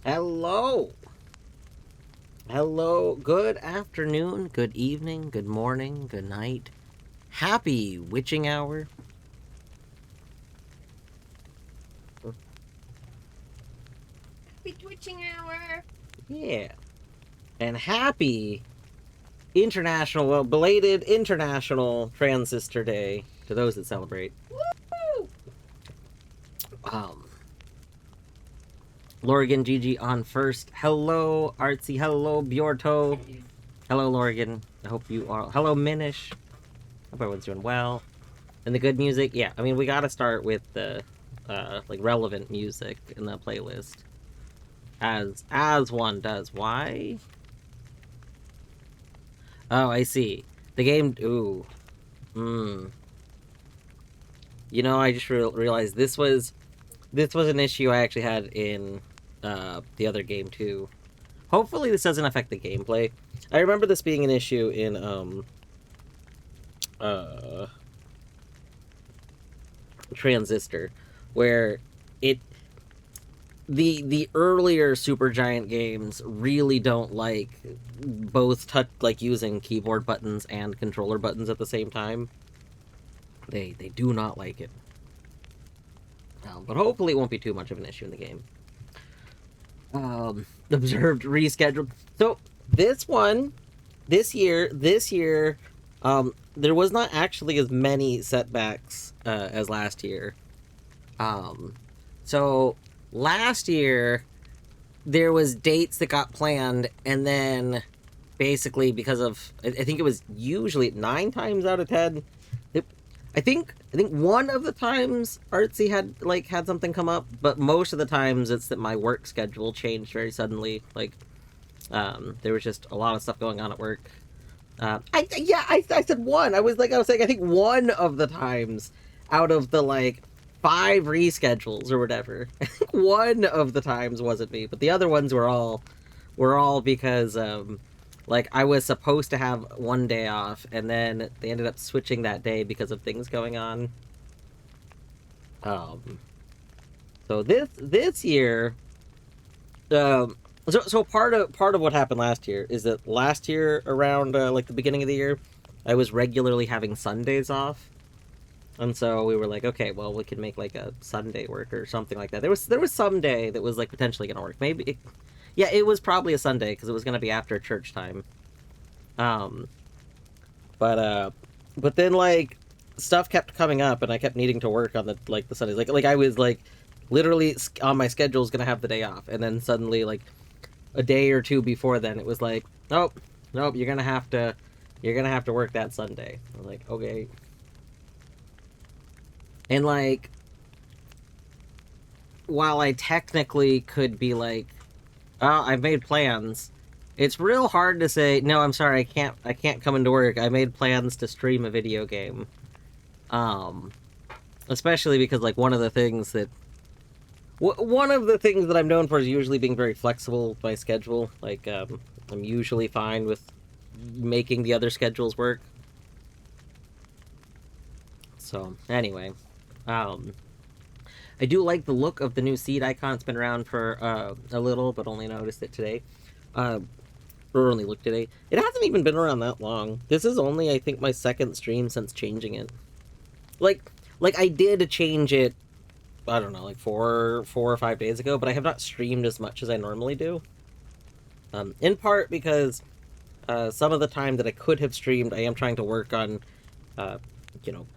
Hello. Hello. Good afternoon, good evening, good morning, good night. Happy witching hour. Happy twitching hour. Yeah. And happy belated International Transistor Day to those that celebrate. Woo! Um, Lorgan Gigi on first. Hello, Artsy. Hello, Bjorto. Hello, Lorgan. I hope you are. Hello, Minish. Hope everyone's doing well. And the good music, yeah. I mean, we gotta start with the like relevant music in the playlist, as one does. Why? Oh, I see. The game. Ooh. Hmm. You know, I just realized this was an issue I actually had in the other game too. Hopefully, this doesn't affect the gameplay. I remember this being an issue in uh Transistor, where it the earlier Supergiant games really don't like both touch like using keyboard buttons and controller buttons at the same time. They do not like it. But hopefully it won't be too much of an issue in the game. Observed rescheduled. So this year, there was not actually as many setbacks as last year. Um, so last year there was dates that got planned, and then basically because of I think it was usually 9 times out of 10. I think one of the times Artsy had something come up, but most of the times it's that my work schedule changed very suddenly. There was just a lot of stuff going on at work. I said one. I was saying I think one of the times out of the like 5 reschedules or whatever. I think one of the times wasn't me, but the other ones were all because like I was supposed to have one day off, and then they ended up switching that day because of things going on. Um, so this year, um, so part of what happened last year is that last year around like the beginning of the year, I was regularly having Sundays off, and so we were like, okay, well we could make like a Sunday work or something like that. There was some day that was like potentially gonna work. Yeah, it was probably a Sunday because it was gonna be after church time. Um, but but then like stuff kept coming up, and I kept needing to work on the Sundays. Like I was like literally on my schedule is gonna have the day off, and then suddenly like a day or two before then it was like, nope, nope, you're gonna have to work that Sunday. I was like, okay. And like while I technically could be like, oh, I've made plans, it's real hard to say no, I'm sorry, I can't come into work. I made plans to stream a video game. um Especially because like one of the things that I'm known for is usually being very flexible with my schedule. Like I'm usually fine with making the other schedules work. So anyway, um I do like the look of the new seed icon. It's been around for a little, but only noticed it today. uh or only looked today. It hasn't even been around that long. This is only, I think, my second stream since changing it. like like I did change it, I don't know, like 4 or 5 days ago, but I have not streamed as much as I normally do. In part because some of the time that I could have streamed, I am trying to work on, uh,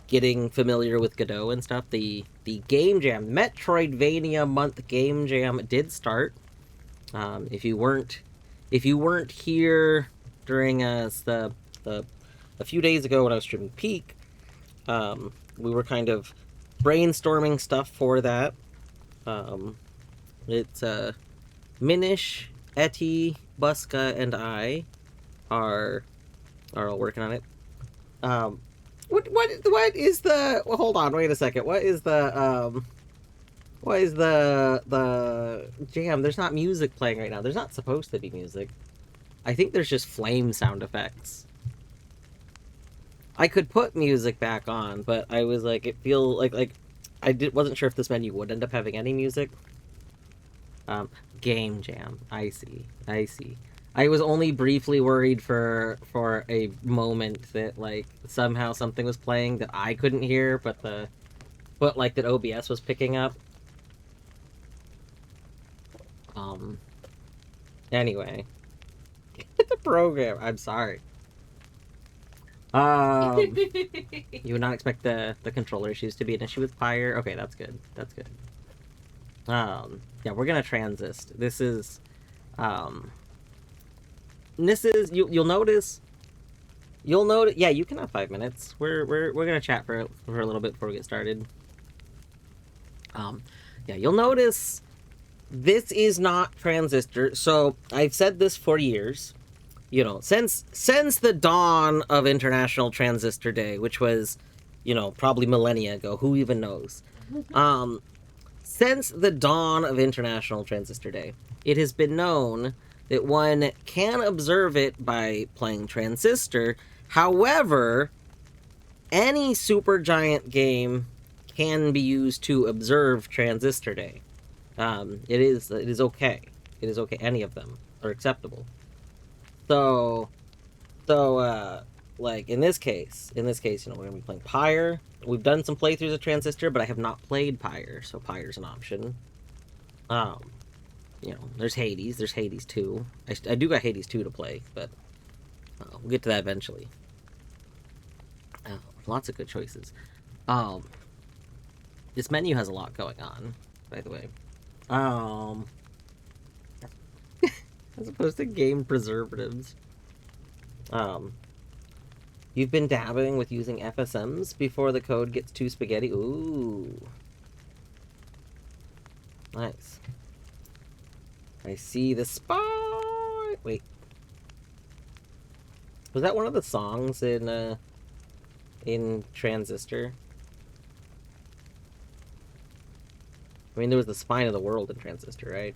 getting familiar with Godot and stuff. The game jam, Metroidvania month game jam did start. If you weren't here during the a few days ago when I was streaming Peak, we were kind of brainstorming stuff for that. Um, it's Minish, Etty, Buska, and I are all working on it. Um, what is the? Well, hold on, wait a second. What is the jam? There's not music playing right now. There's not supposed to be music. I think there's just flame sound effects. I could put music back on, but I was like, it feel like I wasn't sure if this menu would end up having any music. Game jam. I see. I see. I was only briefly worried for a moment that like somehow something was playing that I couldn't hear, but like that OBS was picking up. Um. Anyway, the program. I'm sorry. You would not expect the controller issues to be an issue with Pyre. Okay, that's good. That's good. Yeah, we're gonna transist. You'll notice. You'll notice. Yeah, you can have 5 minutes. We're gonna chat for a little bit before we get started. Yeah, you'll notice this is not Transistor. So I've said this for years. You know, since the dawn of International Transistor Day, which was, you know, probably millennia ago. Who even knows? Since the dawn of International Transistor Day, it has been known that one can observe it by playing Transistor. However, any supergiant game can be used to observe Transistor Day. It is okay. It is okay. Any of them are acceptable. So, like in this case, you know, we're gonna be playing Pyre. We've done some playthroughs of Transistor, but I have not played Pyre, so Pyre's an option. You know, there's Hades. There's Hades 2. I do got Hades 2 to play, but we'll get to that eventually. Lots of good choices. This menu has a lot going on, by the way. As opposed to game preservatives. You've been dabbling with using FSMs before the code gets too spaghetti. Ooh. Nice. I see the spot. Wait. Was that one of the songs in Transistor? I mean, there was the spine of the world in Transistor, right?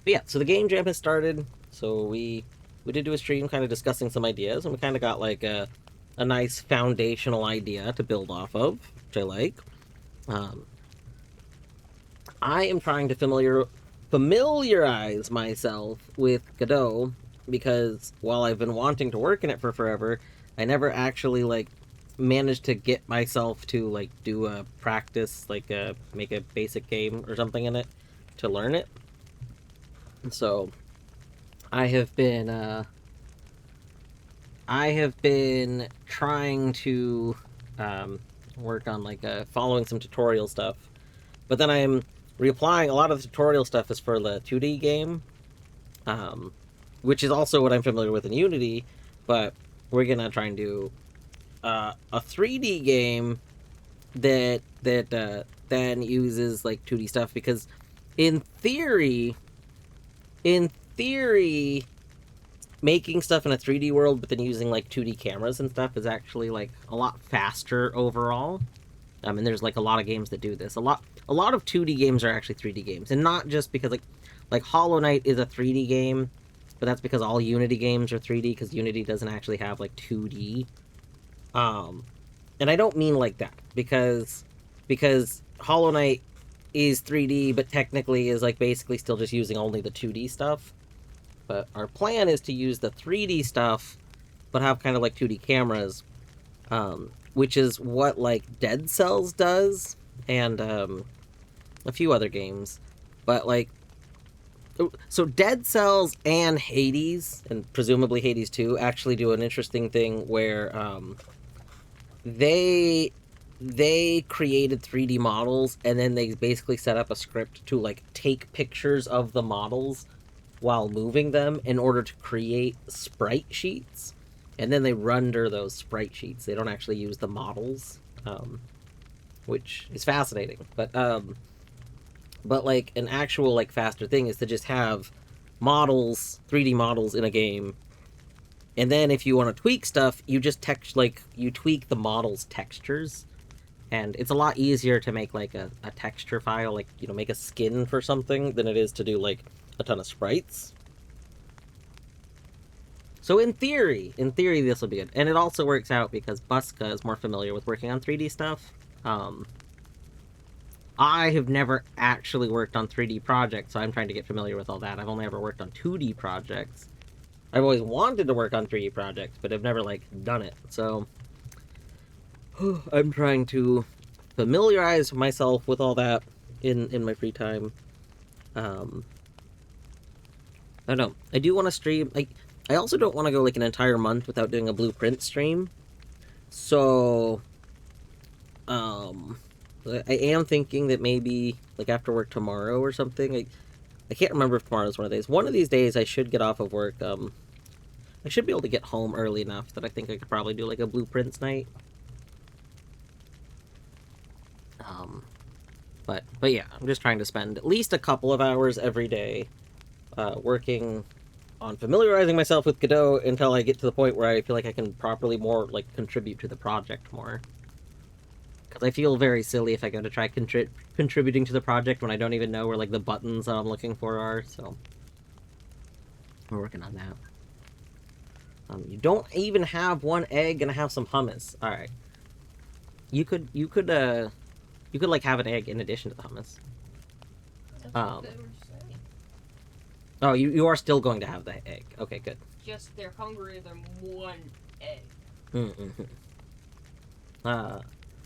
But yeah, so the game jam has started. So we did do a stream kind of discussing some ideas, and we kind of got like a nice foundational idea to build off of, which I like. I am trying to familiarize myself with Godot because while I've been wanting to work in it for forever, I never actually like managed to get myself to like do a practice, like make a basic game or something in it to learn it. So I have been trying to work on like following some tutorial stuff, but then I'm reapplying a lot of the tutorial stuff is for the 2D game, which is also what I'm familiar with in Unity, but we're gonna try and do a 3D game that then uses like 2D stuff, because in theory making stuff in a 3D world but then using like 2D cameras and stuff is actually like a lot faster overall. And there's like a lot of games that do this. A lot of 2D games are actually 3D games, and not just because like Hollow Knight is a 3D game, but that's because all Unity games are 3D, because Unity doesn't actually have like 2D. And I don't mean like that, because Hollow Knight is 3D, but technically is like basically still just using only the 2D stuff. But our plan is to use the 3D stuff, but have kind of like 2D cameras, which is what like Dead Cells does, and a few other games. But like, so Dead Cells and Hades, and presumably Hades 2, actually do an interesting thing where they created 3D models, and then they basically set up a script to like take pictures of the models while moving them in order to create sprite sheets, and then they render those sprite sheets. They don't actually use the models, which is fascinating. But like an actual like faster thing is to just have models, 3D models in a game, and then if you want to tweak stuff, you just you tweak the model's textures. And it's a lot easier to make like a texture file, like, you know, make a skin for something, than it is to do like a ton of sprites. So in theory this will be good. And it also works out because Buska is more familiar with working on 3D stuff. I have never actually worked on 3D projects, so I'm trying to get familiar with all that. I've only ever worked on 2D projects. I've always wanted to work on 3D projects, but I've never, like, done it. So, I'm trying to familiarize myself with all that in my free time. I don't know. I do want to stream. Like, I also don't want to go, like, an entire month without doing a blueprint stream. So, I am thinking that maybe, like, after work tomorrow or something. I can't remember if tomorrow's one of these. One of these days I should get off of work. I should be able to get home early enough that I think I could probably do, like, a blueprints night. But yeah, I'm just trying to spend at least a couple of hours every day working on familiarizing myself with Godot until I get to the point where I feel like I can properly more, like, contribute to the project more. Because I feel very silly if I go to try contributing to the project when I don't even know where, like, the buttons that I'm looking for are, so we're working on that. You don't even have one egg and have some hummus. Alright. You could like have an egg in addition to the hummus. That's what they were saying. Oh, you are still going to have the egg. Okay, good. Just they're hungrier than one egg. Mm-hmm.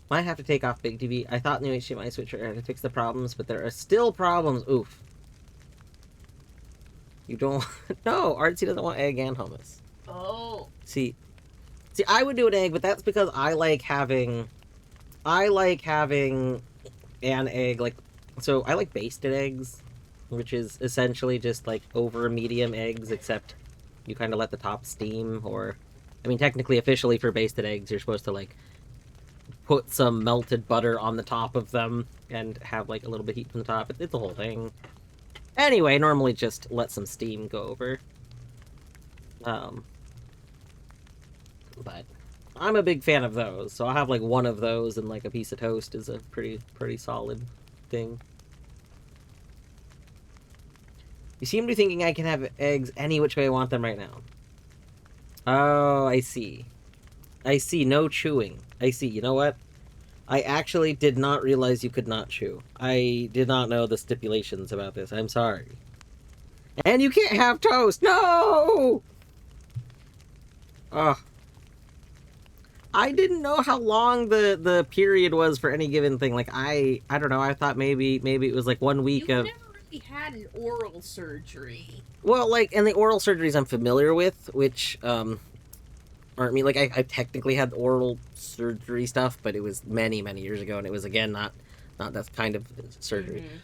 Might have to take off Big TV. I thought new HDMI switcher to fix the problems, but there are still problems. Oof. You don't... No, Artsy doesn't want egg and hummus. Oh. See, I would do an egg, but that's because I like having an egg, like... So, I like basted eggs, which is essentially just, like, over medium eggs, except you kind of let the top steam, or... I mean, technically, officially, for basted eggs, you're supposed to, like, put some melted butter on the top of them and have, like, a little bit of heat from the top. It's a whole thing. Anyway, normally just let some steam go over. But I'm a big fan of those, so I'll have, like, one of those and, like, a piece of toast is a pretty solid thing. You seem to be thinking I can have eggs any which way I want them right now. Oh, I see. I see, no chewing. I see, you know what? I actually did not realize you could not chew. I did not know the stipulations about this. I'm sorry. And you can't have toast! No! Ugh. I didn't know how long the period was for any given thing. Like, I don't know, I thought maybe it was like 1 week You've of... never really had an oral surgery. Well, like, and the oral surgeries I'm familiar with, which, aren't me. Like, I technically had oral surgery stuff, but it was many years ago, and it was, again, not that kind of surgery. Mm-hmm.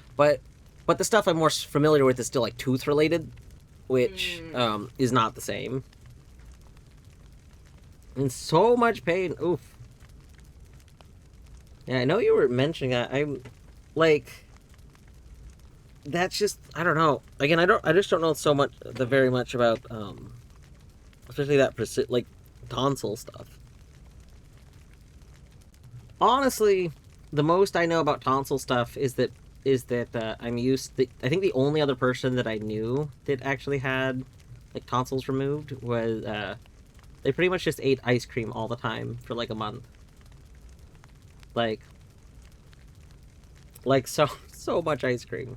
But the stuff I'm more familiar with is still, like, tooth-related, which, is not the same. In so much pain. Oof. Yeah, I know you were mentioning that. I'm, like... That's just... I don't know. Again, I just don't know very much about, especially that, like, tonsil stuff. Honestly, the most I know about tonsil stuff is that I'm used... I think the only other person that I knew that actually had, like, tonsils removed was, they pretty much just ate ice cream all the time for, like, a month. Like, so much ice cream.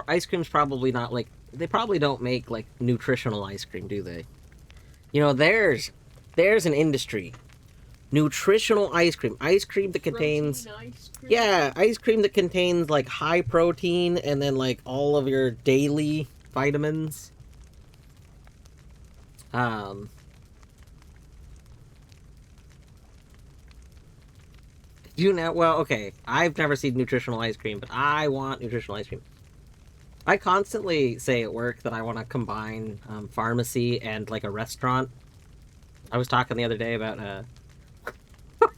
Ice cream's probably not, like... They probably don't make, like, nutritional ice cream, do they? You know, there's an industry. Nutritional ice cream. Ice cream that contains... Protein ice cream? Yeah, ice cream that contains, like, high protein and then, like, all of your daily vitamins. You know, well, okay. I've never seen nutritional ice cream, but I want nutritional ice cream. I constantly say at work that I want to combine pharmacy and, like, a restaurant. I was talking the other day about, I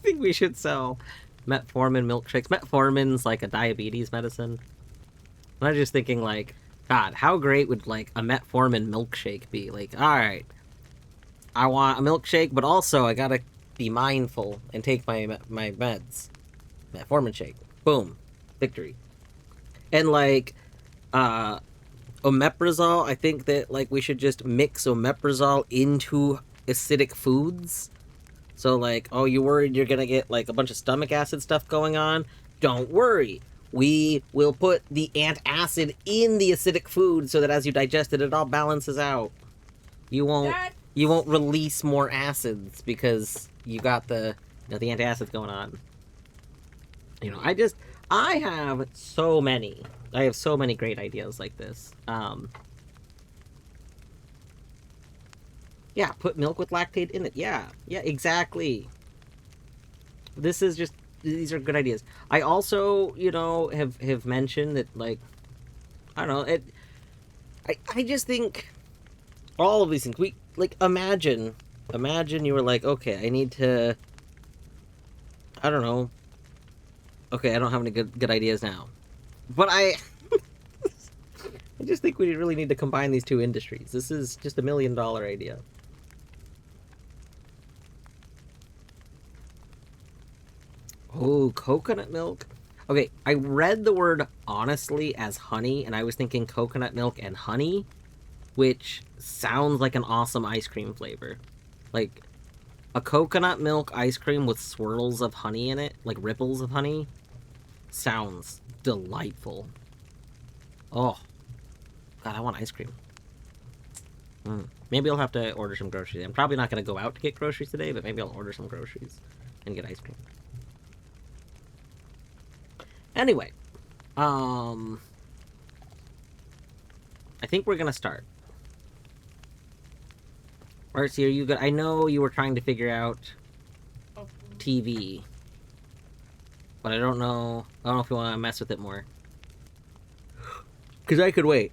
think we should sell metformin milkshakes. Metformin's, like, a diabetes medicine. And I was just thinking, like, God, how great would, like, a metformin milkshake be? Like, alright, I want a milkshake, but also I gotta be mindful and take my meds. Metformin shake. Boom. Victory. And, like... omeprazole, I think that, like, we should just mix omeprazole into acidic foods. So, like, oh, you worried you're gonna get, like, a bunch of stomach acid stuff going on? Don't worry. We will put the antacid in the acidic food so that as you digest it, it all balances out. You won't That you won't release more acids because you got the the antacids going on. I have so many. I have so many great ideas like this. Yeah, put milk with lactate in it. Yeah, exactly. This is just these are good ideas. I also, have mentioned that, like, I don't know, I just think all of these things. We like imagine you were like, okay, I need to, I don't know. Okay, I don't have any good ideas now. But I just think we really need to combine these two industries. This is just $1 million idea. Oh, coconut milk. Okay, I read the word honestly as honey, and I was thinking coconut milk and honey, which sounds like an awesome ice cream flavor. Like, a coconut milk ice cream with swirls of honey in it, like ripples of honey, sounds delightful. Oh, God, I want ice cream. Maybe I'll have to order some groceries. I'm probably not going to go out to get groceries today, but maybe I'll order some groceries and get ice cream. Anyway, I think we're gonna start. Marcy, are you good? I know you were trying to figure out TV, but I don't know. I don't know if you want to mess with it more. Because I could wait.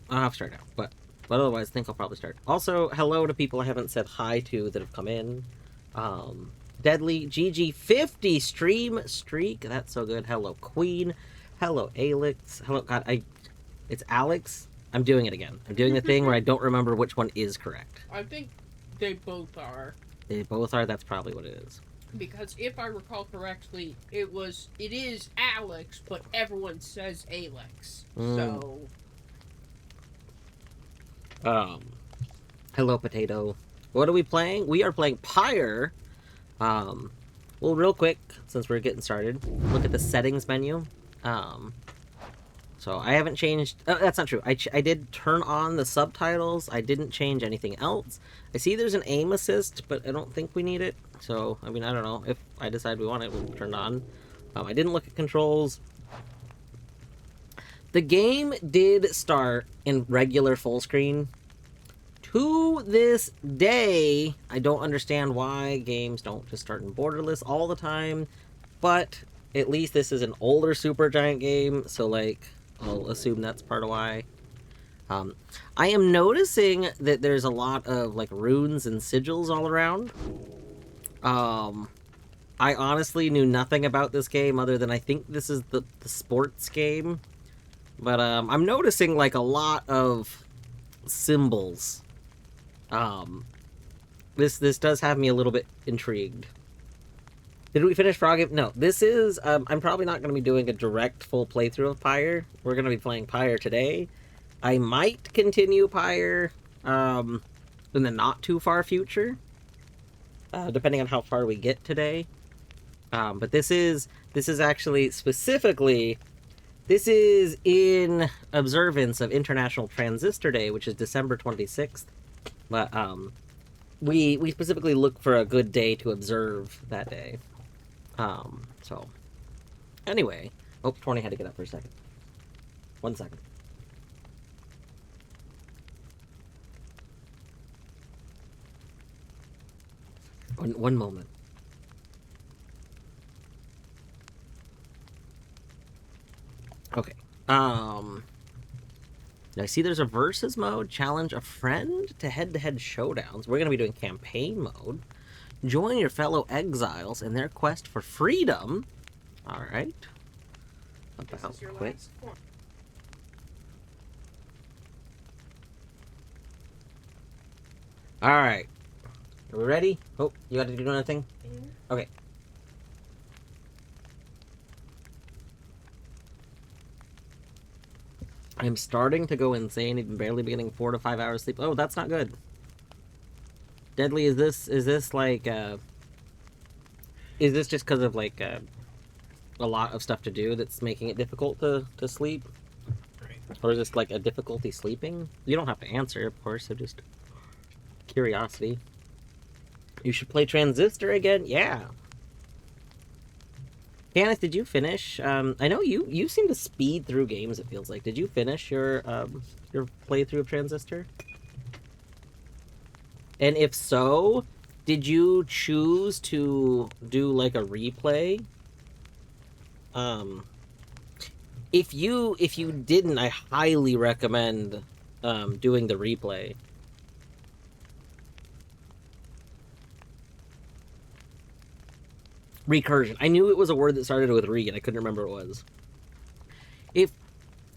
I'll have to start now, but otherwise, I think I'll probably start. Also, hello to people I haven't said hi to that have come in. Deadly GG50 stream streak. That's so good. Hello, Queen. Hello, Alex. Hello, God. It's Alex. I'm doing it again. I'm doing the thing where I don't remember which one is correct. I think they both are. They both are. That's probably what it is. Because if I recall correctly, it is Alex, but everyone says Alex. So. Hello, Potato. What are we playing? We are playing Pyre. Well, real quick, since we're getting started, look at the settings menu. So I haven't changed. Oh, that's not true. I did turn on the subtitles. I didn't change anything else. I see there's an aim assist, but I don't think we need it. So, I mean, I don't know. If I decide we want it, we'll turn it on. I didn't look at controls. The game did start in regular full screen. To this day, I don't understand why games don't just start in borderless all the time, but at least this is an older Supergiant game, so, like, I'll assume that's part of why. I am noticing that there's a lot of, like, runes and sigils all around. I honestly knew nothing about this game other than I think this is the sports game, but I'm noticing, like, a lot of symbols. This does have me a little bit intrigued. Did we finish Frog? No, this is, I'm probably not going to be doing a direct full playthrough of Pyre. We're going to be playing Pyre today. I might continue Pyre, in the not too far future, depending on how far we get today. But this is actually specifically, this is in observance of International Transistor Day, which is December 26th. But, we specifically look for a good day to observe that day. So, anyway. Oh, 20 had to get up for a second. 1 second. One moment. Okay. I see there's a versus mode. Challenge a friend to head-to-head showdowns. We're going to be doing campaign mode. Join your fellow exiles in their quest for freedom. All right. About quick. All right. Are we ready? Oh, you got to do another thing? Okay. I'm starting to go insane, even barely getting 4 to 5 hours sleep. Oh, that's not good. Deadly, is this like, Is this just because of like a lot of stuff to do that's making it difficult to sleep? Right. Or is this like a difficulty sleeping? You don't have to answer, of course, so just curiosity. You should play Transistor again? Yeah. Janice, did you finish? I know you seem to speed through games, it feels like. Did you finish your playthrough of Transistor? And if so, did you choose to do like a replay? If you didn't, I highly recommend doing the replay. Recursion. I knew it was a word that started with re, and I couldn't remember what it was.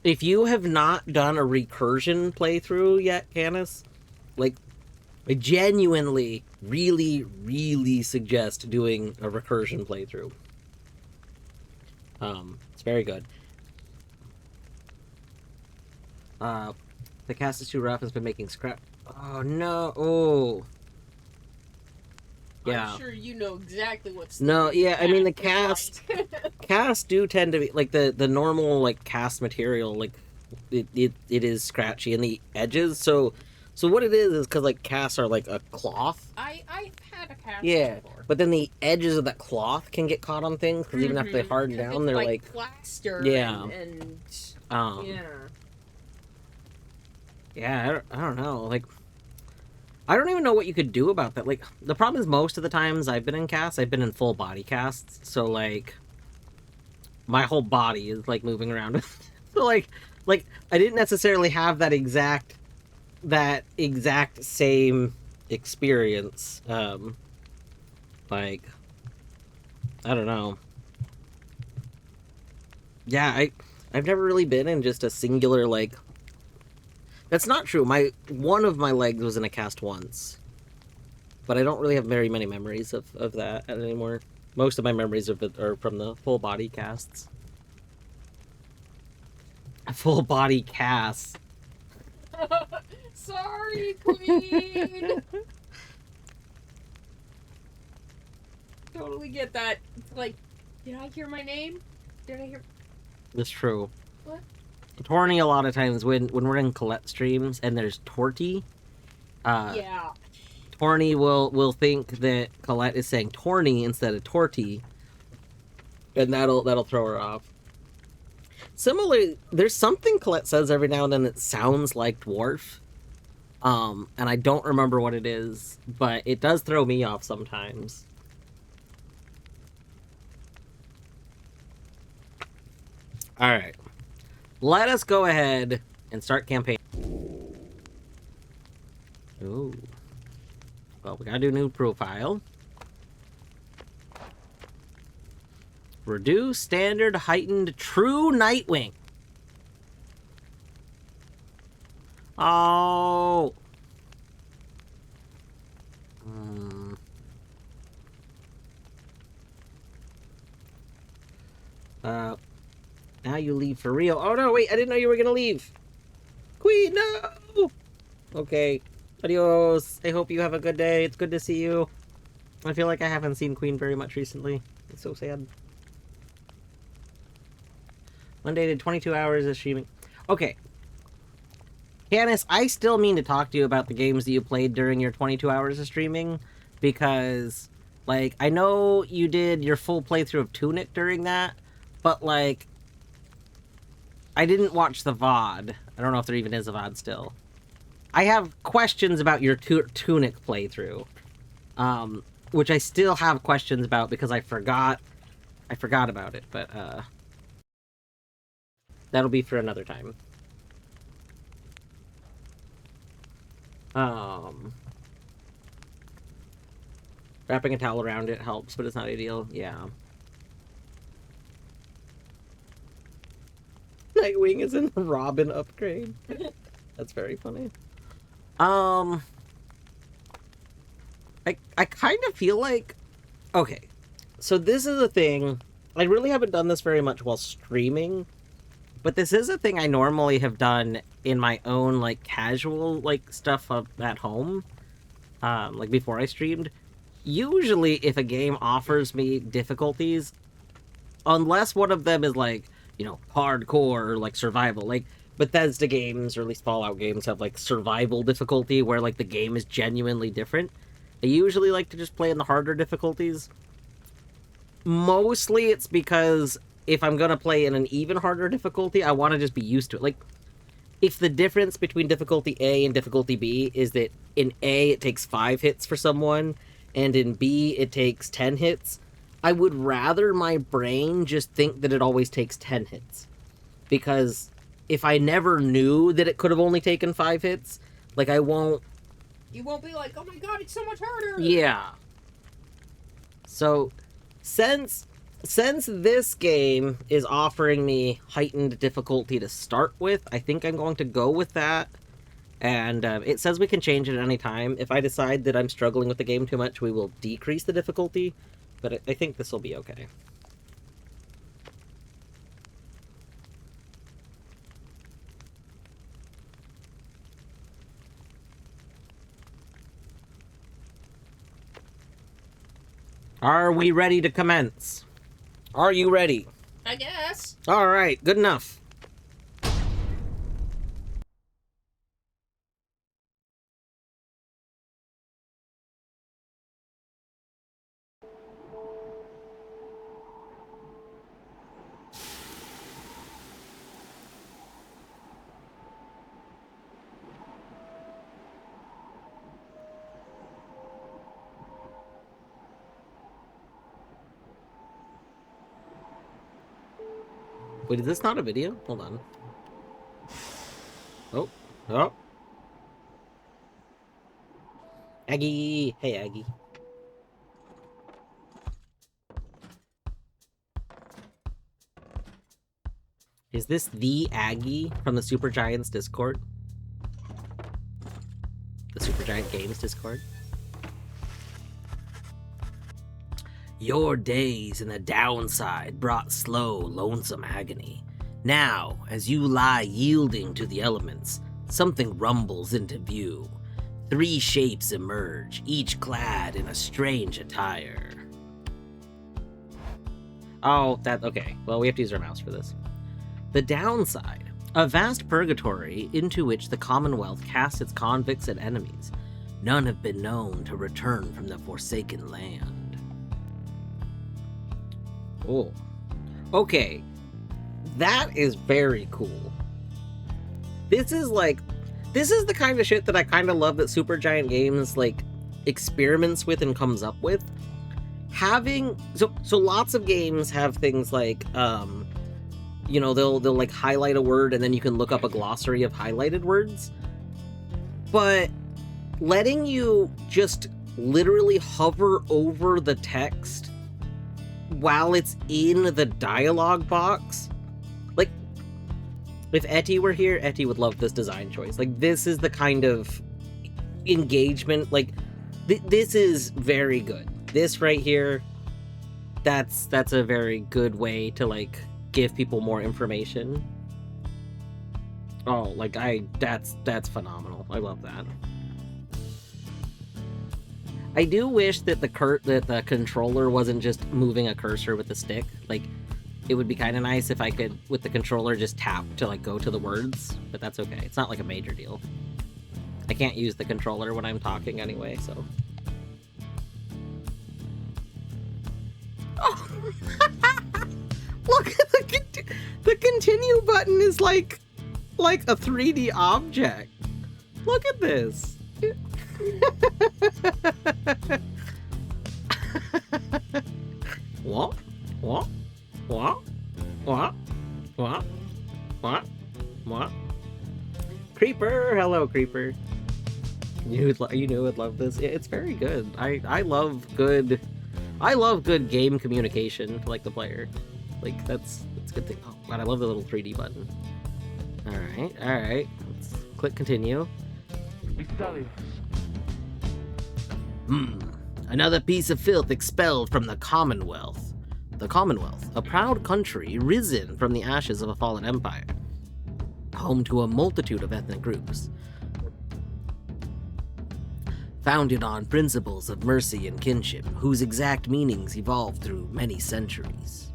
If you have not done a recursion playthrough yet, Canis, like, I genuinely, really, really suggest doing a recursion playthrough. It's very good. The cast is too rough and has been making scrap. Oh no! Oh. Yeah. I'm sure you know exactly what's. No, yeah, I mean the cast is cast casts do tend to be like the normal like cast material, like it is scratchy in the edges. So what it is because like casts are like a cloth. I've had a cast. Yeah, before. but then the edges of that cloth can get caught on things because even after they harden 'Cause down, it's they're like like plaster. Yeah. And yeah. yeah. I don't know. Like, I don't even know what you could do about that. Like, the problem is most of the times I've been in casts, I've been in full body casts. So, like, my whole body is, like, moving around. So, like, I didn't necessarily have that exact same experience. Like, I don't know. Yeah, I've never really been in just a singular, like, that's not true. One of my legs was in a cast once, but I don't really have very many memories of that anymore. Most of my memories of it are from the full body casts. Full body cast. Sorry, Queen. Totally get that. It's like, did I hear my name? Did I hear? That's true. What? Torny a lot of times when we're in Colette streams and there's Torty, Yeah. Torny will think that Colette is saying Torny instead of Torty, and that'll throw her off. Similarly, there's something Colette says every now and then that sounds like dwarf, and I don't remember what it is, but it does throw me off sometimes. All right. Let us go ahead and start campaign. Ooh. Well, we gotta do new profile. Reduce, standard, heightened, true Nightwing. Oh. Now you leave for real. Oh no, wait, I didn't know you were gonna leave. Queen, no! Okay. Adios. I hope you have a good day. It's good to see you. I feel like I haven't seen Queen very much recently. It's so sad. Monday did 22 hours of streaming. Okay. Canis, I still mean to talk to you about the games that you played during your 22 hours of streaming. Because, like, I know you did your full playthrough of Tunic during that. But, like, I didn't watch the VOD. I don't know if there even is a VOD still. I have questions about your Tunic playthrough. Which I still have questions about because I forgot about it, but that'll be for another time. Wrapping a towel around it helps, but it's not ideal. Yeah. Nightwing is in the Robin upgrade. That's very funny. I kind of feel like... Okay, so this is a thing... I really haven't done this very much while streaming, but this is a thing I normally have done in my own, like, casual, like, stuff at home, like, before I streamed. usually if a game offers me difficulties, unless one of them is like, you know, hardcore or like survival, like Bethesda games or at least Fallout games have like survival difficulty where like the game is genuinely different. I usually like to just play in the harder difficulties. Mostly it's because if I'm gonna play in an even harder difficulty, I want to just be used to it. Like, if the difference between difficulty A and difficulty B is that in A it takes 5 hits for someone, and in B it takes 10 hits, I would rather my brain just think that it always takes 10 hits. Because if I never knew that it could have only taken 5 hits, like, I won't... You won't be like, oh my god, it's so much harder! Yeah. So, since this game is offering me heightened difficulty to start with, I think I'm going to go with that. And it says we can change it at any time. If I decide that I'm struggling with the game too much, we will decrease the difficulty. But I think this will be okay. Are we ready to commence? Are you ready? I guess. All right, good enough. Wait, is this not a video? Hold on. Oh. Aggie. Hey, Aggie. Is this the Aggie from the Supergiants Discord? The Supergiant Games Discord? Your days in the downside brought slow, lonesome agony. Now, as you lie yielding to the elements, something rumbles into view. 3 shapes emerge, each clad in a strange attire. Oh, okay. Well, we have to use our mouse for this. The downside. A vast purgatory into which the Commonwealth casts its convicts and enemies. None have been known to return from the Forsaken Land. Oh. Okay. That is very cool. This is the kind of shit that I kind of love that Supergiant Games, like, experiments with and comes up with. So lots of games have things like, you know, they'll like highlight a word and then you can look up a glossary of highlighted words. But letting you just literally hover over the text while it's in the dialogue box, like, if Etty were here, Etty would love this design choice. Like, this is the kind of engagement, like, this is very good. This right here, that's a very good way to, like, give people more information. Oh, like, that's phenomenal. I love that. I do wish that the controller wasn't just moving a cursor with the stick. Like, it would be kind of nice if I could, with the controller, just tap to, like, go to the words. But that's okay. It's not, like, a major deal. I can't use the controller when I'm talking anyway, so... Oh! Look, the continue button is, like a 3D object. Look at this. What? Creeper! Hello, Creeper. You knew I'd love this. It's very good. I love good game communication to, like, the player. Like, that's a good thing. Oh god, I love the little 3D button. Alright. Let's click continue. Another piece of filth expelled from the Commonwealth. The Commonwealth, a proud country risen from the ashes of a fallen empire. Home to a multitude of ethnic groups. founded on principles of mercy and kinship, whose exact meanings evolved through many centuries.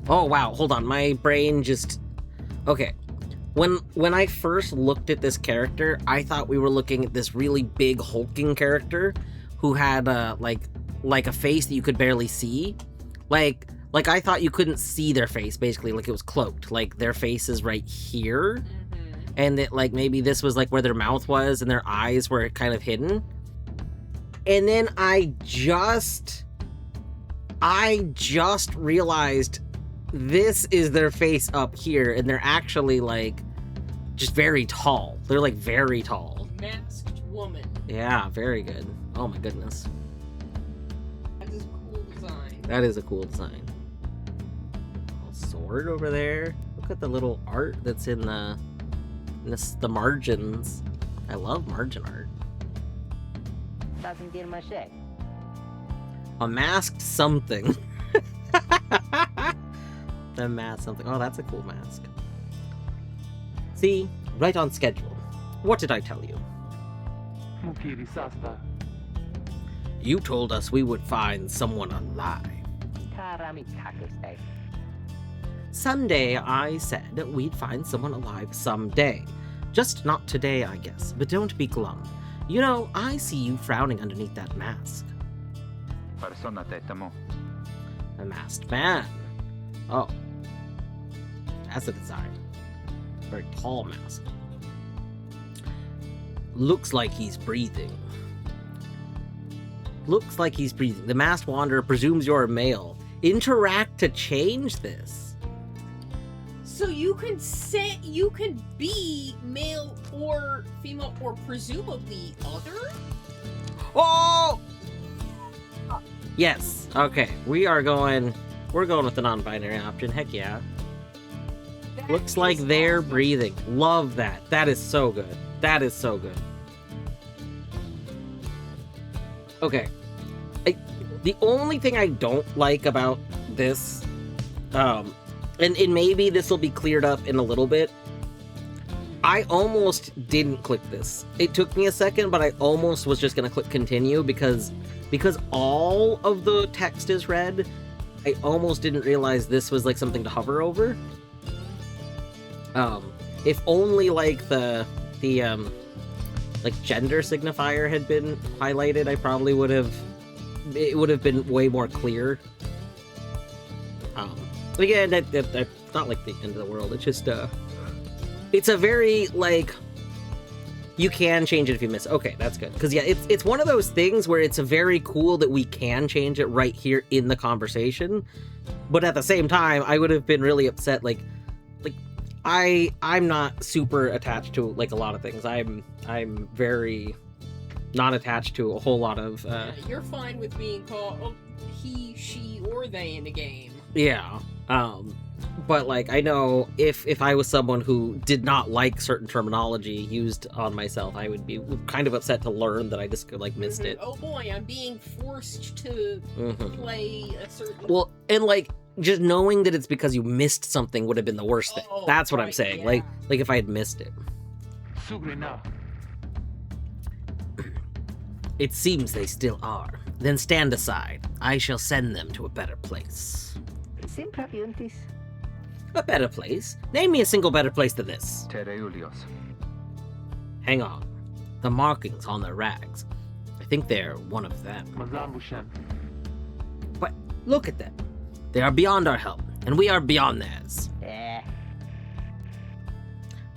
Oh wow, hold on, my brain just... Okay, when I first looked at this character, I thought we were looking at this really big hulking character who had like a face that you could barely see. Like I thought you couldn't see their face, basically, like it was cloaked. Like their face is right here. And that like maybe this was like where their mouth was and their eyes were kind of hidden. And then I just realized this is their face up here, and they're actually like just very tall. They're like very tall. Masked woman. Yeah, very good. Oh my goodness. That is a cool design. That is a cool design. Sword over there. Look at the little art that's in the margins. I love margin art. A masked something. A mask something. Oh, that's a cool mask. See? Right on schedule. What did I tell you? You told us we would find someone alive. Someday, I said we'd find someone alive someday. Just not today, I guess, but don't be glum. You know, I see you frowning underneath that mask. A masked man. Oh. That's a design. Very tall mask. Looks like he's breathing. Looks like he's breathing. The masked wanderer presumes you're a male. Interact to change this. So you can be male or female or presumably other? Oh! Yes. Okay. We're going with the non-binary option. Heck yeah. That Looks like they're awesome. breathing. Love that. That is so good. That is so good. Okay. The only thing I don't like about this, and maybe this will be cleared up in a little bit, I almost didn't click this. It took me a second, but I almost was just going to click continue because all of the text is red. I almost didn't realize this was like something to hover over. If only like the like gender signifier had been highlighted, I probably it would have been way more clear. Again, that's not like the end of the world. It's just it's a very like, you can change it if you miss it. Okay, that's good. Because yeah, it's one of those things where it's very cool that we can change it right here in the conversation. But at the same time, I would have been really upset. Like I'm not super attached to like a lot of things. I'm very not attached to a whole lot of. Yeah, you're fine with being called he, she, or they in the game. Yeah. But like I know if I was someone who did not like certain terminology used on myself, I would be kind of upset to learn that I just like missed it. Oh boy, I'm being forced to play a certain. Well, and like just knowing that it's because you missed something would have been the worst thing. That's what I'm saying. Yeah. Like if I had missed it. It seems they still are. Then stand aside. I shall send them to a better place. A better place? Name me a single better place than this. Hang on. The markings on their rags. I think they're one of them. But look at them. They are beyond our help, and we are beyond theirs.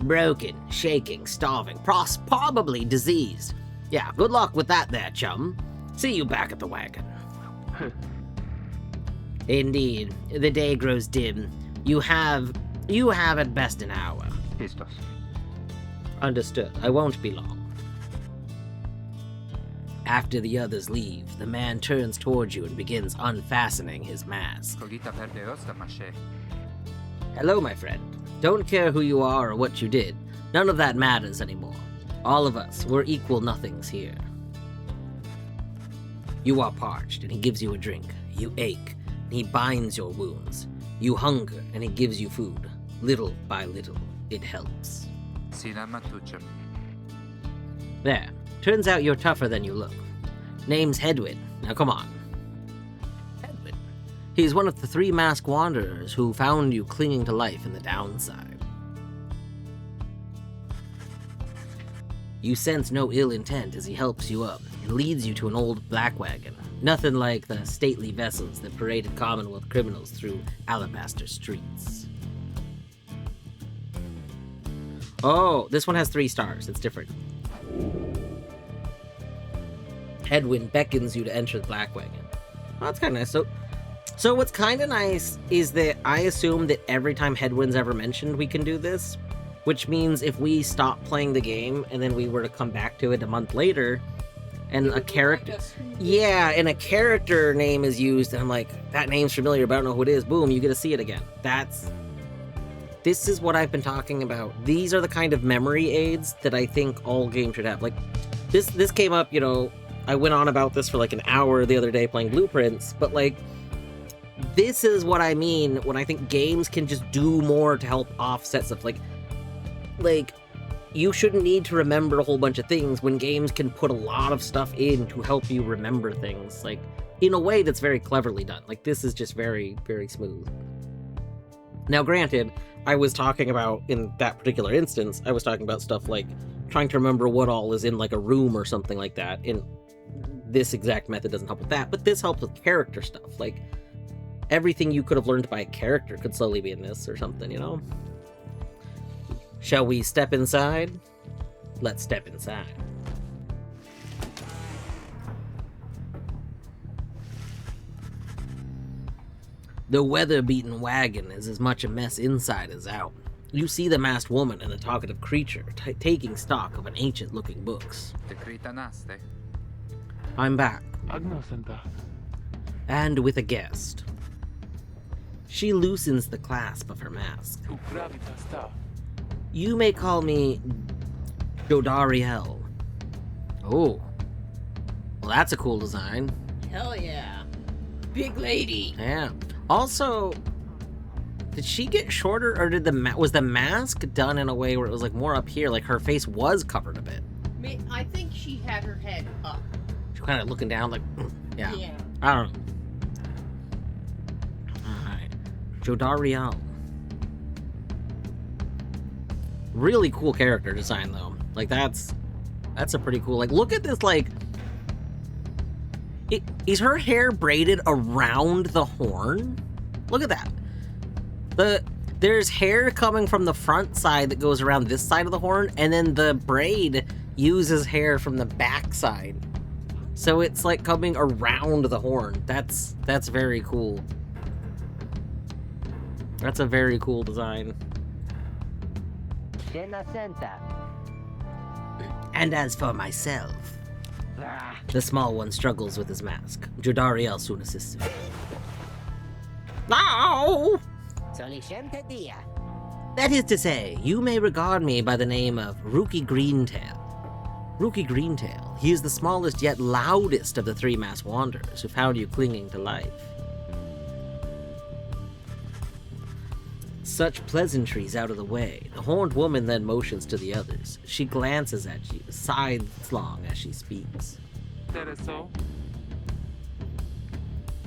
Broken, shaking, starving, probably diseased. Yeah, good luck with that there, chum. See you back at the wagon. Indeed, the day grows dim. You have at best an hour. Understood. I won't be long. After the others leave, the man turns towards you and begins unfastening his mask. Hello, my friend. Don't care who you are or what you did. None of that matters anymore. All of us, we're equal nothings here. You are parched, and he gives you a drink. You ache, and he binds your wounds. You hunger, and he gives you food. Little by little, it helps. There. Turns out you're tougher than you look. Name's Hedwig. Now come on. Hedwig. He's one of the 3 masked wanderers who found you clinging to life in the downside. You sense no ill intent as he helps you up and leads you to an old black wagon. Nothing like the stately vessels that paraded Commonwealth criminals through alabaster streets. Oh, this one has 3 stars. It's different. Hedwig beckons you to enter the black wagon. Oh, that's kind of nice. So what's kind of nice is that I assume that every time Hedwig's ever mentioned, we can do this, which means if we stop playing the game and then we were to come back to it a month later, and a character, yeah, and a character name is used, and I'm like, that name's familiar, but I don't know who it is. Boom, you get to see it again. This is what I've been talking about. These are the kind of memory aids that I think all games should have. Like, this came up, you know, I went on about this for like an hour the other day playing Blueprints, but like, this is what I mean when I think games can just do more to help offset stuff. Like, you shouldn't need to remember a whole bunch of things when games can put a lot of stuff in to help you remember things, like, in a way that's very cleverly done. Like, this is just very, very smooth. Now, granted, I was talking about, in that particular instance, I was talking about stuff like trying to remember what all is in, like, a room or something like that. And this exact method doesn't help with that, but this helps with character stuff. Like, everything you could have learned by a character could slowly be in this or something, you know? Shall we step inside? Let's step inside. The weather-beaten wagon is as much a mess inside as out. You see the masked woman and the talkative creature taking stock of an ancient-looking books. I'm back. And with a guest. She loosens the clasp of her mask. You may call me Jodariel. Oh. Well, that's a cool design. Hell yeah. Big lady. Yeah. Also, did she get shorter, or was the mask done in a way where it was like more up here, like her face was covered a bit? I think she had her head up. She's kind of looking down like, yeah. I don't know. Alright. Jodariel. Really cool character design, though. Like, that's a pretty cool, like, look at this, like, is her hair braided around the horn? Look at that. There's hair coming from the front side that goes around this side of the horn, and then the braid uses hair from the back side. So it's, like, coming around the horn. That's very cool. That's a very cool design. And as for myself, the small one struggles with his mask. Jodariel soon assists him. No! That is to say, you may regard me by the name of Rookie Greentail. Rookie Greentail. He is the smallest yet loudest of the 3 masked wanderers who found you clinging to life. Such pleasantries out of the way, the horned woman then motions to the others. She glances at you, sidelong as she speaks.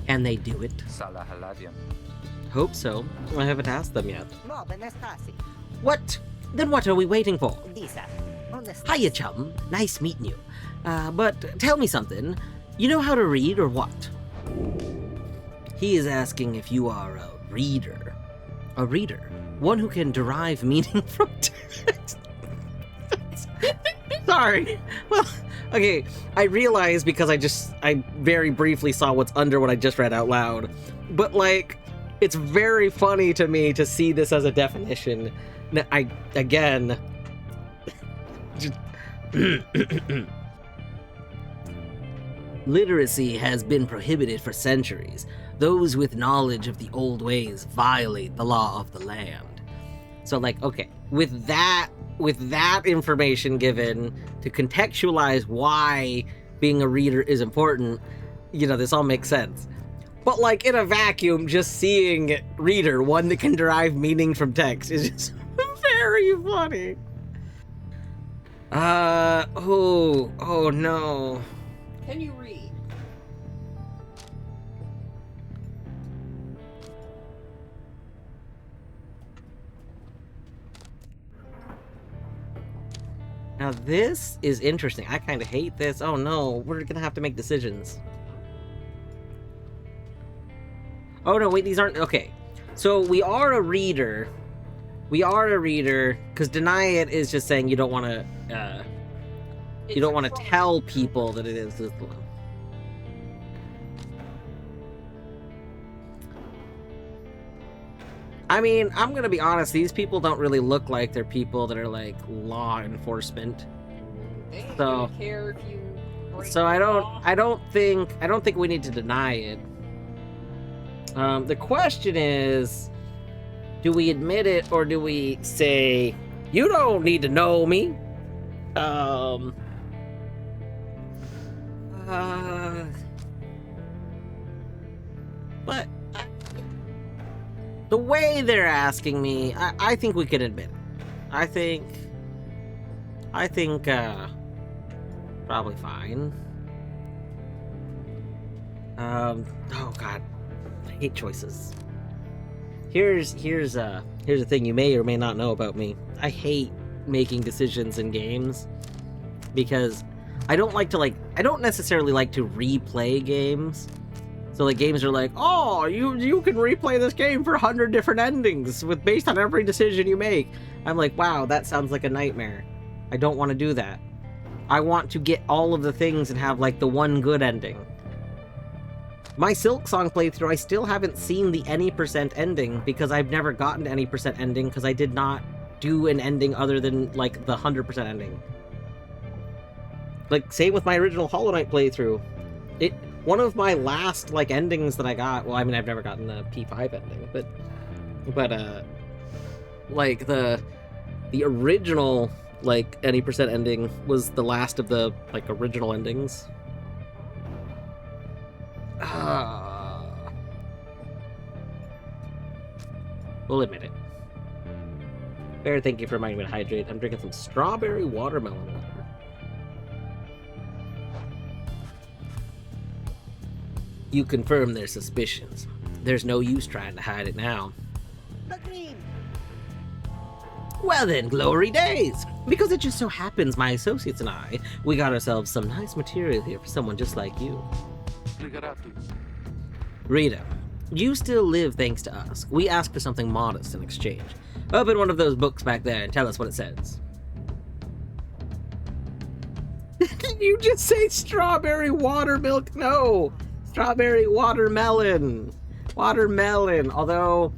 Can they do it? Hope so. I haven't asked them yet. What? Then what are we waiting for? Hiya, chum. Nice meeting you. But tell me something. You know how to read or what? He is asking if you are a reader. A reader. One who can derive meaning from text. Sorry. Well, okay. I realized because I very briefly saw what's under what I just read out loud. But, like, it's very funny to me to see this as a definition. Again... Literacy has been prohibited for centuries. Those with knowledge of the old ways violate the law of the land. So, like, okay, with that information given to contextualize why being a reader is important, you know, this all makes sense. But, like, in a vacuum, just seeing reader, one that can derive meaning from text, is just very funny. Oh no. Can you read? Now this is interesting. I kind of hate this. Oh no, we're gonna have to make decisions. Oh no, wait, these aren't... Okay. So we are a reader. We are a reader, because deny it is just saying you don't want to, you don't want to tell people that it is this one. I mean, I'm gonna be honest, these people don't really look like they're people that are, like, law enforcement. They don't So, really care if you break so the law. I don't think we need to deny it. The question is, do we admit it or do we say, you don't need to know me? But the way they're asking me, I think we can admit it. I think, probably fine. Oh god, I hate choices. Here's the thing you may or may not know about me. I hate making decisions in games because I don't necessarily like to replay games. So like games are like, oh, you can replay this game for 100 different endings based on every decision you make. I'm like, wow, that sounds like a nightmare. I don't want to do that. I want to get all of the things and have like the one good ending. My Silk Song playthrough, I still haven't seen the any % ending because I've never gotten to any % ending because I did not do an ending other than like the 100% ending. Like, same with my original Hollow Knight playthrough. One of my last, like, endings that I got... Well, I mean, I've never gotten the P5 ending, but like, the original, like, any % ending was the last of the, like, original endings. We'll admit it. Bear, thank you for reminding me to hydrate. I'm drinking some strawberry watermelon water. You confirm their suspicions. There's no use trying to hide it now. Agreed. Well then, glory days! Because it just so happens my associates and I, we got ourselves some nice material here for someone just like you. Rita, you still live thanks to us. We ask for something modest in exchange. Open one of those books back there and tell us what it says. Did you just say strawberry watermilk? No! Strawberry watermelon. Watermelon. Although,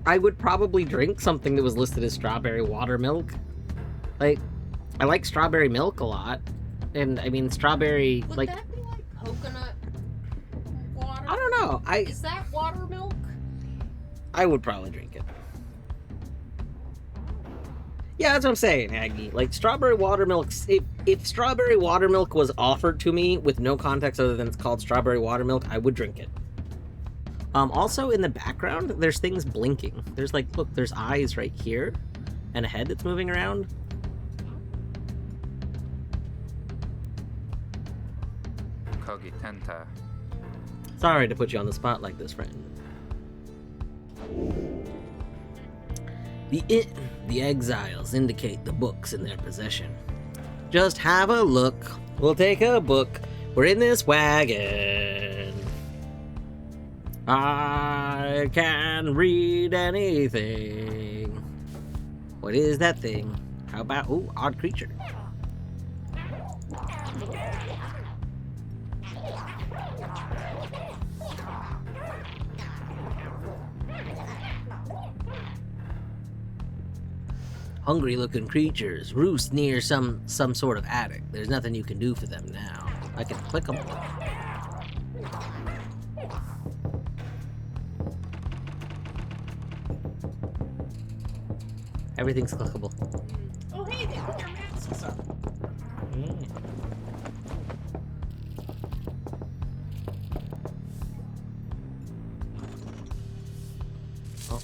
I would probably drink something that was listed as strawberry watermilk. Like, I like strawberry milk a lot. And, I mean, strawberry, Would that be like coconut water? I don't know. Is that water milk? I would probably drink it. Yeah, that's what I'm saying, Aggie. Like, strawberry watermilk... If strawberry watermilk was offered to me with no context other than it's called strawberry watermilk, I would drink it. Also, in the background, there's things blinking. There's, like, look, there's eyes right here, and a head that's moving around. Sorry to put you on the spot like this, friend. The exiles indicate the books in their possession. Just have a look. We'll take a book. We're in this wagon. I can read anything. What is that thing? How about... Ooh, odd creature. Hungry-looking creatures roost near some sort of attic. There's nothing you can do for them now. I can click them. Everything's clickable. Oh, hey, they put their masks up. Oh.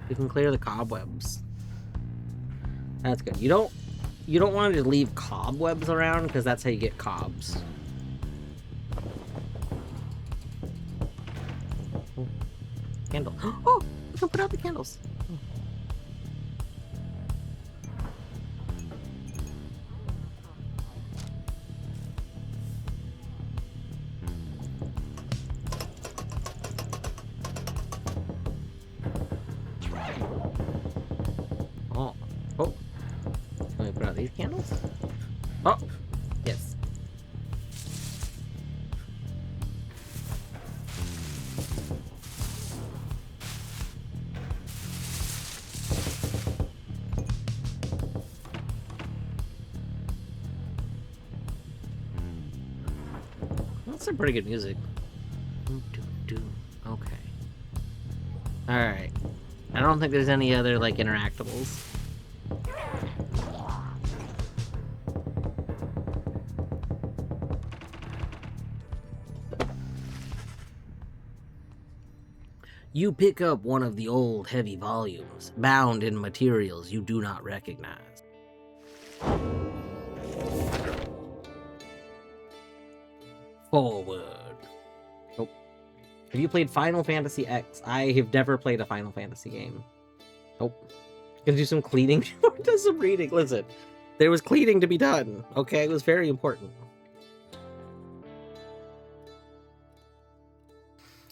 You can clear the cobwebs. That's good. You don't want to leave cobwebs around because that's how you get cobs. Oh, candle. Oh, we can put out the candles. Oh. Oh. Can we put out these candles? Oh, yes. That's some pretty good music. Okay. Alright. I don't think there's any other, like, interactables. You pick up one of the old, heavy volumes, bound in materials you do not recognize. Forward. Oh. Have you played Final Fantasy X? I have never played a Final Fantasy game. Oh. Gonna do some cleaning? Do some reading. Listen, there was cleaning to be done, okay? It was very important.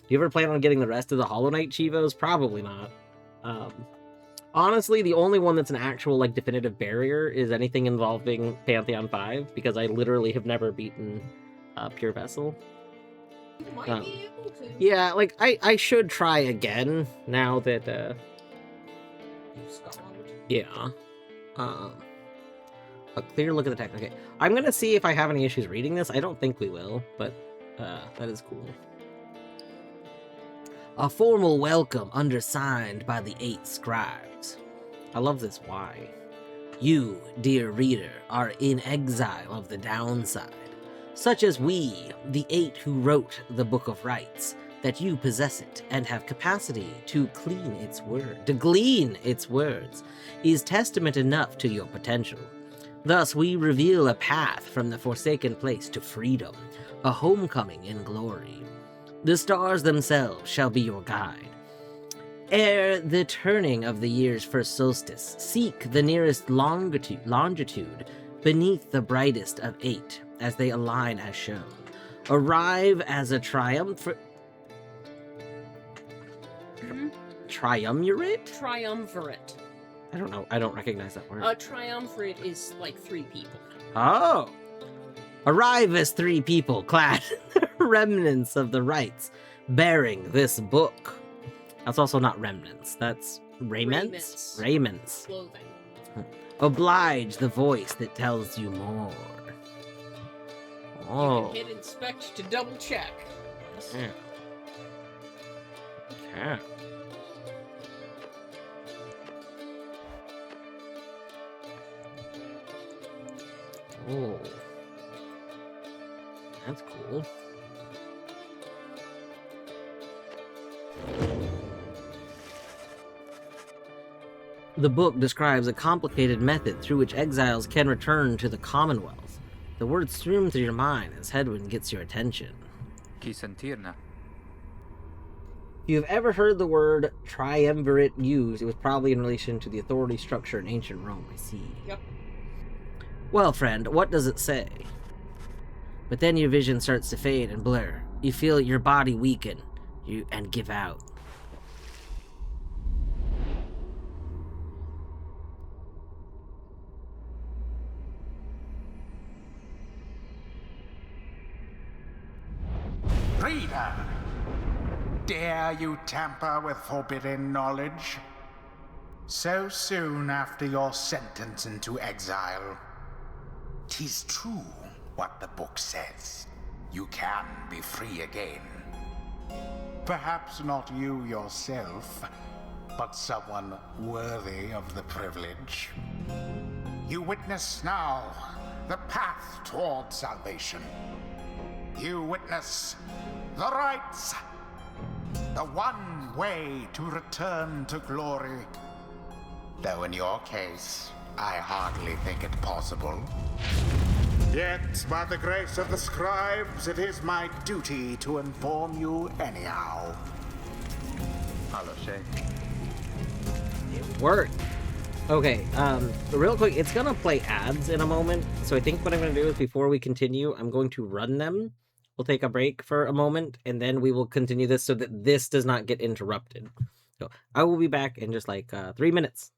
Do you ever plan on getting the rest of the Hollow Knight Chivos? Probably not. Honestly, the only one that's an actual, like, definitive barrier is anything involving Pantheon 5, because I literally have never beaten Pure Vessel. You might be able to. Yeah, like, I should try again, now that, yeah. A clear look at the text. Okay, I'm gonna see if I have any issues reading this. I don't think we will, but, that is cool. A formal welcome undersigned by the 8 scribes. I love this why. You, dear reader, are in exile of the downside, such as we, the 8 who wrote the Book of Rites, that you possess it and have capacity to glean its words, is testament enough to your potential. Thus we reveal a path from the forsaken place to freedom, a homecoming in glory. The stars themselves shall be your guide. Ere the turning of the year's first solstice, seek the nearest longitude beneath the brightest of 8, as they align as shown. Arrive as a triumvirate? Triumvirate. I don't know. I don't recognize that word. A triumvirate is like 3 people. Oh! Arrive as 3 people clad in the remnants of the rites, bearing this book. That's also not remnants. That's raiments? Raiments. Clothing. Oblige the voice that tells you more. Oh. You can hit inspect to double check. Yeah. Okay. Oh. That's cool. The book describes a complicated method through which exiles can return to the Commonwealth. The words stream through your mind as Hedwyn gets your attention. If you've ever heard the word triumvirate used, it was probably in relation to the authority structure in ancient Rome, I see. Yep. Well, friend, what does it say? But then your vision starts to fade and blur. You feel your body weaken, and give out. Reader, dare you tamper with forbidden knowledge? So soon after your sentence into exile. 'Tis true what the book says. You can be free again. Perhaps not you yourself, but someone worthy of the privilege. You witness now the path toward salvation. You witness the rites The one way to return to glory. Though in your case, I hardly think it possible. Yet, by the grace of the scribes, it is my duty to inform you anyhow. Hello, Shay. It worked. Okay, real quick, it's gonna play ads in a moment, so I think what I'm gonna do is before we continue, I'm going to run them. We'll take a break for a moment, and then we will continue this so that this does not get interrupted. So I will be back in just like 3 minutes.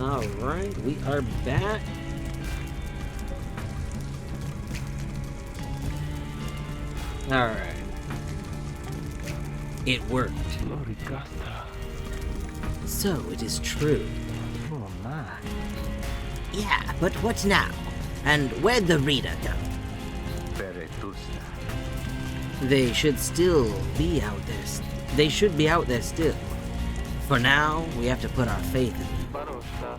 Alright, we are back. Alright. It worked. So it is true. Oh my. Yeah, but what now? And where'd the reader go? Veretusta. They should still be out there. They should be out there still. For now, we have to put our faith in them. Barosta.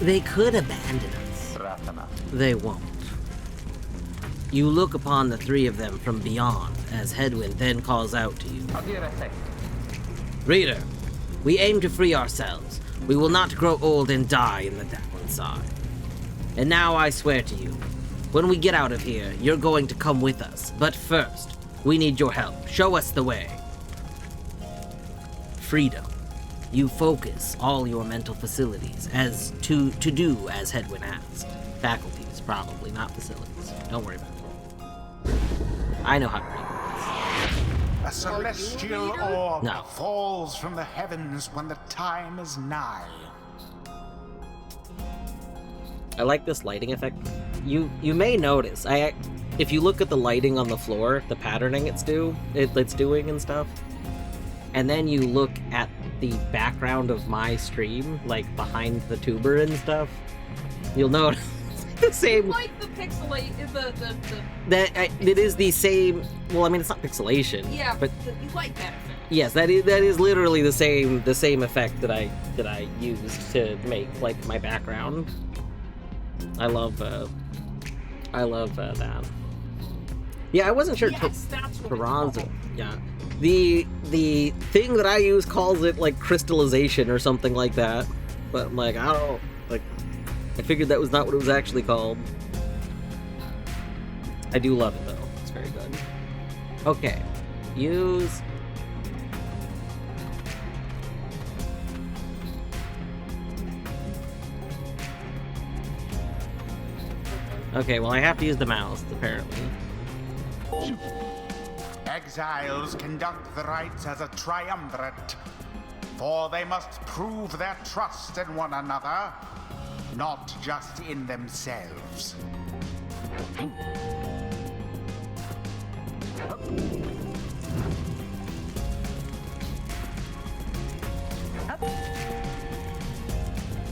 They could abandon us. Ratana. They won't. You look upon the three of them from beyond as Headwind then calls out to you. Reader, we aim to free ourselves. We will not grow old and die in the Dappling side. And now I swear to you, when we get out of here, you're going to come with us. But first, we need your help. Show us the way. Freedom. You focus all your mental facilities as to do as Headwind asked. Faculties, probably, not facilities. Don't worry about it. I know how to read A celestial orb No. falls from the heavens when the time is nigh. I like this lighting effect. You may notice, if you look at the lighting on the floor, the patterning it's doing and stuff, and then you look at the background of my stream, like behind the tuber and stuff, you'll notice the same. Like the pixelate, It is the same. Well, I mean, it's not pixelation. yeah, but you like that effect. yes, that is literally the same effect that I used to make like my background. I love that. Yeah, I wasn't sure. Yes, that's what it's Toronto. called. Yeah. The thing that I use calls it like crystallization or something like that. But I'm like, I don't like. I figured that was not what it was actually called. I do love it though. It's very good. Okay. Use. Okay, well I have to use the mouse, apparently. Exiles conduct the rites as a triumvirate, for they must prove their trust in one another, not just in themselves.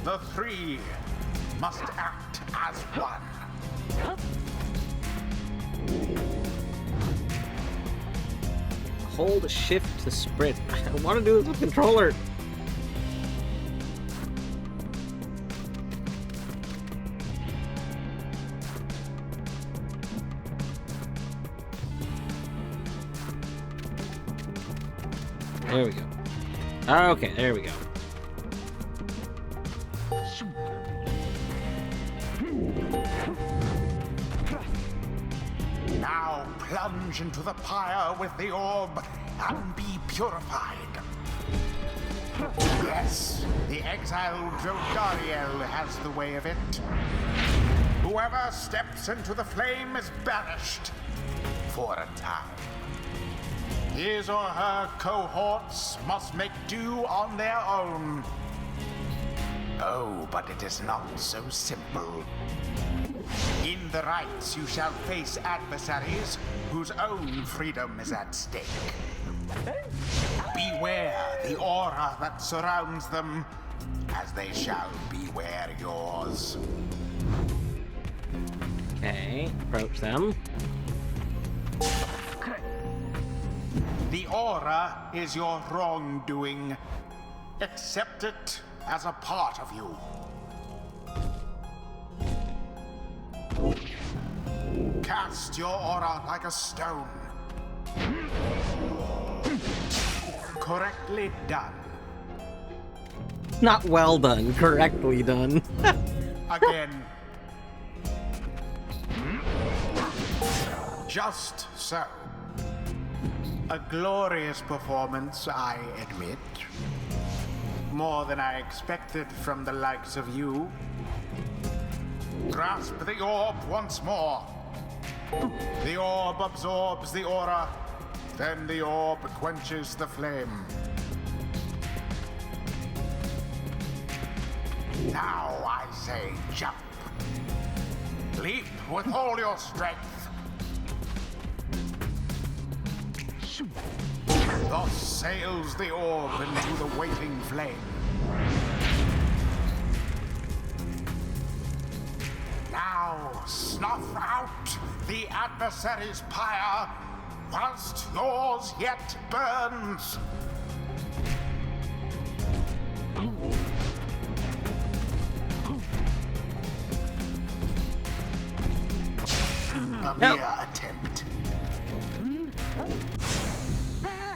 The three must act as one. Hold shift to sprint. I want to do this with controller. There we go. Okay, there we go. Now plunge into the pyre with the orb and be purified. Yes, the exiled Jodariel has the way of it. Whoever steps into the flame is banished for a time. His or her cohorts must make do on their own. Oh, but it is not so simple. In the rites, you shall face adversaries whose own freedom is at stake. Beware the aura that surrounds them, as they shall beware yours. Okay, approach them. The aura is your wrongdoing. Accept it as a part of you. Cast your aura like a stone. Correctly done. Not well done, correctly done. Again. Just so. A glorious performance, I admit. More than I expected from the likes of you. Grasp the orb once more. The orb absorbs the aura, then the orb quenches the flame. Now I say jump. Leap with all your strength. Thus sails the orb into the waiting flame. Now snuff out the adversary's pyre whilst yours yet burns. A mere attempt.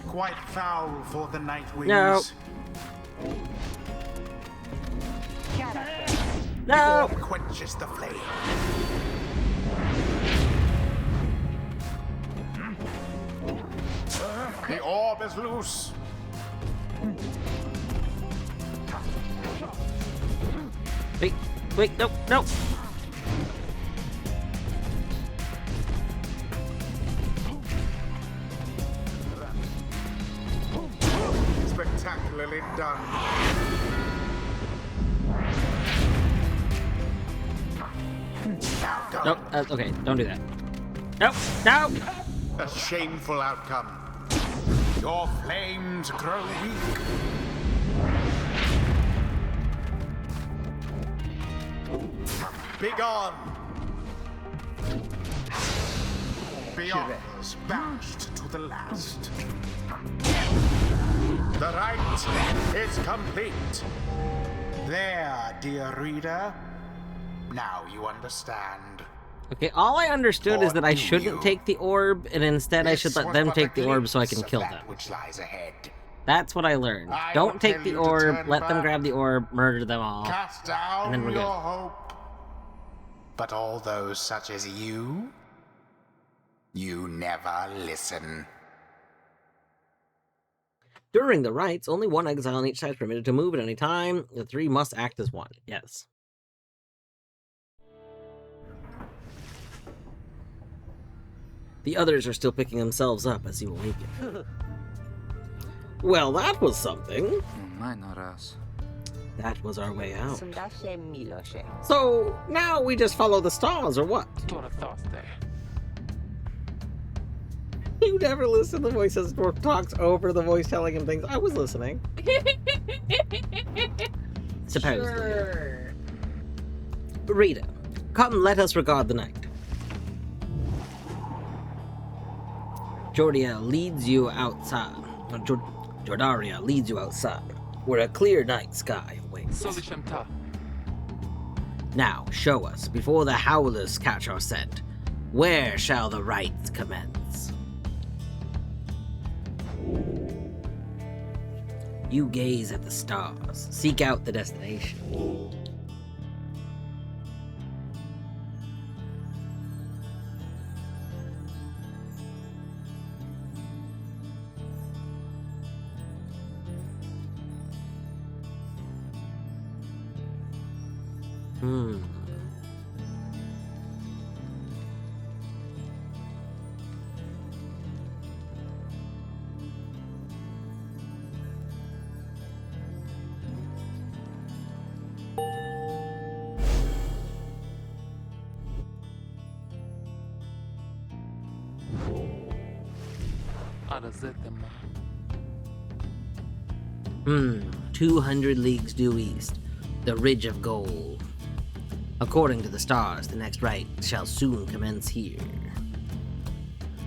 Quite foul for the Nightwings. No. No! Quenches the flame. The orb is loose. Wait, no, no! Spectacularly done. Now go. Nope, okay, don't do that. Nope, no! A shameful outcome. Your flames grow weak. Begone! Beyonders banished to the last. The rite is complete. There, dear reader. Now you understand. Okay, all I understood is that I Or do shouldn't you? take the orb, and instead I should This let was them but take a the orb so I can glimpse kill of them. that which lies ahead. That's what I learned. I Don't will take tell the you to orb, turn let them back. grab the orb, murder them all. Cast down And then we're your good. hope. But all those such as you never listen. During the rites, only one exile on each side is permitted to move at any time. The three must act as one. Yes. The others are still picking themselves up as you awaken. Well, that was something. That was our way out. So, now we just follow the stars, or what? You never listen to the voice as Dwarf talks over the voice telling him things. I was listening. Supposedly. Sure. Rita, come let us regard the night. Jordaria leads you outside, where a clear night sky awaits. Now, show us, before the howlers catch our scent, where shall the rites commence? You gaze at the stars, seek out the destination. Hmm. 200 leagues due east, the Ridge of Gold. According to the stars, the next rite shall soon commence here.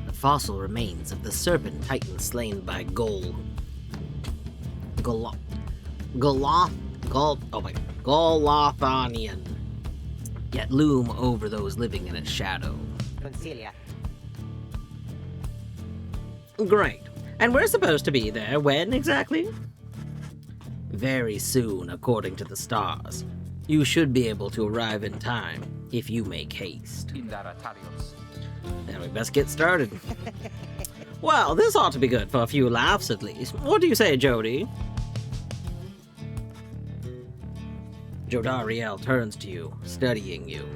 The fossil remains of the serpent titan slain by Golothonian, yet loom over those living in its shadow. Consilia. Great. And we're supposed to be there when exactly? Very soon, according to the stars. You should be able to arrive in time, if you make haste. Then we best get started. Well, this ought to be good for a few laughs at least. What do you say, Jody? Jodariel turns to you, studying you.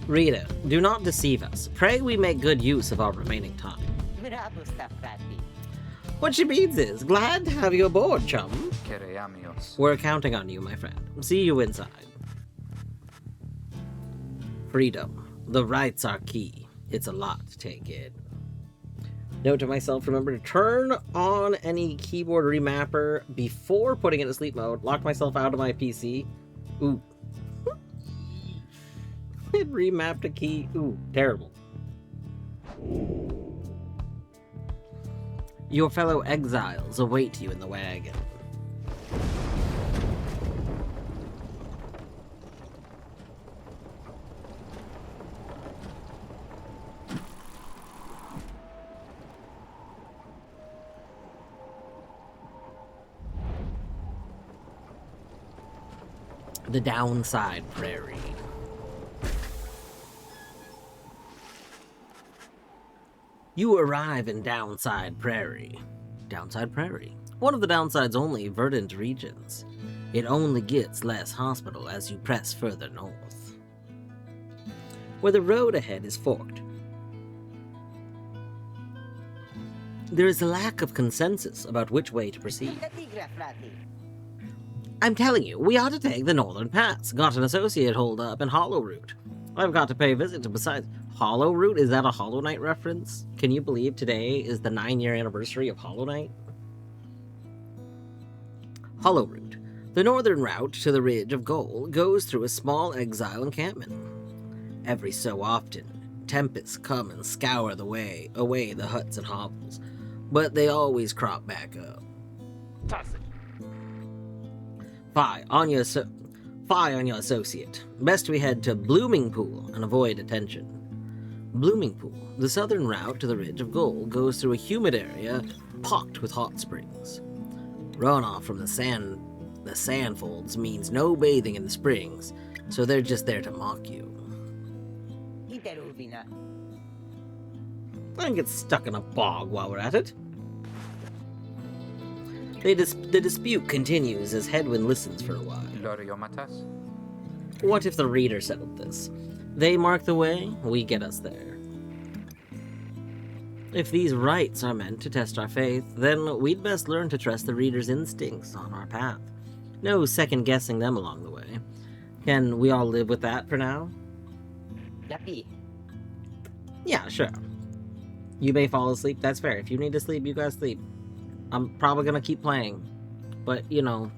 Rita, do not deceive us. Pray we make good use of our remaining time. What she means is, glad to have you aboard, chum. Quereamios. We're counting on you, my friend. See you inside. Freedom. The rights are key. It's a lot to take in. Note to myself, remember to turn on any keyboard remapper before putting it in sleep mode. Lock myself out of my PC. Ooh. It remapped a key. Ooh, terrible. Your fellow exiles await you in the wagon. The downside prairie. You arrive in Downside Prairie. Downside Prairie. One of the downside's only verdant regions. It only gets less hospitable as you press further north. Where the road ahead is forked. There is a lack of consensus about which way to proceed. I'm telling you, we ought to take the Northern Pass. Got an associate hold up in Hollow Route. I've got to pay a visit to besides... Hollow Route? Is that a Hollow Knight reference? Can you believe today is the 9-year anniversary of Hollow Knight? Hollow Route. The northern route to the Ridge of Gold goes through a small exile encampment. Every so often, tempests come and scour away the huts and hovels, but they always crop back up. Fie on your associate. Best we head to Blooming Pool and avoid attention. Blooming Pool, the southern route to the Ridge of Gold, goes through a humid area pocked with hot springs. Runoff from the sand folds means no bathing in the springs, so they're just there to mock you. And get stuck in a bog while we're at it. The dispute continues as Headwind listens for a while. Loriomatas? What if the reader settled this? They mark the way, we get us there. If these rites are meant to test our faith, then we'd best learn to trust the reader's instincts on our path. No second-guessing them along the way. Can we all live with that for now? Yeah, sure. You may fall asleep, that's fair. If you need to sleep, you guys sleep. I'm probably gonna keep playing. But, you know,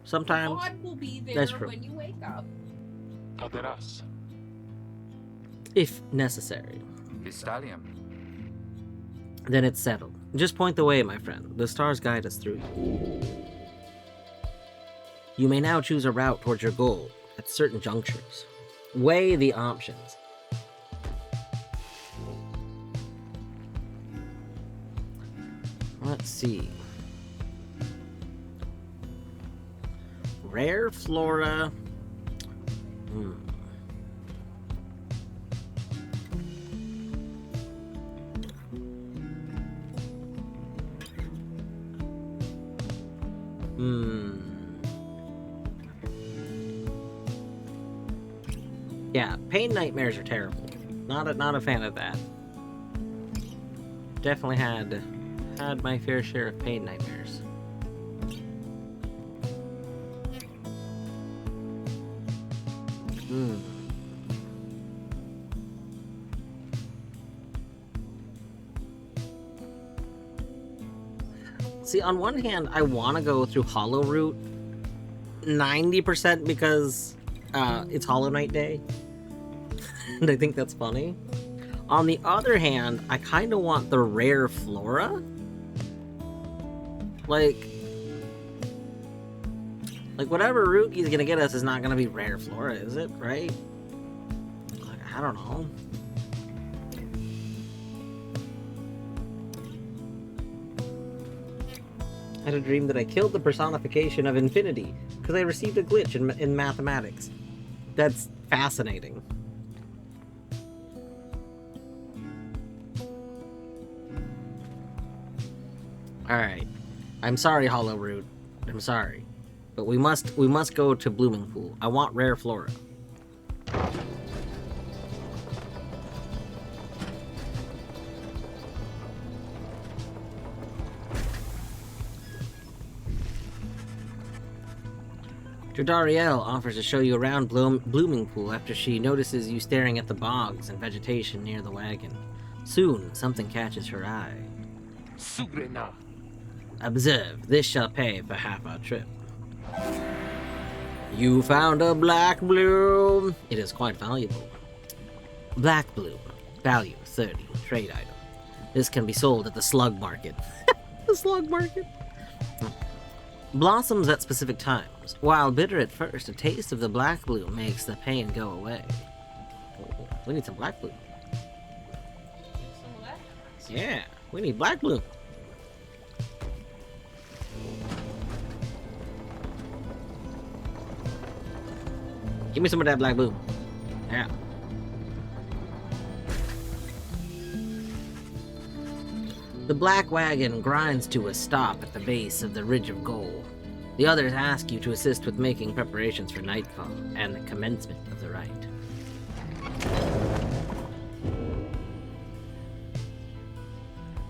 sometimes... God will be there That's true. when you wake up. Caderas. If necessary. Vistalium. Then it's settled. Just point the way, my friend. The stars guide us through. You may now choose a route towards your goal at certain junctures. Weigh the options. Let's see. Rare flora. Yeah, pain nightmares are terrible. Not a fan of that. Definitely had my fair share of pain nightmares. See, on one hand, I want to go through Hollow Route 90% because it's Hollow Knight Day. And I think that's funny. On the other hand, I kind of want the rare flora. Like whatever route he's gonna get us is not gonna be rare flora, is it? Right? Like, I don't know. I had a dream that I killed the personification of infinity because I received a glitch in mathematics. That's fascinating. Alright. I'm sorry, Hollow Root. I'm sorry. But we must go to Blooming Pool. I want rare flora. Jodariel offers to show you around Blooming Pool after she notices you staring at the bogs and vegetation near the wagon. Soon, something catches her eye. Sugrena. Observe, this shall pay for half our trip. You found a black bloom. It is quite valuable. Black bloom, value 30, trade item. This can be sold at the slug market. The slug market. Blossoms at specific times. While bitter at first, a taste of the black bloom makes the pain go away. Oh, we need some black bloom. Some of that. Yeah, we need black bloom. Give me some of that black bloom. Yeah. The black wagon grinds to a stop at the base of the Ridge of Gold. The others ask you to assist with making preparations for nightfall and the commencement of the rite.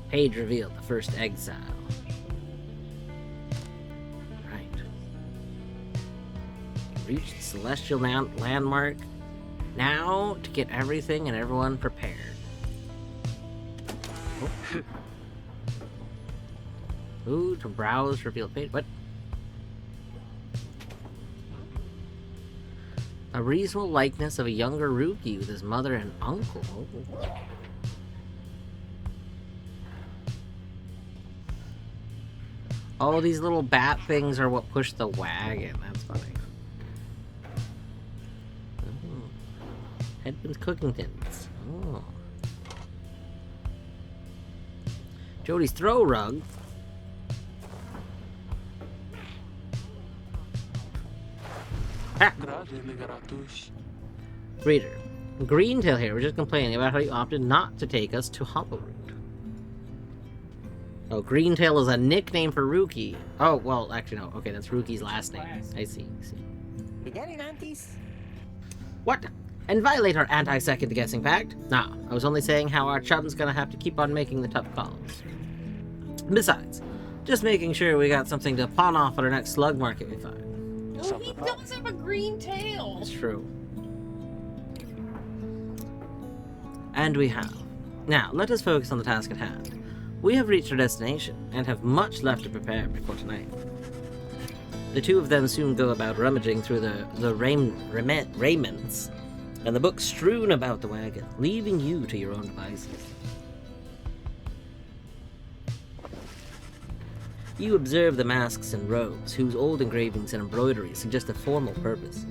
Page revealed the first exile. Right. Reach the celestial landmark. Now to get everything and everyone prepared. Oh. Ooh, to browse revealed page. What? A reasonable likeness of a younger Ruki with his mother and uncle. Oh. Oh, these little bat things are what push the wagon. That's funny. Oh. Edmund's cooking tins. Oh. Jody's throw rug. Ha! Reader, Greentail here. We're just complaining about how you opted not to take us to Hollowroot. Oh, Greentail is a nickname for Ruki. Oh, well, actually, no. Okay, that's Ruki's last name. I see. Beginning, aunties. What? And violate our anti-second guessing pact? Nah, I was only saying how our chum's gonna have to keep on making the tough calls. Besides, just making sure we got something to pawn off at our next slug market we find. Oh, he does have a green tail. It's true. And we have. Now, let us focus on the task at hand. We have reached our destination, and have much left to prepare before tonight. The two of them soon go about rummaging through the raiments, and the books strewn about the wagon, leaving you to your own devices. You observe the masks and robes, whose old engravings and embroideries suggest a formal purpose.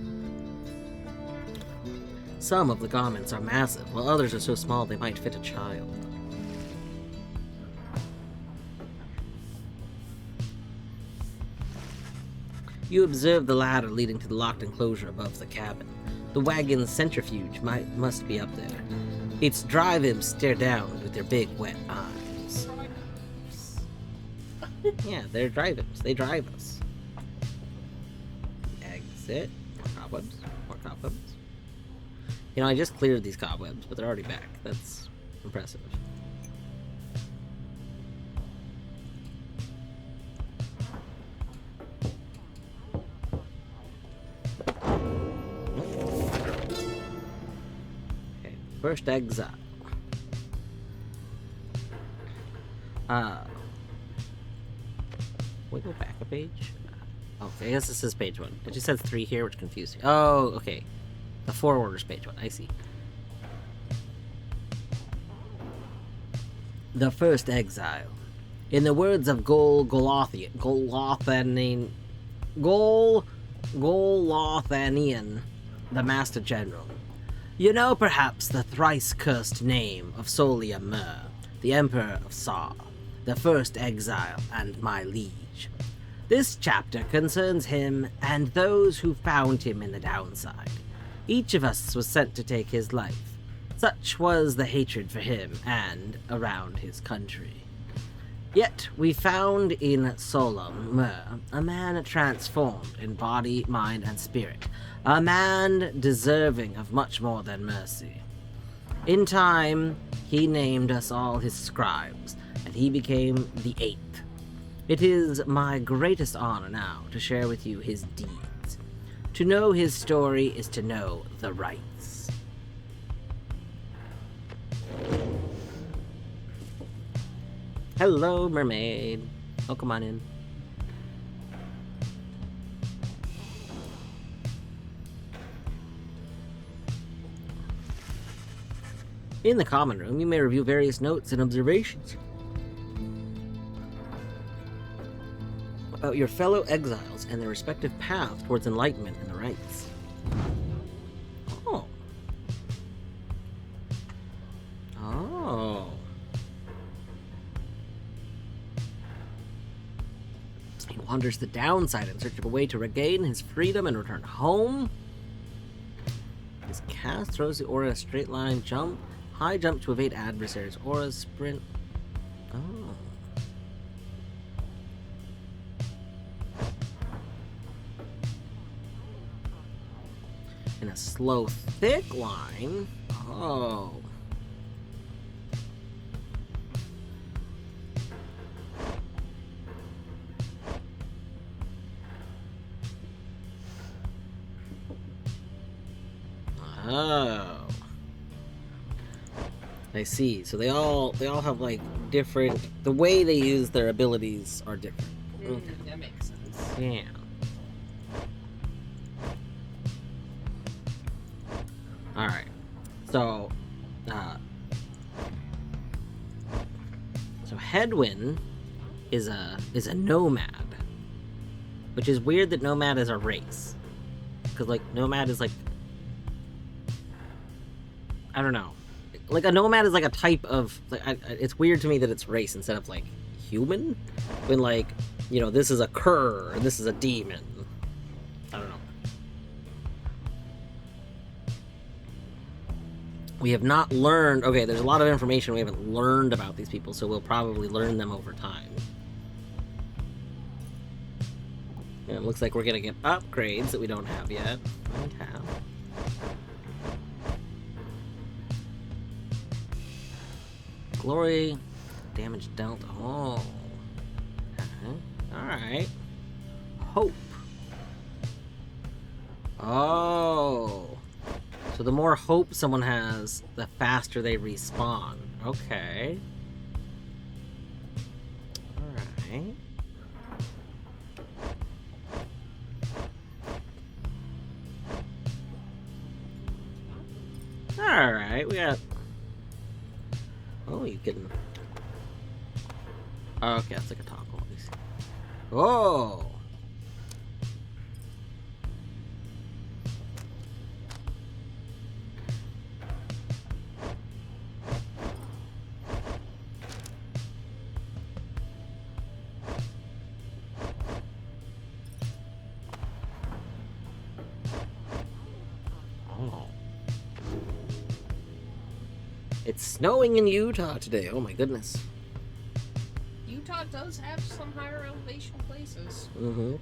Some of the garments are massive, while others are so small they might fit a child. You observe the ladder leading to the locked enclosure above the cabin. The wagon's centrifuge must be up there. Its drive imps stare down with their big, wet eyes. Yeah, they're drive imps. They drive us. Exit. Cobwebs. More cobwebs. You know, I just cleared these cobwebs, but they're already back. That's impressive. First exile. We go back a page? Okay, I guess this is page 1. It just says 3 here, which confused me. Oh, okay. The forward is page 1. I see. The first exile. In the words of Golothanian, the Master General, you know perhaps the thrice-cursed name of Solia Mer, the Emperor of Saw, the first exile and my liege. This chapter concerns him and those who found him in the downside. Each of us was sent to take his life. Such was the hatred for him and around his country. Yet we found in Solom Mer a man transformed in body, mind, and spirit, a man deserving of much more than mercy. In time, he named us all his scribes, and he became the 8th. It is my greatest honor now to share with you his deeds. To know his story is to know the rights. Hello, mermaid. Oh, come on in. In the common room, you may review various notes and observations about your fellow exiles and their respective paths towards enlightenment and the rights. Oh. Oh. He wanders the downside in search of a way to regain his freedom and return home. His cast throws the aura a straight line jump. High jump to evade adversaries. Aura sprint. Oh. In a slow, thick line. Oh. Oh. I see. So they all have like different. The way they use their abilities are different. Okay. That makes sense. Yeah. All right. So, Headwind is a nomad, which is weird that nomad is a race, because like nomad is like, I don't know. Like, a nomad is like a type of... Like, it's weird to me that it's race instead of, like, human. When, like, you know, this is a cur, and this is a demon. I don't know. We have not learned... Okay, there's a lot of information we haven't learned about these people, so we'll probably learn them over time. And it looks like we're gonna get upgrades that we don't have yet. Okay. Glory, damage dealt. Oh. Alright. Hope. Oh. So the more hope someone has, the faster they respawn. Okay. Alright. Alright, we got... Oh, you can... Oh, okay, that's like a toggle. Oh! It's snowing in Utah today. Oh my goodness. Utah does have some higher elevation places. Mm-hmm.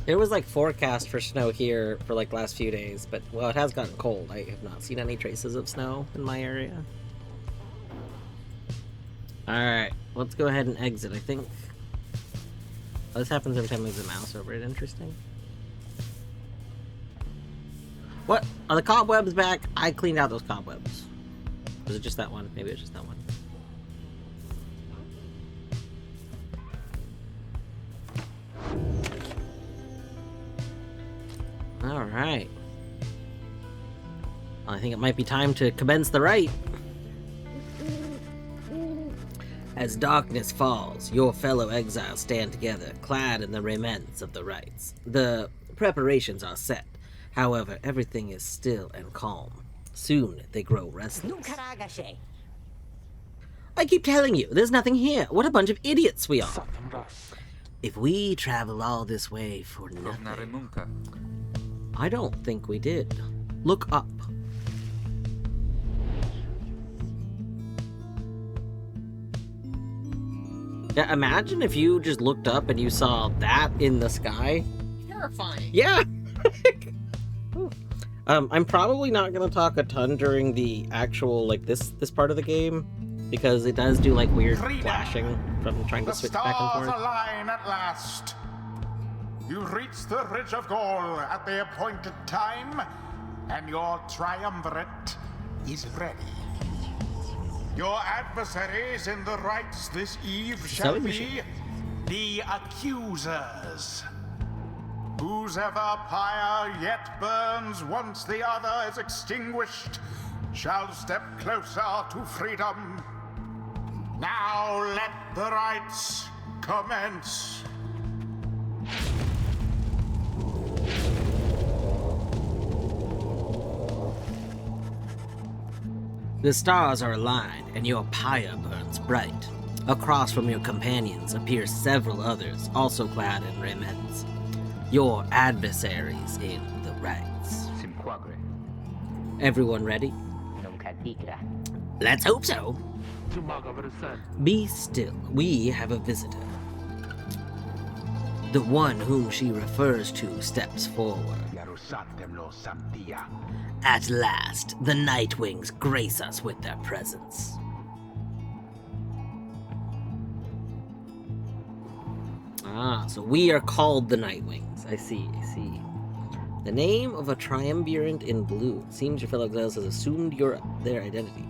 There was like forecast for snow here for like last few days, but well, it has gotten cold. I have not seen any traces of snow in my area. Alright, let's go ahead and exit, I think. Oh, this happens every time I move the mouse over it. Interesting. What? Are the cobwebs back? I cleaned out those cobwebs. Was it just that one? Maybe it was just that one. Alright. Well, I think it might be time to commence the rite. As darkness falls, your fellow exiles stand together, clad in the raiments of the rites. The preparations are set. However, everything is still and calm. Soon, they grow restless. I keep telling you, there's nothing here. What a bunch of idiots we are. If we travel all this way for nothing... I don't think we did. Look up. Yeah, imagine if you just looked up and you saw that in the sky. Terrifying. Yeah! I'm probably not gonna talk a ton during the actual, like, this part of the game, because it does do, like, weird flashing from trying to switch back and forth. The stars align at last. You reach the Ridge of Gaul at the appointed time, and your triumvirate is ready. Your adversaries in the rites this eve shall Sewing be machine. the accusers. Whose ever pyre yet burns once the other is extinguished shall step closer to freedom. Now let the rites commence. The stars are aligned, and your pyre burns bright. Across from your companions appear several others, also clad in raiments. Your adversaries in the rites. Simquagre. Everyone ready? Non capigra. Let's hope so. Tumaga Versan. Be still. We have a visitor. The one whom she refers to steps forward. At last, the Nightwings grace us with their presence. Ah, so we are called the Nightwings. I see. The name of a triumvirate in blue. Seems your fellow exiles has assumed their identity.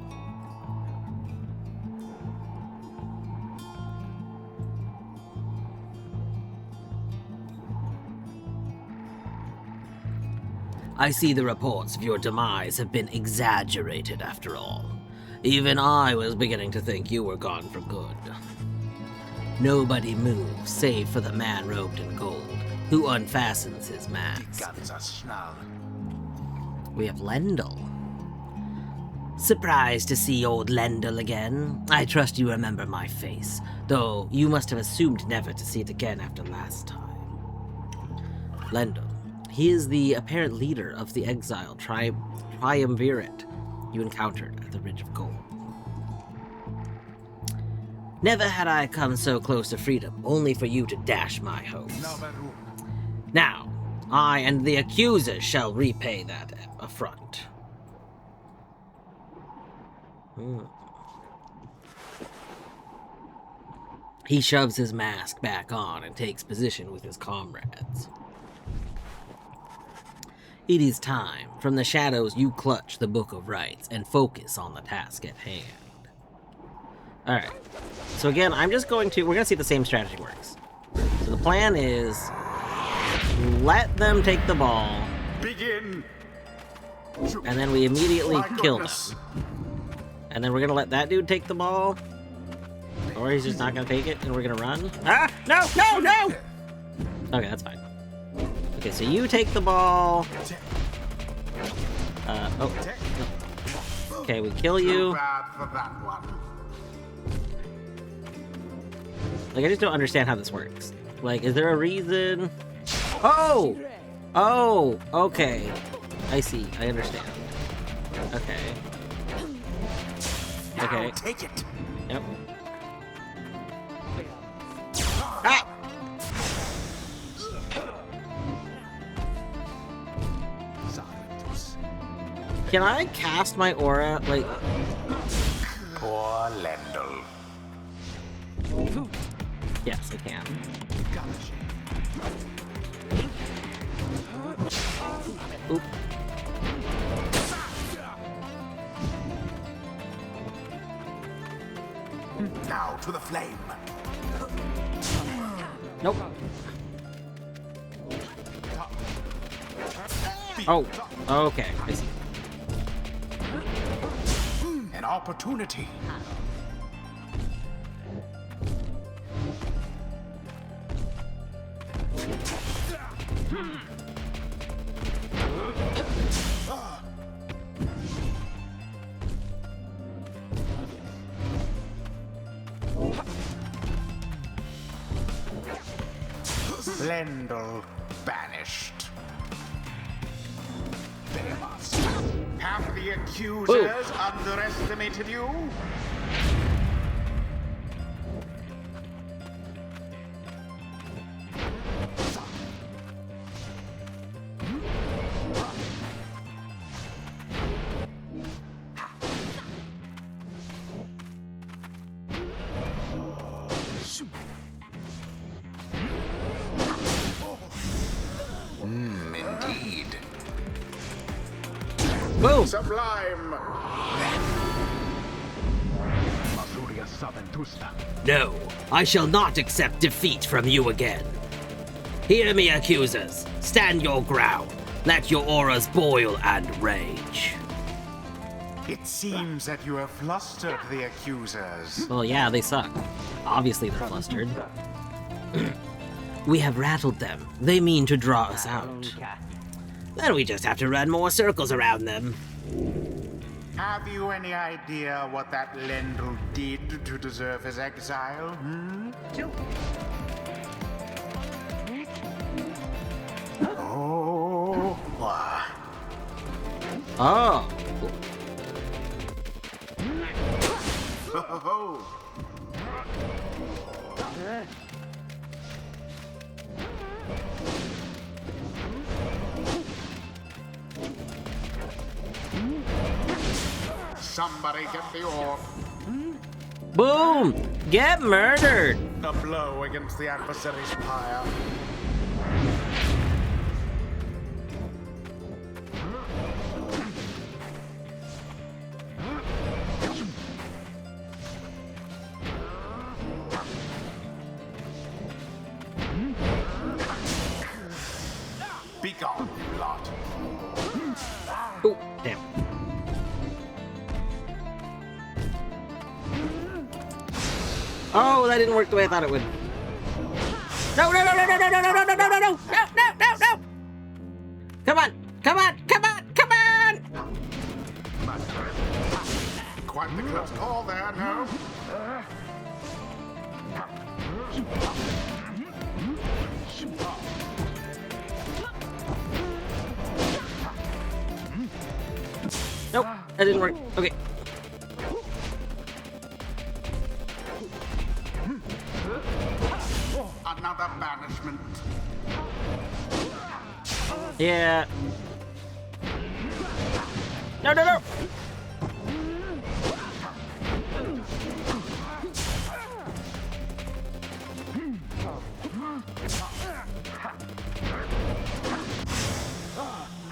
I see the reports of your demise have been exaggerated after all. Even I was beginning to think you were gone for good. Nobody moves save for the man robed in gold, who unfastens his mask. We have Lendl. Surprised to see old Lendl again. I trust you remember my face, though you must have assumed never to see it again after last time. Lendl. He is the apparent leader of the exile triumvirate you encountered at the Ridge of Gold. Never had I come so close to freedom, only for you to dash my hopes. Now, I and the accusers shall repay that affront. He shoves his mask back on and takes position with his comrades. It is time. From the shadows, you clutch the Book of Rites and focus on the task at hand. Alright. So again, we're going to see if the same strategy works. So the plan is, let them take the ball. Begin. And then we immediately My kill them. goodness. And then we're gonna let that dude take the ball. Or he's just not gonna take it and we're gonna run. Ah! No! Okay, that's fine. Okay, so you take the ball. Okay, we kill you. Too bad for that one. Like, I just don't understand how this works. Like, is there a reason? Oh! Okay. I see. I understand. Okay. Now take it. Yep. Ah! Can I cast my aura, like... Poor Lendl. Yes, I can. Oop. Now to the flame. Nope. Oh, okay, I see. An opportunity. Lendl banished. They must. Have the accusers underestimated you? indeed. Boom! Sublime. Masuria Saventusta. No, I shall not accept defeat from you again. Hear me, accusers. Stand your ground. Let your auras boil and rage. It seems that you have flustered the accusers. Well, yeah, they suck. Obviously, they're flustered. We have rattled them. They mean to draw us out. Then we just have to run more circles around them. Have you any idea what that Lendl did to deserve his exile? Hmm? Oh. Oh. Oh. Somebody get the orb. Boom! Get murdered! A blow against the adversary's pyre. Be gone, lot. Oh, damn. Oh, that didn't work the way I thought it would. No, no, no, no, no, no, no, no, no, no, no, no, no, no, no, no! Come on, come on, come on, come on! Quite the close call there, no? Nope, that didn't work. Okay. Another banishment. Yeah. No, no, no!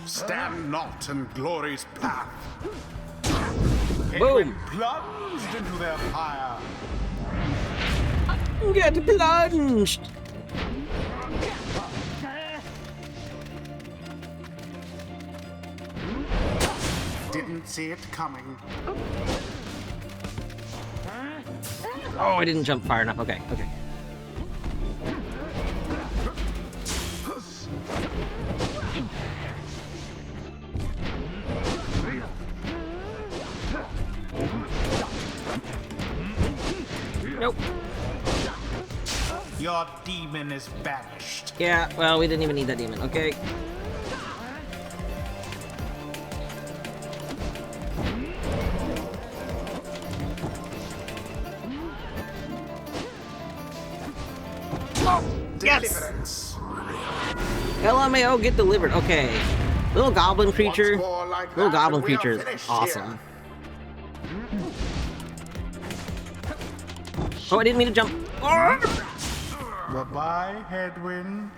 Stand not in glory's path. Boom! Plunged into their fire. Get plunged! Didn't see it coming. Oh, I didn't jump far enough. Okay, okay. Nope. Your demon is banished. Yeah, well, we didn't even need that demon. Okay. Yes! Deliverance. LMAO get delivered. Okay. Little goblin creature. Once more like Little that, goblin and we are creature is finished awesome. here. Oh, I didn't mean to jump. Goodbye, headwind.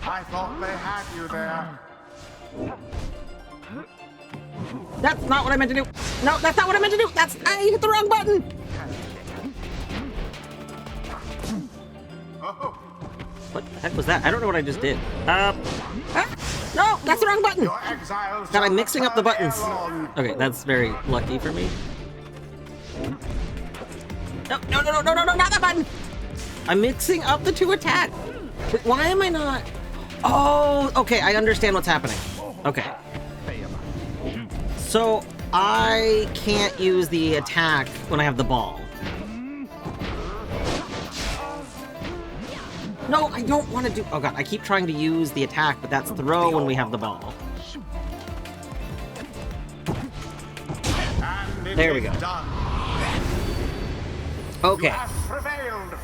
I thought they had you there. That's not what I meant to do. No, that's not what I meant to do. I hit the wrong button. Oh, What the heck was that? I don't know what I just did. No, that's the wrong button. your exiles. God, I'm mixing up the return buttons. ere long. Okay, that's very lucky for me. No, no, no, no, no, no, no, not that button. I'm mixing up the two attacks. Wait, why am I not? Oh, okay, I understand what's happening. Okay. So I can't use the attack when I have the ball. No, I don't want to do... Oh god, I keep trying to use the attack, but that's throw when we have the ball. And it There we is go. Done. Okay. You have prevailed.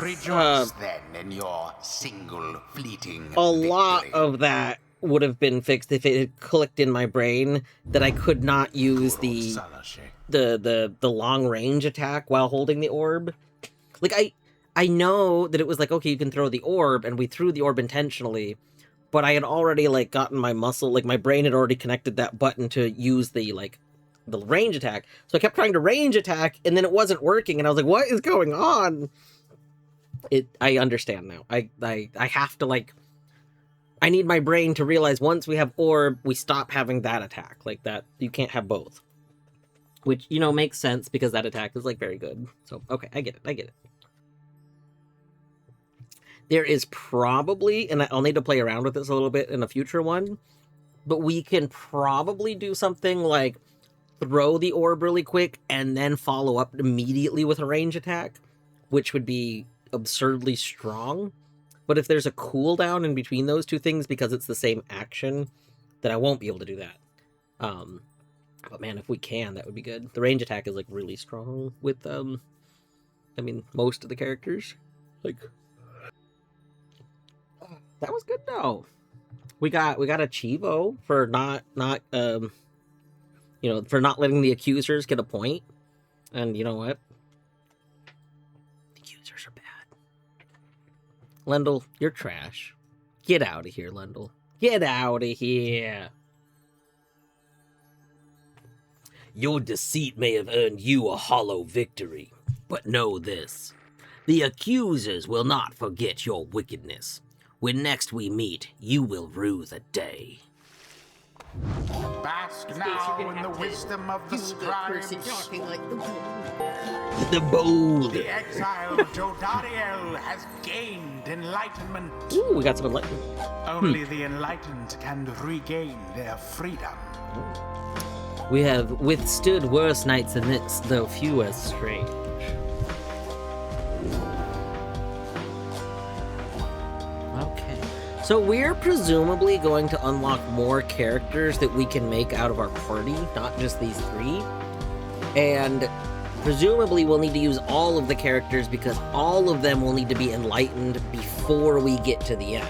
Rejoice then in your single fleeting A lot victory. of that would have been fixed if it had clicked in my brain that I could not use the long range attack while holding the orb. Like, I know that it was like, okay, you can throw the orb, and we threw the orb intentionally, but I had already, like, gotten my muscle, like, my brain had already connected that button to use the, like, the range attack. So I kept trying to range attack, and then it wasn't working, and I was like, what is going on? I understand now. I have to, like, I need my brain to realize once we have orb, we stop having that attack. Like, that, you can't have both. Which, you know, makes sense, because that attack is, like, very good. So, okay, I get it. There is probably, and I'll need to play around with this a little bit in a future one, but we can probably do something like throw the orb really quick and then follow up immediately with a range attack, which would be absurdly strong. But if there's a cooldown in between those two things because it's the same action, then I won't be able to do that. But man, if we can, that would be good. The range attack is like really strong with I mean, most of the characters. Like, that was good though. We got a Chivo for not you know, for not letting the accusers get a point. And you know what? The accusers are bad. Lendl, you're trash. Get out of here, Lendl. Get out of here. Your deceit may have earned you a hollow victory, but know this. The accusers will not forget your wickedness. When next we meet, you will rue the day. Bask You're now gonna in have the to wisdom of the do the scribes. person talking like The bold. The exiled Jodariel has gained enlightenment. Ooh, we got some enlightenment. Only the enlightened can regain their freedom. We have withstood worse nights than this, though few as strange. Okay. So we're presumably going to unlock more characters that we can make out of our party, not just these three. And presumably we'll need to use all of the characters because all of them will need to be enlightened before we get to the end.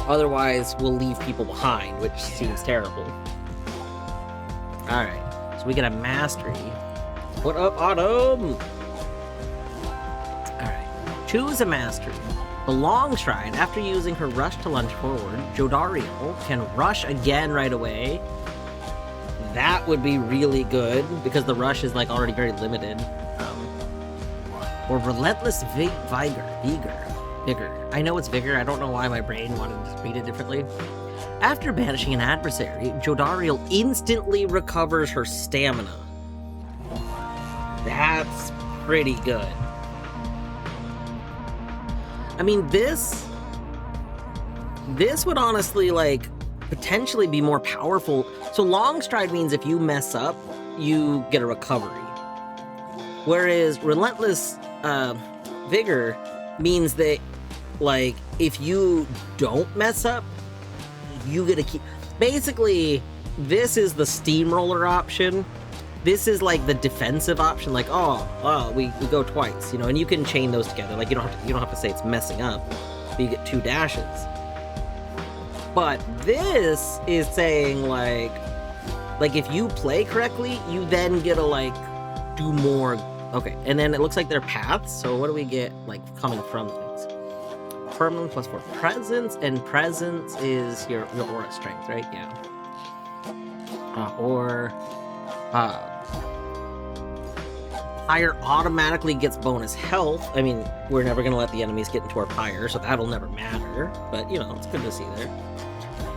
Otherwise, we'll leave people behind, which seems terrible. Alright, so we get a mastery. What up, Autumn? Alright, choose a mastery. The long stride, after using her rush to lunge forward, Jodariel can rush again right away. That would be really good, because the rush is like already very limited. Or Relentless Vigor. I know it's Vigor, I don't know why my brain wanted to read it differently. After banishing an adversary, Jodariel instantly recovers her stamina. That's pretty good. I mean, this would honestly, like, potentially be more powerful. So long stride means if you mess up, you get a recovery. Whereas Relentless Vigor means that, like, if you don't mess up, you get to keep... Basically, this is the steamroller option. This is like the defensive option, like, we go twice, you know, and you can chain those together. Like, you don't have to say it's messing up, but you get 2 dashes. But this is saying, like if you play correctly, you then get to, like, do more. Okay, and then it looks like they're paths, so what do we get, like, coming from things? Permanent +4 presence, and presence is your aura strength, right? Yeah. Pyre automatically gets bonus health. I mean, we're never going to let the enemies get into our Pyre, so that'll never matter. But, you know, it's good to see there.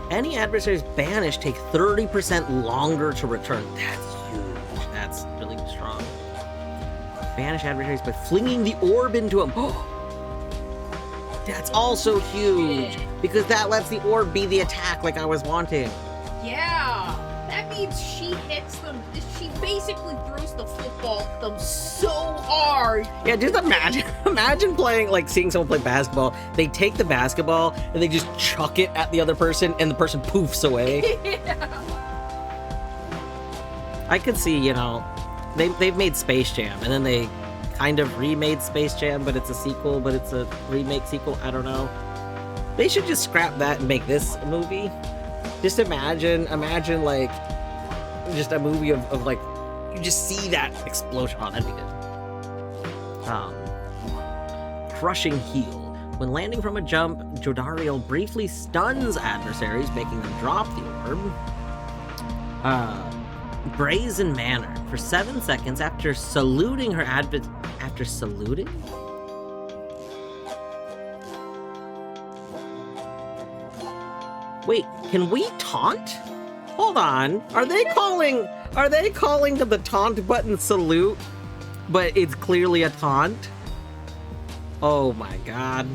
Any adversaries banished take 30% longer to return. That's huge. That's really strong. Banish adversaries by flinging the orb into them. That's also huge, because that lets the orb be the attack like I was wanting. yeah, that means she hits them. She basically throws the football at them so hard. Yeah, just imagine playing, like, seeing someone play basketball. They take the basketball and they just chuck it at the other person and the person poofs away. Yeah. I could see, you know, they've made Space Jam and then they kind of remade Space Jam, but it's a sequel, but it's a remake sequel. I don't know. They should just scrap that and make this a movie. Just imagine like, just a movie of like, you just see that explosion. Oh, that'd be good. Crushing heel. When landing from a jump, Jodariel briefly stuns adversaries, making them drop the orb. Brazen manner. For 7 seconds after saluting her after saluting? Wait, can we taunt? Hold on. Are they calling to the taunt button salute, but it's clearly a taunt? Oh my god.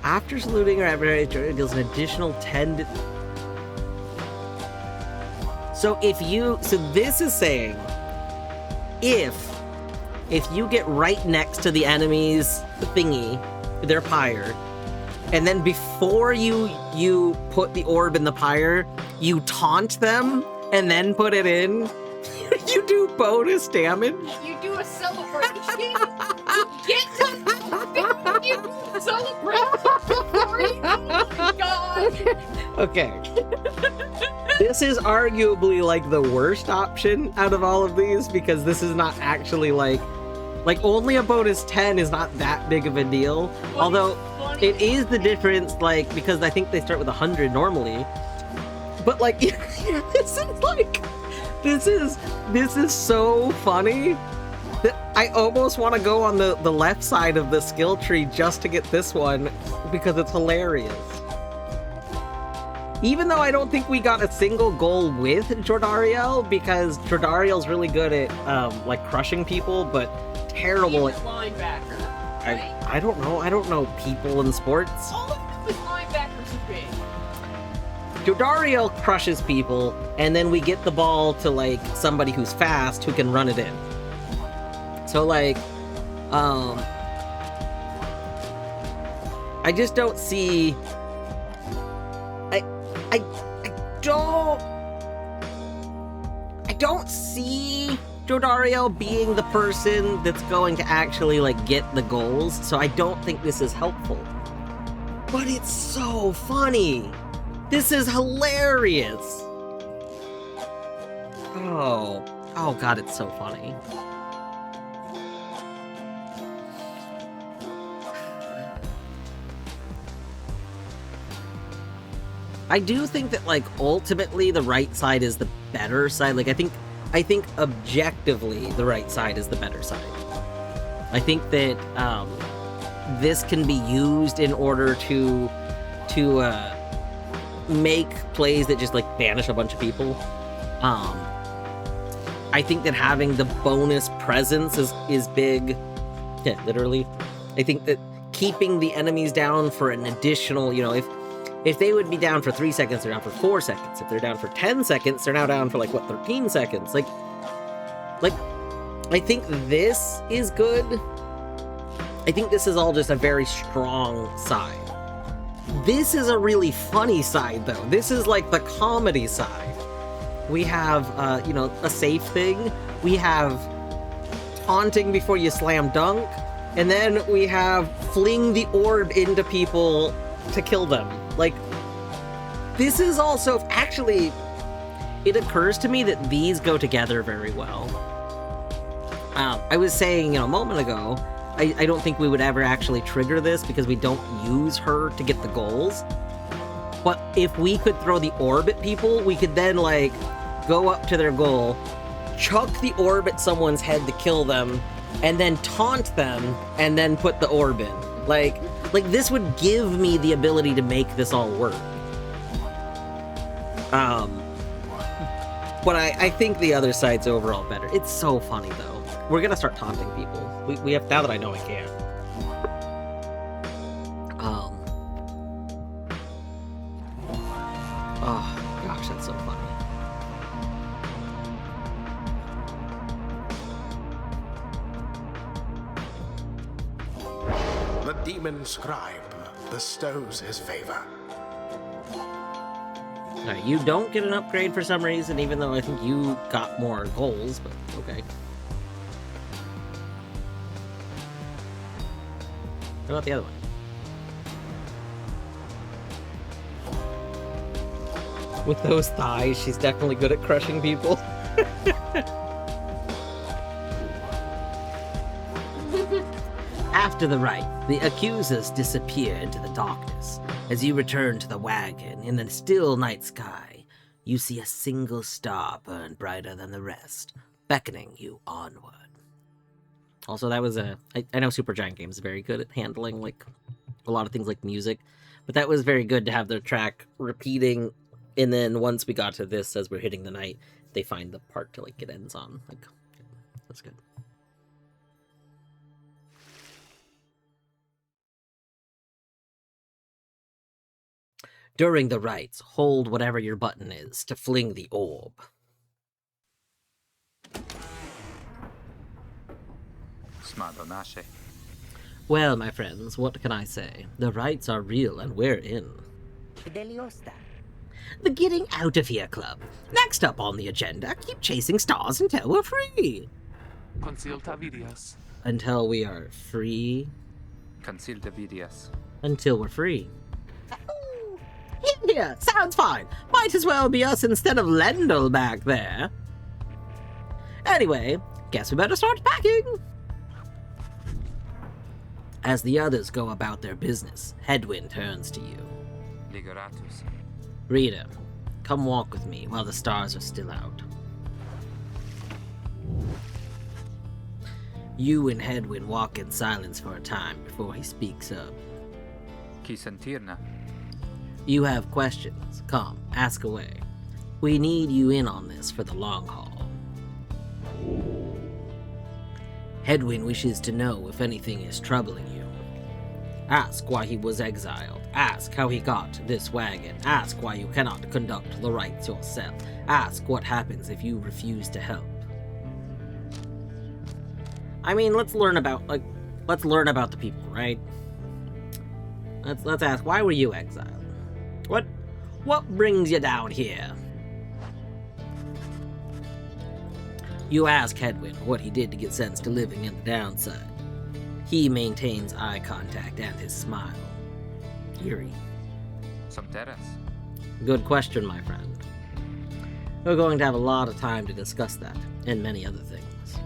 After saluting her adversary, it deals an additional 10 So this is saying, if you get right next to the enemy's thingy, their pyre, and then before you put the orb in the pyre, you taunt them and then put it in, you do bonus damage. You do a celebration. You get to you celebrate before you. Oh my god. Okay. This is arguably like the worst option out of all of these, because this is not actually like only a bonus 10 is not that big of a deal. Although it is the difference, like, because I think they start with 100 normally. But like, this is so funny that I almost want to go on the left side of the skill tree just to get this one, because it's hilarious. Even though I don't think we got a single goal with Jordariel, because Jordariel's really good at like crushing people, but terrible at linebacker. Right? I don't know people in sports. All of them with linebackers are big. Jordariel crushes people, and then we get the ball to like somebody who's fast who can run it in. So like, I just don't see. I don't see Jodariel being the person that's going to actually like get the goals, so I don't think this is helpful. But it's so funny. This is hilarious. Oh god, it's so funny. I do think that, like, ultimately the right side is the better side. Like, I think objectively the right side is the better side. I think that this can be used in order to make plays that just like banish a bunch of people. I think that having the bonus presence is big. Yeah, literally. I think that keeping the enemies down for an additional, you know, if they would be down for 3 seconds, they're down for 4 seconds. If they're down for 10 seconds, they're now down for, 13 seconds? Like, I think this is good. I think this is all just a very strong side. This is a really funny side, though. This is, like, the comedy side. We have, a safe thing. We have taunting before you slam dunk. And then we have fling the orb into people to kill them. Like, this is also, actually, it occurs to me that these go together very well. I was saying, a moment ago, I don't think we would ever actually trigger this because we don't use her to get the goals. But if we could throw the orb at people, we could then, like, go up to their goal, chuck the orb at someone's head to kill them, and then taunt them, and then put the orb in. Like, this would give me the ability to make this all work. But I think the other side's overall better. It's so funny, though. We're gonna start taunting people. We have, now that I know I can. Oh, gosh, that's so funny. The demon scribe bestows his favor. Alright, you don't get an upgrade for some reason, even though I think you got more goals, but okay. What about the other one? With those thighs, she's definitely good at crushing people. After the rite, the accusers disappear into the darkness. As you return to the wagon, in the still night sky, you see a single star burn brighter than the rest, beckoning you onward. Also, that was I know Supergiant Games is very good at handling, like, a lot of things like music, but that was very good to have their track repeating, and then once we got to this, as we're hitting the night, they find the part to, like, it ends on. Like, that's good. During the rites, hold whatever your button is to fling the orb. Smadonashe. Well, my friends, what can I say? The rites are real and we're in. Deliosta. The Getting Out of Here Club. Next up on the agenda, keep chasing stars until we're free. Consilta vidias. Until we are free. Consilta vidias. Until we're free. Here, sounds fine. Might as well be us instead of Lendl back there. Anyway, guess we better start packing. As the others go about their business, Hedwyn turns to you. Ligoratus. Rita, come walk with me while the stars are still out. You and Hedwyn walk in silence for a time before he speaks up. Qui sentirna. You have questions. Come, ask away. We need you in on this for the long haul. Hedwyn wishes to know if anything is troubling you. Ask why he was exiled. Ask how he got this wagon. Ask why you cannot conduct the rites yourself. Ask what happens if you refuse to help. I mean, let's learn about the people, right? Let's ask, why were you exiled? What brings you down here? You ask Hedwyn what he did to get sentenced to living in the downside. He maintains eye contact and his smile. Eerie. Some terras. Good question, my friend. We're going to have a lot of time to discuss that, and many other things.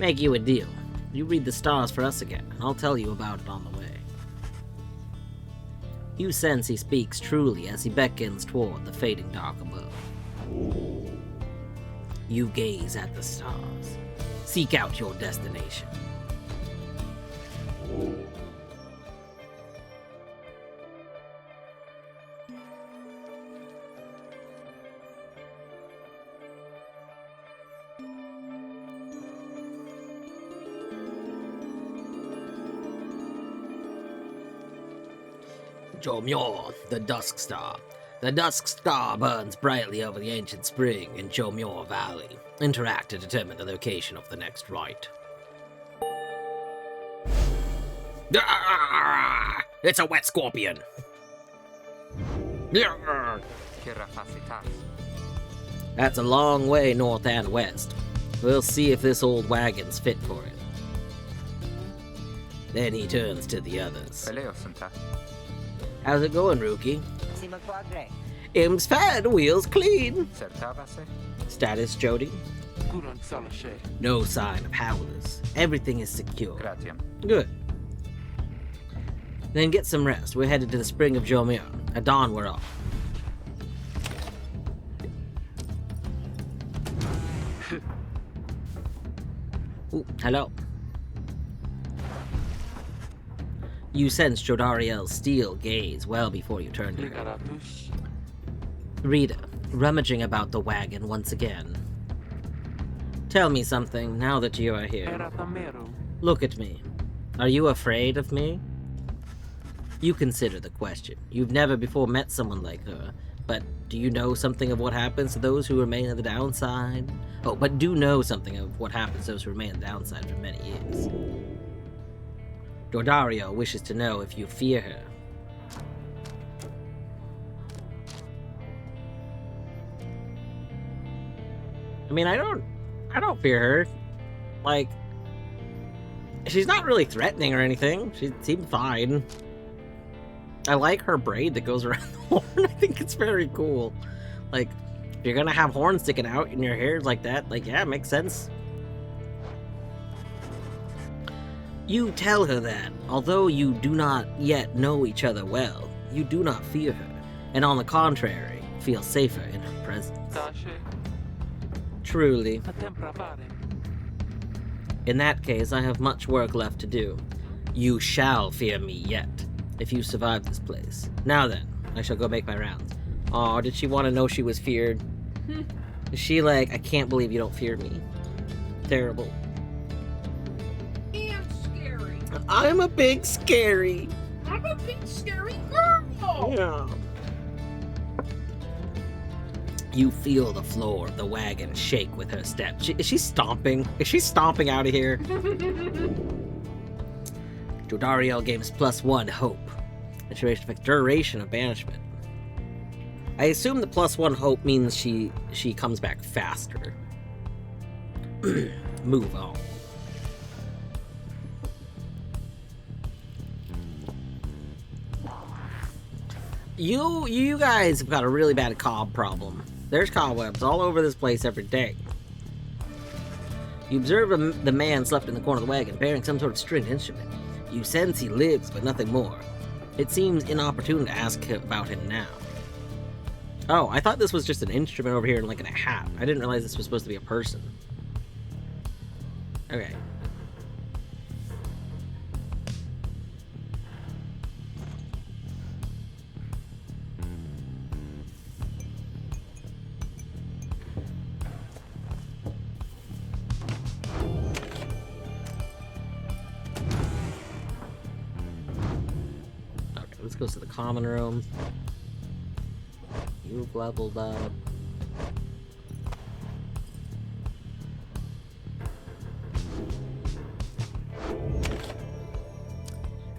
Make you a deal. You read the stars for us again, and I'll tell you about it on the way. You sense he speaks truly as he beckons toward the fading dark above. You gaze at the stars. Seek out your destination. Jomyor, the Dusk Star. The Dusk Star burns brightly over the ancient spring in Jomyor Valley. Interact to determine the location of the next rite. It's a wet scorpion! Kirafacitas. That's a long way north and west. We'll see if this old wagon's fit for it. Then he turns to the others. Peleosanta. How's it going, Rookie? Si magpagre. Im's fed, wheels clean. Certabase. Status, Jody? Kuran salashe. No sign of howlers. Everything is secure. Gratiam. Good. Then get some rest. We're headed to the spring of Jomir. At dawn, we're off. Ooh, hello. You sense Jodariel's steel gaze well before you turn to her. Ligaratus. Rita, rummaging about the wagon once again. Tell me something now that you are here. Eratamero. Look at me. Are you afraid of me? You consider the question. You've never before met someone like her, but do you know something of what happens to those who remain on the downside? Oh, but do know something of what happens to those who remain on the downside for many years. Dordario wishes to know if you fear her. I mean, I don't fear her. Like, she's not really threatening or anything. She seemed fine. I like her braid that goes around the horn. I think it's very cool. Like, if you're gonna have horns sticking out in your hair like that, like, yeah, it makes sense. You tell her that, although you do not yet know each other well, you do not fear her, and on the contrary, feel safer in her presence. Tace, Truly. a tempra pare. In that case, I have much work left to do. You shall fear me yet, if you survive this place. Now then, I shall go make my rounds. Aw, did she want to know she was feared? Is she like, I can't believe you don't fear me? Terrible. And scary. I'm a big scary. I'm a big scary girl. Yeah. You feel the floor of the wagon shake with her step. Is she stomping? Is she stomping out of here? Jodariel gains +1 hope. Duration effect, duration of banishment. I assume the +1 hope means she comes back faster. Move on. You guys have got a really bad cob problem. There's cobwebs all over this place every day. You observe the man slept in the corner of the wagon, bearing some sort of stringed instrument. You sense he lives, but nothing more. It seems inopportune to ask about him now. Oh, I thought this was just an instrument over here, like in a hat. I didn't realize this was supposed to be a person. Okay. Let's go to the common room. You've leveled up.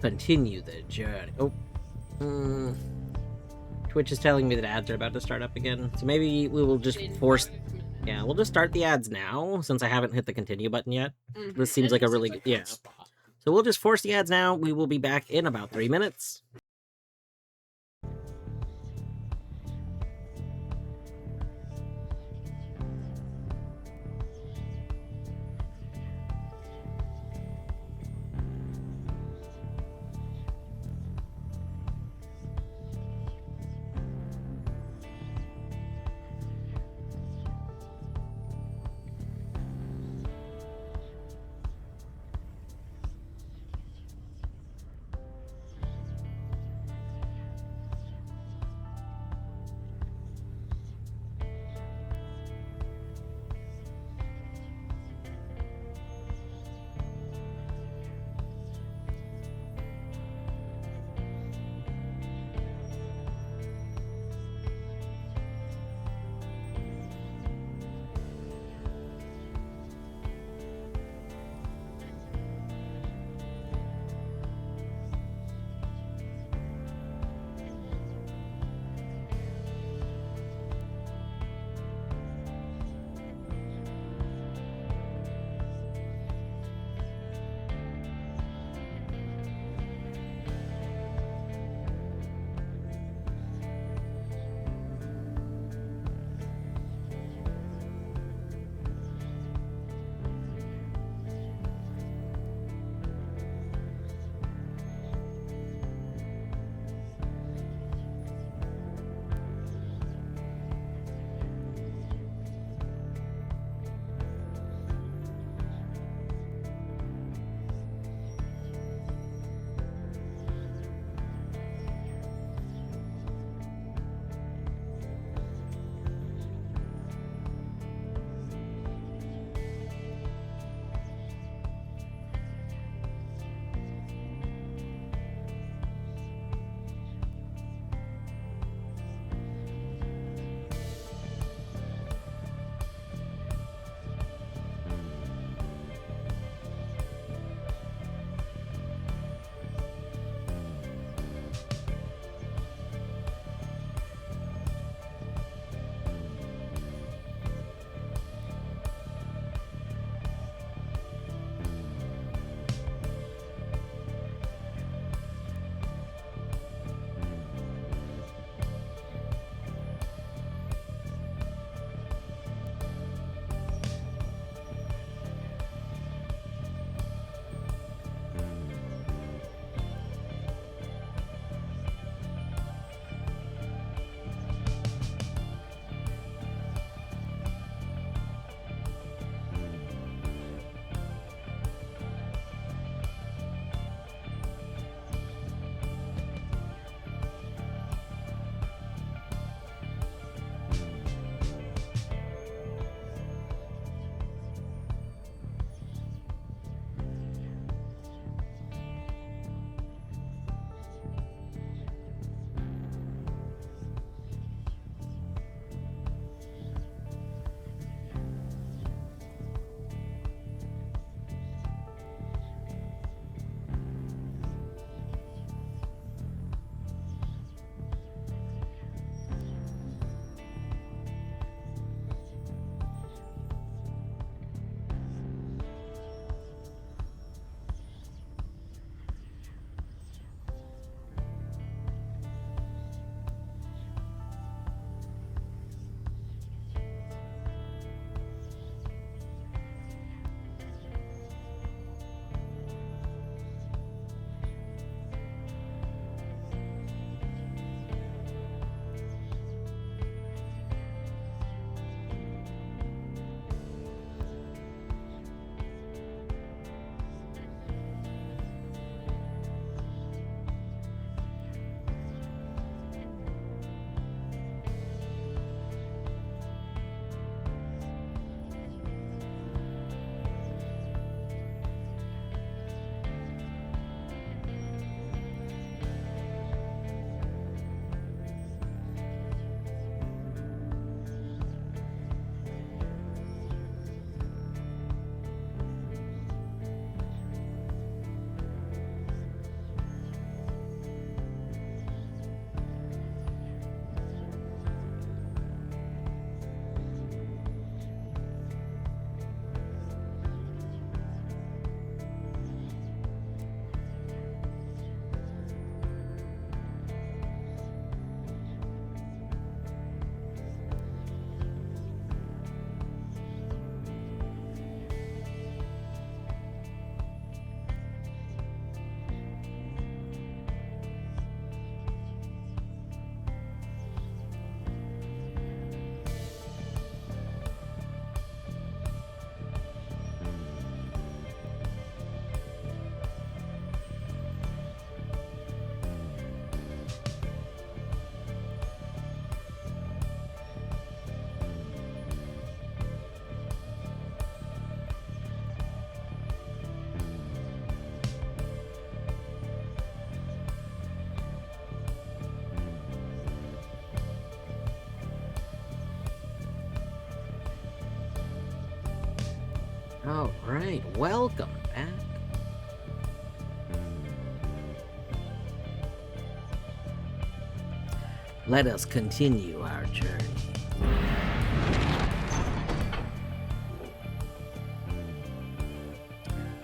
Continue the journey. Oh. Twitch is telling me that ads are about to start up again. So maybe we will just force... Yeah, we'll just start the ads now, since I haven't hit the continue button yet. This seems like a really good... Yeah. So we'll just force the ads now. We will be back in about 3 minutes. Alright, welcome back. Let us continue our journey.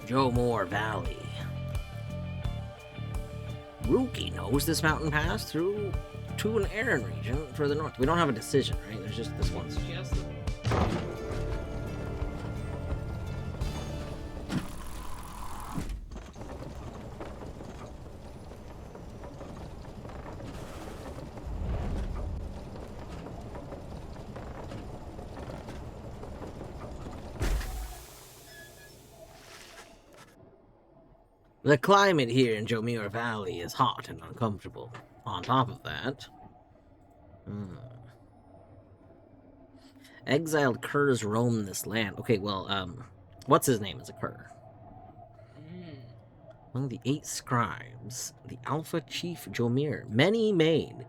Jomor Valley. Rookie knows this mountain pass through to an Aran region further north. We don't have a decision, right? There's just this one. Just The climate here in Jomor Valley is hot and uncomfortable. On top of that, exiled curs roam this land. Okay, well, what's his name as a cur? Among the 8 scribes, the Alpha Chief Jomir, many made,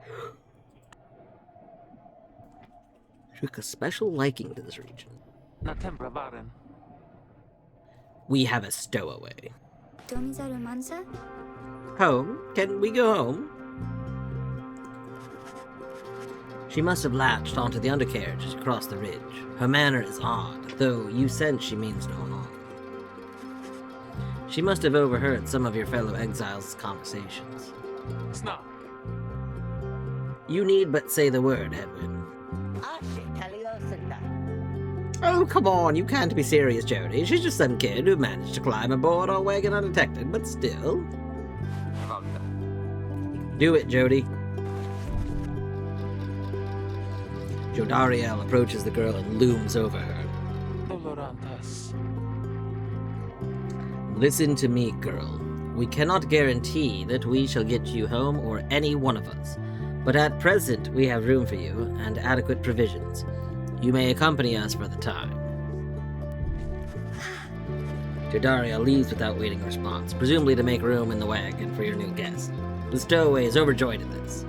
took a special liking to this region. Na tempra varen. We have a stowaway. Domizaru Mansa? Home? Can we go home? She must have latched onto the undercarriage as she crossed the ridge. Her manner is odd, though you sense she means no harm. She must have overheard some of your fellow exiles' conversations. Sna. You need but say the word, Edwin. Ashe Taliosanta. Oh, come on, you can't be serious, Jody. She's just some kid who managed to climb aboard our wagon undetected, but still. Volta. Do it, Jody. Jodariel approaches the girl and looms over her. Dolorantas. Listen to me, girl. We cannot guarantee that we shall get you home or any one of us, but at present we have room for you and adequate provisions. You may accompany us for the time. Jodariel leaves without waiting a response, presumably to make room in the wagon for your new guest. The stowaway is overjoyed at this.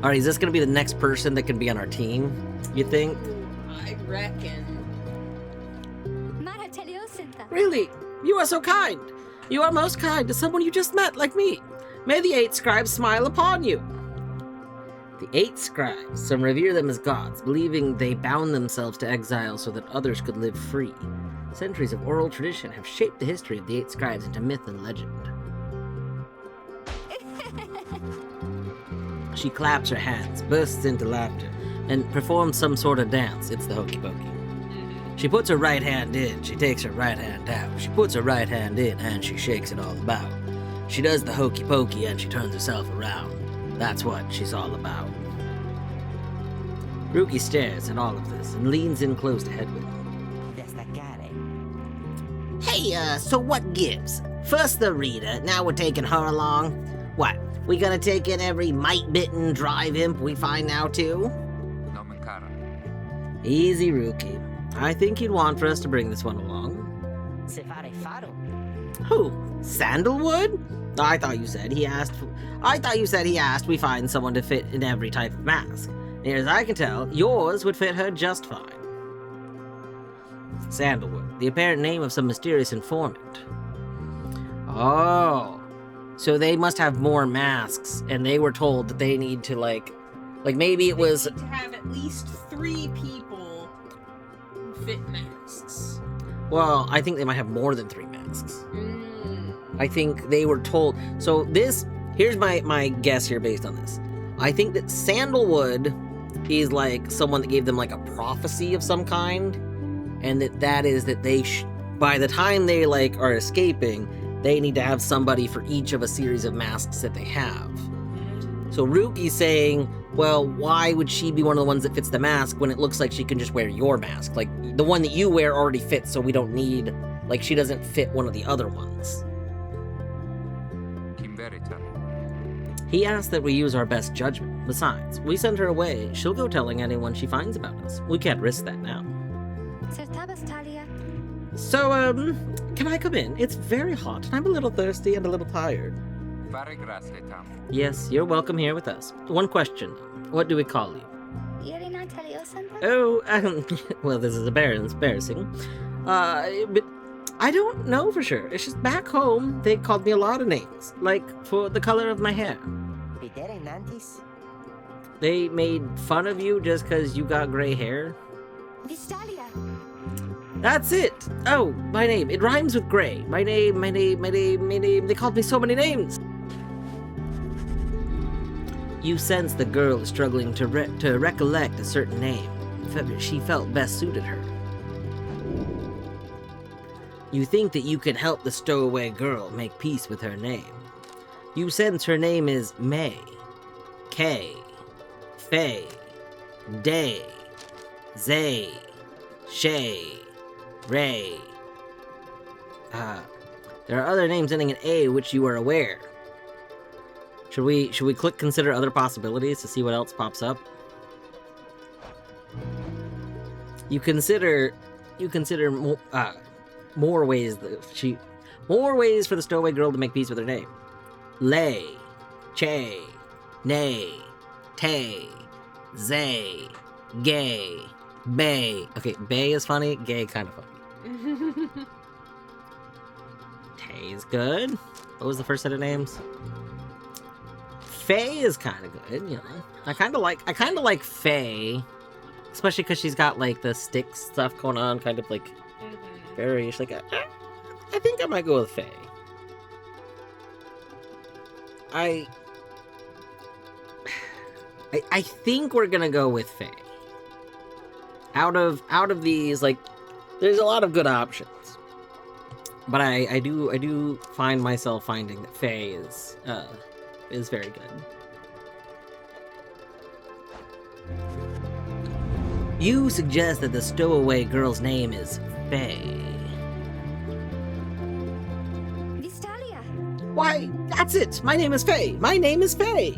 Alright, is this going to be the next person that can be on our team, you think? I reckon. Mara Taliosanta. Really? You are so kind. You are most kind to someone you just met, like me. May the 8 scribes smile upon you. The 8 scribes, some revere them as gods, believing they bound themselves to exile so that others could live free. Centuries of oral tradition have shaped the history of the 8 scribes into myth and legend. She claps her hands, bursts into laughter, and performs some sort of dance. It's the hokey pokey. She puts her right hand in, she takes her right hand out. She puts her right hand in, and she shakes it all about. She does the hokey pokey, and she turns herself around. That's what she's all about. Ruki stares at all of this and leans in close to Hedwig. Destacare. Hey, so what gives? First the Rita, now we're taking her along. What, we gonna take in every mite-bitten drive imp we find now too? Nomen cara. Easy, Ruki. I think you'd want for us to bring this one along. Se fare faro. Who? Sandalwood? I thought you said he asked we find someone to fit in every type of mask. Near as I can tell, yours would fit her just fine. Sandalwood, the apparent name of some mysterious informant. Oh, so they must have more masks, and they were told that they need to like maybe it was. They need to have at least 3 people who fit masks. Well, I think they might have more than 3 masks. I think they were told. So here's my guess here based on this. I think that Sandalwood is like someone that gave them like a prophecy of some kind, and that is that they by the time they like are escaping, they need to have somebody for each of a series of masks that they have. So Ruki's saying, well, why would she be one of the ones that fits the mask when it looks like she can just wear your mask? Like, the one that you wear already fits, so we don't need, like, she doesn't fit one of the other ones. Kim verita. He asked that we use our best judgment. Besides, we send her away, she'll go telling anyone she finds about us. We can't risk that now. Sertabas Talia. So, can I come in? It's very hot, and I'm a little thirsty and a little tired. Fare grazie, Tam. Yes, you're welcome here with us. One question. What do we call you? Irina Taliosanta? Oh, well, this is embarrassing. But I don't know for sure. It's just back home, they called me a lot of names. Like, for the color of my hair. Videre nantis? They made fun of you just because you got gray hair? Vistalia. That's it! Oh, my name. It rhymes with gray. My name. They called me so many names. You sense the girl is struggling to recollect a certain name. She felt best suited her. You think that you could help the stowaway girl make peace with her name. You sense her name is May, Kay, Faye, Day, Zay, Shay, Ray. There are other names ending in A which you are aware. Should we click consider other possibilities to see what else pops up? You consider more ways for the stowaway girl to make peace with her name. Lay, Che, Nay, Tay, Zay, Gay, Bay. Okay, Bay is funny, Gay kind of funny. Tay's good. What was the first set of names? Faye is kind of good, you know. I kind of like Faye, especially because she's got like the stick stuff going on, kind of like very. She's like, I think I might go with Faye. I think we're gonna go with Faye. Out of these, like, there's a lot of good options, but I do find myself finding that Faye is very good. You suggest that the stowaway girl's name is Faye. Vistalia. Why, that's it! My name is Faye! My name is Faye!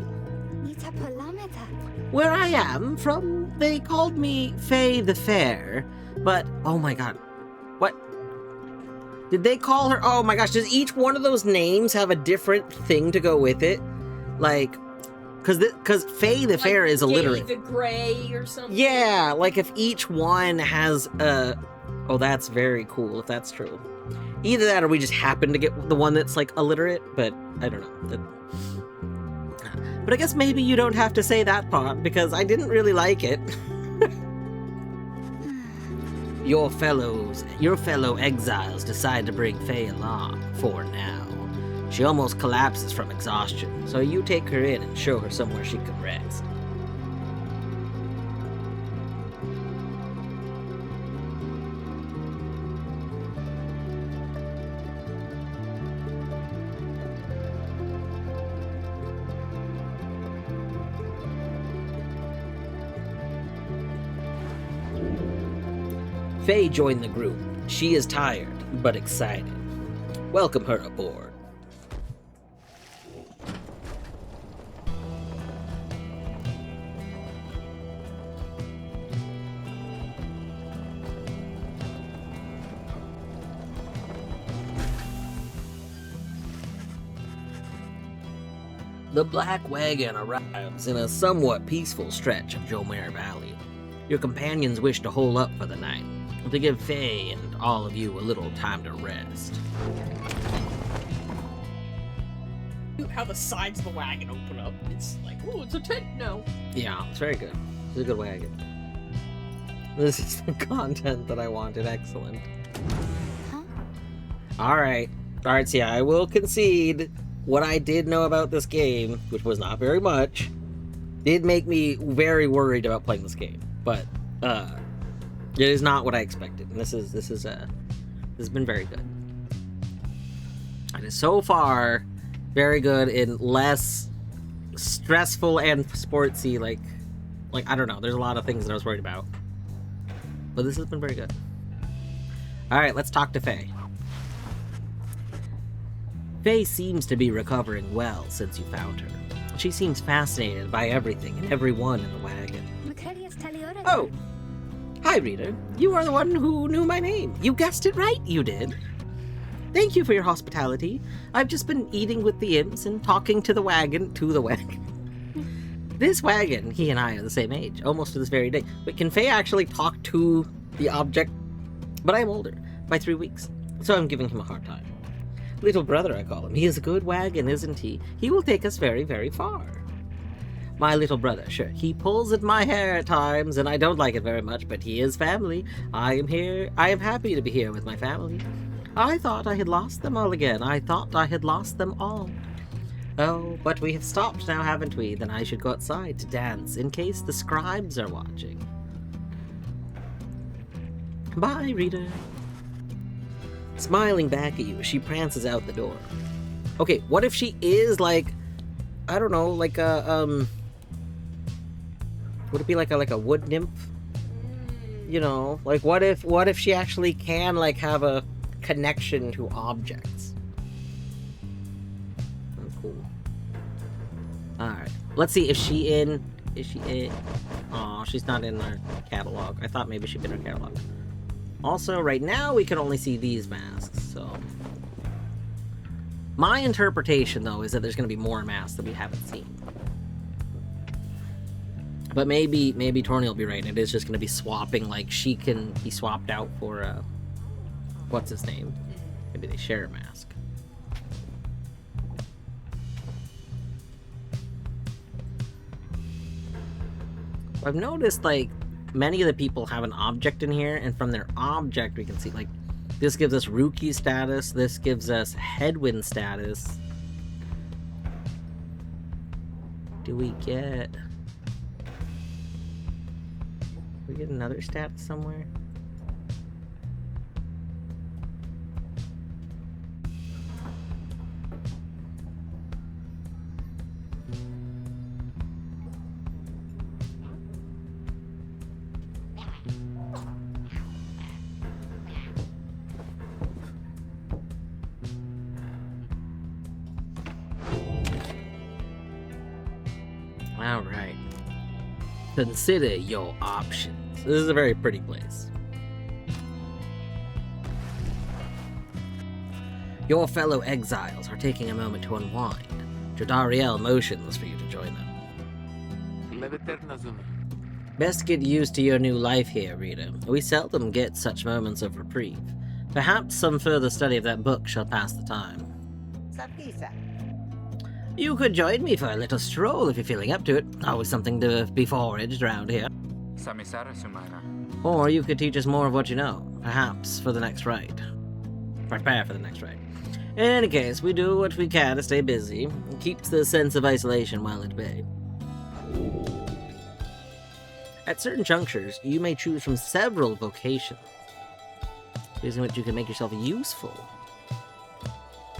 Nita Polameta. Where I am from, they called me Faye the Fair, but, oh my god. What? Did they call her? Oh my gosh, does each one of those names have a different thing to go with it? Like, because Faye the Fair is illiterate. Gay the Gray or something. Yeah, like if each one has a... Oh, that's very cool, if that's true. Either that or we just happen to get the one that's, like, illiterate, but I don't know. But I guess maybe you don't have to say that part, because I didn't really like it. Your fellow exiles decide to bring Faye along, for now. She almost collapses from exhaustion, so you take her in and show her somewhere she can rest. Faye joined the group. She is tired, but excited. Welcome her aboard. The Black Wagon arrives in a somewhat peaceful stretch of Jomare Valley. Your companions wish to hole up for the night, to give Faye and all of you a little time to rest. How the sides of the wagon open up. It's like, oh, it's a tent now. Yeah, it's very good. It's a good wagon. This is the content that I wanted. Excellent. Huh? Alright, so yeah, I will concede what I did know about this game, which was not very much, did make me very worried about playing this game. But, it is not what I expected. And this has been very good. And it's so far very good in less stressful and sportsy, like I don't know, there's a lot of things that I was worried about. But this has been very good. Alright, let's talk to Faye. Faye seems to be recovering well since you found her. She seems fascinated by everything and everyone in the wagon. Oh! Hi, reader. You are the one who knew my name. You guessed it right, you did. Thank you for your hospitality. I've just been eating with the imps and talking to the wagon. This wagon, he and I are the same age, almost to this very day. But can Faye actually talk to the object? But I'm older, by 3 weeks. so I'm giving him a hard time. Little brother, I call him. He is a good wagon, isn't he? He will take us very, very far. My little brother, sure, he pulls at my hair at times, and I don't like it very much, but he is family. I am happy to be here with my family. I thought I had lost them all again. I thought I had lost them all. Oh, but we have stopped now, haven't we? Then I should go outside to dance, in case the scribes are watching. Bye, Rita. Smiling back at you, she prances out the door. Okay, what if she is like, I don't know, like a, would it be like a wood nymph? You know, like what if she actually can like have a connection to objects? Oh, cool. Alright. Let's see, is she in? Oh, she's not in our catalog. I thought maybe she'd been in our catalog. Also, right now we can only see these masks, so. My interpretation though is that there's gonna be more masks that we haven't seen. But maybe Torny will be right, and it is just going to be swapping, like, she can be swapped out for, what's his name? Maybe they share a mask. I've noticed, like, many of the people have an object in here, and from their object we can see, like, this gives us Rookie status, this gives us Headwind status. Do we get another stat somewhere? All right. Consider your options. This is a very pretty place. Your fellow exiles are taking a moment to unwind. Jodariel motions for you to join them. Leviternazun. Best get used to your new life here, Rita. We seldom get such moments of reprieve. Perhaps some further study of that book shall pass the time. Sapisa. You could join me for a little stroll if you're feeling up to it. Always something to be foraged around here. Samisara Sumana. Or you could teach us more of what you know, perhaps for the next ride. Prepare for the next ride. In any case, we do what we can to stay busy. It keeps the sense of isolation well at bay. At certain junctures, you may choose from several vocations, using which you can make yourself useful.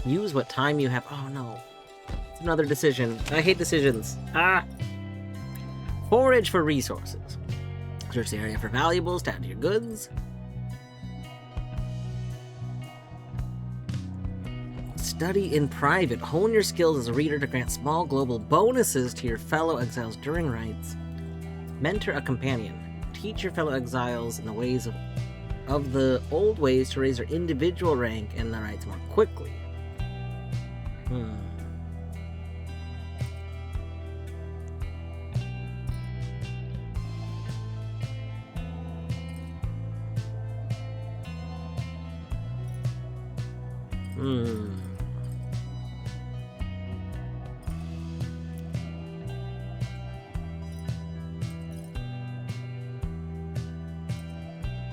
Use what time you have. Oh no. It's another decision. I hate decisions. Forage for resources. Search the area for valuables to add to your goods. Study in private. Hone your skills as a reader to grant small global bonuses to your fellow exiles during rites. Mentor a companion. Teach your fellow exiles in the ways of the old ways to raise their individual rank in the rites more quickly.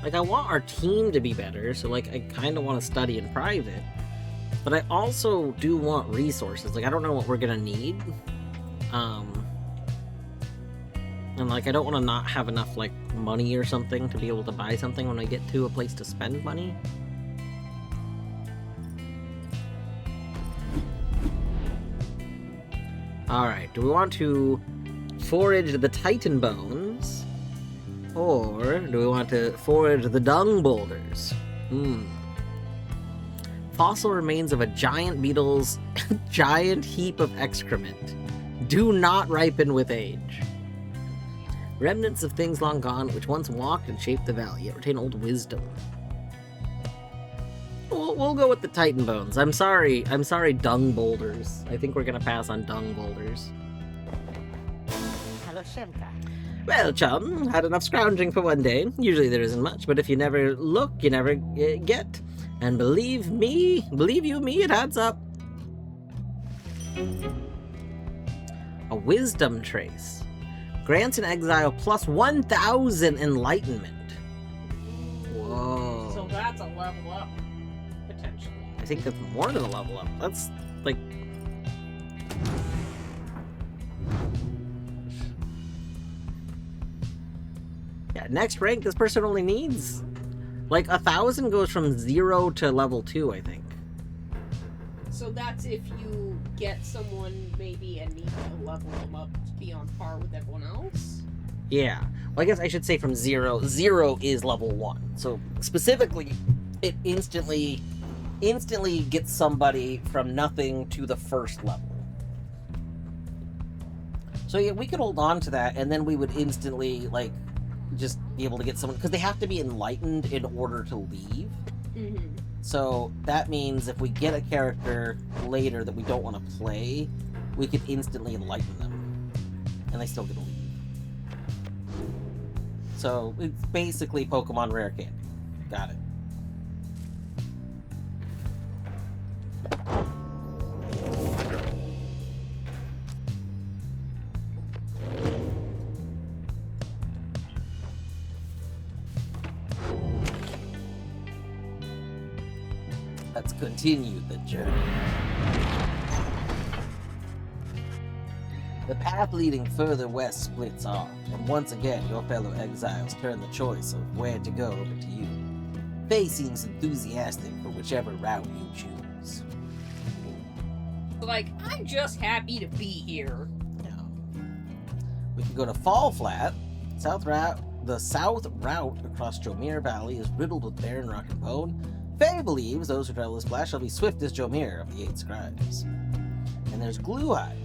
Like, I want our team to be better, so, like, I kind of want to study in private. But I also do want resources. Like, I don't know what we're gonna need. And, like, I don't want to not have enough, like, money or something to be able to buy something when I get to a place to spend money. Alright, do we want to forage the Titan Bones? Or do we want to forage the Dung Boulders? Fossil remains of a giant beetle's giant heap of excrement. Do not ripen with age. Remnants of things long gone, which once walked and shaped the valley, yet retain old wisdom. We'll go with the Titan Bones. I'm sorry, Dung Boulders. I think we're gonna pass on Dung Boulders. Hello, Shemka. Well, chum, had enough scrounging for one day. Usually there isn't much, but if you never look, you never get. And believe you me, it adds up. A wisdom trace. Grants an exile plus 1,000 enlightenment. Whoa. So that's a level up, potentially. I think that's more than a level up. That's like... Yeah, next rank, this person only needs... Like, 1,000 goes from 0 to level 2, I think. So that's if you get someone maybe and need to level them up to be on par with everyone else? Yeah. Well, I guess I should say from 0. 0 is level 1. So, specifically, it instantly gets somebody from nothing to the first level. So, yeah, we could hold on to that, and then we would instantly, like, just be able to get someone... Because they have to be enlightened in order to leave. Mm-hmm. So, that means if we get a character later that we don't want to play, we could instantly enlighten them. And they still get to leave. So, it's basically Pokemon Rare Candy. Got it. Let's continue the journey. The path leading further west splits off, and once again your fellow exiles turn the choice of where to go over to you. Faye seems enthusiastic for whichever route you choose. Like, I'm just happy to be here. Now, we can go to Fall Flat. The south route across Jomir Valley is riddled with barren rock and bone. Faye believes those who travel this path shall be swift as Jomir of the 8 scribes. And there's Gluehive.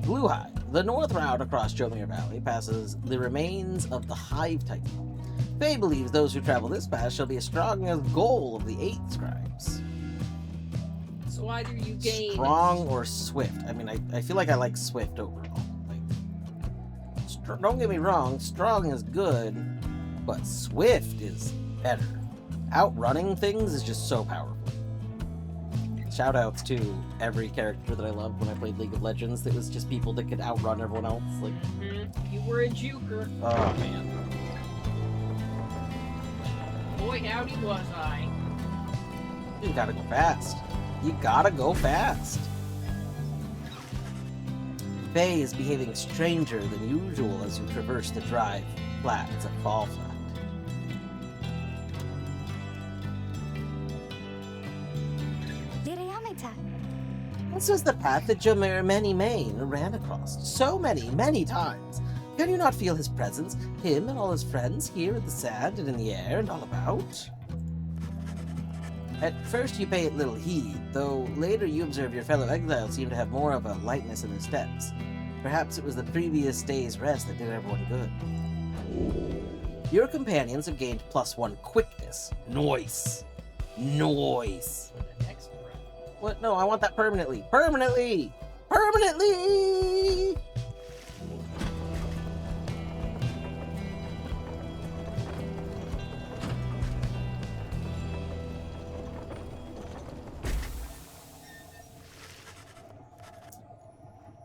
Gluehive, the north route across Jomir Valley, passes the remains of the Hive Titan. Faye believes those who travel this path shall be as strong as Goal of the 8 scribes. So either you gain... Strong or swift. I mean, I feel like I like swift overall. Like, don't get me wrong, strong is good, but swift is better. Outrunning things is just so powerful. Shoutouts to every character that I loved when I played League of Legends. That was just people that could outrun everyone else. Like, You were a juker. oh man. Boy, howdy was I. You gotta go fast. You gotta go fast. Faye is behaving stranger than usual as you traverse the dry flats at Fall Flat. This is the path that Jomir Many ran across so many times. Can you not feel his presence, him and all his friends here in the sand and in the air and all about? At first you pay it little heed, though later you observe your fellow exiles seem to have more of a lightness in their steps. Perhaps it was the previous day's rest that did everyone good. Your companions have gained +1 quickness. Noise. What? No, I want that permanently. Permanently!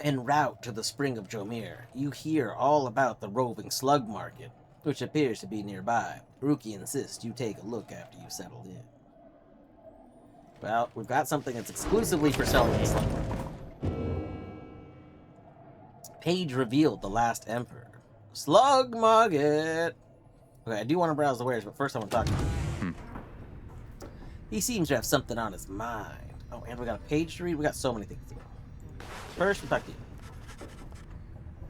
En route to the spring of Jomir, you hear all about the roving slug market, which appears to be nearby. Ruki insists you take a look after you settle in. Well, we've got something that's exclusively for selling the slug market. Page revealed the last emperor. Slug market! Okay, I do want to browse the wares, but first I want to talk to him. He seems to have something on his mind. Oh, and we got a page to read? We got so many things to read. First, we'll talk to you.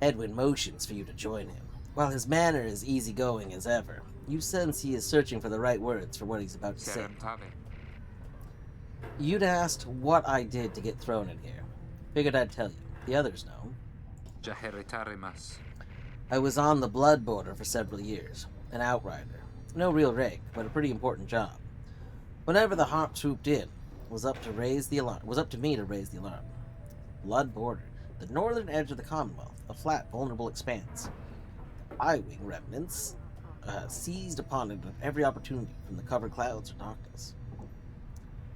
Edwin motions for you to join him. While his manner is easygoing as ever, you sense he is searching for the right words for what he's about to say. Serentave. You'd asked what I did to get thrown in here. Figured I'd tell you. The others know. Jaheritarimas. I was on the blood border for several years. An outrider. No real rank, but a pretty important job. Whenever the Hawk swooped in, it was up to me to raise the alarm. Blood border. The northern edge of the Commonwealth. A flat, vulnerable expanse. I-wing remnants seized upon it at every opportunity from the covered clouds or darkness.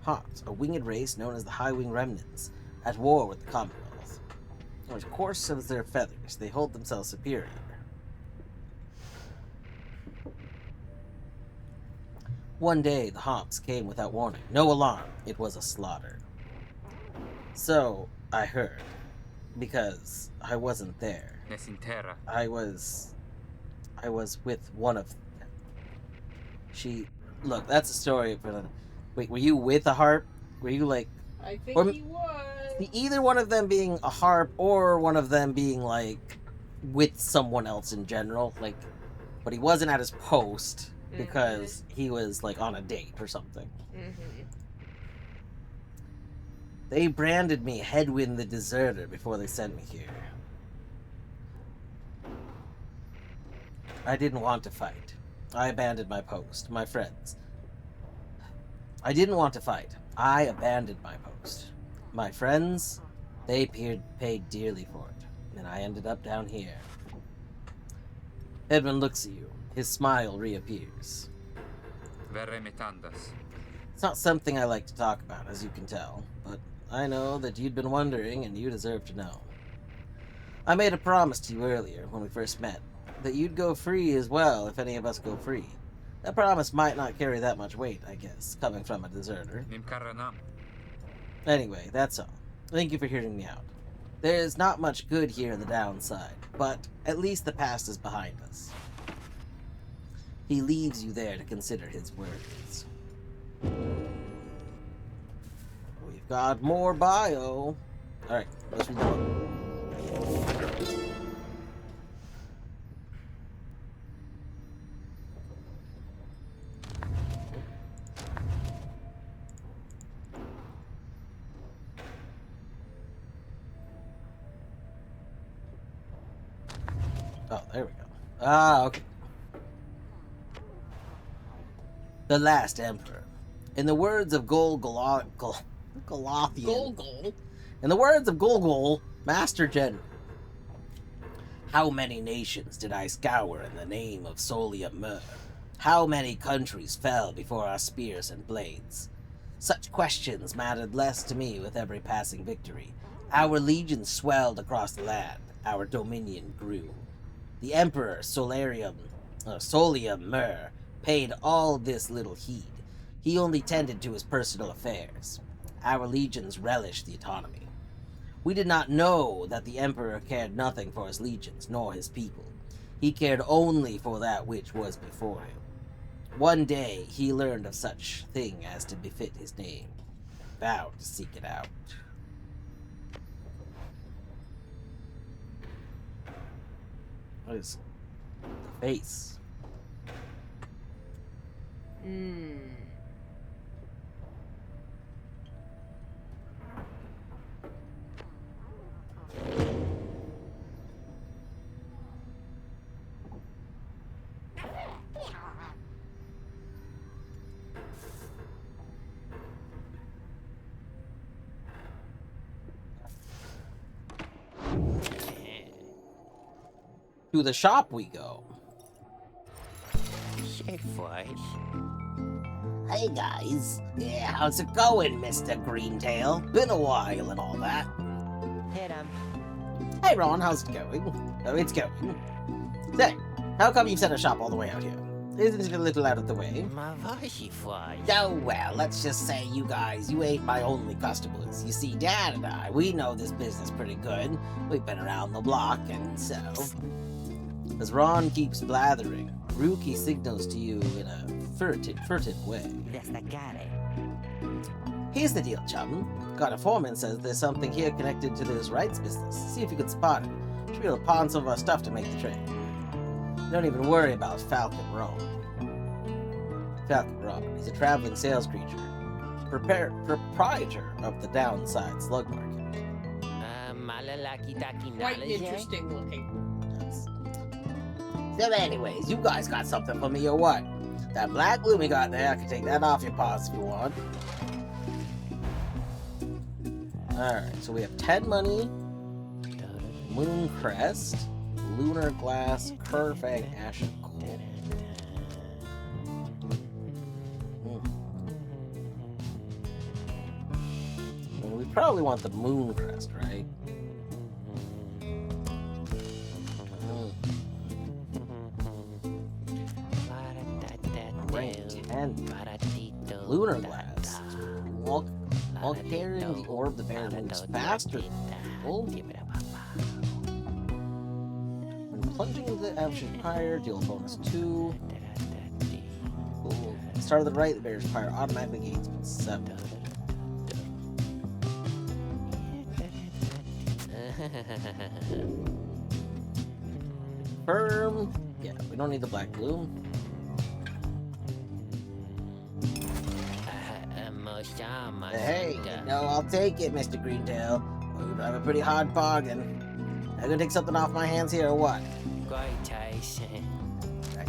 Hawks, a winged race known as the High Wing Remnants, at war with the Commonwealth. Which course of their feathers, they hold themselves superior. One day, the Hawks came without warning. No alarm. It was a slaughter. So, I heard. Because I wasn't there. Nesintera. I was with one of them. Look, that's a story for the... Wait, were you with a harp? Were you like... I think Or- he was. Either one of them being a harp, or one of them being, like, with someone else in general. Like, but he wasn't at his post, because he was, like, on a date or something. They branded me Headwind the Deserter before they sent me here. I didn't want to fight. I abandoned my post. My friends. I didn't want to fight. I abandoned my post. My friends, they paid dearly for it. And I ended up down here. Edmund looks at you. His smile reappears. Verre metandas. It's not something I like to talk about, as you can tell, but I know that you'd been wondering, and you deserve to know. I made a promise to you earlier, when we first met, that you'd go free as well if any of us go free. That promise might not carry that much weight, I guess, coming from a deserter. Nimkaranam. Anyway, that's all. Thank you for hearing me out. There's not much good here in the downside, but at least the past is behind us. He leaves you there to consider his words. We've got more bio. Alright, let's read the book. Oh, there we go. Okay. The Last Emperor. In the words of Golothian. Golgol. In the words of Golgol, Master General. How many nations did I scour in the name of Solia Mur? How many countries fell before our spears and blades? Such questions mattered less to me with every passing victory. Our legions swelled across the land. Our dominion grew. The Emperor Solia Mur paid all this little heed. He only tended to his personal affairs. Our legions relished the autonomy. We did not know that the Emperor cared nothing for his legions, nor his people. He cared only for that which was before him. One day he learned of such thing as to befit his name, vowed to seek it out. What is the face? To the shop we go. Hey guys. Yeah, how's it going, Mr. Greentail? Been a while and all that. Hit him. Hey Ron, how's it going? Oh, it's going. Say, how come you've set a shop all the way out here? Isn't it a little out of the way? Oh well, let's just say you ain't my only customers. You see, Dad and I, we know this business pretty good. We've been around the block, and so... As Ron keeps blathering, Ruki signals to you in a furtive way. Here's the deal, chum. Got a foreman says there's something here connected to this rights business. See if you can spot it. Should be able to pawn some of our stuff to make the trade. Don't even worry about Falcon Ron. Falcon Ron, he's a traveling sales creature. Proprietor of the Downside Slug Market. Quite interesting looking. So anyways, you guys got something for me or what? That black glue we got there, I can take that off your paws if you want. Alright, so we have 10 money, Moon Crest, Lunar Glass, Curfang, Ashen Coal. probably want the moon crest, right? Rank 10. Lunar glass. While carrying the orb, the bear moves faster than people. When plunging into the average pyre, deal bonus 2. Cool. At the start of the right, the bear's pyre automatically gains 7. Firm. Yeah, we don't need the black glue. Hey, I'll take it, Mr. Greentail. You have a pretty hard bargain. Are you gonna take something off my hands here or what? Back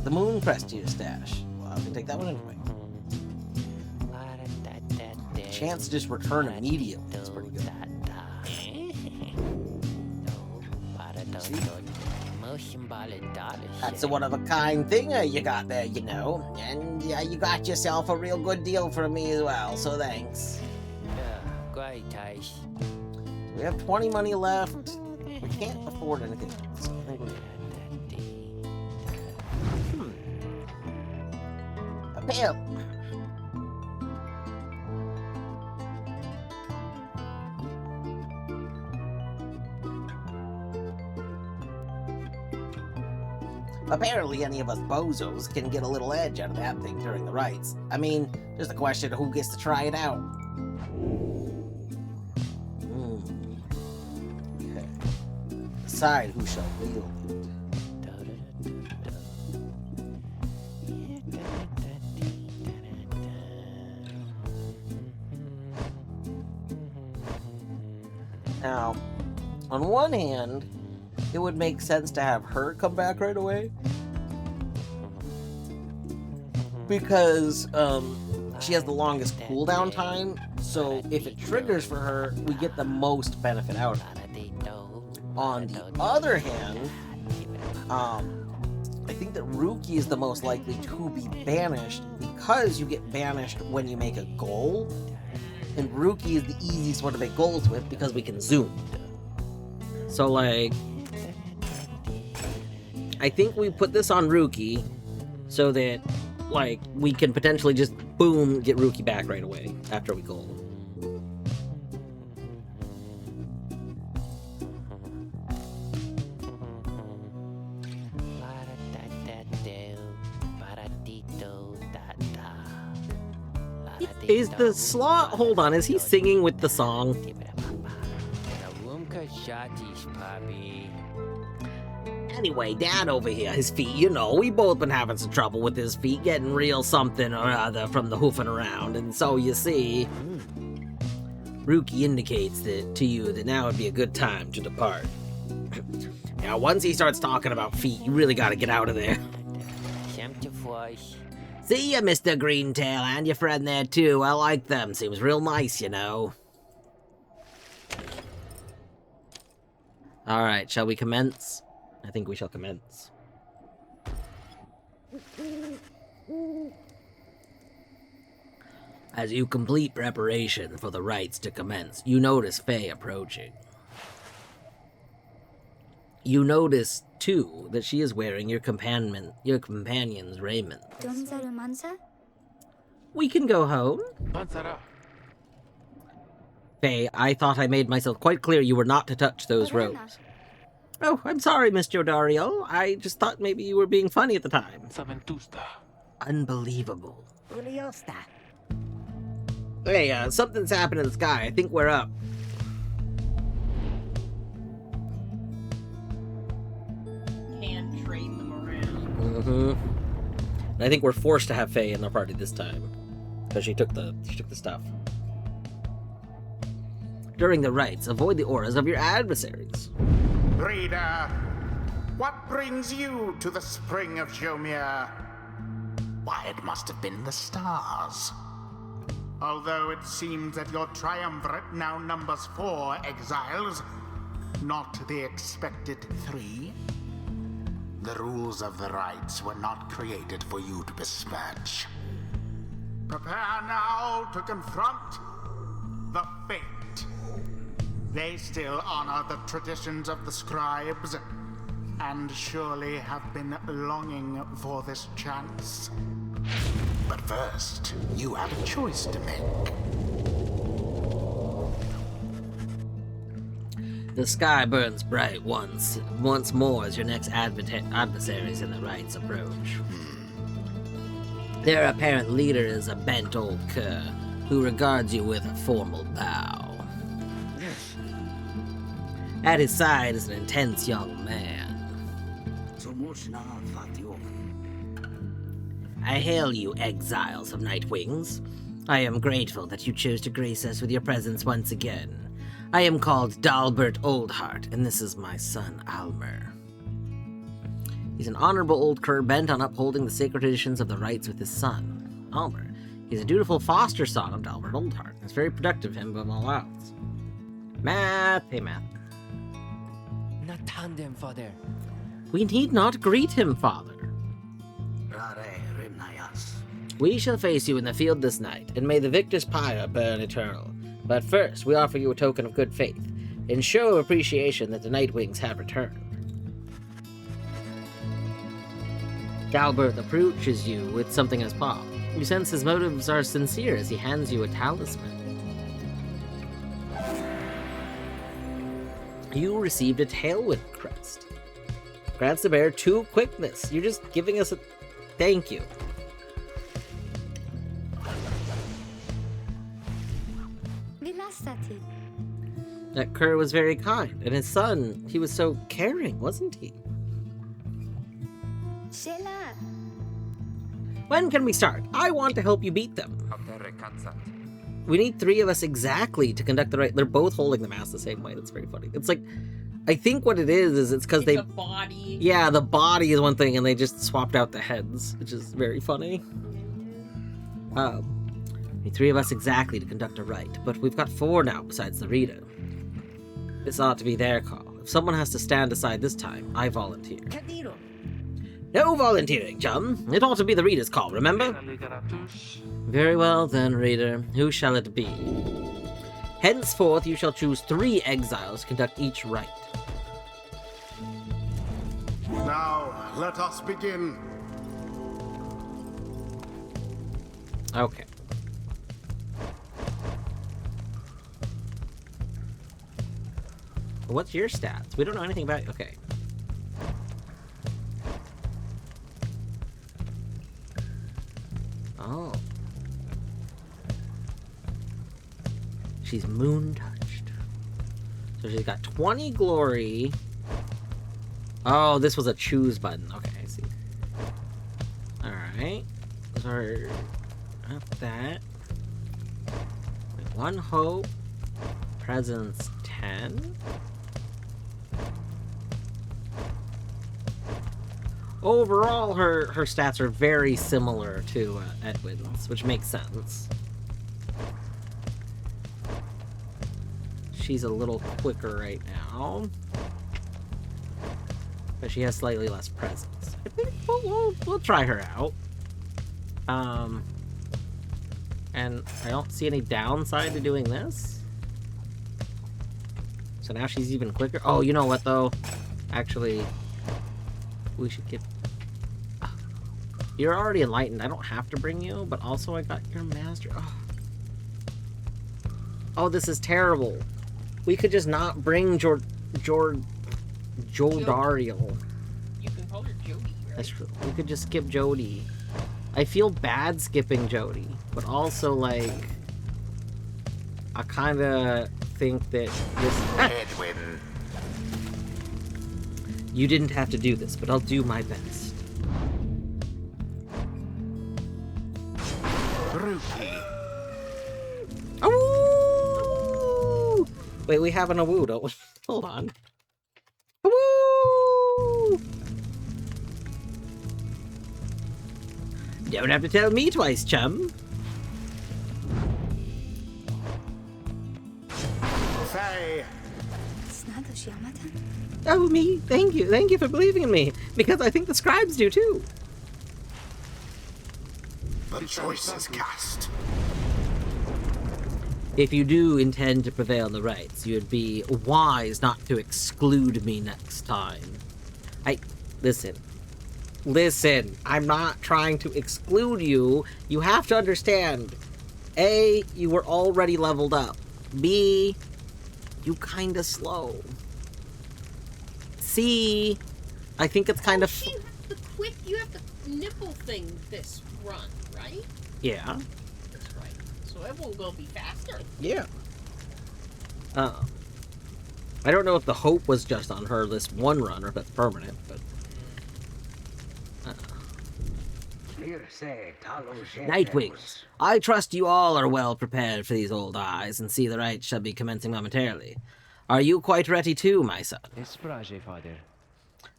the moon crest to your stash. Well, I can take that one anyway. Chance to just return immediately. That's pretty good. That's a one-of-a-kind thing you got there, you know. And you got yourself a real good deal from me as well, so thanks. We have 20 money left. We can't afford anything else. So I think we're good. A pill. Apparently, any of us bozos can get a little edge out of that thing during the rites. I mean, just a question of who gets to try it out. Okay. Decide who shall wield it. Now, on one hand, it would make sense to have her come back right away. Because she has the longest cooldown time, so if it triggers for her, we get the most benefit out of it. On the other hand, I think that Ruki is the most likely to be banished because you get banished when you make a goal, and Ruki is the easiest one to make goals with because we can zoom. So like, I think we put this on Ruki so that, like, we can potentially just, boom, get Ruki back right away after we goal. Is the slot... Hold on, is he singing with the song? Anyway, Dad over here, his feet, you know, we both been having some trouble with his feet, getting real something or other from the hoofing around, and so you see, Ruki indicates that to you that now would be a good time to depart. Now, once he starts talking about feet, you really gotta get out of there. See ya, Mr. Greentail, and your friend there too. I like them. Seems real nice, you know. Alright, shall we commence? I think we shall commence. As you complete preparation for the rites to commence, you notice Faye approaching. You notice, too, that she is wearing your companion's raiment. We can go home. Faye, I thought I made myself quite clear you were not to touch those robes. Oh, I'm sorry, Mr. Dario. I just thought maybe you were being funny at the time. Unbelievable. Hey, something's happened in the sky. I think we're up. Can't trade them around. And I think we're forced to have Faye in our party this time. Because she took the stuff. During the rites, avoid the auras of your adversaries. Reader, what brings you to the spring of Jomir? Why, it must have been the stars. Although it seems that your triumvirate now numbers 4 exiles, not the expected 3. The rules of the rites were not created for you to besmirch. Prepare now to confront the fate. They still honor the traditions of the scribes, and surely have been longing for this chance. But first, you have a choice to make. The sky burns bright once more as your next adversaries in the right's approach. Their apparent leader is a bent old cur who regards you with a formal bow. At his side is an intense young man. I hail you, exiles of Night Wings. I am grateful that you chose to grace us with your presence once again. I am called Dalbert Oldheart, and this is my son, Almer. He's an honorable old cur bent on upholding the sacred traditions of the rights with his son, Almer. He's a dutiful foster son of Dalbert Oldheart. It's very productive of him above all else. Math, hey Math. Not tandem, father. We need not greet him, father. We shall face you in the field this night, and may the victor's pyre burn eternal. But first, we offer you a token of good faith, in show of appreciation that the Night Wings have returned. Dalbert approaches you with something in his paw. You sense his motives are sincere as he hands you a talisman. You received a tailwind crest. Grants the bear 2 quickness. You're just giving us a thank you. Vilastati. That cur was very kind, and his son, he was so caring, wasn't he? Shela. When can we start? I want to help you beat them. Autere cazzat. We need 3 of us exactly to conduct the right. They're both holding the mask the same way. That's very funny. It's like, I think what it is it's because they. The body. Yeah, the body is one thing, and they just swapped out the heads, which is very funny. Need 3 of us exactly to conduct a rite, but we've got 4 now besides the reader. This ought to be their call. If someone has to stand aside this time, I volunteer. No volunteering, chum. It ought to be the reader's call, remember? Very well then, reader. Who shall it be? Henceforth you shall choose 3 exiles to conduct each rite. Now, let us begin. Okay. What's your stats? We don't know anything about you. Okay. Oh. She's moon touched. So she's got 20 glory. Oh, this was a choose button. Okay, I see. Alright. Those are up that. 1 hope. Presence 10. Overall, her stats are very similar to Edwin's, which makes sense. She's a little quicker right now, but she has slightly less presence. I think we'll try her out. And I don't see any downside to doing this. So now she's even quicker. Oh, you know what though? Actually, we should get... You're already enlightened. I don't have to bring you, but also I got your master. Oh, this is terrible. We could just not bring Jodariel. You can call her Jody, right? That's true. We could just skip Jody. I feel bad skipping Jody, but also, like, I kind of think that this... Edwin. You didn't have to do this, but I'll do my best. Rookie. Awoo! Wait, we have an awoo, don't we? Hold on. Awoo! Don't have to tell me twice, chum. Faye. Oh, me. Thank you. Thank you for believing in me. Because I think the scribes do too. The choice is cast. if you do intend to prevail in the rights, you'd be wise not to exclude me next time. Listen, I'm not trying to exclude you. You have to understand, A, you were already leveled up. B, you kinda slow. C, I think it's kind of... You have the nipple thing this run, right? Yeah. That's right. So everyone will be faster. Yeah. I don't know if the hope was just on her this one run or if it's permanent, but... Nightwings, I trust you all are well prepared for these old eyes and see the rites shall be commencing momentarily. Are you quite ready too, my son? Esprage, father.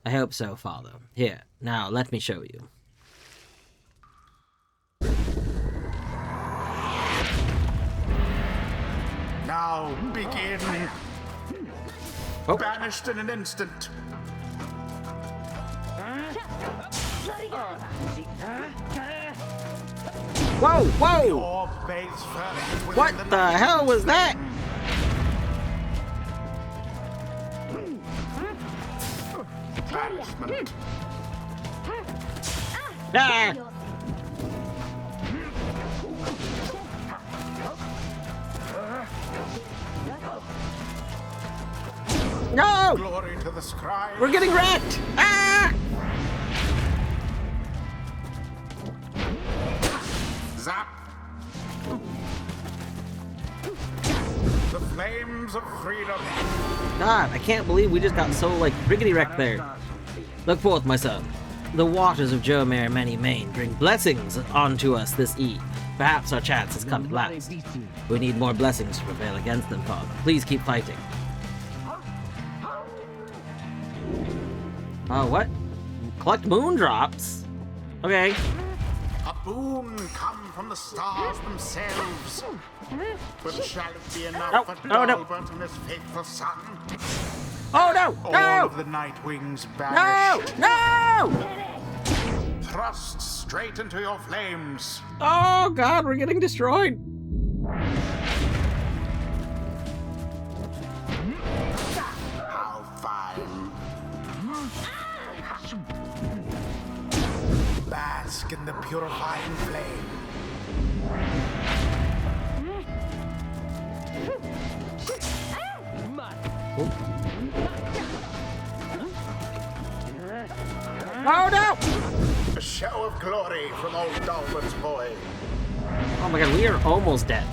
I hope so, father. Here, now let me show you. Now begin. Oh. Banished in an instant. Whoa! Your base first within What the hell was that? banishment. Ah! No! Glory to the scribe. We're getting wrecked! Ah! Zap. The flames of freedom. God, I can't believe we just got so, like, rickety wrecked there. Look forth, my son. The waters of Jomare Many Main bring blessings onto us this eve. Perhaps our chance has come at last. We need more blessings to prevail against them, Father. Please keep fighting. Oh, what? Collect moon drops? Okay. A boon come from the stars themselves. But shall it be enough for no. Dalbert and his faithful son? Oh, no! All No! of the Nightwings No! banished. No! Thrust straight into your flames. Oh, God, we're getting destroyed. How fine. Bask in the purifying flame. Oh, no! A show of glory from old Dalbert's boy. Oh, my God, we are almost dead.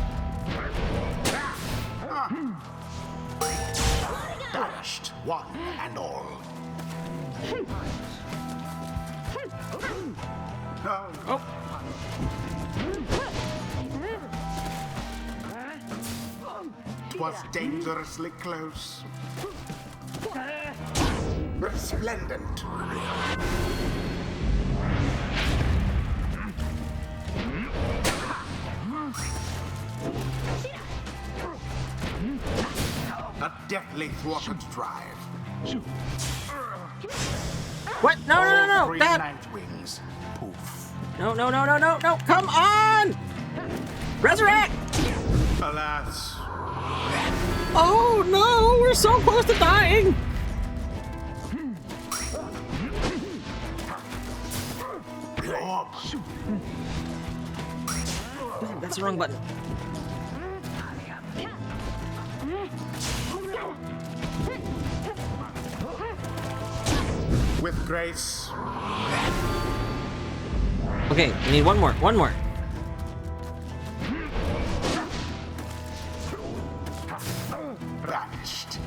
Banished, one and all. No. Oh. Twas dangerously close. Resplendent. A deathly thwarted drive. What? No, no, All no, no! three That... Nightwings. Poof. No, no, no, no, no, no! Come on! Resurrect! Alas. Oh, no! We're so close to dying! Glob. That's the wrong button. With grace. Okay, we need one more. One more. Banished.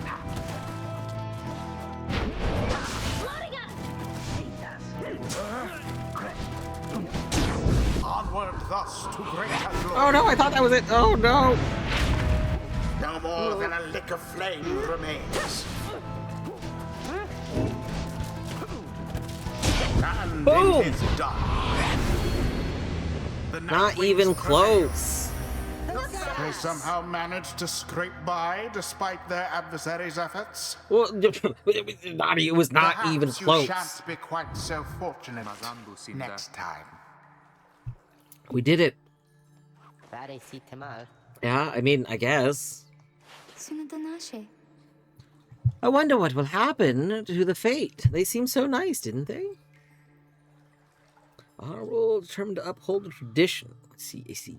Onward thus to greater glory. Oh, no, I thought that was it. Oh, no. No more than a lick of flame remains. And Boom. it is done. The Not Nightwings even prevail. close. They somehow managed to scrape by despite their adversaries' efforts. Well, it was not Perhaps even you close. shan't be quite so fortunate next time. We did it. Pare si te mal. Yeah, I mean, I guess. Sunodonashe. I wonder what will happen to the fate. They seemed so nice, didn't they? Our role determined to uphold the tradition. I see.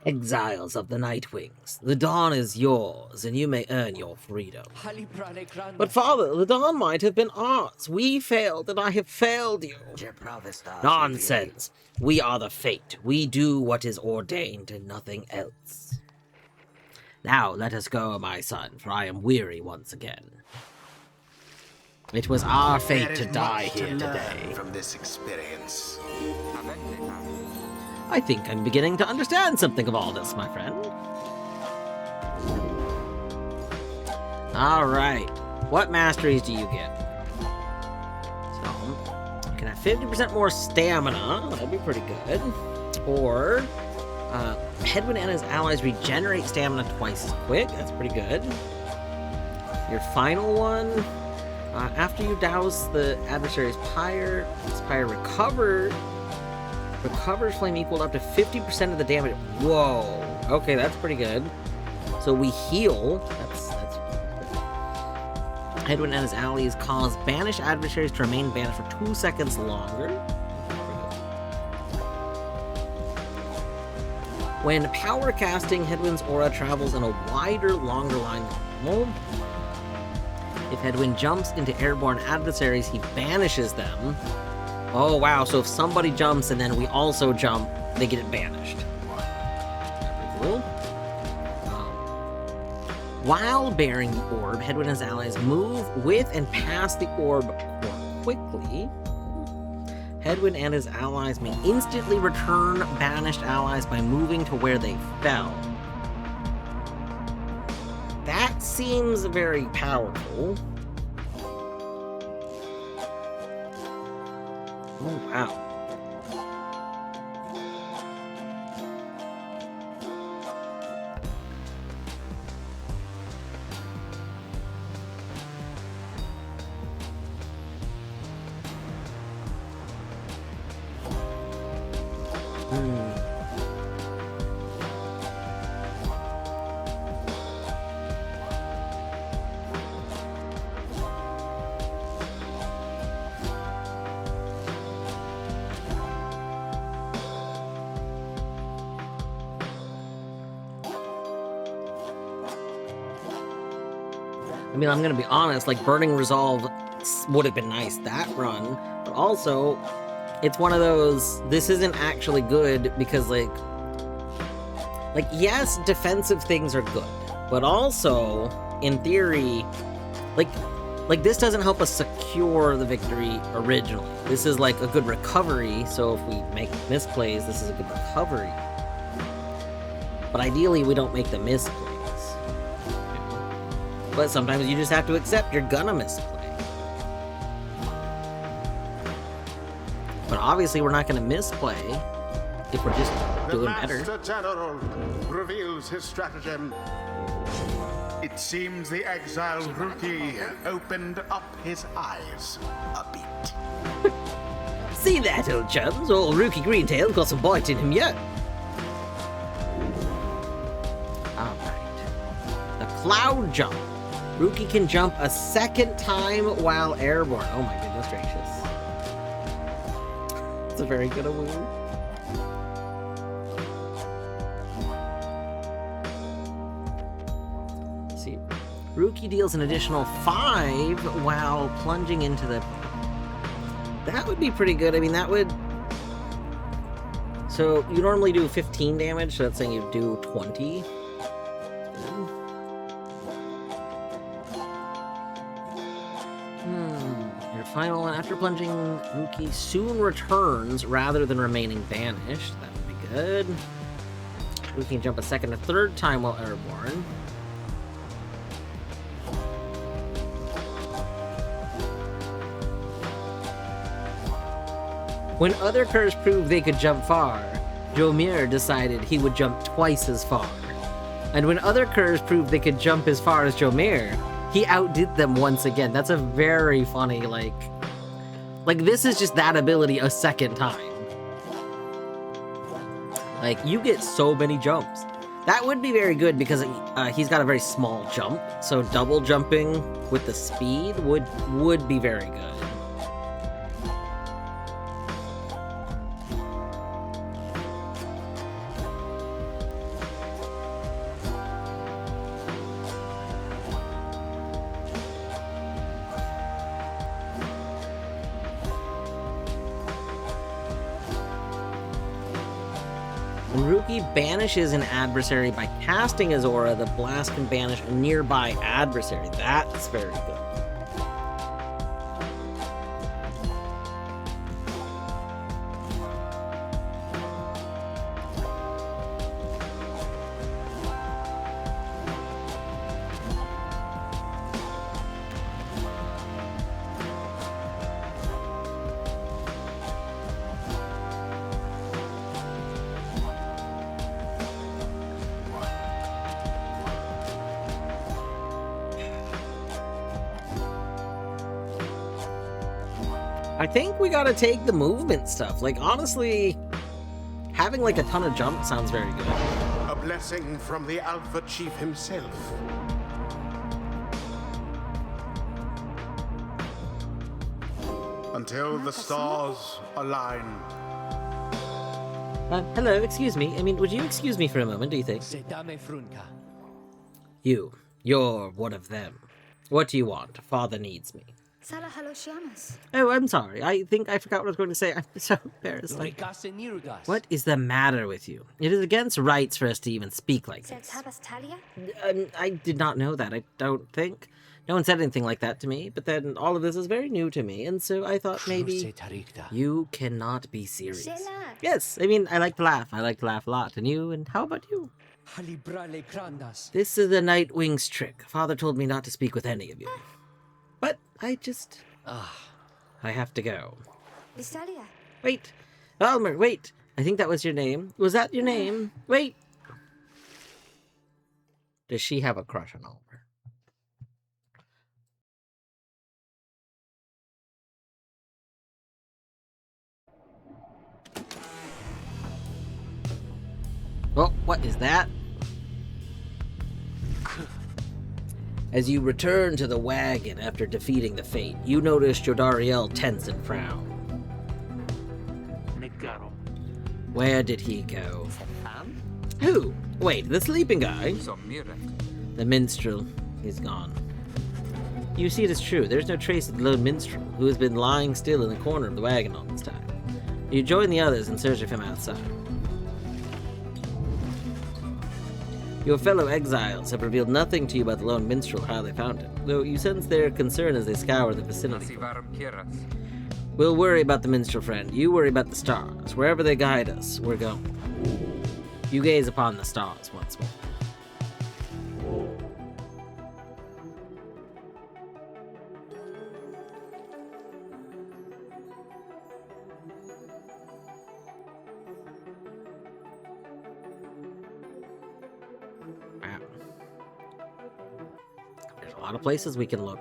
Exiles of the Nightwings, the dawn is yours, and you may earn your freedom. But father, the dawn might have been ours. We failed, and I have failed you. Nonsense. We are the fate. We do what is ordained and nothing else. Now let us go, my son, for I am weary once again. It was our fate to die here today. From this experience. I think I'm beginning to understand something of all this, my friend. Alright. What masteries do you get? So, you can have 50% more stamina. That'd be pretty good. Or, Hedwyn and his allies regenerate stamina twice as quick. That's pretty good. Your final one, after you douse the adversary's Pyre, this Pyre recovers flame equal up to 50% of the damage. Whoa. Okay, that's pretty good. So we heal. That's Hedwyn and his allies cause banished adversaries to remain banished for 2 seconds longer. When power casting, Hedwyn's aura travels in a wider, longer line than normal. If Hedwyn jumps into airborne adversaries, he banishes them. Oh wow, so if somebody jumps and then we also jump, they get it banished. Pretty cool. While bearing the orb, Hedwyn and his allies move with and past the orb more quickly. Hedwyn and his allies may instantly return banished allies by moving to where they fell. That seems very powerful. Oh, wow. I mean, I'm gonna be honest, like, Burning Resolve would have been nice that run, but also, it's one of those, this isn't actually good because, like, yes, defensive things are good, but also, in theory, like, this doesn't help us secure the victory originally. This is, like, a good recovery, so if we make misplays, this is a good recovery. But ideally, we don't make the misplays. But sometimes you just have to accept you're gonna misplay. But obviously we're not gonna misplay if we're just doing better. The Master General reveals his stratagem. It seems the exiled rookie opened up his eyes a bit. See that, old chums? Old Rookie Greentail got some bite in him yet. Alright. The Cloud Jump. Rookie can jump a second time while airborne. Oh my goodness gracious. It's a very good a move. Let's see. Rookie deals an additional 5 while plunging into the... That would be pretty good. I mean, that would... So, you normally do 15 damage, so that's saying you do 20. Your final one, after plunging, Rookie soon returns rather than remaining banished. That would be good. Rookie can jump a second or third time while airborne. When other curs proved they could jump far, Jomir decided he would jump twice as far. And when other curs proved they could jump as far as Jomir, he outdid them once again. That's a very funny, like this is just that ability a second time. Like, you get so many jumps. That would be very good because he's got a very small jump, so double jumping with the speed would be very good. When Ruki banishes an adversary by casting his aura, the blast can banish a nearby adversary. That's very good. I think we gotta take the movement stuff. Like, honestly, having like a ton of jump sounds very good. A blessing from the Alpha Chief himself. Until the stars align. Hello, excuse me. I mean, would you excuse me for a moment, do you think? Sedame frunca. You're one of them. What do you want? Father needs me. Oh, I'm sorry. I think I forgot what I was going to say. I'm so embarrassed. Ricase nirudas. What is the matter with you? It is against rights for us to even speak like this. I did not know that, I don't think. No one said anything like that to me, but then all of this is very new to me, and so I thought maybe you cannot be serious. Yes, I mean, I like to laugh. I like to laugh a lot. And you, and how about you? This is the Nightwing's trick. Father told me not to speak with any of you. But I just... I have to go. Wait. Almer, wait. I think that was your name. Was that your name? Wait. Does she have a crush on Almer? Oh, what is that? As you return to the wagon after defeating the Fate, you notice Jodariel tense and frown. Negaro. Where did he go? Who? Wait, the sleeping guy? The minstrel. He's gone. You see, it is true. There's no trace of the lone minstrel, who has been lying still in the corner of the wagon all this time. You join the others in search of him outside. Your fellow exiles have revealed nothing to you about the lone minstrel or how they found him, though you sense their concern as they scour the vicinity. We'll worry about the minstrel friend. You worry about the stars. Wherever they guide us, we're going. You gaze upon the stars once more. There's a lot of places we can look.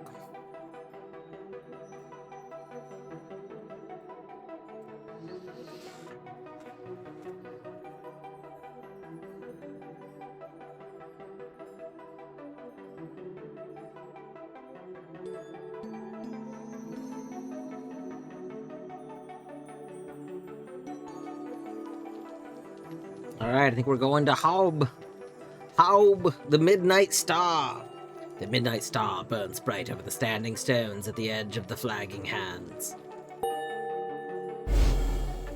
Alright, I think we're going to Haub. Haub, the Midnight Star. The Midnight Star burns bright over the standing stones at the edge of the flagging hands.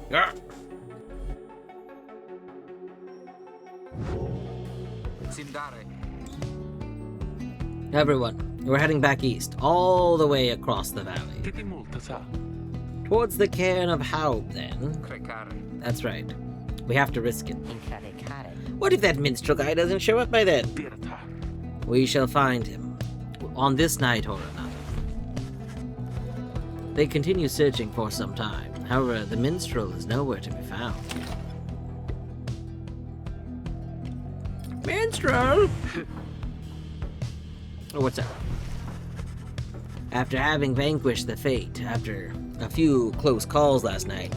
Yeah. Everyone, we're heading back east, all the way across the valley. Towards the cairn of Haub, then. That's right. We have to risk it. What if that minstrel guy doesn't show up by then? We shall find him, on this night or another. They continue searching for some time. However, the minstrel is nowhere to be found. Minstrel! Oh, what's up? After having vanquished the Fate, after a few close calls last night,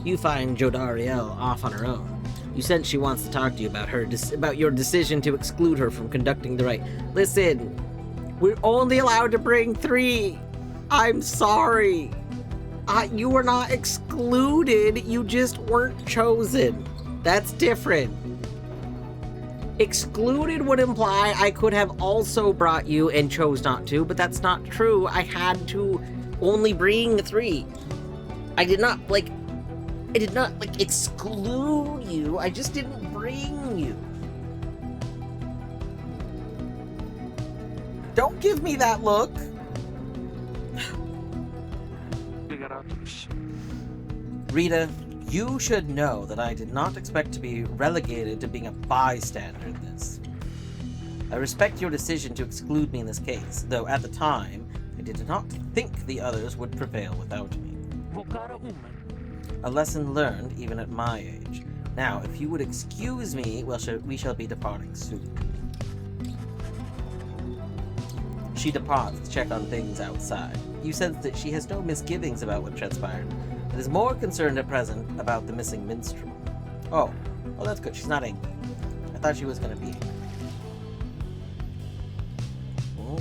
you find Jodariel off on her own. You sense she wants to talk to you about your decision to exclude her from conducting the rite. Listen, we're only allowed to bring 3. I'm sorry. You were not excluded, you just weren't chosen. That's different. Excluded would imply I could have also brought you and chose not to, but that's not true. I had to only bring 3. I did not exclude you. I just didn't bring you. Don't give me that look. Rita, you should know that I did not expect to be relegated to being a bystander in this. I respect your decision to exclude me in this case, though at the time, I did not think the others would prevail without me. A lesson learned even at my age. Now, if you would excuse me, we shall be departing soon. She departs to check on things outside. You sense that she has no misgivings about what transpired, but is more concerned at present about the missing minstrel. Oh, that's good. She's not angry. I thought she was going to be angry. Oh.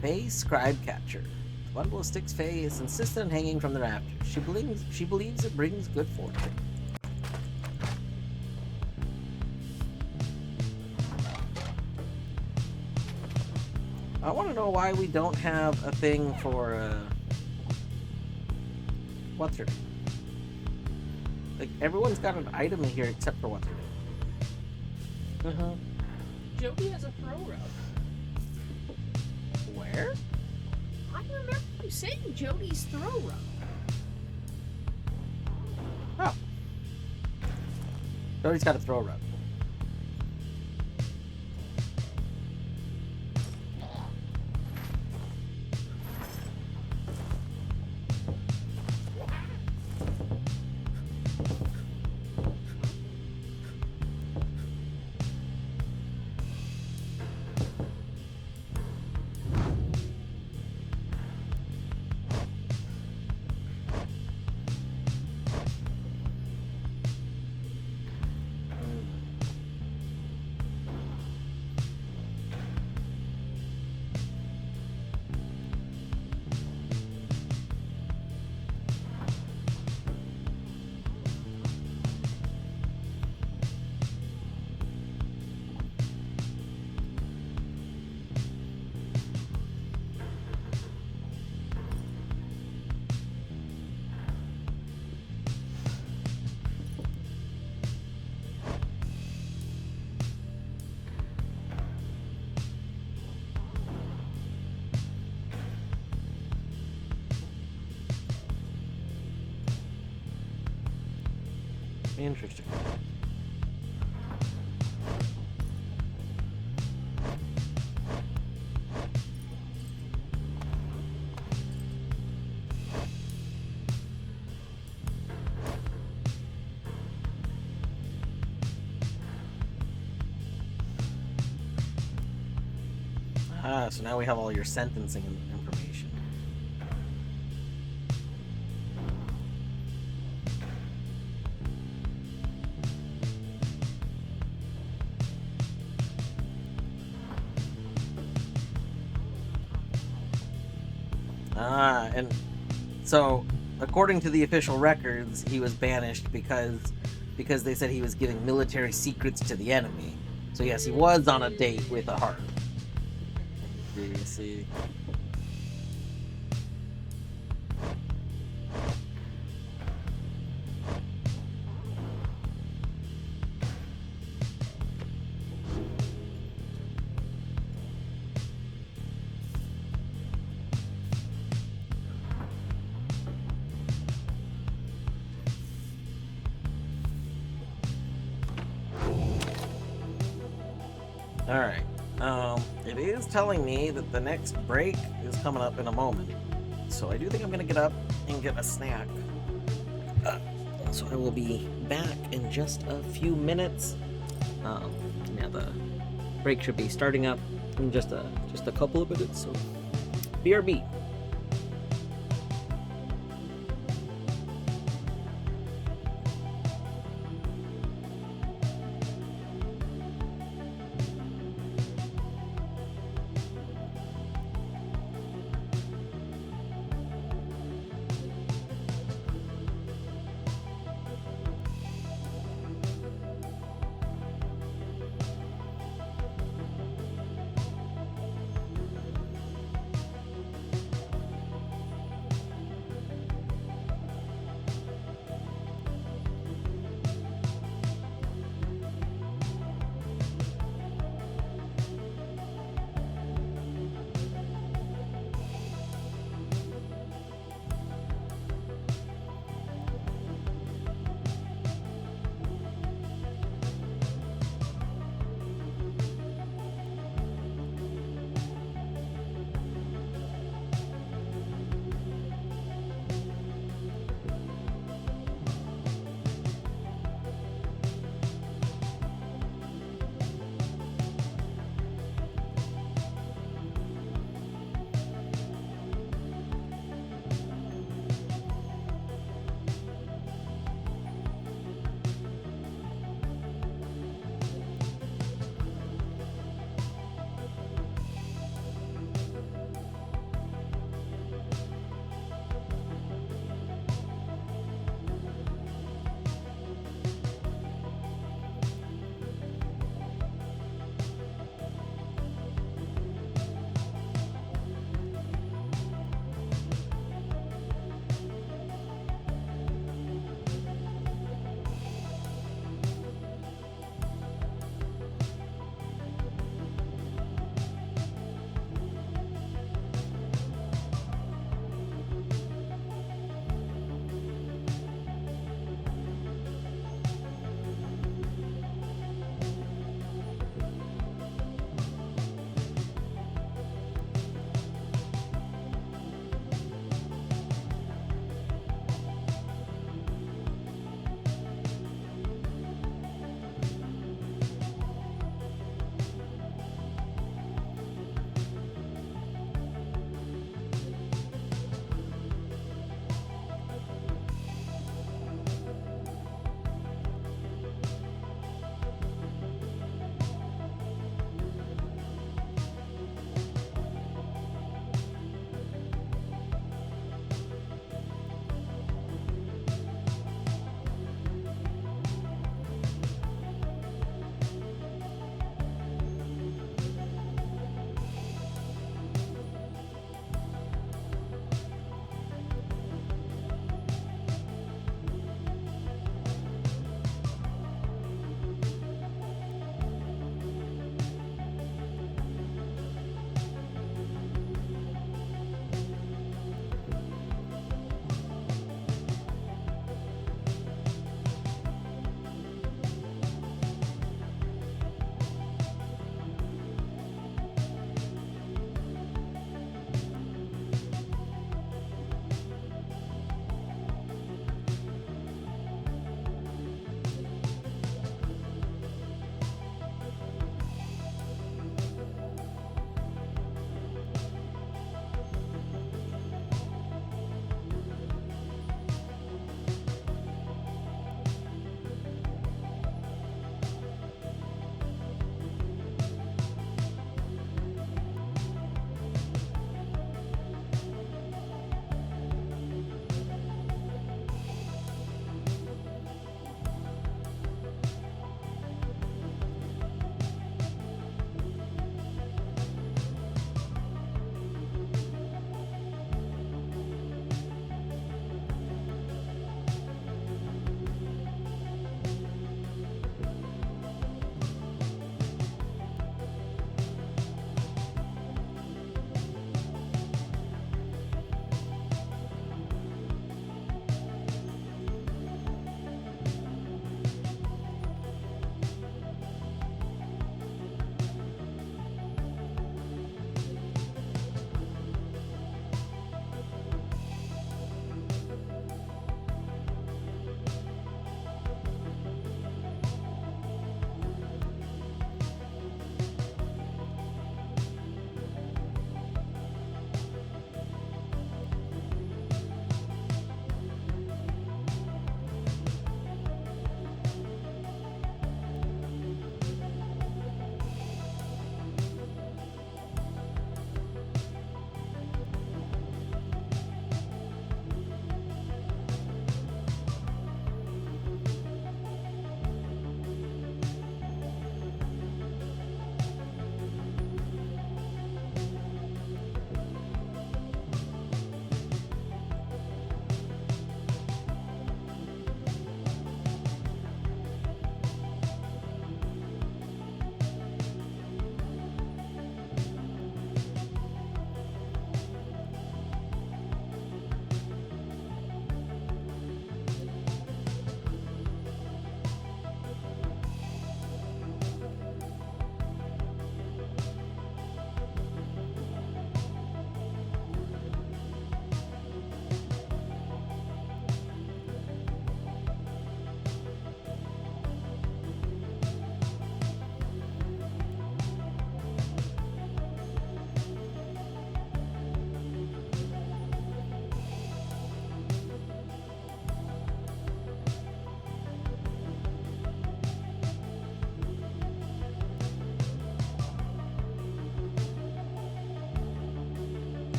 Faye's scribe catcher. The bundle of sticks Faye is insistent on hanging from the rafters. She believes it brings good fortune. I want to know why we don't have a thing for, what's her name? Like, everyone's got an item in here except for what's her name. Jody has a throw rug. Where? I remember you saying Jody's throw rug. Oh. Jody's got a throw rug. Interesting. So now we have all your sentencing information. And so, according to the official records, he was banished because they said he was giving military secrets to the enemy. So yes, he was on a date with a heart. You see. Alright, it is telling me that the next break is coming up in a moment. So I do think I'm gonna get up and get a snack. So I will be back in just a few minutes. Yeah, the break should be starting up in just a couple of minutes, so BRB.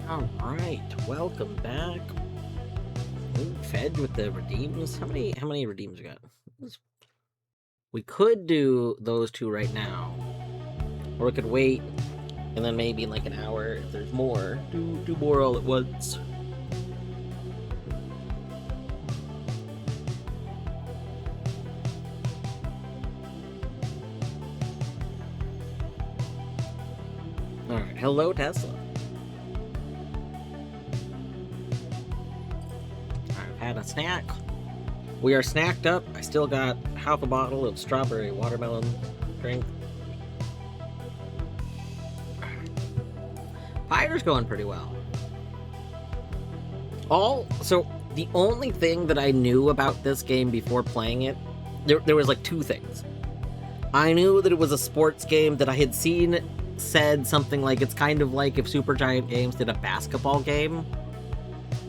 Alright, welcome back. Ooh, Fed with the redeems. How many redeems we got? We could do those two right now. Or we could wait, and then maybe in like an hour, if there's more, do more all at once. Alright, hello Tesla. I've had a snack. We are snacked up. I still got half a bottle of strawberry watermelon drink. Pyre's going pretty well. So the only thing that I knew about this game before playing it, there was like two things. I knew that it was a sports game that I had seen said something like it's kind of like if Supergiant Games did a basketball game.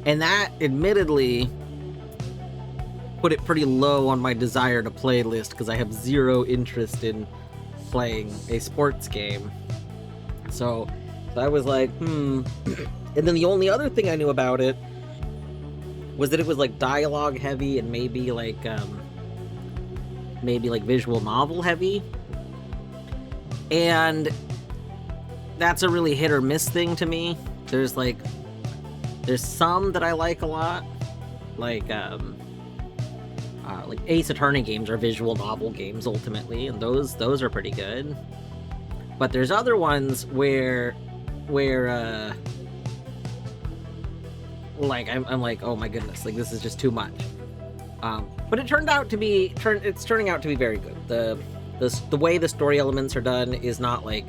And that, admittedly, put it pretty low on my desire to play list because I have zero interest in playing a sports game. So I was like, And then the only other thing I knew about it was that it was like dialogue heavy and maybe like visual novel heavy. And that's a really hit or miss thing to me. There's some that I like a lot, like Ace Attorney games are visual novel games ultimately, and those are pretty good. But there's other ones where like I'm like, oh my goodness, like this is just too much. But it's turning out to be very good. The way the story elements are done is not like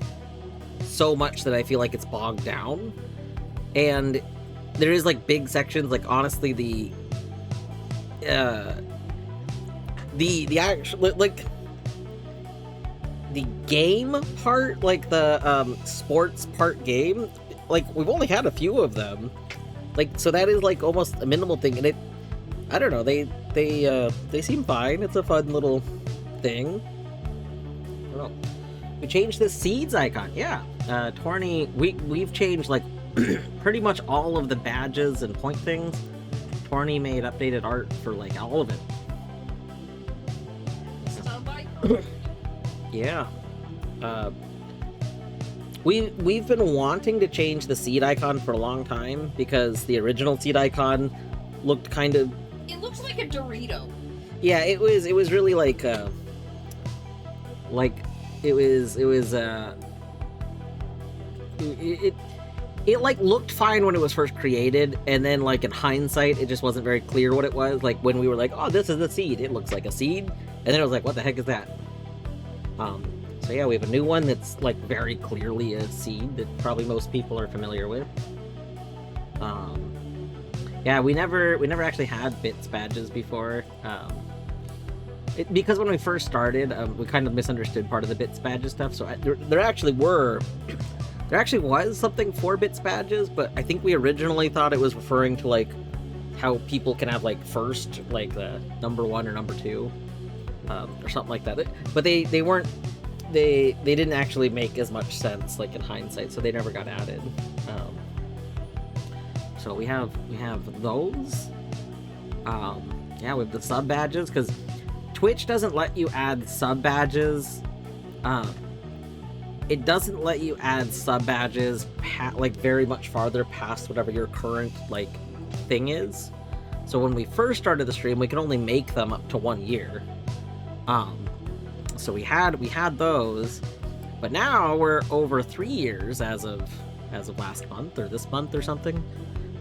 so much that I feel like it's bogged down, and there is like big sections. Like honestly, the actual like the game part, like the sports part game, like we've only had a few of them, like so that is like almost a minimal thing, and I don't know, they seem fine. It's a fun little thing. I don't know. We changed the seeds icon, yeah. Torny, we've changed like pretty much all of the badges and point things. Torny made updated art for like all of it. Yeah. We've been wanting to change the seed icon for a long time because the original seed icon looked kind of... It looks like a Dorito. Yeah, it was really like it like looked fine when it was first created, and then like in hindsight it just wasn't very clear what it was. Like when we were like, oh, this is the seed, it looks like a seed, and then it was like, what the heck is that? So yeah, we have a new one that's like very clearly a seed that probably most people are familiar with. Yeah, we never actually had bits badges before. Because when we first started, we kind of misunderstood part of the bits badges stuff. So there actually was something for bits badges, but I think we originally thought it was referring to like how people can have like first, like the number 1 or number 2, or something like that. But they weren't. They didn't actually make as much sense like in hindsight, so they never got added. So we have those. Yeah, with the sub badges, because Twitch doesn't let you add sub badges. It doesn't let you add sub badges like very much farther past whatever your current like thing is. So when we first started the stream, we could only make them up to 1 year. So we had those, but now we're over 3 years as of last month or this month or something.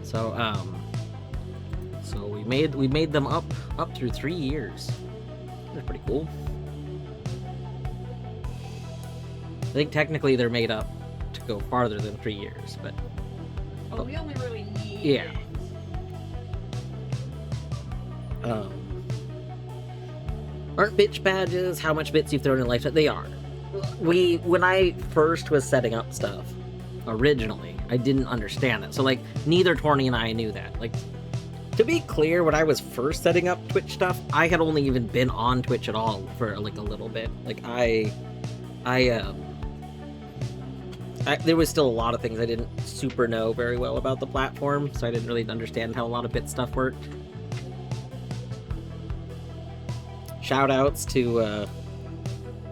So so we made them up through 3 years. That's pretty cool. I think technically they're made up to go farther than 3 years, but We only really need... yeah. Aren't bitch badges how much bits you've thrown in life? They are. When I first was setting up stuff, originally, I didn't understand it. So, like, neither Torny and I knew that. Like, to be clear, when I was first setting up Twitch stuff, I had only even been on Twitch at all for, like, a little bit. Like, I There was still a lot of things I didn't super know very well about the platform, so I didn't really understand how a lot of bit stuff worked. Shoutouts to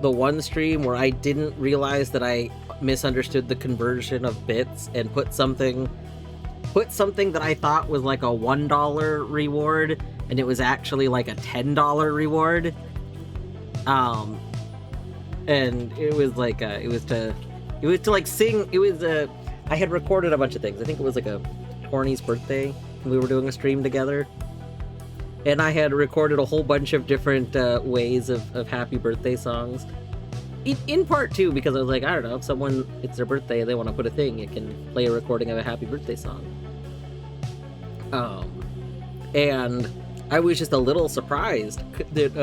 the one stream where I didn't realize that I misunderstood the conversion of bits and put something that I thought was like a $1 reward, and it was actually like a $10 reward. And it was like it was to like sing. It was I had recorded a bunch of things. I think it was like a Torny's birthday. We were doing a stream together, and I had recorded a whole bunch of different ways of happy birthday songs. In part too, because I was like, I don't know, if it's their birthday and they want to put a thing, it can play a recording of a happy birthday song. And I was just a little surprised that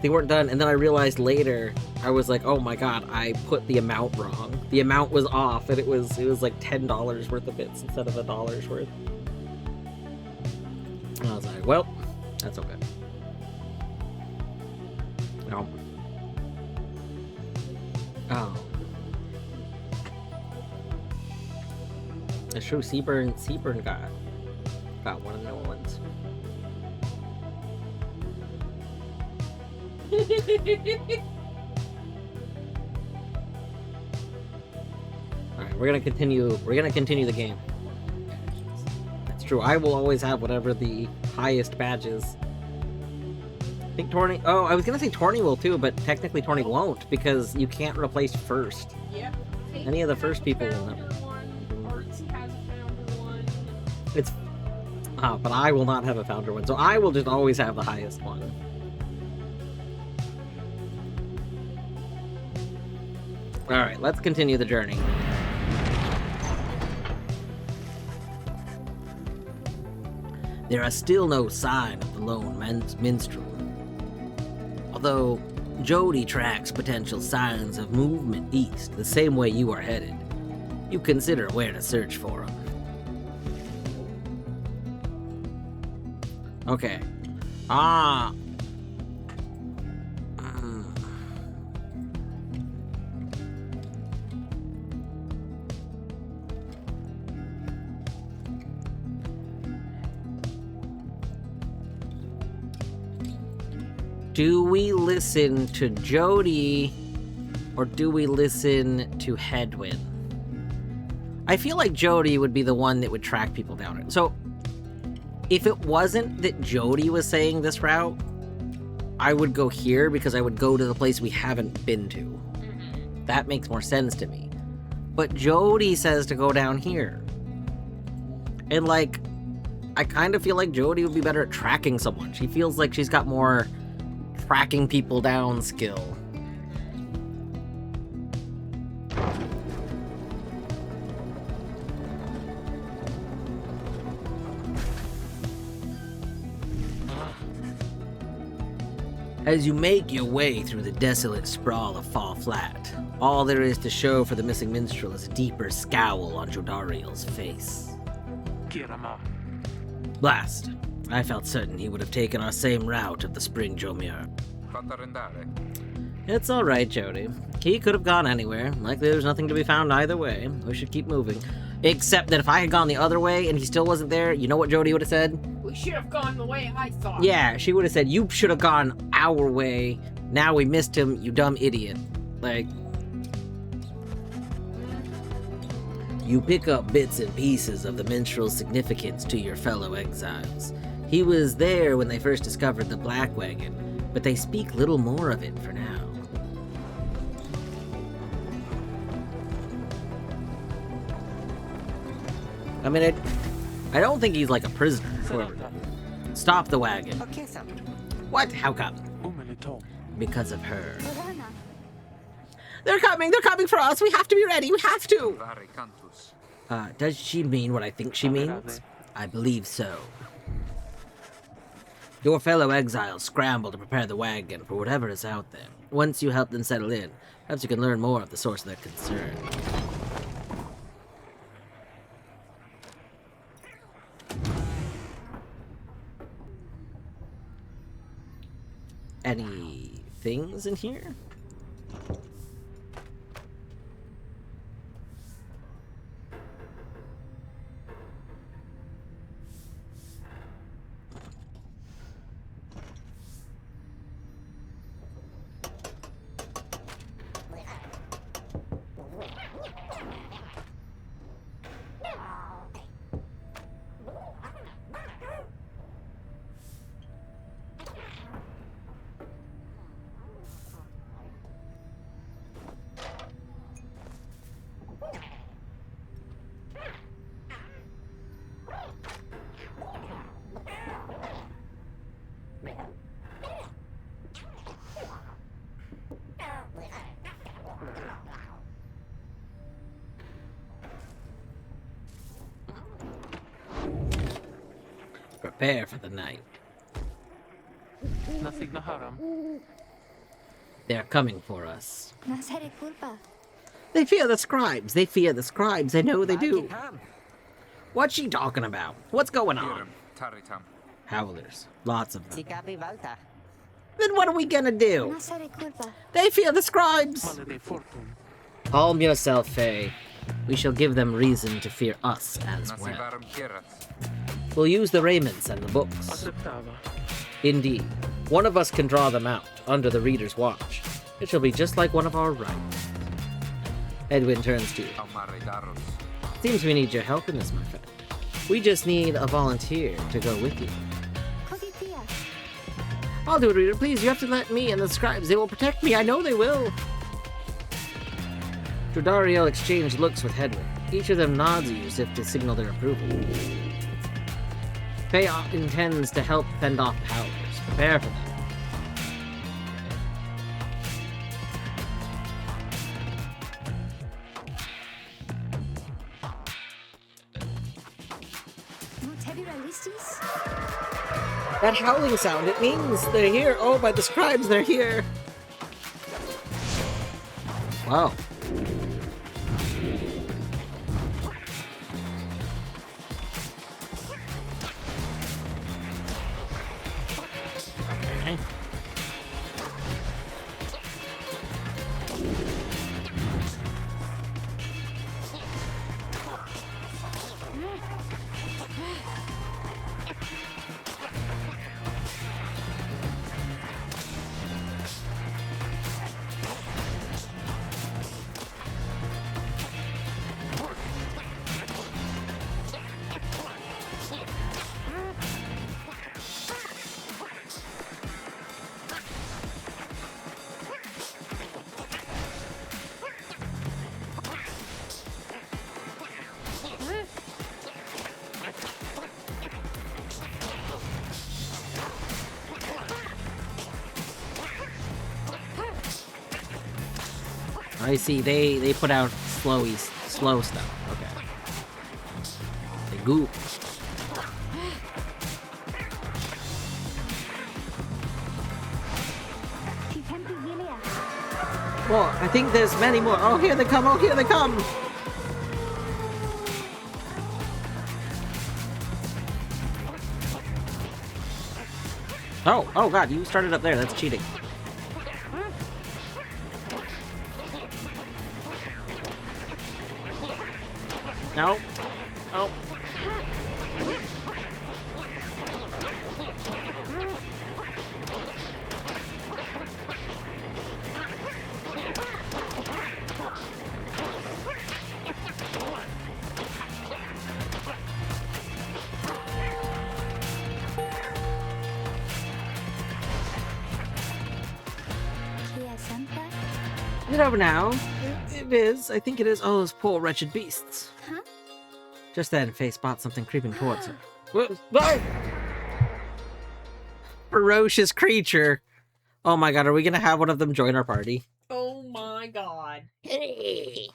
they weren't done, and then I realized later, I was like, oh my god, I put the amount wrong. The amount was off, and it was like $10 worth of bits instead of $1 worth. And I was like, well, that's okay. No. Oh. That's true, Seaburn got one of the ones. Alright, we're gonna continue the game. That's true, I will always have whatever the highest badge is. I think Torny... Oh, I was gonna say Torny will too, but technically Torny won't, because you can't replace first. Yep. Any of the first people will not. Artsy has a founder one. It's... but I will not have a founder one, so I will just always have the highest one. Alright, let's continue the journey. There are still no sign of the lone minstrel. Although Jody tracks potential signs of movement east the same way you are headed, you consider where to search for them. Okay. Do we listen to Jody or do we listen to Hedwyn? I feel like Jody would be the one that would track people down. So, if it wasn't that Jody was saying this route, I would go here because I would go to the place we haven't been to. That makes more sense to me. But Jody says to go down here. And like, I kind of feel like Jody would be better at tracking someone. She feels like she's got more tracking people down skill. As you make your way through the desolate sprawl of Fall Flat, all there is to show for the missing minstrel is a deeper scowl on Jodariel's face. Kirama. Blast. I felt certain he would have taken our same route of the Spring Jomir. Fatta arrendare. It's alright, Jody. He could have gone anywhere. Likely there's nothing to be found either way. We should keep moving. Except that if I had gone the other way and he still wasn't there, you know what Jody would have said? We should have gone the way I thought. Yeah, she would have said, you should have gone our way. Now we missed him, you dumb idiot. Like... You pick up bits and pieces of the minstrel's significance to your fellow exiles. He was there when they first discovered the Black Wagon, but they speak little more of it for now. I mean, I don't think he's like a prisoner. Stop the wagon. Okay, Sam. What? How come? Umelito. Because of her. Lorana. They're coming for us! We have to be ready! We have to! Vari cantus. Does she mean what I think she means? I believe so. Your fellow exiles scramble to prepare the wagon for whatever is out there. Once you help them settle in, perhaps you can learn more of the source of their concern. Any things in here? Prepare for the night. Nothing na haram. They're coming for us. Nasari culpa. They fear the scribes. They fear the scribes. I know they do. Ham. What's she talking about? What's going on? Pyre, taritam. Howlers. Lots of them. Si capi volta. Then what are we gonna do? Nasari culpa. They fear the scribes. Male de fortune. Calm yourself, Faye. We shall give them reason to fear us as well. Nasivaram kierat. We'll use the raiments and the books. Acceptava. Indeed. One of us can draw them out, under the reader's watch. It shall be just like one of our rites. Edwin turns to you. Amare daros. Seems we need your help in this, my friend. We just need a volunteer to go with you. Kogitia. I'll do it, reader. Please, you have to let me and the scribes. They will protect me. I know they will. Drodariel exchanged looks with Hedwig. Each of them nods at you as if to signal their approval. Faye intends to help fend off the Howlers. Prepare for them. Motevi realistis? That howling sound, it means they're here. Oh, by the scribes, they're here. Wow. Okay. I see. They put out slow stuff. Okay. They goop. Well, I think there's many more. Oh, here they come. Oh, here they come. Oh God! You started up there. That's cheating. No. Oh. Kia Santa? You never know. It is. I think it is. Oh, those poor wretched beasts. Huh? Just then, Faye spots something creeping towards her. Whoa! Ferocious creature. Oh my God, are we gonna have one of them join our party? Oh my god. Hey!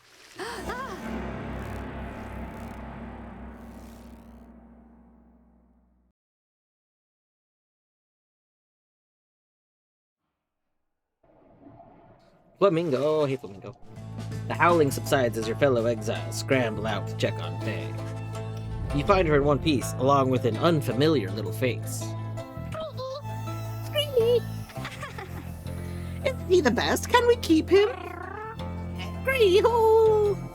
Flamingo, oh, hey Flamingo. The howling subsides as your fellow exiles scramble out to check on Faye. You find her in one piece, along with an unfamiliar little face. Screamy! Isn't he the best? Can we keep him? Screamy!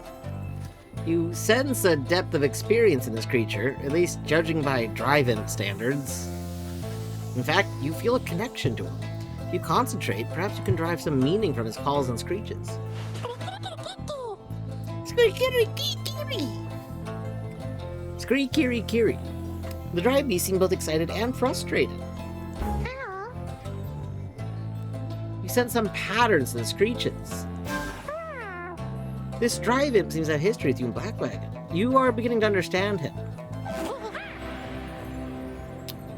You sense a depth of experience in this creature, at least judging by drive-in standards. In fact, you feel a connection to him. If you concentrate, perhaps you can derive some meaning from his calls and screeches. Scree-kiri-kiri. The drive beast seemed both excited and frustrated. You sense some patterns in the screeches. This drive imp seems to have history with you in Blackwagon. You are beginning to understand him.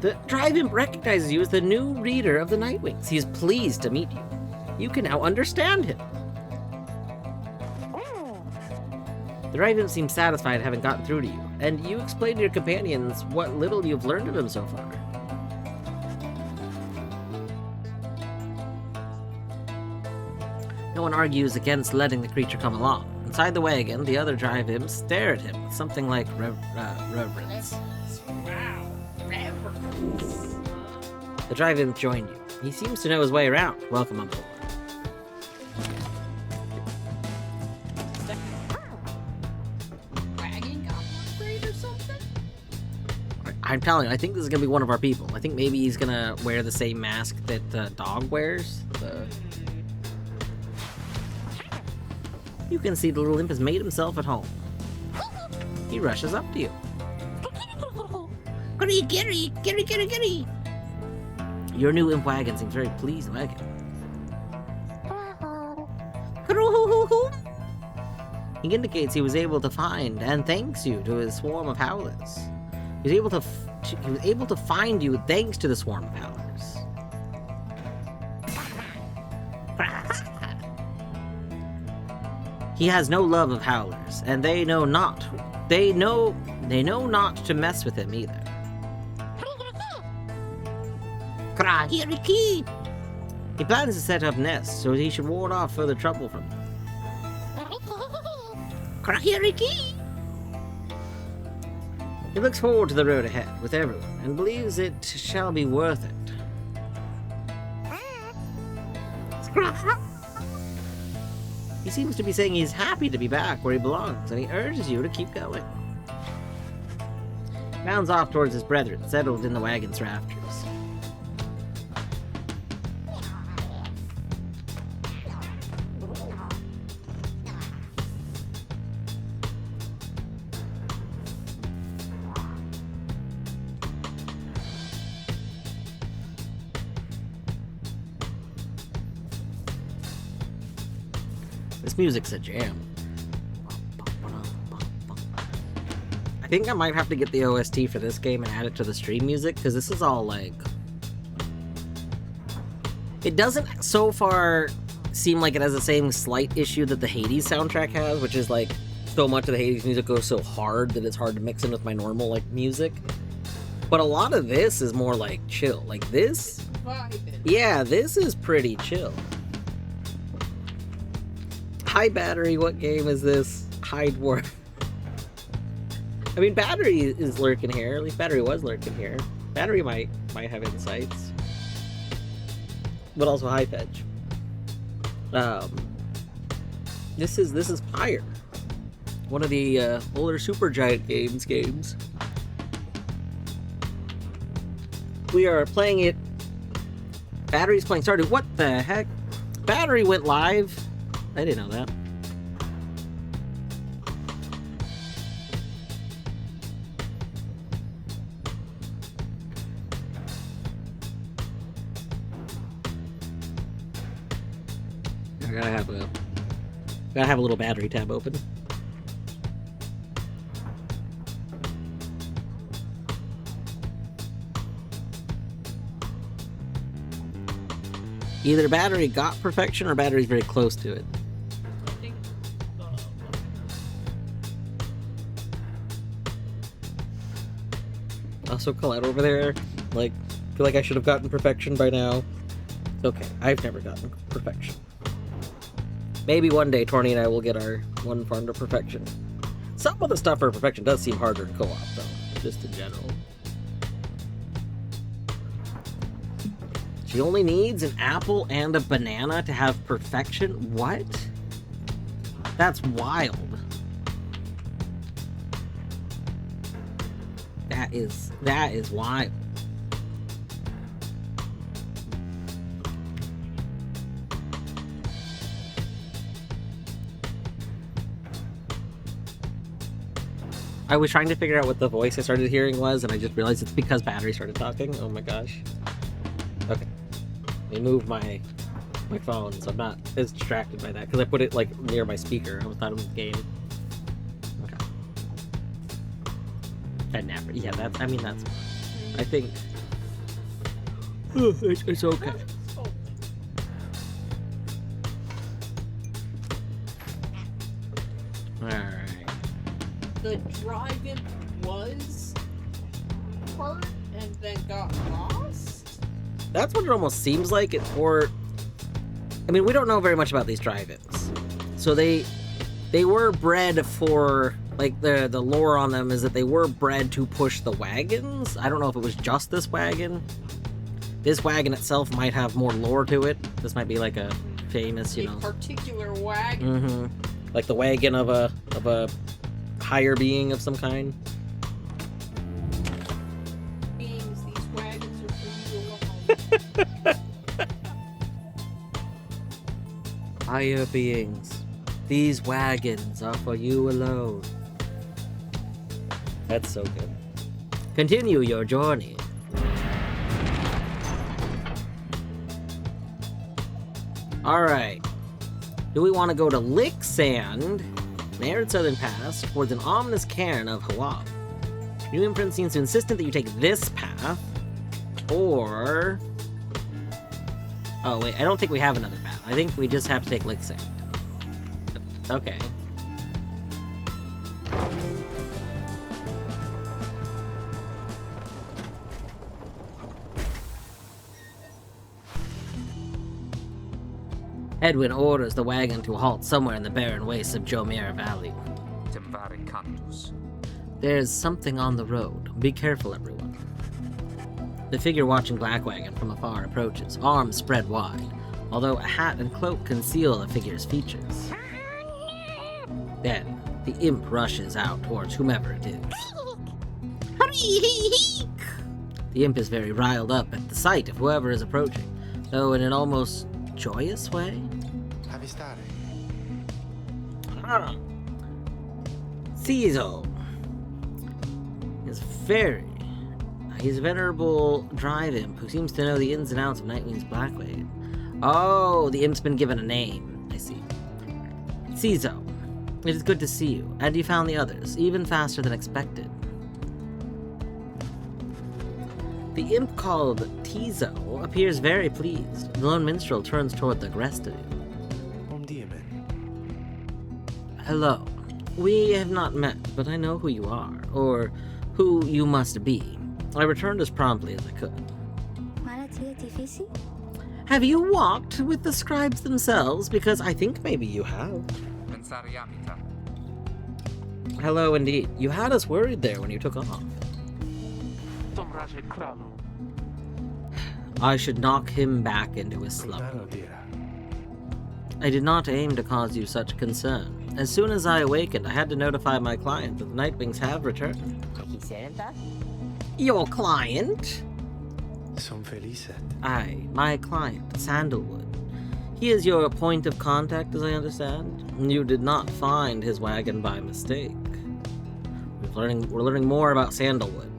The drive imp recognizes you as the new reader of the Nightwings. He is pleased to meet you. You can now understand him. The drive-in seems satisfied having gotten through to you, and you explain to your companions what little you've learned of him so far. No one argues against letting the creature come along. Inside the wagon, the other drive-ins stare at him with something like reverence. Wow. Reverence. The drive-in joined you. He seems to know his way around. Welcome on board. Wagon got an upgrade or something? I'm telling you, I think this is gonna be one of our people. I think maybe he's gonna wear the same mask that the dog wears. You can see the little imp has made himself at home. He rushes up to you. Giddy, giddy, giddy, giddy, giddy. Your new imp wagon seems very pleased with it. He indicates he was able to find and thanks you to his swarm of howlers. He was able to find you thanks to the swarm of howlers. He has no love of howlers, and they know not to mess with him either. He plans to set up nests so he should ward off further trouble from them. He looks forward to the road ahead with everyone and believes it shall be worth it. He seems to be saying he's happy to be back where he belongs, and he urges you to keep going. He bounds off towards his brethren, settled in the wagon's rafters. This music's a jam. I think I might have to get the OST for this game and add it to the stream music, because this is all like... It doesn't so far seem like it has the same slight issue that the Hades soundtrack has, which is like so much of the Hades music goes so hard that it's hard to mix in with my normal like music. But a lot of this is more like chill. Like this... Vibing. Yeah, this is pretty chill. Hi, Battery, what game is this? Hide Dwarf. I mean, Battery is lurking here. At least Battery was lurking here. Battery might have insights. But also High Fetch. This is Pyre. One of the older Supergiant games. We are playing it. Battery's playing Stardew. What the heck? Battery went live. I didn't know that. I gotta have a little battery tab open. Either Battery got perfection or Battery's very close to it. Also, Colette over there, like, feel like I should have gotten perfection by now. It's okay. I've never gotten perfection. Maybe one day, Torny and I will get our one farm to perfection. Some of the stuff for perfection does seem harder in co-op, though, just in general. She only needs an apple and a banana to have perfection? What? That's wild. That is wild. I was trying to figure out what the voice I started hearing was, and I just realized it's because Battery started talking. Oh my gosh. Okay. Let me move my phone so I'm not as distracted by that, because I put it like near my speaker. I thought it was the game. Okay. Yeah, that's, I mean, that's, I think, it's okay. Alright. the drive-in was hurt and then got lost? That's what it almost seems like. Or, I mean, we don't know very much about these drive-ins. So they were bred for, like, the lore on them is that they were bred to push the wagons. I don't know if it was just this wagon. This wagon itself might have more lore to it. This might be like a famous, you know, particular wagon. mm-hmm, like the wagon of a higher being of some kind. Beings, these wagons are for you alone. Higher beings, these wagons are for you alone. That's so good. Continue your journey. Alright. Do we want to go to Lick Sand, an arid southern pass, towards an ominous cairn of Hawa? New imprint seems to insistent that you take this path, or... Oh wait, I don't think we have another path. I think we just have to take Lick Sand. Okay. Edwin orders the wagon to halt somewhere in the barren wastes of Jomir Valley. Temvari cantus. There's something on the road. Be careful, everyone. The figure watching Black Wagon from afar approaches, arms spread wide, although a hat and cloak conceal the figure's features. Then, the imp rushes out towards whomever it is. The imp is very riled up at the sight of whoever is approaching, though in an almost joyous way. Caesar is he's a venerable drive imp who seems to know the ins and outs of Nightwing's Black Wagon. Oh, the imp's been given a name. I see. Caesar, it is good to see you, and you found the others, even faster than expected. The imp called Tizo appears very pleased. The lone minstrel turns toward the rest of you. Hello. We have not met, but I know who you are, or who you must be. I returned as promptly as I could. Have you walked with the scribes themselves? Because I think maybe you have. Pensariamita. Hello indeed. You had us worried there when you took off. I should knock him back into his slumber. I did not aim to cause you such concern. As soon as I awakened, I had to notify my client that the Nightwings have returned. Your client? Aye, my client, Sandalwood. He is your point of contact, as I understand. You did not find his wagon by mistake. We're learning more about Sandalwood.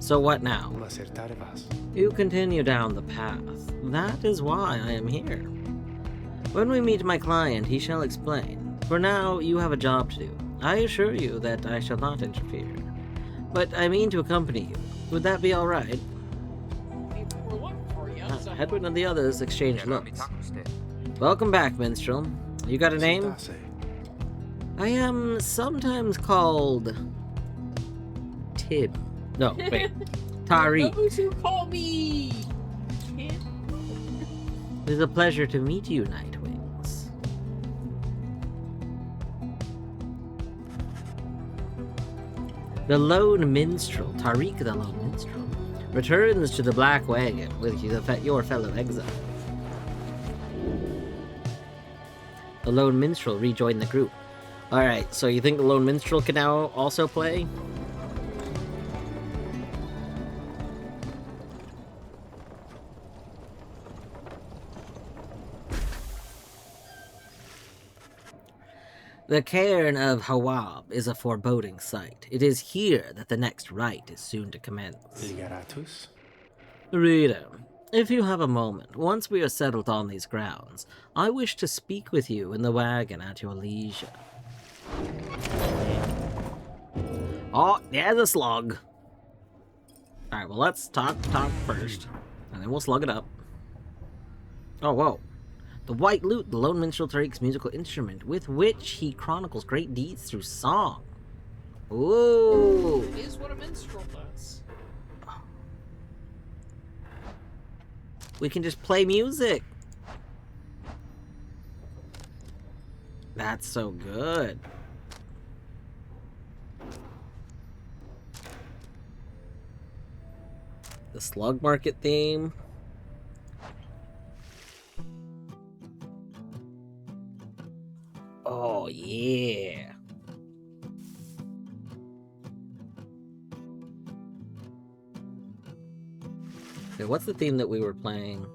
So what now? You continue down the path. That is why I am here. When we meet my client, he shall explain. For now, you have a job to do. I assure you that I shall not interfere. But I mean to accompany you. Would that be all right? Edwin and the others exchange looks. Welcome back, minstrel. You got a name? I am sometimes called... Tib. No, wait. Tariq. Those who call me Kid. It is a pleasure to meet you, Nightwings. The lone minstrel, Tariq the lone minstrel, returns to the Black Wagon with your fellow exiles. The lone minstrel rejoined the group. Alright, so you think the lone minstrel can now also play? The cairn of Hawab is a foreboding sight. It is here that the next rite is soon to commence. Reader, if you have a moment, once we are settled on these grounds, I wish to speak with you in the wagon at your leisure. Oh, there's a slug. Alright, well let's talk first, and then we'll slug it up. Oh, whoa. The white lute, the lone minstrel Tariq's musical instrument, with which he chronicles great deeds through song. Ooh! It is what a minstrel does. We can just play music. That's so good. The Slug Market theme. Oh, yeah. Okay, what's the theme that we were playing?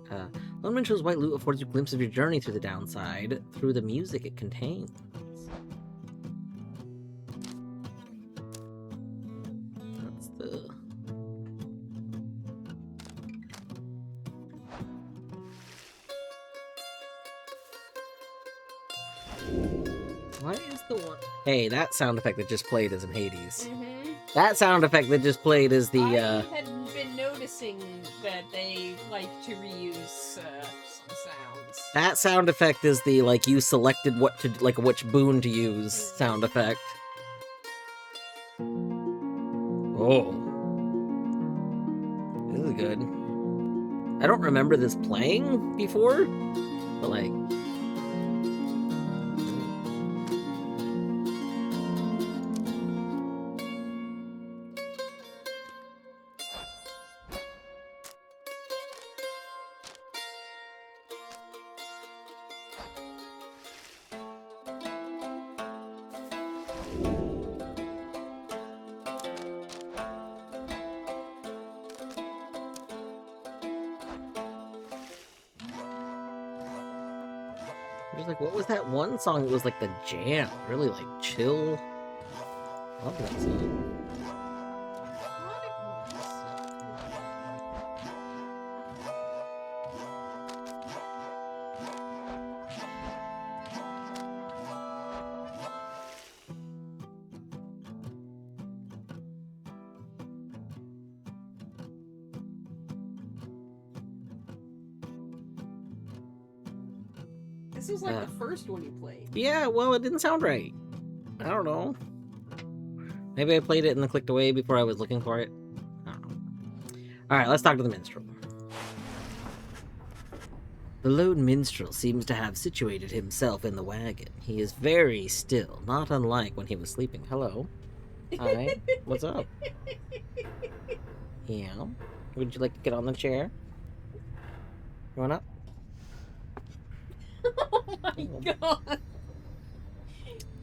Lone Minstrel's White Lute affords you a glimpse of your journey through the downside through the music it contains. That's the... What is the one? Hey, that sound effect that just played is in Hades. That sound effect that just played is the, I had been noticing that they like to reuse some sounds. That sound effect is the, like, you selected what to, like, which boon to use sound effect. Oh. This is good. I don't remember this playing before, but, like... It was like, what was that one song? It was like the jam, really like chill. Love that song. This was like the first one you played. Yeah, well, it didn't sound right. I don't know. Maybe I played it and then clicked away before I was looking for it. I don't know. Alright, let's talk to the minstrel. The lone minstrel seems to have situated himself in the wagon. He is very still, not unlike when he was sleeping. Hello. Hi. What's up? Yeah. Would you like to get on the chair? You want up? Oh my god.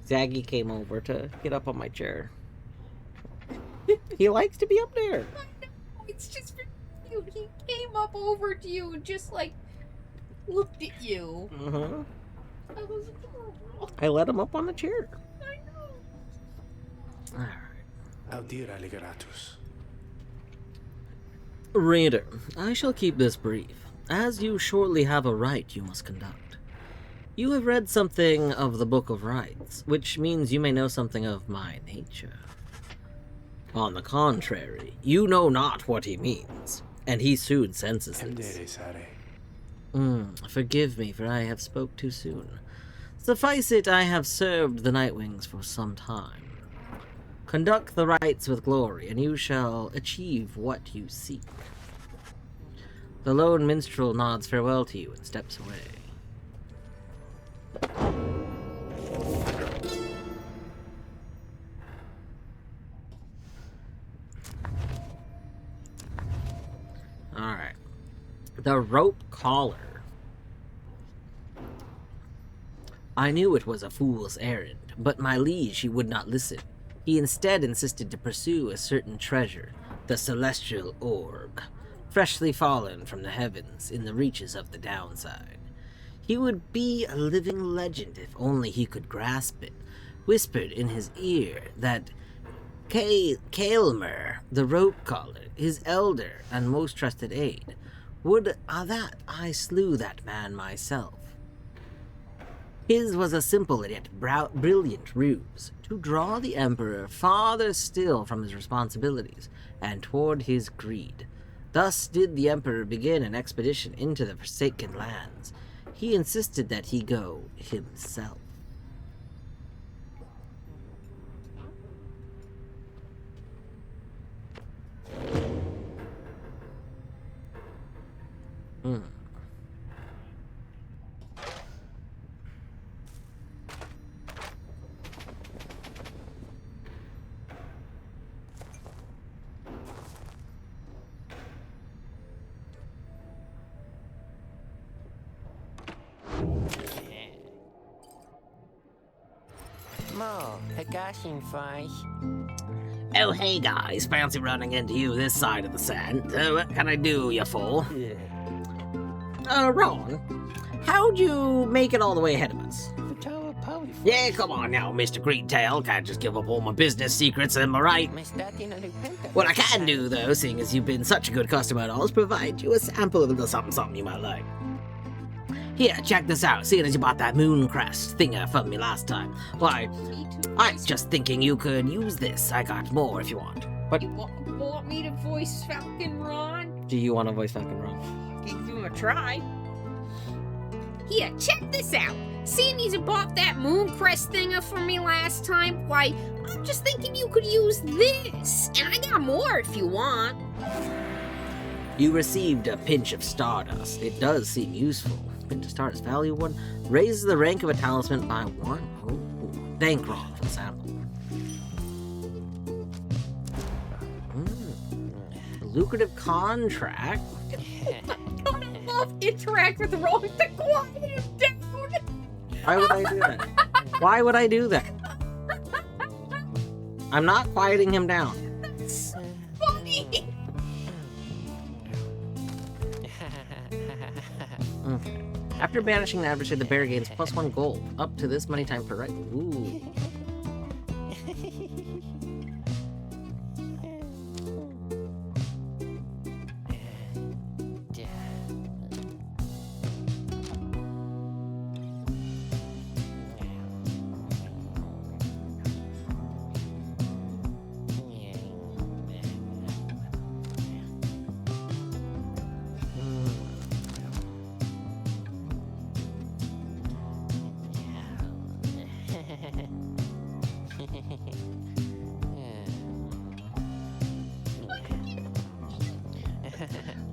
Zaggy came over to get up on my chair. He likes to be up there. I know, it's just very cute. He came up over to you and just like looked at you. Mm-hmm. That was adorable. I let him up on the chair. I know. Alright. Audira Ligeratus. Reader, I shall keep this brief, as you surely have a rite you must conduct. You have read something of the Book of Rites, which means you may know something of my nature. On the contrary, you know not what he means, and he soon senses this. Forgive me, for I have spoke too soon. Suffice it, I have served the Nightwings for some time. Conduct the rites with glory, and you shall achieve what you seek. The lone minstrel nods farewell to you and steps away. Alright. The rope collar. I knew it was a fool's errand, but my liege he would not listen. He instead insisted to pursue a certain treasure, the celestial orb, freshly fallen from the heavens in the reaches of the downside. He would be a living legend if only he could grasp it. Whispered in his ear that Kaelmer, the rope collar, his elder and most trusted aide, would that I slew that man myself. His was a simple and yet brilliant ruse, to draw the Emperor farther still from his responsibilities and toward his greed. Thus did the Emperor begin an expedition into the Forsaken Lands. He insisted that he go himself. Hmm. Mo, Higashin Fish. Oh, hey guys, fancy running into you this side of the sand. What can I do you for? Ron, how'd you make it all the way ahead of us? The Tower Poly. Yeah, come on now, Mr. Greentail. Can't just give up all my business secrets, am I right? What I can do, though, seeing as you've been such a good customer at all, is provide you a sample of a little something you might like. Here, check this out, seeing as you bought that moon crest thinger from me last time. Why, I was just thinking you could use this. I got more if you want. But You want me to voice Falcon Ron? do you want to voice Falcon Ron? Give him a try. Here, check this out. Seeing you bought that moon crest thinger for me last time, why, I'm just thinking you could use this. And I got more if you want. You received a pinch of stardust. It does seem useful. Pinch of stardust value 1 raises the rank of a talisman by 1. Oh, thank Ron for the sample. Lucrative contract. I love interact with Ron to quiet him down. Why would I do that? Why would I do that? I'm not quieting him down. That's funny. After banishing an adversary, the bear gains +1 gold. Up to this many times per right. Ooh.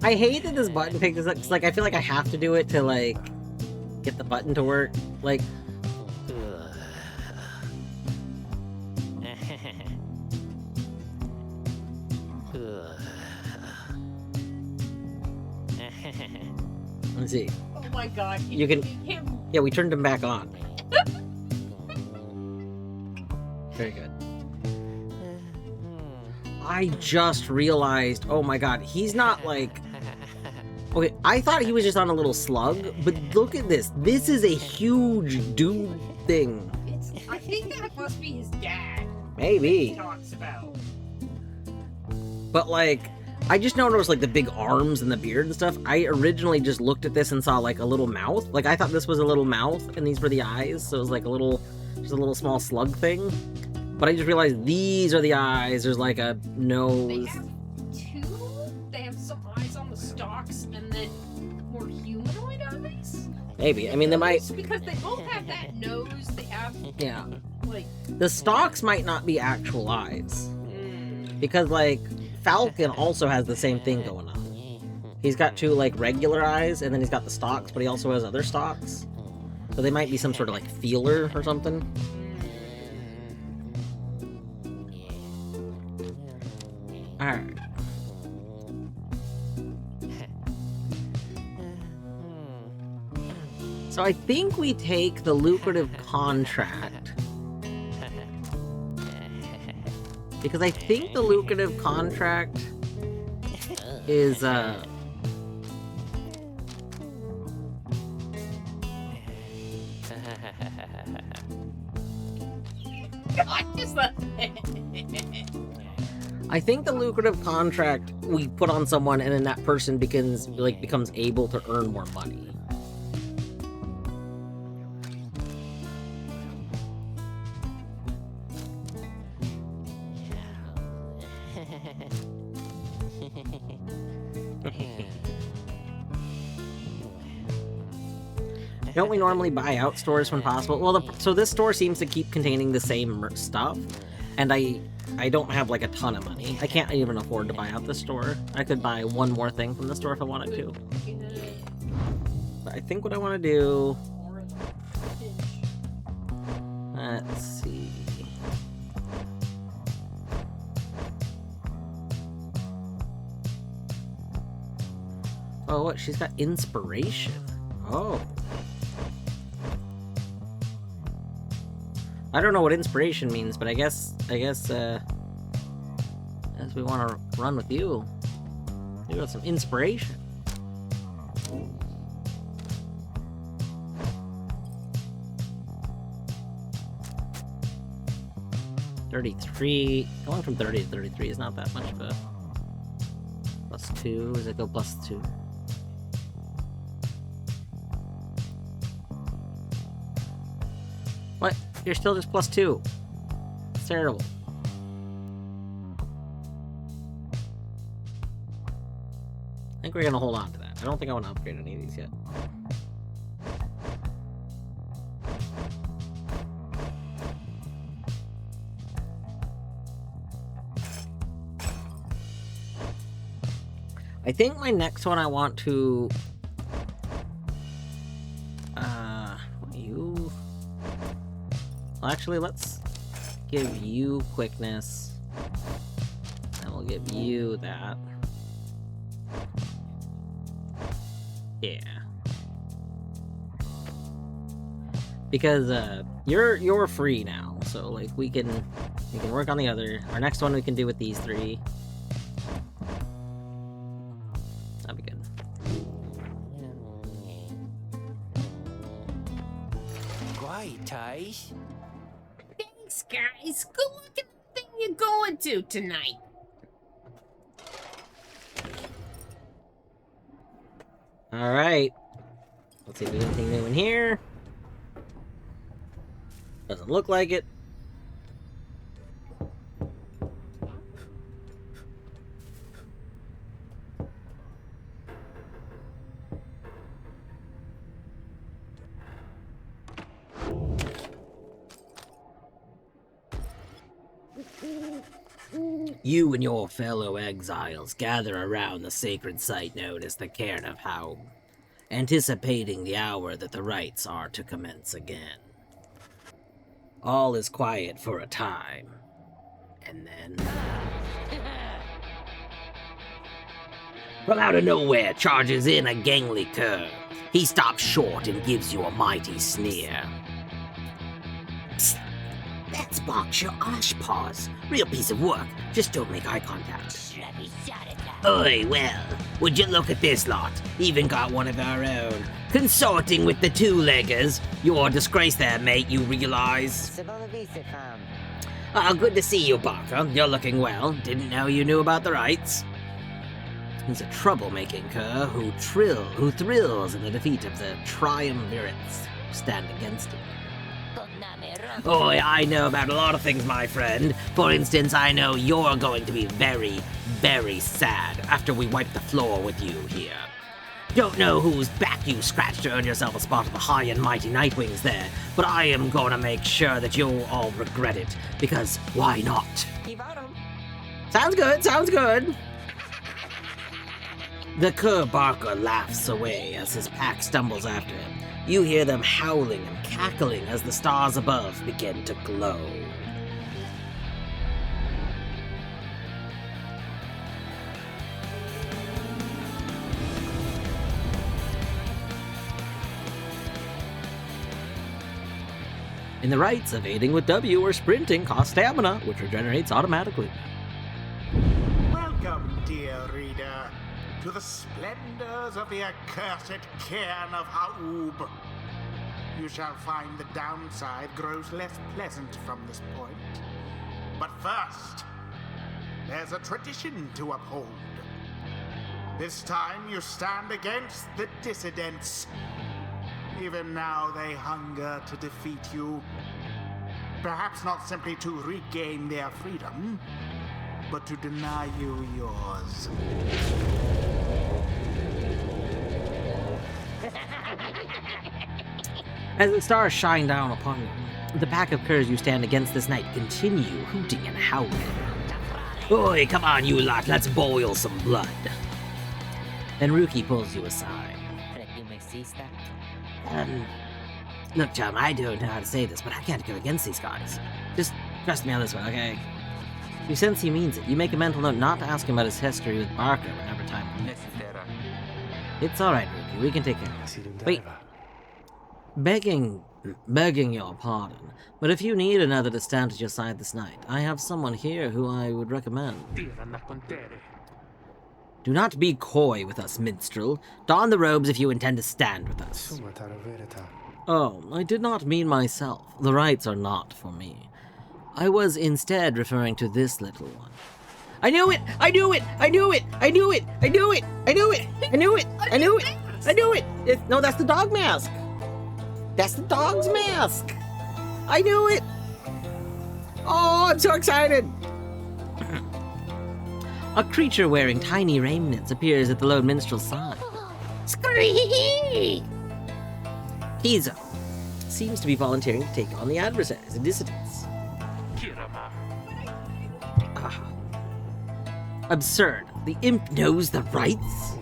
I hate that this button picked this up, 'cause, like, I feel like I have to do it to, like, get the button to work. Like, let's see. Oh my god. You can- Him. Yeah, we turned him back on. Very good. I just realized, oh my god, he's not like... Okay, I thought he was just on a little slug, but look at this. This is a huge dude thing. I think that must be his dad. Maybe. He talks about. But like, I just noticed like the big arms and the beard and stuff. I originally just looked at this and saw like a little mouth. Like I thought this was a little mouth and these were the eyes. So it was like a little, just a little small slug thing. But I just realized these are the eyes. There's like a They nose. have two. They have some eyes on the stalks and then more humanoid eyes. Maybe. I mean, they might, Because they both have that nose. They have, yeah. like... The stalks might not be actual eyes. Because like, Falcon also has the same thing going on. He's got two like regular eyes and then he's got the stalks, but he also has other stalks. So they might be some sort of like feeler or something. Alright. So I think we take the lucrative contract. Because I think the lucrative contract is, I think the lucrative contract we put on someone and then that person becomes able to earn more money. Don't we normally buy out stores when possible? Well, so this store seems to keep containing the same stuff, and I don't have like a ton of money. I can't even afford to buy out the store. I could buy one more thing from the store if I wanted to. But I think what I want to do... Let's see... Oh, what? She's got inspiration. Oh. I don't know what inspiration means, but I guess as we want to run with you. You got some inspiration. $33. Going from 30 to 33 is not that much of a +2. Does it go +2? What? You're still just +2. It's terrible. I think we're gonna hold on to that. I don't think I want to upgrade any of these yet. I think my next one I want to... you... Well, actually, let's give you quickness. And we'll give you that. Yeah. Because, you're free now, so, like, we can work on the other. Our next one we can do with these 3. That'd be good. Quiet, Tice. Thanks, guys. Good luck in the thing you're going to tonight. Alright. Let's see if there's anything new in here. Doesn't look like it. You and your fellow exiles gather around the sacred site known as the Cairn of Haum, anticipating the hour that the rites are to commence again. All is quiet for a time, and then... From out of nowhere charges in a gangly cur. He stops short and gives you a mighty sneer. Psst. That's Berkshire Oshpaws. Real piece of work. Just don't make eye contact. Oi, well, would you look at this lot? Even got one of our own. Consorting with the two-leggers. You're a disgrace there, mate, you realize? Good to see you, Barker. You're looking well. Didn't know you knew about the rites. He's a troublemaking cur who thrills in the defeat of the triumvirates who stand against him. Oh, I know about a lot of things, my friend. For instance, I know you're going to be very, very sad after we wipe the floor with you here. Don't know whose back you scratched to earn yourself a spot at the high and mighty Nightwings there, but I am going to make sure that you'll all regret it, because why not? Sounds good, sounds good. The cur Barker laughs away as his pack stumbles after him. You hear them howling and cackling as the stars above begin to glow. In the rites, evading with W or sprinting costs stamina, which regenerates automatically. Welcome, dear reader, to the splendors of the accursed Cairn of Haum. You shall find the downside grows less pleasant from this point. But first, there's a tradition to uphold. This time you stand against the dissidents. Even now they hunger to defeat you. Perhaps not simply to regain their freedom, but to deny you yours. As the stars shine down upon you, the pack of curs you stand against this night continue hooting and howling. Oi, come on, you lot, let's boil some blood. Then Ruki pulls you aside. Look, chum, I don't know how to say this, but I can't go against these guys. Just trust me on this one, okay? You sense he means it. You make a mental note not to ask him about his history with Barker whenever time permits. Desidera. It's alright, Ruki, we can take care of it. Wait. Begging your pardon, but if you need another to stand at your side this night, I have someone here who I would recommend. Do not be coy with us, minstrel. Don the robes if you intend to stand with us. Oh, I did not mean myself. The rites are not for me. I was instead referring to this little one. I knew it! I knew it! I knew it! I knew it! I knew it! I knew it! I knew it! I knew it! I knew it! No, that's the dog mask! That's the dog's mask! I knew it! Oh, I'm so excited! A creature wearing tiny raiments appears at the lone minstrel's side. Scree! Tizo seems to be volunteering to take on the adversaries and dissidents. Absurd. The imp knows the rights?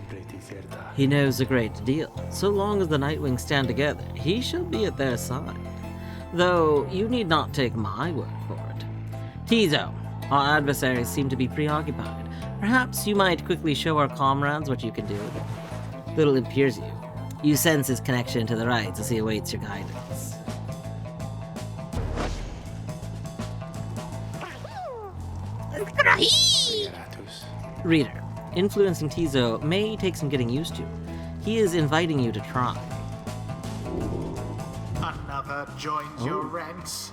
He knows a great deal. So long as the Nightwings stand together, he shall be at their side. Though, you need not take my word for it. Tizo, our adversaries seem to be preoccupied. Perhaps you might quickly show our comrades what you can do. Little imp hears you. You sense his connection to the rights as he awaits your guidance. Reader, influencing Tizo may take some getting used to. He is inviting you to try. Another joins your ranks,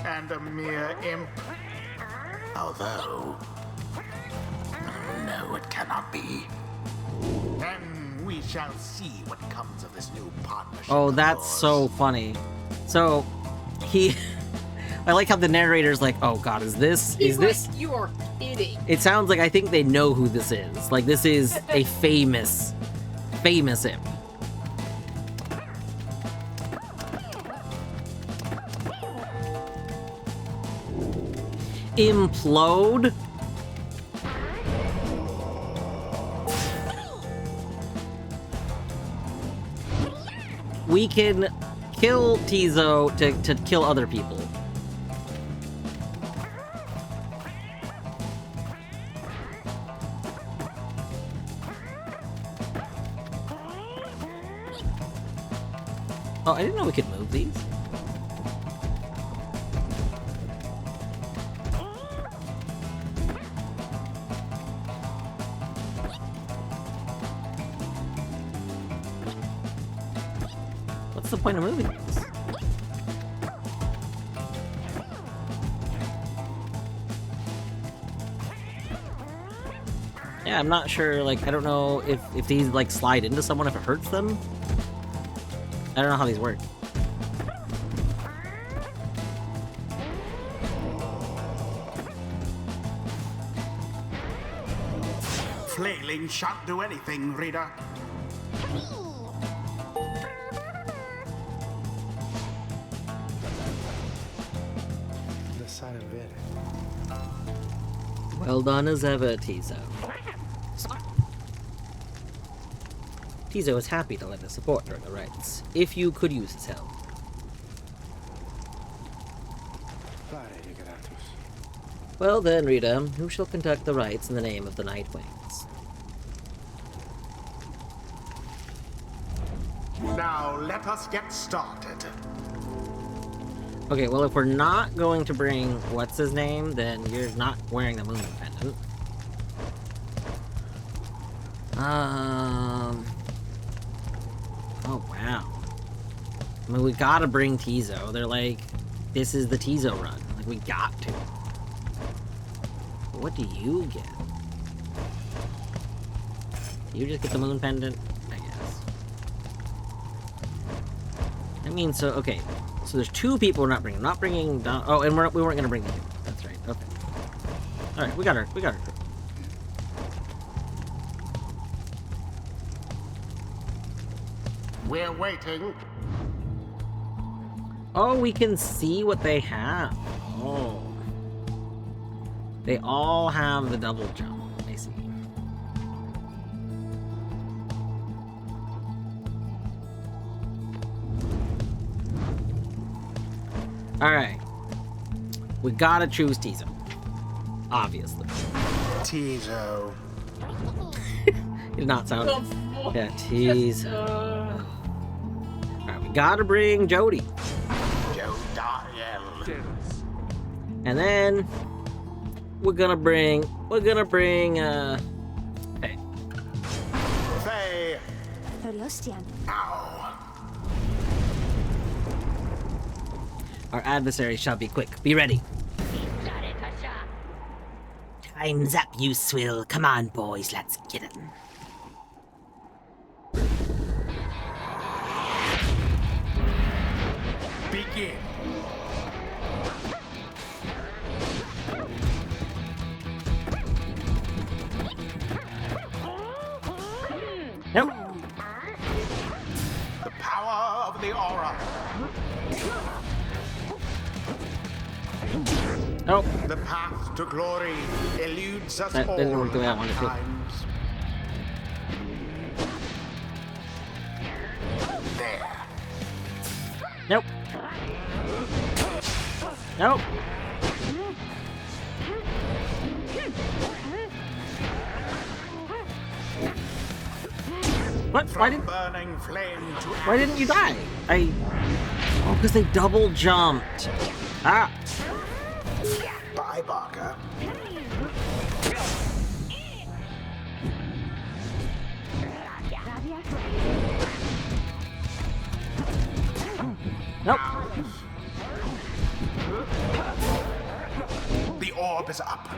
and a mere imp. Although, no, it cannot be. Then we shall see what comes of this new partnership. Oh, that's so funny. So, he... I like how the narrator's like, oh god, is this? He's like, you're kidding. It sounds like I think they know who this is. Like, this is a famous imp. Implode? We can kill Tizo to kill other people. Oh, I didn't know we could move these. What's the point of moving these? Yeah, I'm not sure, like, I don't know if these, like, slide into someone if it hurts them. I don't know how these work. Flailing shan't do anything, reader. Well done as ever, Tizo. Tizo is happy to lend his support during the rites, if you could use his help. Well then, Rita, who shall conduct the rites in the name of the Nightwings? Now let us get started. Okay, well if we're not going to bring what's-his-name, then you're not wearing the moon pendant. Oh, wow. I mean, we gotta bring Tizo. They're like, this is the Tizo run. Like, we got to. But what do you get? You just get the moon pendant? I guess. I mean, so, okay. So there's two people we're not bringing. Not bringing Don. Oh, and we weren't gonna bring the. That's right. Okay. All right, we got her. We got her. We're waiting. Oh, we can see what they have. Oh. They all have the double jump. I see. Alright. We gotta choose Tizo. Obviously. Tizo. Did not sound. Yeah, Tizo. Alright, we gotta bring Jody. Jodiel. And then we're gonna bring hey. Faye. Thoriostian. Ow. Our adversary shall be quick. Be ready. Time's up, you swill. Come on, boys, let's get it. Begin. Nope. The power of the aura. Nope. The path to glory eludes us That all didn't work the way I at wanted to. times. There. Nope. Nope. What? From burning flame to Why didn't you die? Oh, because they double jumped. Ah. Bye, Barker. Nope. The orb is up.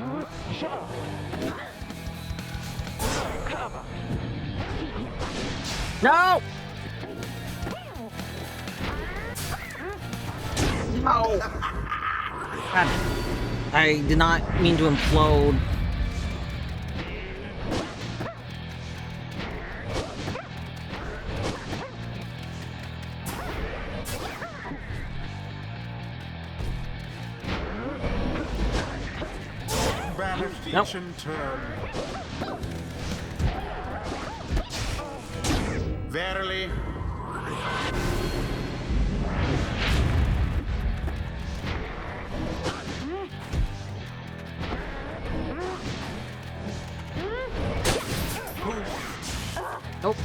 No. Oh. God. I did not mean to implode. Banished Nope. each in turn. Verily. Nope.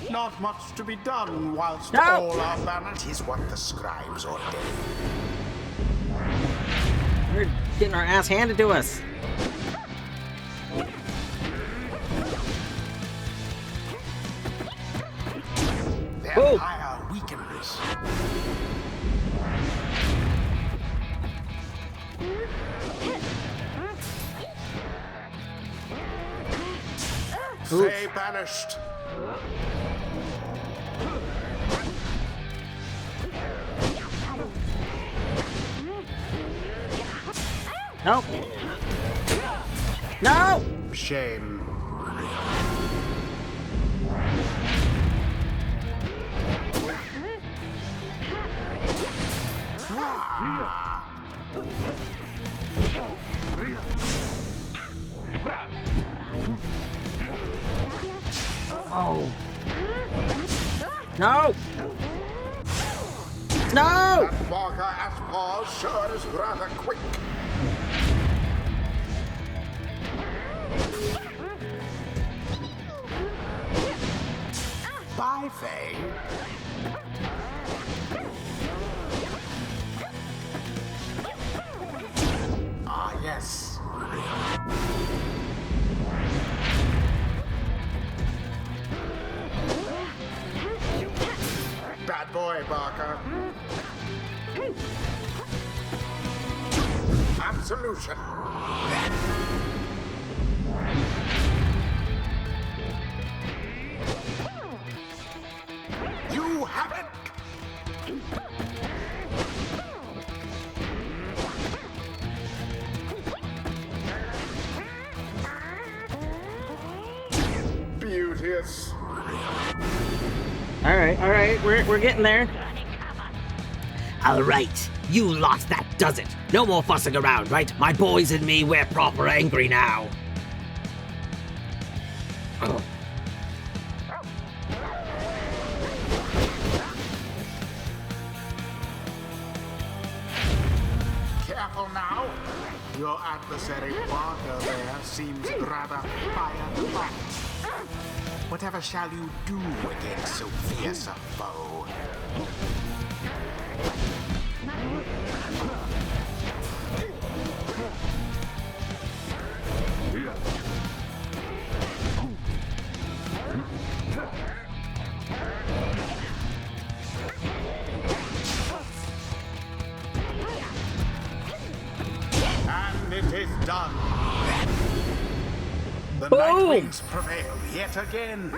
Not much to be done whilst No. all are banished. Is what the scribes ordain. We're getting our ass handed to us. The Whoa. Empire weakens. Oof. Faye banished. Nope. No. Shame. Oh. No. No. That Barker Aspar sure is rather quick. Bye, Faye. Ah, yes. Bad boy, Barker. Absolution. You have it. Beauteous. Alright, we're getting there. Alright, you lot, that does it. No more fussing around, right? My boys and me, we're proper angry now. Oh. Careful now. Your adversary Parker there seems rather fired up. Whatever shall you do against so fierce a foe? And it is done. The Nightwings prevail yet again.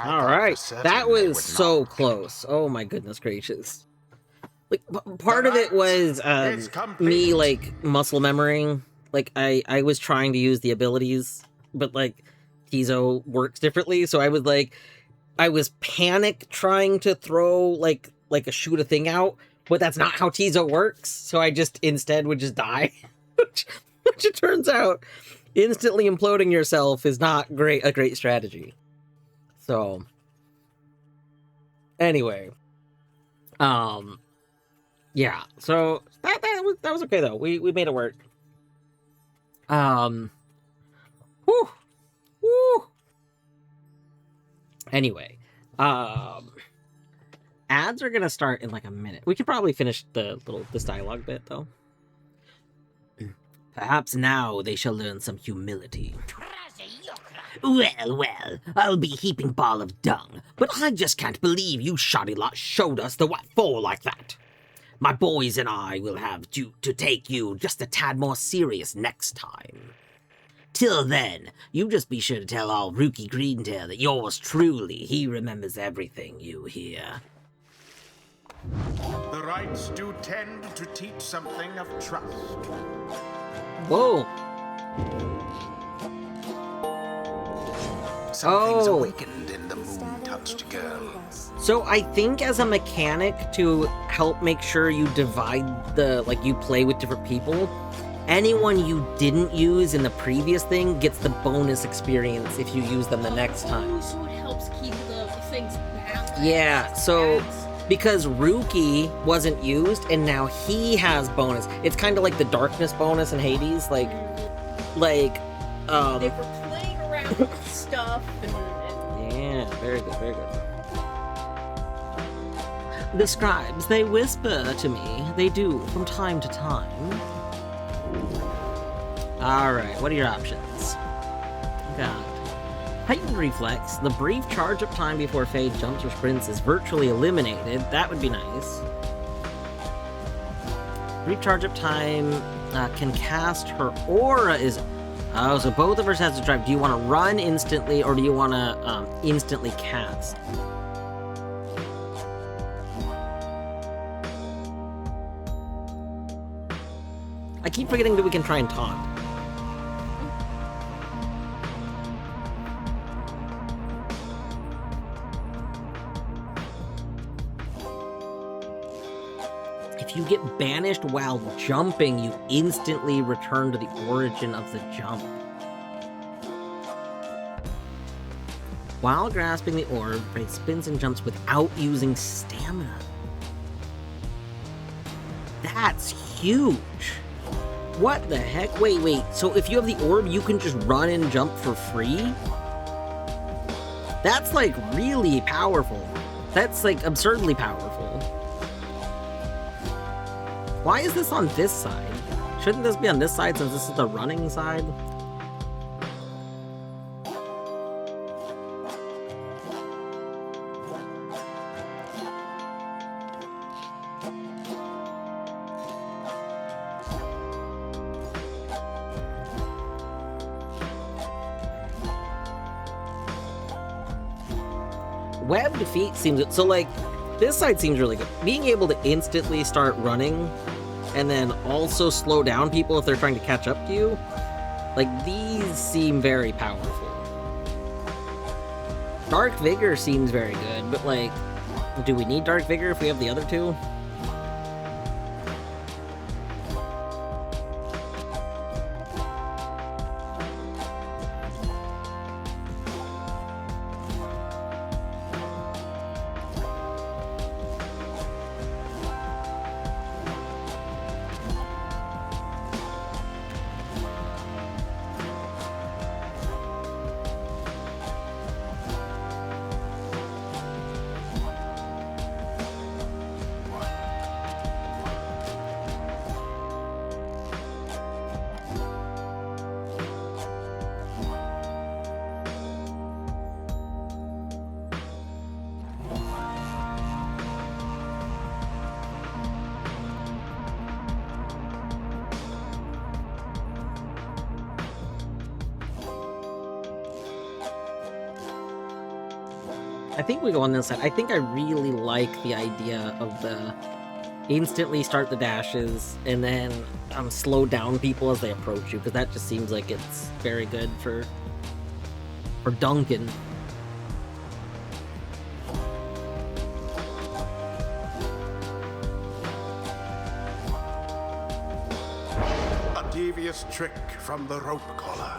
All right, that was so close. Oh my goodness gracious! Like part of it was me like muscle memorying. Like I was trying to use the abilities, but like Tizo works differently. So I was panic trying to throw like shoot a thing out, but that's not how Tizo works. So I just instead would just die, which it turns out instantly imploding yourself is not a great strategy. So anyway, yeah. So that was okay though. We made it work. Whew. Anyway, ads are gonna start in like a minute. We could probably finish this dialogue bit though. Perhaps now they shall learn some humility. Well, I'll be heaping ball of dung, but I just can't believe you shoddy lot showed us the what for like that. My boys and I will have to take you just a tad more serious next time. Till then, you just be sure to tell all Rookie Greentail that yours truly, he remembers everything you hear. The rites do tend to teach something of trust. Whoa. Something's awakened in the moon-touched girl. So I think as a mechanic to help make sure you divide you play with different people, anyone you didn't use in the previous thing gets the bonus experience if you use them the next time. So it helps keep the things balanced. Yeah, so because Rookie wasn't used and now he has bonus. It's kind of like the darkness bonus in Hades, They were playing around with stuff and yeah, very good, very good. The scribes, they whisper to me. They do, from time to time. Alright, what are your options? Got heightened reflex. The brief charge-up time before Faye jumps or sprints is virtually eliminated. That would be nice. Brief charge-up time can cast her aura is... Oh, so both of us has to drive. Do you want to run instantly, or do you want to instantly cast? I keep forgetting that we can try and taunt. If you get banished while jumping, you instantly return to the origin of the jump. While grasping the orb, it spins and jumps without using stamina. That's huge! What the heck? Wait, so if you have the orb, you can just run and jump for free? That's like really powerful. That's like absurdly powerful. Why is this on this side? Shouldn't this be on this side since this is the running side? Webbed feet seems... So, like, this side seems really good. Being able to instantly start running and then also slow down people if they're trying to catch up to you, like, these seem very powerful. Dark Vigor seems very good, but like, do we need Dark Vigor if we have the other two? I think we go on this side. I think I really like the idea of the instantly start the dashes and then slow down people as they approach you, because that just seems like it's very good for Duncan. A devious trick from the rope collar.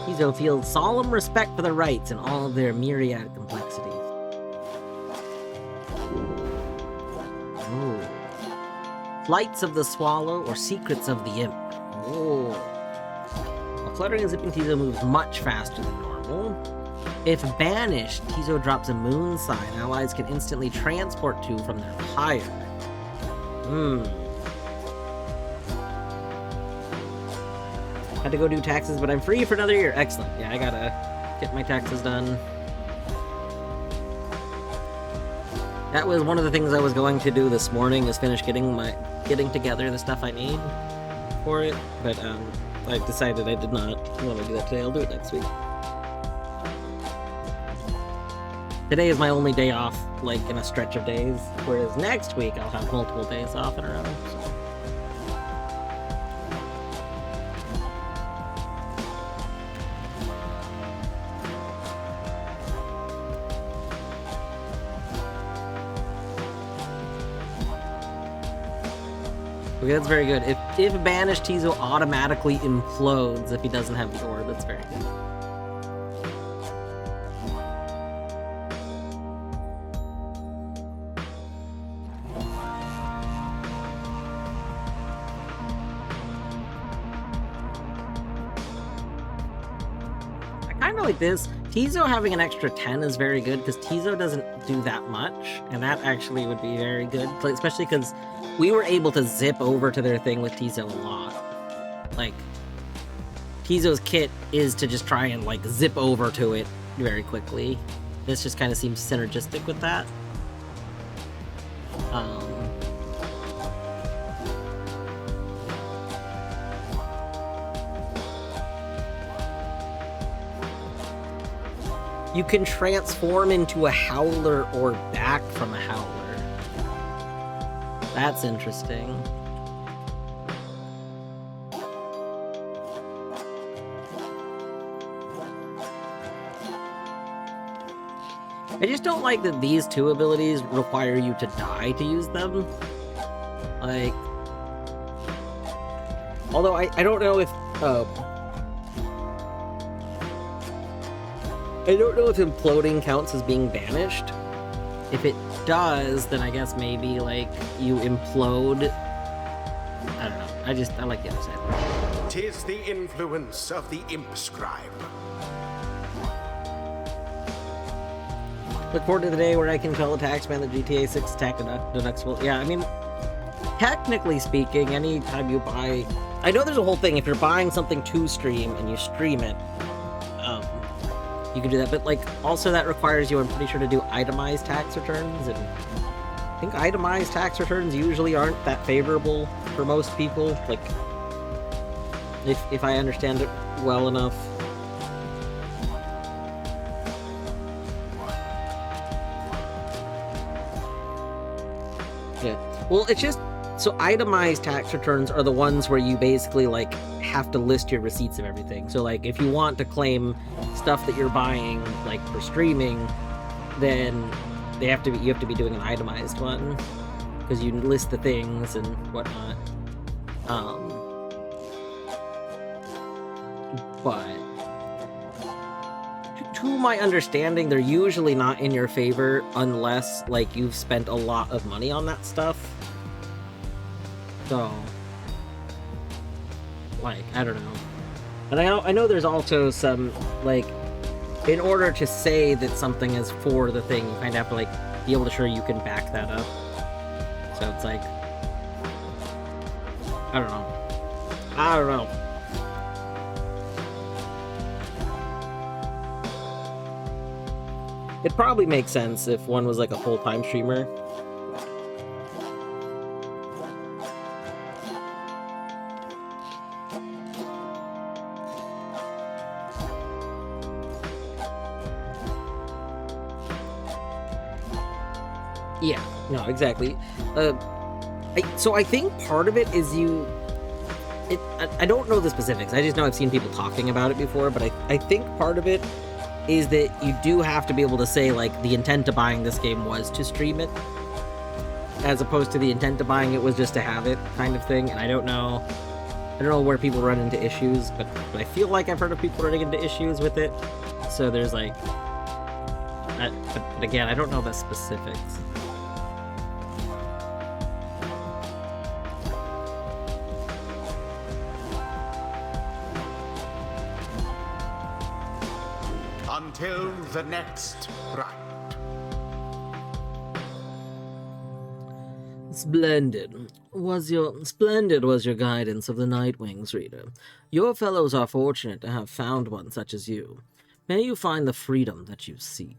Tizo feels solemn respect for the rites and all of their myriad complexities. Ooh. Flights of the Swallow or Secrets of the Imp. Ooh. While fluttering and zipping, Tizo moves much faster than normal. If banished, Tizo drops a moon sign allies can instantly transport to from their pyre. Had to go do taxes, but I'm free for another year. Excellent. Yeah, I gotta get my taxes done. That was one of the things I was going to do this morning, is finish getting together the stuff I need for it. But I decided I did not want to do that today. I'll do it next week. Today is my only day off, like in a stretch of days, whereas next week I'll have multiple days off in a row. So. Okay, that's very good. If banished, Tizo automatically implodes if he doesn't have the orb. That's very good. I kind of like this. Tizo having an extra 10 is very good, because Tizo doesn't do that much, and that actually would be very good, especially because we were able to zip over to their thing with Tizo a lot. Like, Tizo's kit is to just try and, like, zip over to it very quickly. This just kind of seems synergistic with that. You can transform into a howler or back from a howler. That's interesting. I just don't like that these two abilities require you to die to use them. Like... Although I don't know if... I don't know if imploding counts as being banished. If it does, then I guess maybe, like, you implode. I don't know. I like the other side. 'Tis the influence of the imp scribe. Look forward to the day where I can tell a taxman that GTA 6 attack deductible. Yeah, I mean, technically speaking, anytime you buy... I know there's a whole thing, if you're buying something to stream and you stream it, you can do that, but like also that requires you, I'm pretty sure, to do itemized tax returns, and I think itemized tax returns usually aren't that favorable for most people, like if I understand it well enough. Yeah, well, it's just so itemized tax returns are the ones where you basically like have to list your receipts of everything. So like if you want to claim stuff that you're buying like for streaming, then you have to be doing an itemized one because you list the things and whatnot. But to my understanding, they're usually not in your favor unless like you've spent a lot of money on that stuff. So like, I don't know. And I know there's also some, like, in order to say that something is for the thing, you kind of have to, like, be able to show you can back that up. So it's like, I don't know. It probably makes sense if one was, like, a full-time streamer. Yeah, no, exactly. So I think part of it is I don't know the specifics. I just know I've seen people talking about it before, but I think part of it is that you do have to be able to say, like, the intent of buying this game was to stream it, as opposed to the intent of buying it was just to have it kind of thing. And I don't know where people run into issues, but I feel like I've heard of people running into issues with it. So there's like, but again, I don't know the specifics. Until the next rite. Splendid was your guidance of the Nightwings, reader. Your fellows are fortunate to have found one such as you. May you find the freedom that you seek.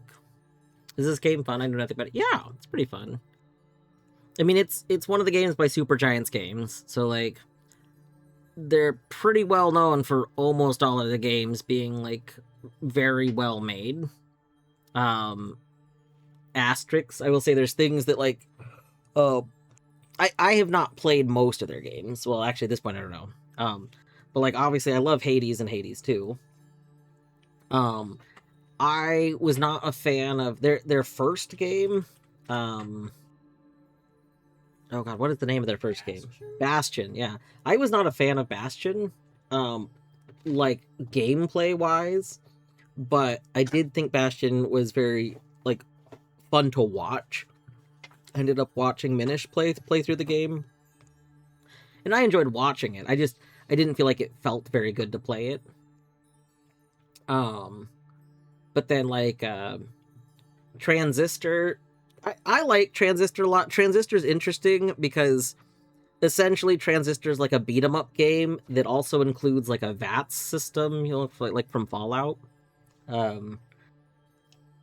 Is this game fun? I know nothing about it. Yeah, it's pretty fun. I mean, it's one of the games by Supergiant's Games, so like they're pretty well known for almost all of the games being like very well made. Asterisks, I will say there's things that like I have not played most of their games. Well, actually at this point I don't know. But like obviously I love Hades and Hades 2. I was not a fan of their first game. Oh god, what is the name of their first game? Bastion, yeah. I was not a fan of Bastion, like gameplay wise, but I did think Bastion was very like fun to watch. I ended up watching Minish play through the game, and I enjoyed watching it. I didn't feel like it felt very good to play it. But then like Transistor, I like Transistor a lot. Transistor's interesting because essentially Transistor is like a beat 'em up game that also includes like a VATS system, you know, like from Fallout,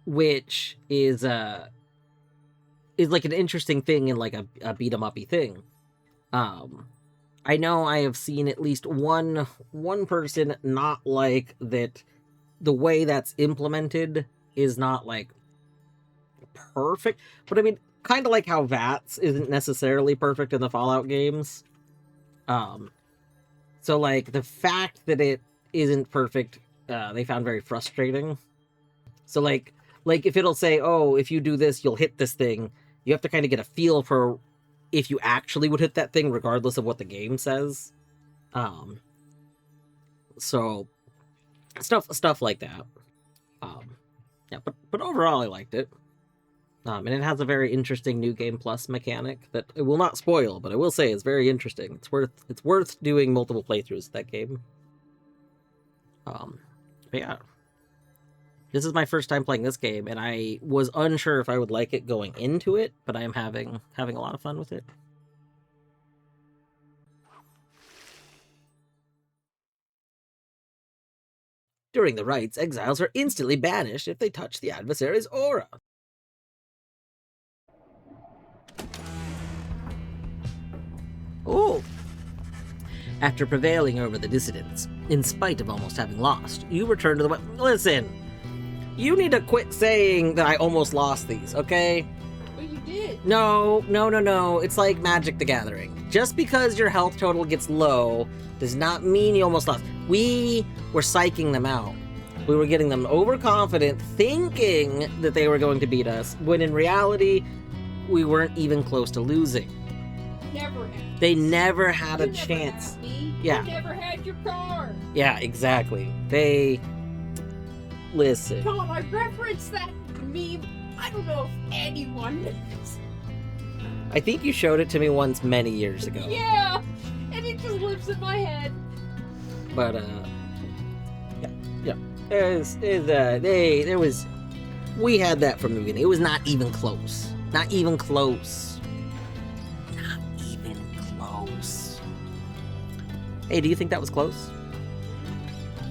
which is like an interesting thing in like a beat 'em up-y thing. I know I have seen at least one person not like that. The way that's implemented is not like perfect, but I mean, kind of like how VATS isn't necessarily perfect in the Fallout games. So like the fact that it isn't perfect, they found very frustrating. So like if it'll say, oh, if you do this, you'll hit this thing, you have to kind of get a feel for if you actually would hit that thing, regardless of what the game says. So stuff like that. Yeah, but overall I liked it. And it has a very interesting new game plus mechanic that it will not spoil, but I will say it's very interesting. It's worth doing multiple playthroughs of that game. But yeah. This is my first time playing this game, and I was unsure if I would like it going into it, but I am having a lot of fun with it. During the rites, exiles are instantly banished if they touch the adversary's aura. Oh! After prevailing over the dissidents, in spite of almost having lost, you return to the... Listen! You need to quit saying that I almost lost these, okay? what you did. No. It's like Magic the Gathering. Just because your health total gets low does not mean you almost lost. We were psyching them out. We were getting them overconfident, thinking that they were going to beat us, when in reality, we weren't even close to losing. Never had. They never had a You never chance. had me. Yeah. You never had your car. Yeah, exactly. They... Listen. Tom, I referenced that meme. I don't know if anyone knows. I think you showed it to me once many years ago. Yeah, and it just lives in my head. But, yeah. There was... We had that from the beginning. It was not even close. Not even close. Not even close. Hey, do you think that was close?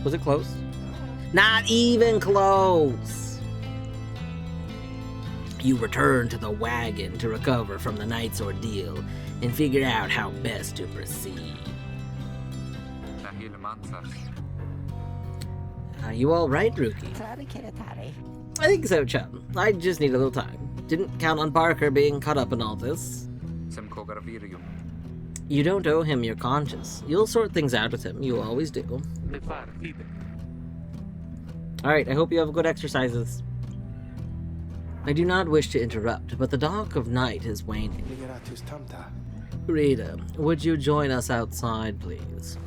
Was it close? Not even close! You return to the wagon to recover from the night's ordeal and figure out how best to proceed. Are you alright, Rookie? I think so, chum. I just need a little time. Didn't count on Parker being caught up in all this. You don't owe him your conscience. You'll sort things out with him. You always do. Alright, I hope you have good exercises. I do not wish to interrupt, but the dark of night is waning. Ligeratus tamta. Rita, would you join us outside, please?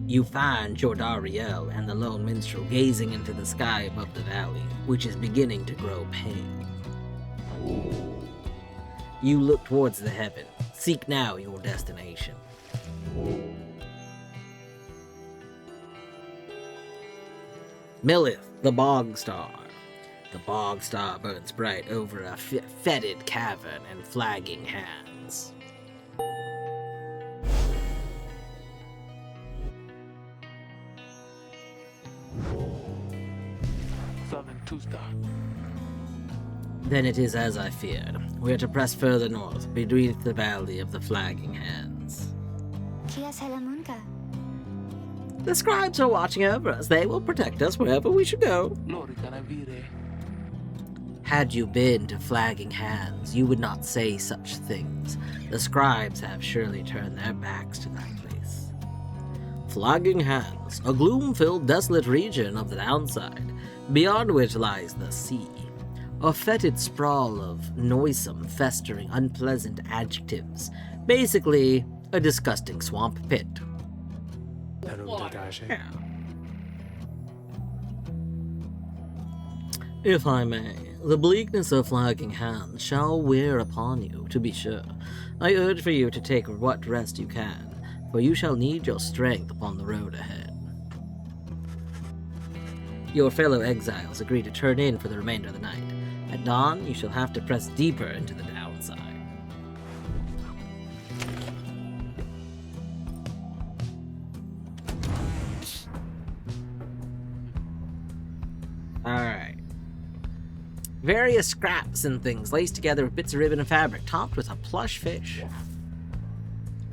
You find Jordariel and the lone minstrel gazing into the sky above the valley, which is beginning to grow pale. You look towards the heaven. Seek now your destination. Millith, the bog star. The bog star burns bright over a fetid cavern and flagging hands. Then it is as I feared. We are to press further north, beneath the valley of the flagging hands. Kia Salamunka. The scribes are watching over us. They will protect us wherever we should go. Had you been to flagging hands, you would not say such things. The scribes have surely turned their backs to that place. Flagging hands, a gloom-filled, desolate region of the downside, beyond which lies the sea. A fetid sprawl of noisome, festering, unpleasant adjectives. Basically, a disgusting swamp pit. Yeah. If I may, the bleakness of flagging hands shall wear upon you, to be sure. I urge for you to take what rest you can, for you shall need your strength upon the road ahead. Your fellow exiles agree to turn in for the remainder of the night. At dawn, you shall have to press deeper into the downside. Alright. Various scraps and things laced together with bits of ribbon and fabric, topped with a plush fish.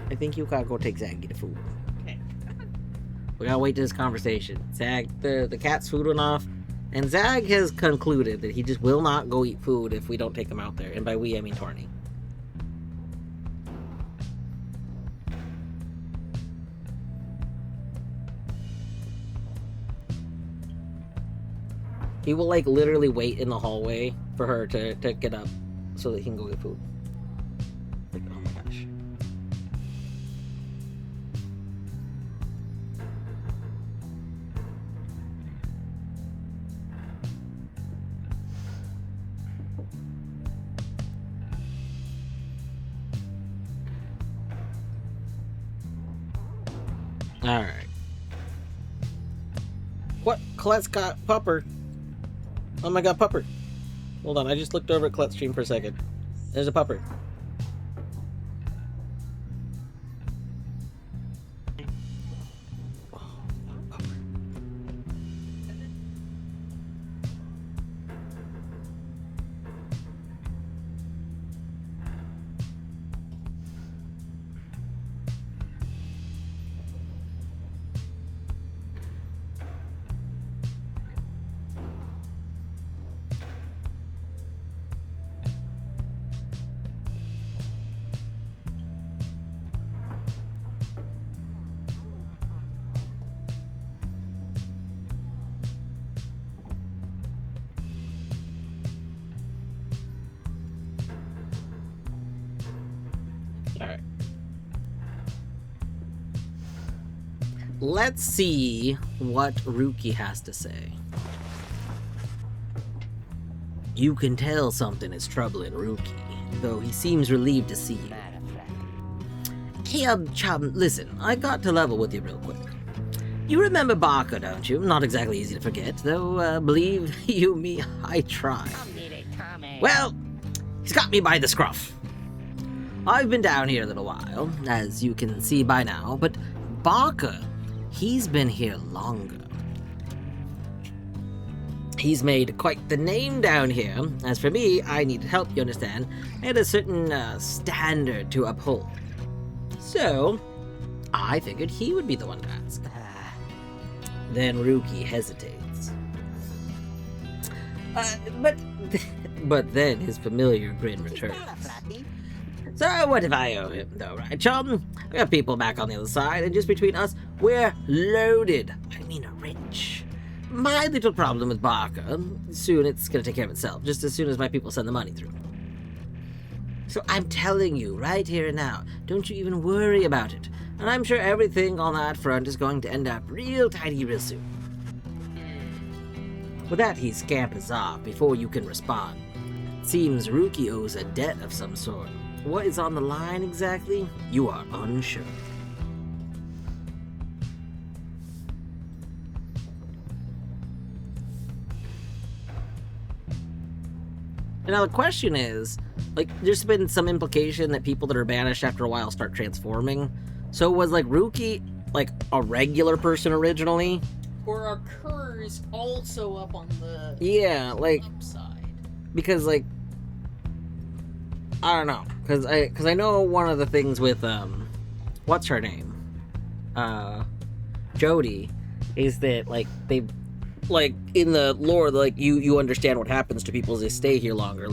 I think you gotta go take Zaggy to food. Okay. We gotta wait to this conversation. Zag, the cat's food went off, and Zag has concluded that he just will not go eat food if we don't take him out there. And by we, I mean Torny. He will, like, literally wait in the hallway for her to get up so that he can go get food. Like, oh my gosh. Alright. What? Colette's got Pupper. Oh my god, Pupper. Hold on, I just looked over at Colette's stream for a second. There's a Pupper. let's see what Ruki has to say. You can tell something is troubling Ruki, though he seems relieved to see you. Hey, chum, listen, I got to level with you real quick. You remember Barker, don't you? Not exactly easy to forget, though, believe you me, I try. Well, he's got me by the scruff. I've been down here a little while, as you can see by now, but Barker, he's been here longer. He's made quite the name down here. As for me, I needed help, you understand. I had a certain standard to uphold. So, I figured he would be the one to ask. Then Ruki hesitates. But then his familiar grin returns. So what if I owe him, though, right, chum? We have people back on the other side, and just between us, we're loaded. I mean, rich. My little problem with Barker, soon it's gonna take care of itself, just as soon as my people send the money through. So I'm telling you, right here and now, don't you even worry about it. And I'm sure everything on that front is going to end up real tidy real soon. With that, he scampers off before you can respond. Seems Ruki owes a debt of some sort. What is on the line exactly? You are unsure. And now the question is, like, there's been some implication that people that are banished after a while start transforming. So was, like, Ruki, like, a regular person originally? Or are Curs also up on the upside? Because, like, I don't know. Because I know one of the things with, what's her name? Jodie, is that, like, they, like, in the lore, like, you understand what happens to people as they stay here longer.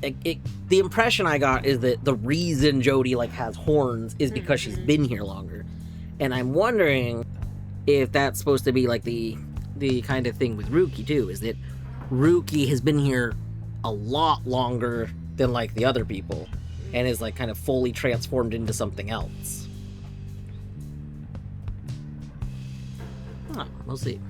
The impression I got is that the reason Jodie, like, has horns is because she's been here longer. And I'm wondering if that's supposed to be, like, the kind of thing with Ruki, too, is that Ruki has been here a lot longer than, like, the other people, and is, like, kind of fully transformed into something else. We'll see.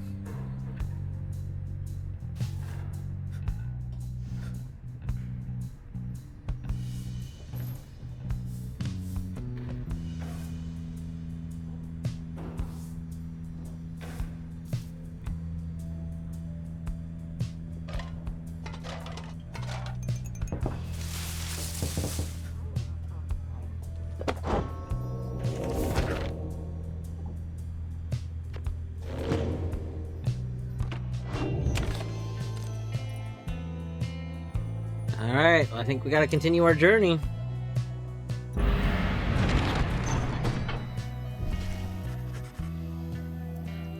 Alright, well, I think we gotta continue our journey.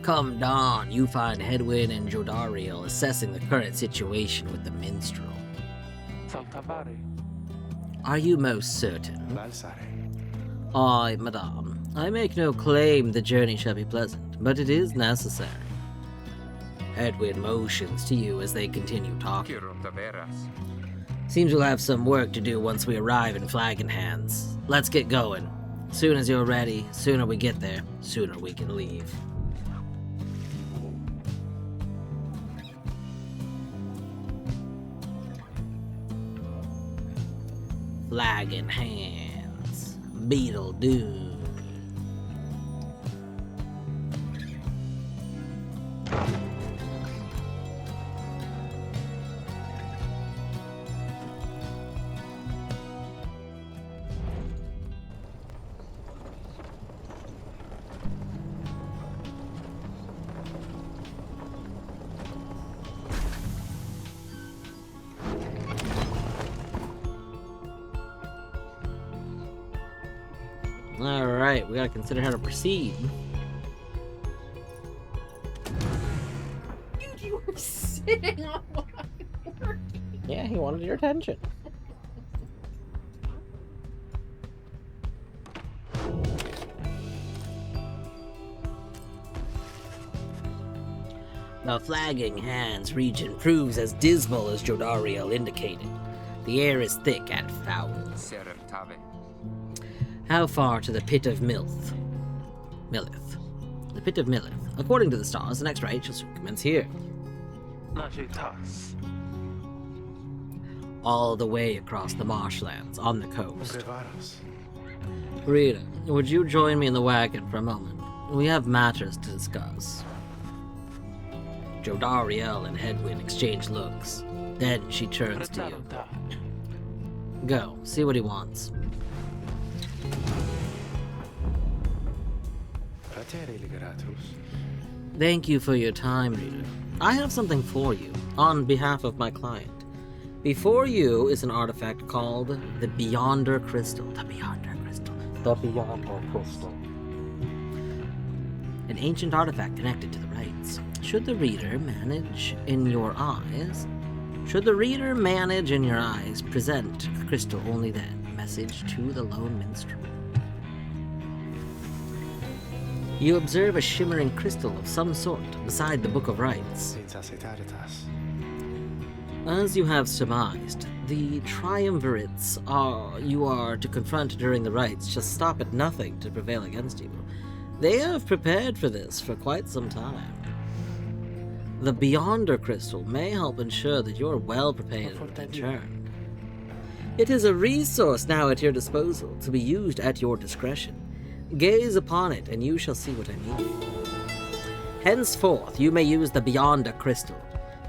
Come dawn, you find Hedwin and Jodariel assessing the current situation with the minstrel. Are you most certain? Aye, madame. I make no claim the journey shall be pleasant, but it is necessary. Hedwin motions to you as they continue talking. Seems we'll have some work to do once we arrive in Flagon Hands. Let's get going. Soon as you're ready, sooner we get there, sooner we can leave. Flagon Hands. Beetle Doom. Alright, we gotta consider how to proceed. Dude, you were sitting on what I'm working. Yeah, he wanted your attention. The Flagging Hands region proves as dismal as Jodariel indicated. The air is thick and foul. How far to the Pit of Milth? Millith. The Pit of Millith. According to the stars, the next rite shall soon commence here. Najitas. All the way across the marshlands on the coast. Prevaros. Rita, would you join me in the wagon for a moment? We have matters to discuss. Jodariel and Hedwyn exchange looks. Then she turns to you. Go, see what he wants. Pratere Ligeratus. Thank you for your time, Rita. I have something for you, on behalf of my client. Before you is an artifact called the Beyonder Crystal. The Beyonder Crystal. The Beyonder Crystal. An ancient artifact connected to the rites. Should the reader manage in your eyes, present the crystal only then. Message to the lone minstrel. You observe a shimmering crystal of some sort beside the Book of Rites. As you have surmised, the triumvirates you are to confront during the rites shall stop at nothing to prevail against you. They have prepared for this for quite some time. The Beyonder Crystal may help ensure that you're well prepared in turn. It is a resource now at your disposal to be used at your discretion. Gaze upon it and you shall see what I mean. Henceforth, you may use the Beyonder Crystal.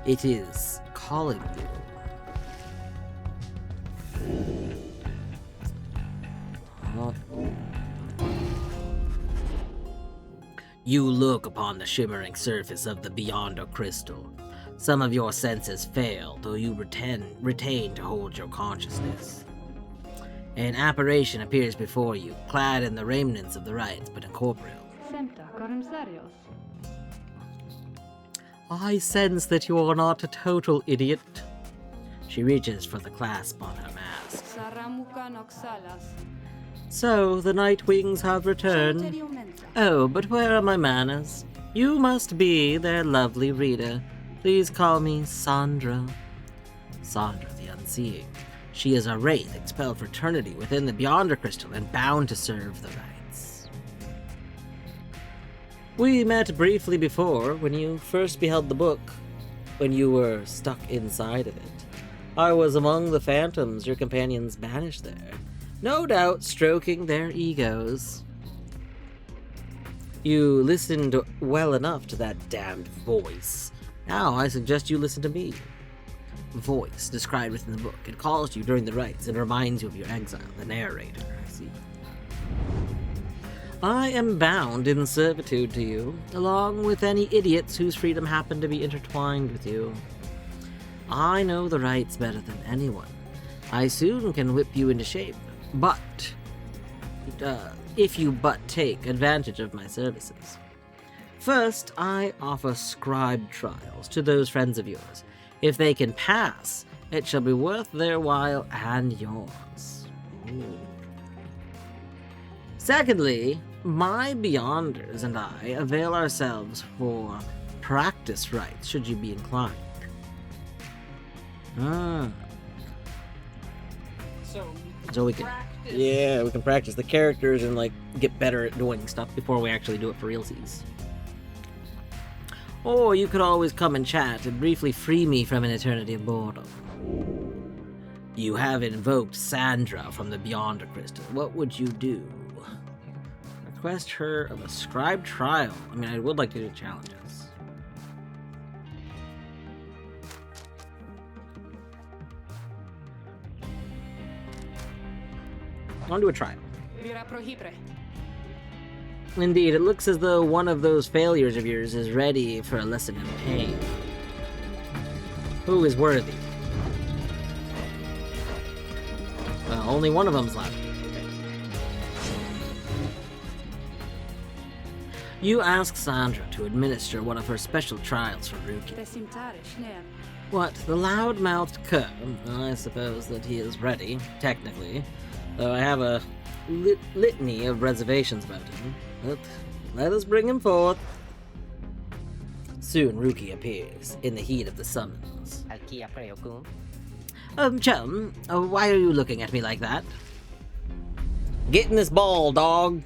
It is calling you. You look upon the shimmering surface of the Beyonder Crystal. Some of your senses fail, though you retain to hold your consciousness. An apparition appears before you, clad in the remnants of the rites, but incorporeal. I sense that you are not a total idiot. She reaches for the clasp on her mask. So, the Night Wings have returned. Oh, but where are my manners? You must be their lovely reader. Please call me Sandra. Sandra the Unseeing. She is a wraith expelled for eternity within the Beyonder Crystal and bound to serve the rites. We met briefly before when you first beheld the book, when you were stuck inside of it. I was among the phantoms your companions banished there, no doubt stroking their egos. You listened well enough to that damned voice. Now I suggest you listen to me. Voice described within the book. It calls to you during the rites and reminds you of your exile, the narrator. I see. I am bound in servitude to you, along with any idiots whose freedom happen to be intertwined with you. I know the rites better than anyone. I soon can whip you into shape, but if you but take advantage of my services. First, I offer scribe trials to those friends of yours. If they can pass, it shall be worth their while and yours. Ooh. Secondly, my Beyonders and I avail ourselves for practice rites, should you be inclined. So we can practice. Yeah, we can practice the characters and like get better at doing stuff before we actually do it for realsies. Or you could always come and chat and briefly free me from an eternity of boredom. You have invoked Sandra from the Beyonder Crystal. What would you do? Request her of a scribe trial. I mean, I would like to do challenges. I want to do a trial. Indeed, it looks as though one of those failures of yours is ready for a lesson in pain. Who is worthy? Well, only one of them's left. You ask Sandra to administer one of her special trials for Ruki. What, the loud-mouthed cur? I suppose that he is ready, technically, though I have a litany of reservations about him. But let us bring him forth. Soon Ruki appears, in the heat of the summons. Chum, why are you looking at me like that? Get in this ball, dog.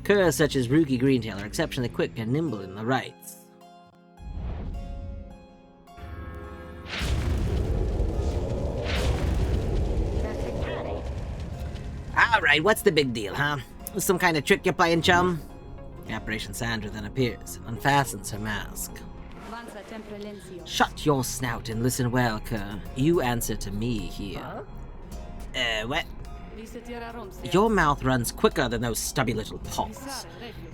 Curs such as Rookie Greentail are exceptionally quick and nimble in the rights. Alright, what's the big deal, huh? Some kind of trick you're playing, chum? Apparition Sandra then appears and unfastens her mask. Shut your snout and listen well, Cur. You answer to me here. What? Your mouth runs quicker than those stubby little paws.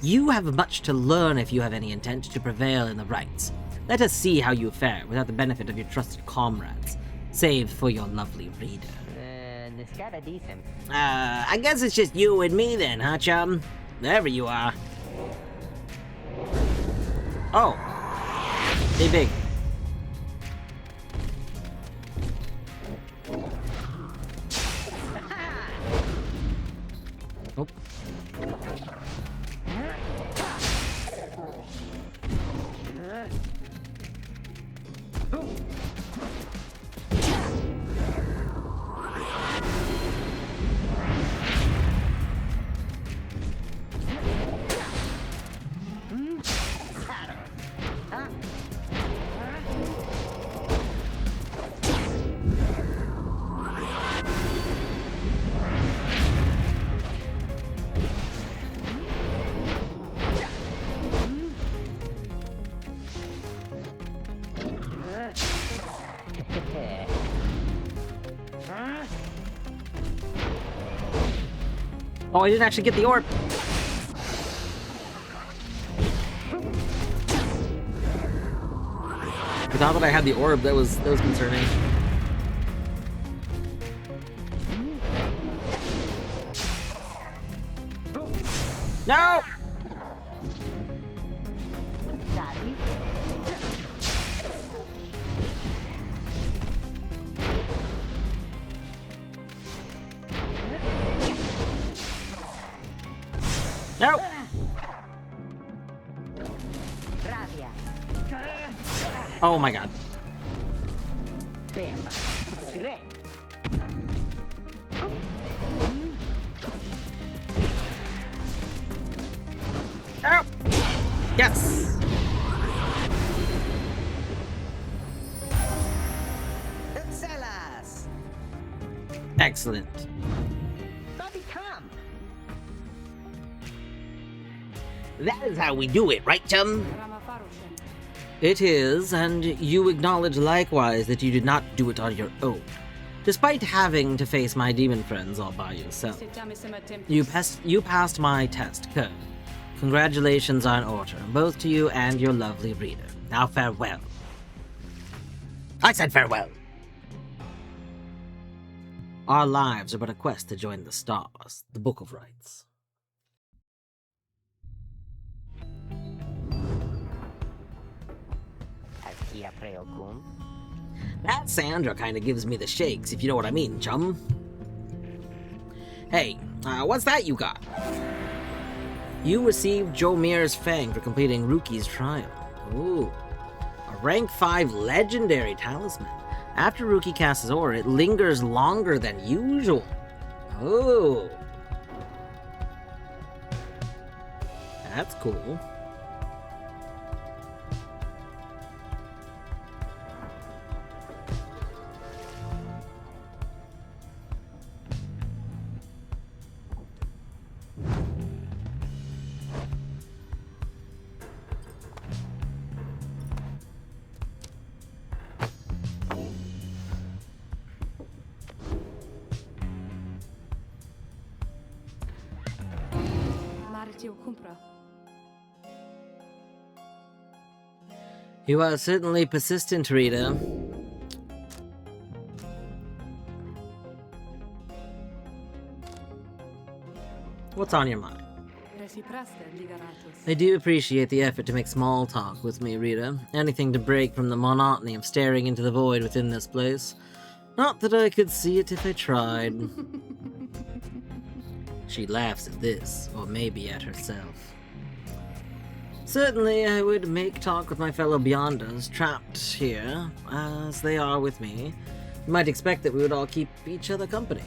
You have much to learn if you have any intent to prevail in the rights. Let us see how you fare without the benefit of your trusted comrades, save for your lovely reader. I guess it's just you and me then, huh, chum? There you are. Oh. Hey, big. Oh. Oh, I didn't actually get the orb. But now that I had the orb, that was concerning. No! No! Oh my god. Oh! Yes! Excellent. That is how we do it, right, chum? It is, and you acknowledge likewise that you did not do it on your own. Despite having to face my demon friends all by yourself. You passed my test, Cur. Congratulations on order, both to you and your lovely reader. Now farewell. I said farewell! Our lives are but a quest to join the stars, the Book of Rights. That Sandra kinda gives me the shakes, if you know what I mean, chum. Hey, what's that you got? You received Jomir's Fang for completing Rookie's Trial. Ooh. A rank 5 legendary talisman. After Rookie casts his aura, it lingers longer than usual. Oh. That's cool. You are certainly persistent, Rita. What's on your mind? I do appreciate the effort to make small talk with me, Rita. Anything to break from the monotony of staring into the void within this place. Not that I could see it if I tried. She laughs at this, or maybe at herself. Certainly, I would make talk with my fellow Beyonders trapped here, as they are with me. You might expect that we would all keep each other company.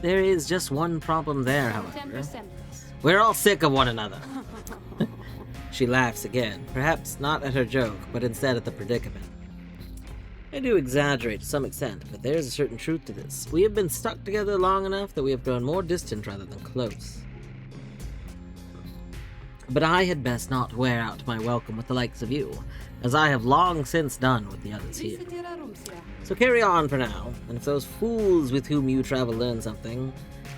There is just one problem there, however. We're all sick of one another. She laughs again, perhaps not at her joke, but instead at the predicament. I do exaggerate to some extent, but there is a certain truth to this. We have been stuck together long enough that we have grown more distant rather than close. But I had best not wear out my welcome with the likes of you, as I have long since done with the others here. So carry on for now, and if those fools with whom you travel learn something,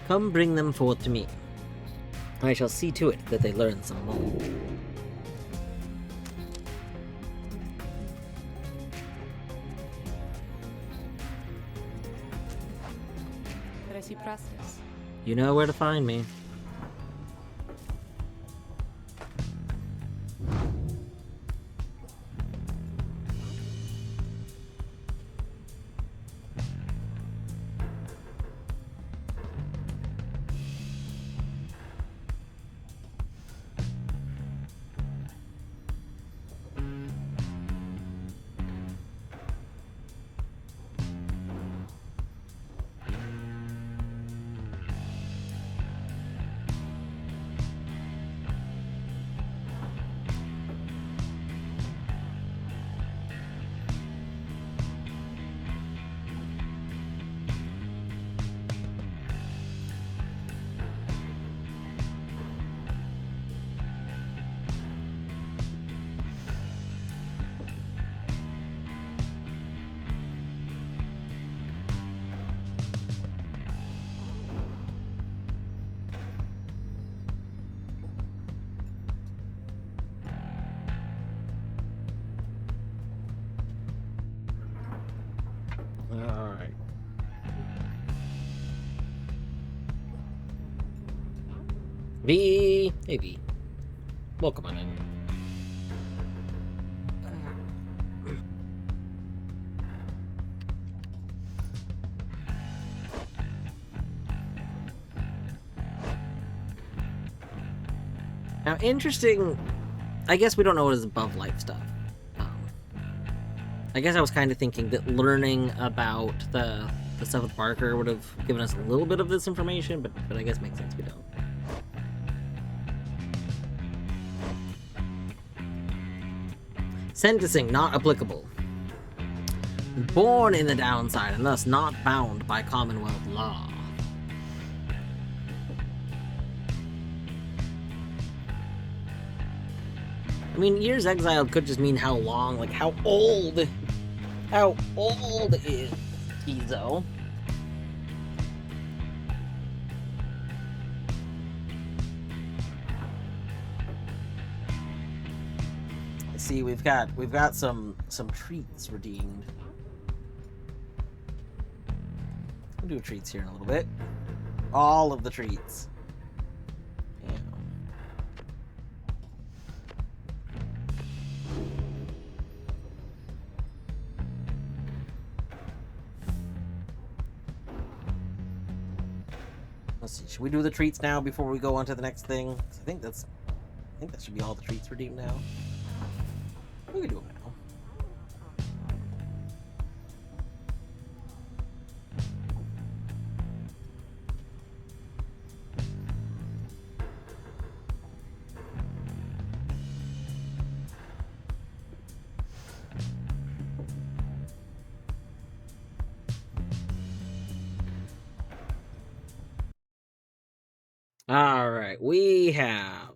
come bring them forth to me. I shall see to it that they learn some more. You know where to find me. Alright. V. Hey V. Welcome on in. Now, interesting. I guess we don't know what is above life stuff. I guess I was kind of thinking that learning about the stuff with Barker would have given us a little bit of this information, but I guess it makes sense we don't. Sentencing not applicable. Born in the downside and thus not bound by Commonwealth law. I mean, years exiled could just mean how long, like how old is Ezo? See, we've got some treats redeemed. We'll do treats here in a little bit. All of the treats. Yeah. Let's see. Should we do the treats now before we go on to the next thing? 'Cause I think that should be all the treats redeemed now. We can do them now. All right, we have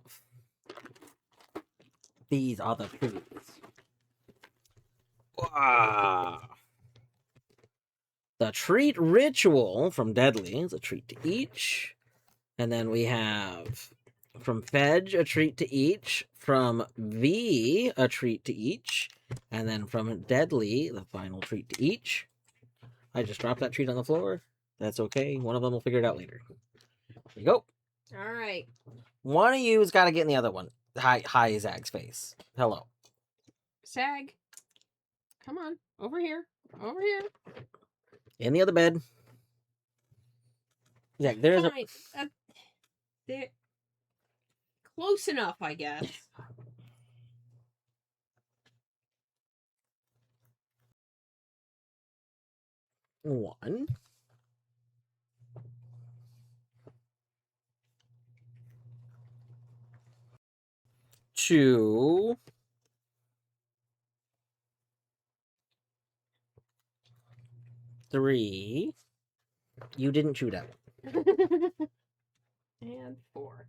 these are the treats. Wow. The treat ritual from Deadly is a treat to each. And then we have from Fedge a treat to each. From V a treat to each. And then from Deadly, the final treat to each. I just dropped that treat on the floor. That's okay. One of them will figure it out later. Here we go. All right. One of you's got to get in the other one. Hi, Zag's face. Hello. Sag. Come on. Over here. Over here. In the other bed. Zag, there's Fine. They're close enough, I guess. one. to... Three. You didn't chew that one. And 4.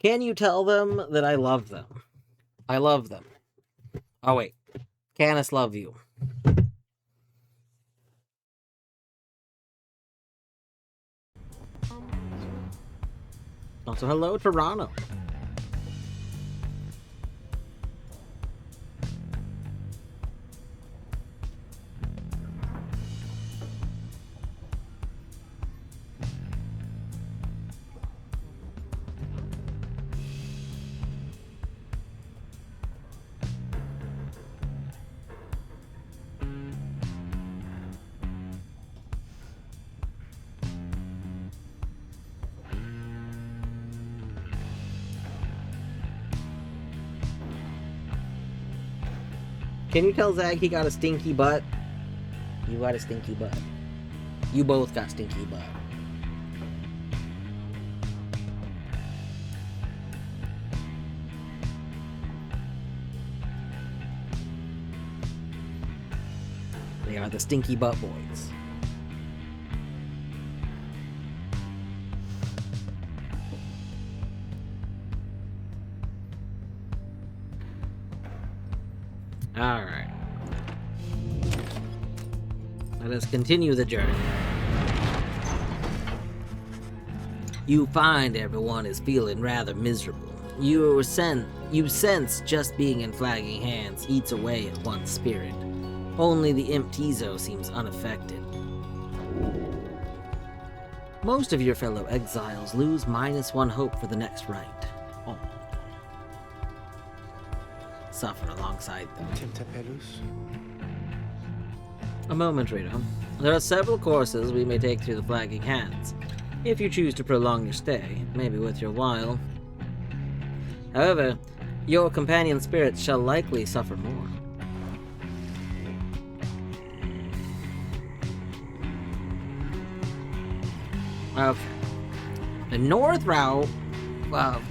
Can you tell them that I love them? I love them. Oh, wait. Canis love you. Also, hello, Toronto. Can you tell Zag he got a stinky butt? You got a stinky butt. You both got stinky butt. They are the stinky butt boys. Alright. Let us continue the journey. You find everyone is feeling rather miserable. You sense just being in Flagging Hands eats away at one's spirit. Only the Imp Tizo seems unaffected. Most of your fellow exiles lose -1 hope for the next rite. Oh. Suffer alongside them. A moment, Rito. There are several courses we may take through the Flagging Hands, if you choose to prolong your stay, maybe worth your while. However, your companion spirits shall likely suffer more. Okay. The north route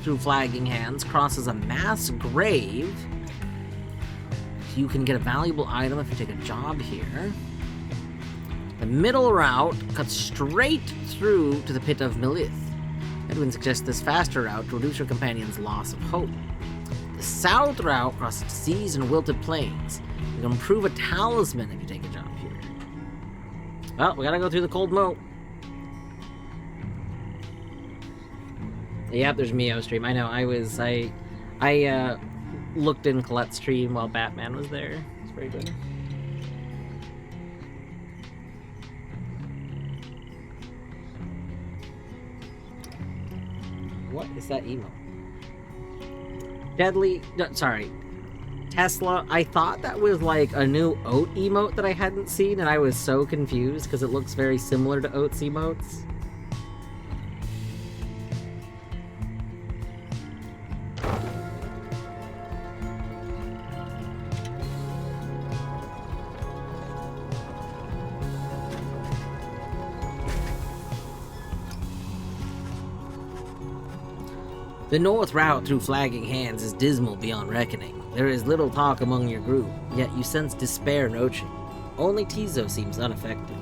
through Flagging Hands crosses a mass grave. You can get a valuable item if you take a job here. The middle route cuts straight through to the Pit of Melith. Edwin suggests this faster route to reduce your companion's loss of hope. The south route crosses seas and wilted plains. You can improve a talisman if you take a job here. Well, we gotta go through the cold moat. Yep, there's Mio stream. I know. I looked in Colette's stream while Batman was there. It's very good. What is that emote? Sorry. Tesla, I thought that was like a new Oat emote that I hadn't seen, and I was so confused because it looks very similar to Oat's emotes. The north route through Flagging Hands is dismal beyond reckoning. There is little talk among your group, yet you sense despair noaching. Only Tizo seems unaffected.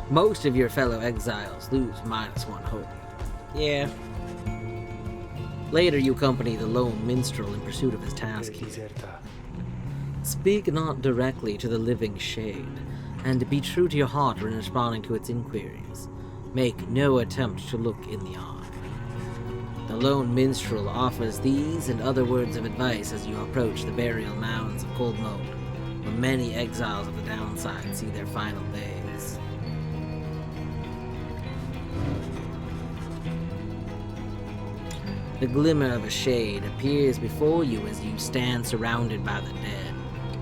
Most of your fellow exiles lose -1 hope. Yeah. Later you accompany the lone minstrel in pursuit of his task here. Speak not directly to the living shade, and be true to your heart when responding to its inquiries. Make no attempt to look in the eye. The lone minstrel offers these and other words of advice as you approach the burial mounds of Cold Moat, where many exiles of the downside see their final days. The glimmer of a shade appears before you as you stand surrounded by the dead.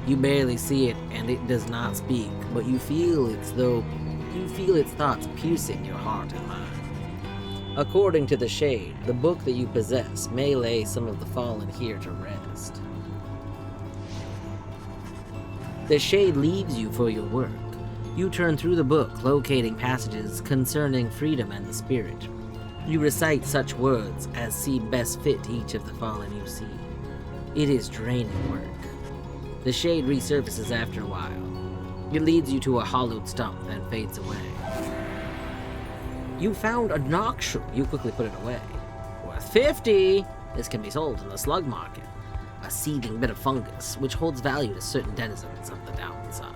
You barely see it, and it does not speak, but you feel its thoughts piercing your heart and mind. According to the shade, the book that you possess may lay some of the fallen here to rest. The shade leaves you for your work. You turn through the book, locating passages concerning freedom and the spirit. You recite such words as seem best fit each of the fallen you see. It is draining work. The shade resurfaces after a while. It leads you to a hollowed stump and fades away. You found a noxel. You quickly put it away. Worth 50! This can be sold in the slug market. A seething bit of fungus, which holds value to certain denizens of the downside.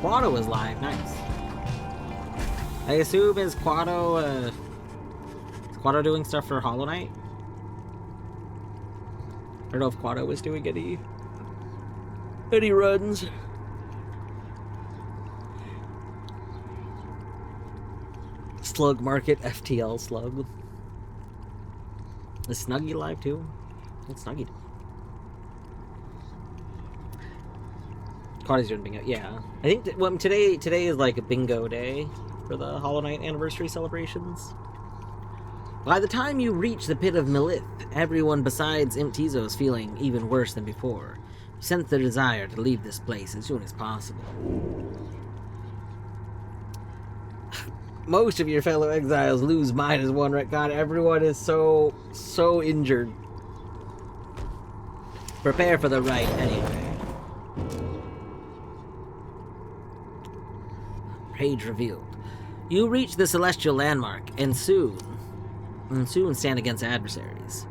Quado is live, nice. I assume is Quado doing stuff for Hollow Knight? I don't know if Quado was doing any runs. Slug Market, FTL Slug. Is Snuggy live too? What's Snuggy doing? Quado's doing bingo, yeah. I think today is like a bingo day for the Hollow Knight anniversary celebrations. By the time you reach the pit of Melith, everyone besides Imtizo is feeling even worse than before. You sense the desire to leave this place as soon as possible. Most of your fellow exiles lose minus one retcon. Everyone is so injured. Prepare for the right anyway. Page revealed. You reach the celestial landmark and soon stand against adversaries.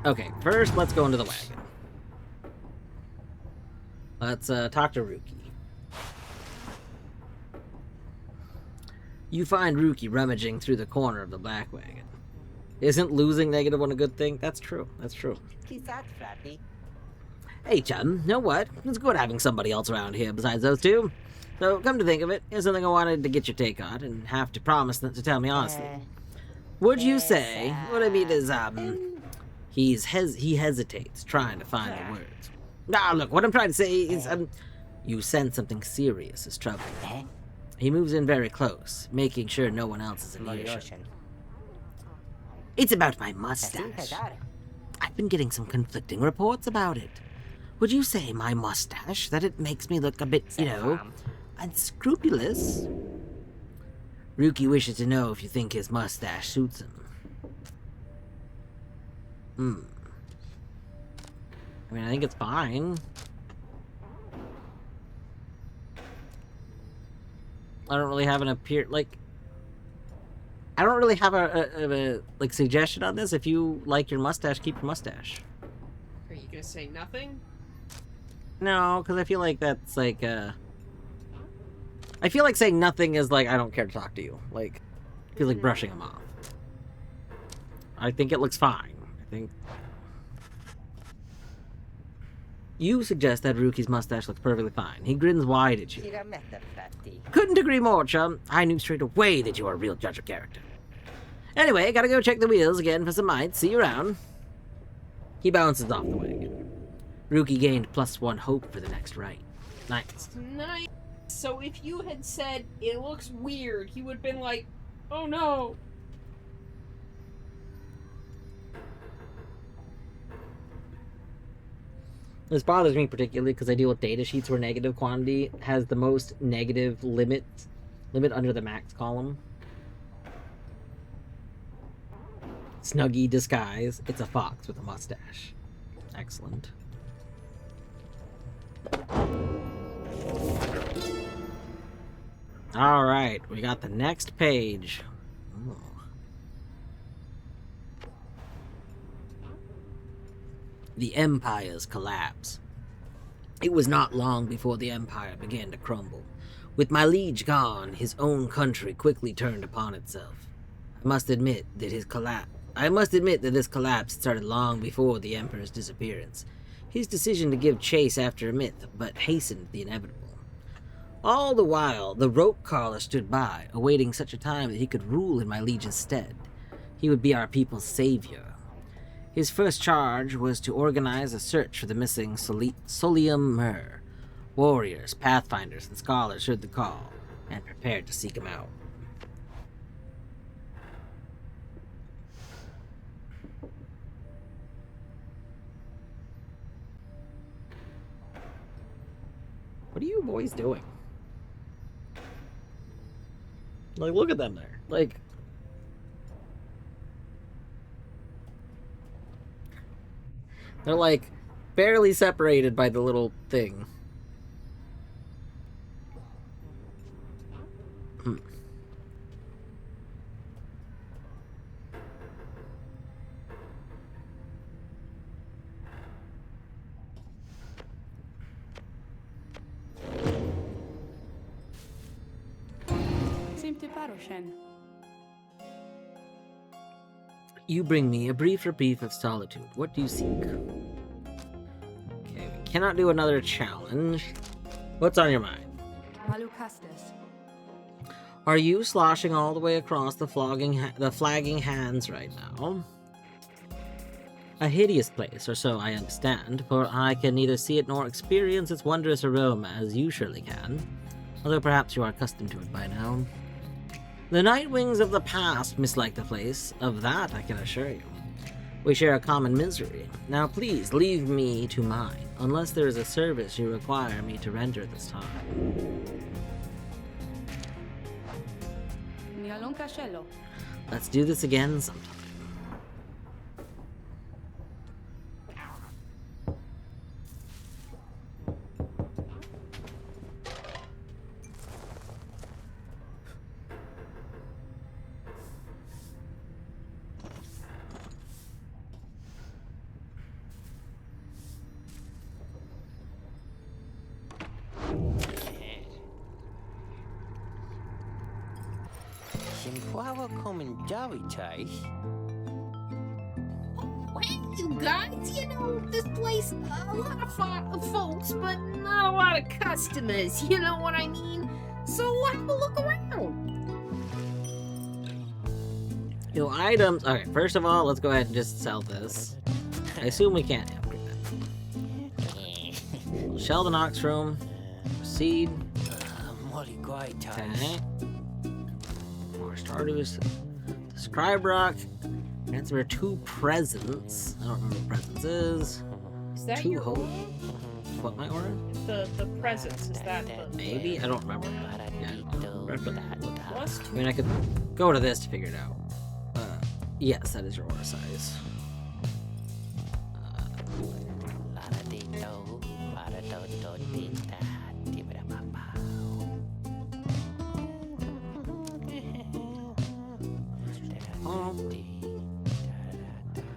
Okay, first let's go into the wagon. Let's talk to Ruki. You find Ruki rummaging through the corner of the black wagon. Isn't losing -1 a good thing? That's true. That's true. Hey, chum, know what? It's good having somebody else around here besides those two. So, come to think of it, here's something I wanted to get your take on, and have to promise to tell me honestly. Would you say, what I mean is, he hesitates, trying to find the words. Nah, look, what I'm trying to say is, you sense something serious is troubling. He moves in very close, making sure no one else is in earshot. It's about my mustache. I've been getting some conflicting reports about it. Would you say my mustache, that it makes me look a bit, unscrupulous? Ruki wishes to know if you think his mustache suits him. I mean, I think it's fine. I don't really have I don't really have a suggestion on this. If you like your mustache, keep your mustache. Are you gonna say nothing? No, because I feel like that's like, I feel like saying nothing is like, I don't care to talk to you. Like, I feel like brushing him off. I think it looks fine. I think... You suggest that Ruki's mustache looks perfectly fine. He grins wide at you. Couldn't agree more, chum. I knew straight away that you are a real judge of character. Anyway, gotta go check the wheels again for some mites. See you around. He bounces off the wagon. Ruki gained +1 hope for the next right. Nice. Nice. So if you had said, it looks weird, he would have been like, oh no. This bothers me particularly because I deal with data sheets where negative quantity has the most negative limit under the max column. Snuggy disguise. It's a fox with a mustache. Excellent. Alright, we got the next page. Ooh. The Empire's collapse. It was not long before the Empire began to crumble. With my liege gone, his own country quickly turned upon itself. I must admit that this collapse started long before the Emperor's disappearance. His decision to give chase after a myth, but hastened the inevitable. All the while, the rope caller stood by, awaiting such a time that he could rule in my liege's stead. He would be our people's savior. His first charge was to organize a search for the missing Solium Myrrh. Warriors, pathfinders, and scholars heard the call, and prepared to seek him out. What are you boys doing? Like, look at them there. Like, they're like barely separated by the little thing. You bring me a brief reprieve of solitude. What do you seek? Okay, we cannot do another challenge. What's on your mind? Are you sloshing all the way across the flagging hands right now? A hideous place, or so I understand, for I can neither see it nor experience its wondrous aroma as you surely can, although perhaps you are accustomed to it by now. The night wings of the past mislike the place, of that I can assure you. We share a common misery. Now please, leave me to mine, unless there is a service you require me to render this time. Let's do this again sometime. Well, you guys, you know, this place, a lot of folks, but not a lot of customers, you know what I mean? So have a look around. You know, items. Okay, first of all, let's go ahead and just sell this. I assume we can't upgrade that. Shell the Nox room. Proceed. Okay. More Stardews. Describe rock. Answer 2 presents. I don't remember what presents is. Is that 2 your hope. aura? What, my aura? The presents, is that the... Maybe? I don't remember. Yeah, I don't remember. Plus I mean, I could go to this to figure it out. Yes, that is your aura size.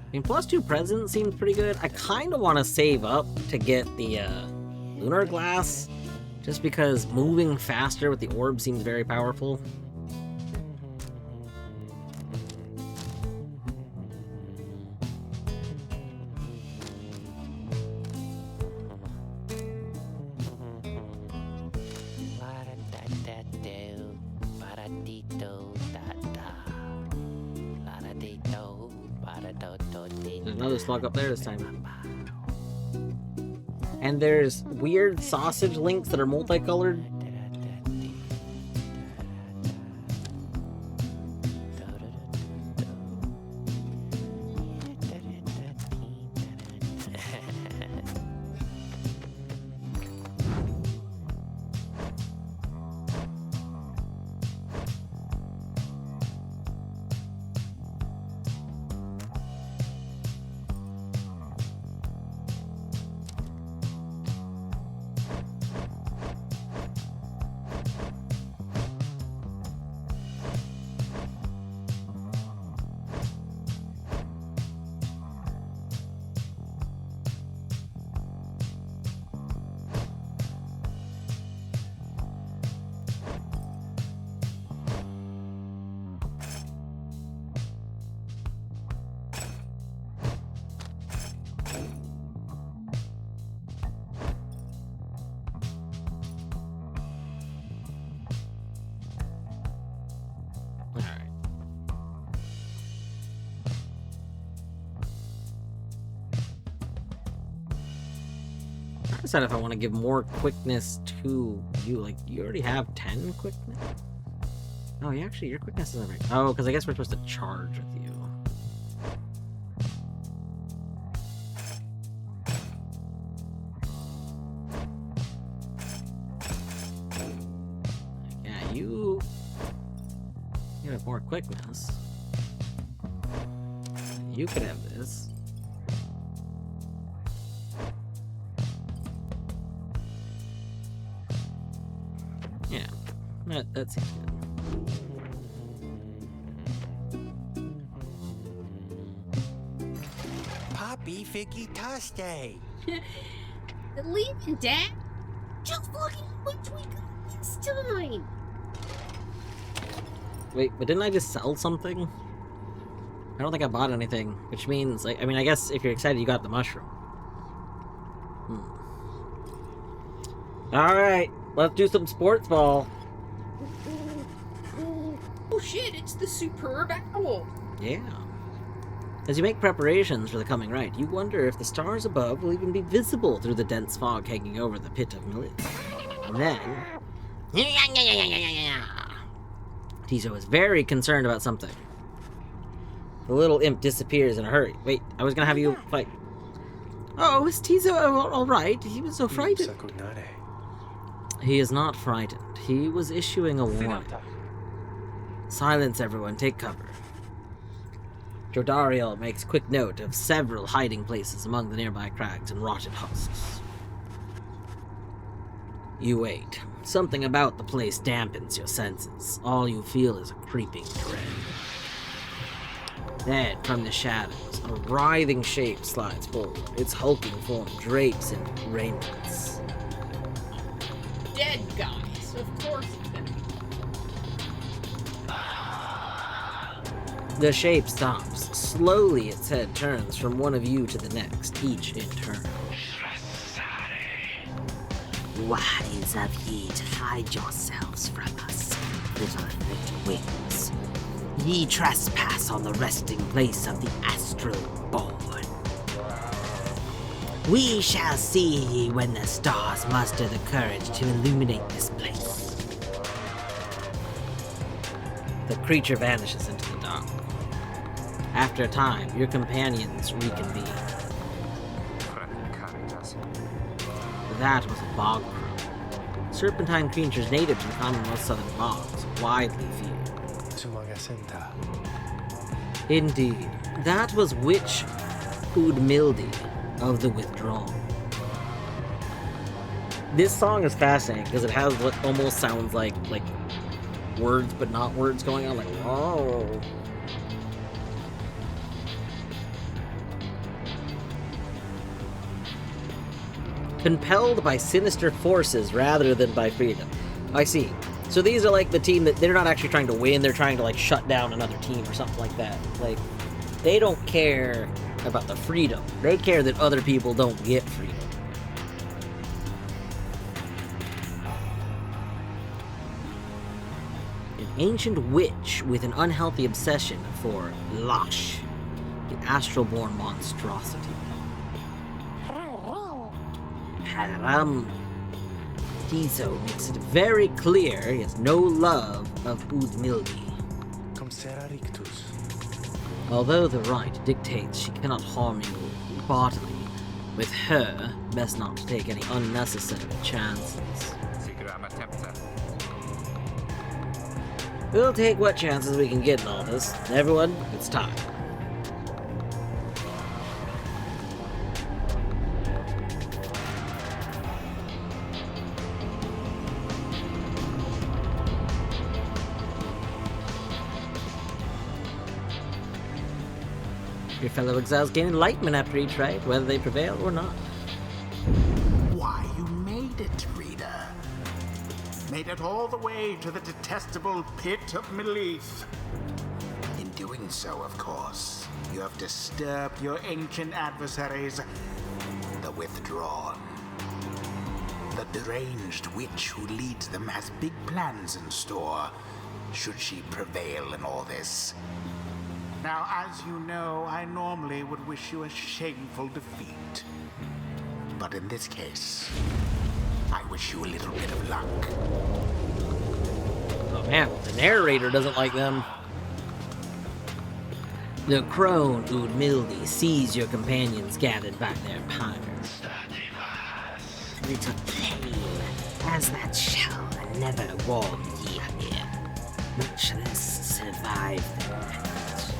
I mean, plus 2 presents seems pretty good. I kind of want to save up to get the lunar glass, just because moving faster with the orb seems very powerful. There's another slug up there this time. And there's weird sausage links that are multicolored. I decide if I want to give more quickness to you. Like, you already have 10 quickness? Oh, yeah, actually, your quickness isn't very... Oh, because I guess we're supposed to charge with you. bit more quickness. You could have this. Yeah, that seems good. Poppy Figgy Toste. Leaving, Dad? Just look at how much we got this time. Wait, but didn't I just sell something? I don't think I bought anything, which means, like, I mean, I guess if you're excited, you got the mushroom. Alright, let's do some sports ball. Oh shit, it's the superb owl. Yeah. As you make preparations for the coming rite, you wonder if the stars above will even be visible through the dense fog hanging over the pit of Milith. And then... Tizo is very concerned about something. The little imp disappears in a hurry. Wait, I was gonna have you fight. Oh, is Tizo alright? He was so frightened. He is not frightened. He was issuing a warning. Silence, everyone. Take cover. Jodariel makes quick note of several hiding places among the nearby crags and rotted husks. You wait. Something about the place dampens your senses. All you feel is a creeping dread. Then, from the shadows, a writhing shape slides forward. Its hulking form drapes in raiments. Dead guys, of course it's gonna be. The shape stops. Slowly its head turns from one of you to the next, each in turn. Wise of ye to hide yourselves from us, little wings. Ye trespass on the resting place of the astral born. We shall see ye when the stars muster the courage to illuminate this place. The creature vanishes into the dark. After a time, your companions reconvene. That was a bog crow. Serpentine creatures native to the commonwealth's southern bogs, widely feared. Indeed, that was Witch Udmildi of the Withdrawn. This song is fascinating because it has what almost sounds like words but not words going on, like oh. Compelled by sinister forces rather than by freedom. I see. So these are like the team that they're not actually trying to win, they're trying to like shut down another team or something like that. Like, they don't care about the freedom. They care that other people don't get freedom. An ancient witch with an unhealthy obsession for Lash, the astral-born monstrosity. Haram. Tizo makes it very clear he has no love of Udmildi. Although the rite dictates she cannot harm you bodily, with her, best not to take any unnecessary chances. We'll take what chances we can get in all this. Everyone, it's time. Your fellow exiles gain enlightenment after each rite, whether they prevail or not. Why, you made it, reader. Made it all the way to the detestable pit of Milith. In doing so, of course, you have disturbed your ancient adversaries, the Withdrawn. The deranged witch who leads them has big plans in store, should she prevail in all this. Now, as you know, I normally would wish you a shameful defeat. But in this case, I wish you a little bit of luck. Oh man, the narrator doesn't like them. The crone Udmildi sees your companions gathered by their pyre. Little plain, as that shall never warm ye here, much less survive that.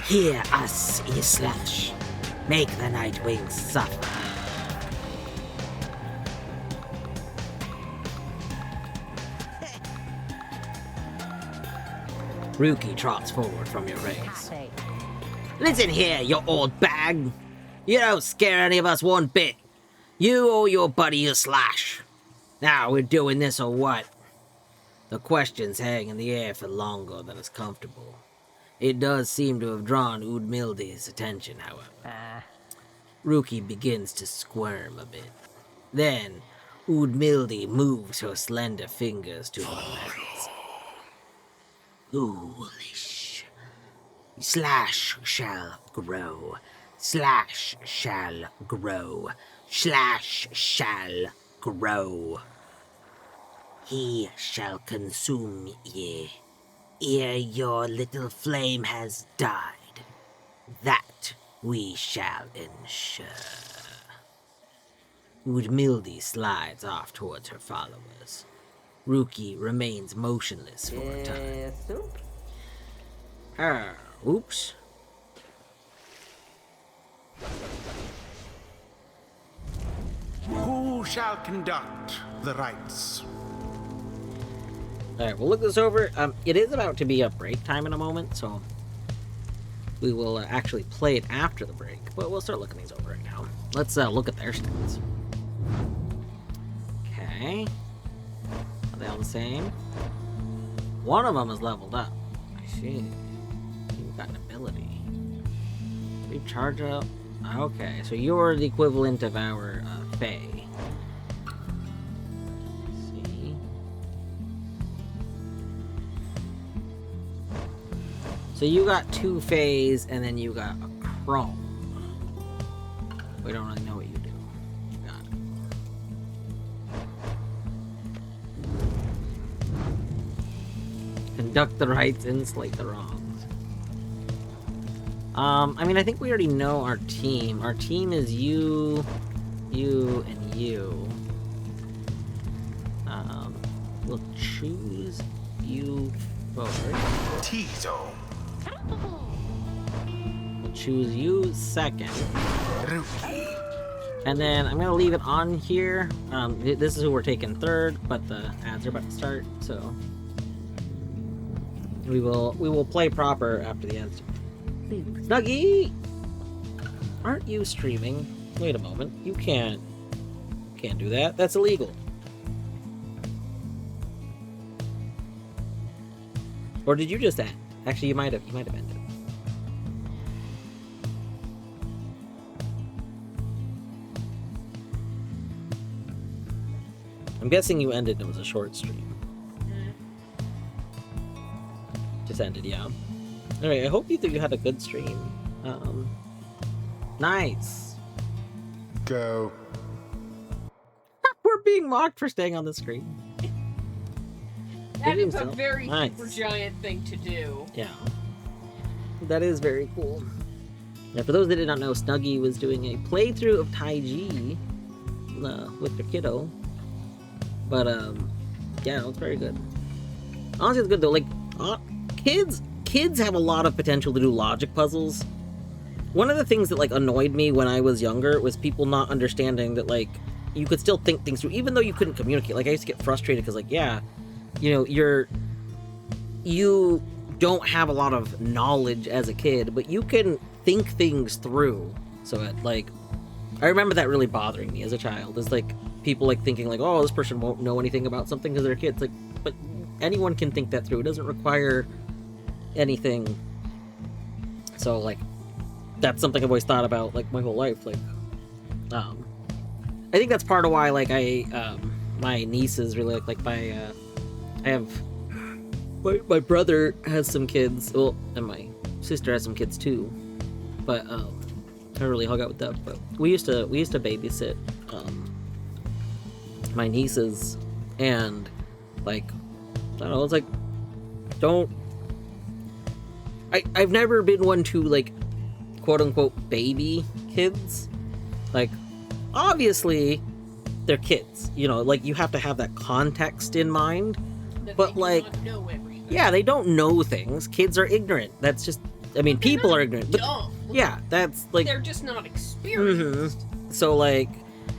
Hear us, ye slash. Make the night wings suffer. Rookie trots forward from your ranks. Listen here, you old bag. You don't scare any of us one bit. You or your buddy you slash. Now we're doing this or what? The questions hang in the air for longer than is comfortable. It does seem to have drawn Udmildi's attention, however. Rookie begins to squirm a bit. Then, Udmildi moves her slender fingers to her mouth. Foolish. Slash shall grow. Slash shall grow. Slash shall grow. He shall consume ye, ere your little flame has died. That we shall ensure. Udmildi slides off towards her followers. Rookie remains motionless for a time. Oops. Who shall conduct the rites? Alright, we'll look this over. It is about to be a break time in a moment, so we will actually play it after the break, but we'll start looking these over right now. Let's look at their stats. Okay. Are they all the same? One of them is leveled up. I see. You've got an ability. We charge up. Okay, so you're the equivalent of our Fae. See? So you got 2 Faes, and then you got a Chrome. We don't really know what you do. Got it. Conduct the rites and slate the wrongs. I mean, I think we already know our team. Our team is you, and you. We'll choose you first. Tizo. We'll choose you second. Rookie. And then I'm gonna leave it on here. This is who we're taking third, but the ads are about to start, so we will play proper after the ads. Snuggie! Aren't you streaming? Wait a moment. You can't do that. That's illegal. Or did you just end? Actually, you might have ended. I'm guessing you ended and it was a short stream. Just ended, yeah. Alright, I hope you had a good stream. Nice. Go. We're being mocked for staying on the screen. That is a very nice. super giant thing to do. Yeah. That is very cool. Yeah, for those that did not know, Snuggie was doing a playthrough of Taiji with their kiddo. But, yeah, it was very good. Honestly, it's good though. Like, kids have a lot of potential to do logic puzzles. One of the things that, like, annoyed me when I was younger was people not understanding that, like, you could still think things through, even though you couldn't communicate. Like, I used to get frustrated because, like, yeah, you know, you don't have a lot of knowledge as a kid, but you can think things through. So, like, I remember that really bothering me as a child. Is like, people, like, thinking, like, oh, this person won't know anything about something because they're kids. Like, but anyone can think that through. It doesn't require anything. So, like, that's something I've always thought about, like, my whole life. Like, I think that's part of why, like, my nieces really like I have, my brother has some kids, well, and my sister has some kids too, but, I really hung out with them. But we used to babysit, my nieces, and, like, I don't know, it's like, I've never been one to, like, quote-unquote baby kids. Like, obviously they're kids, you know, like, you have to have that context in mind, but, like, know everything. Yeah, they don't know things. Kids are ignorant. That's just, I mean, people are ignorant. But Dumb. yeah, that's like, They're just not experienced. so like,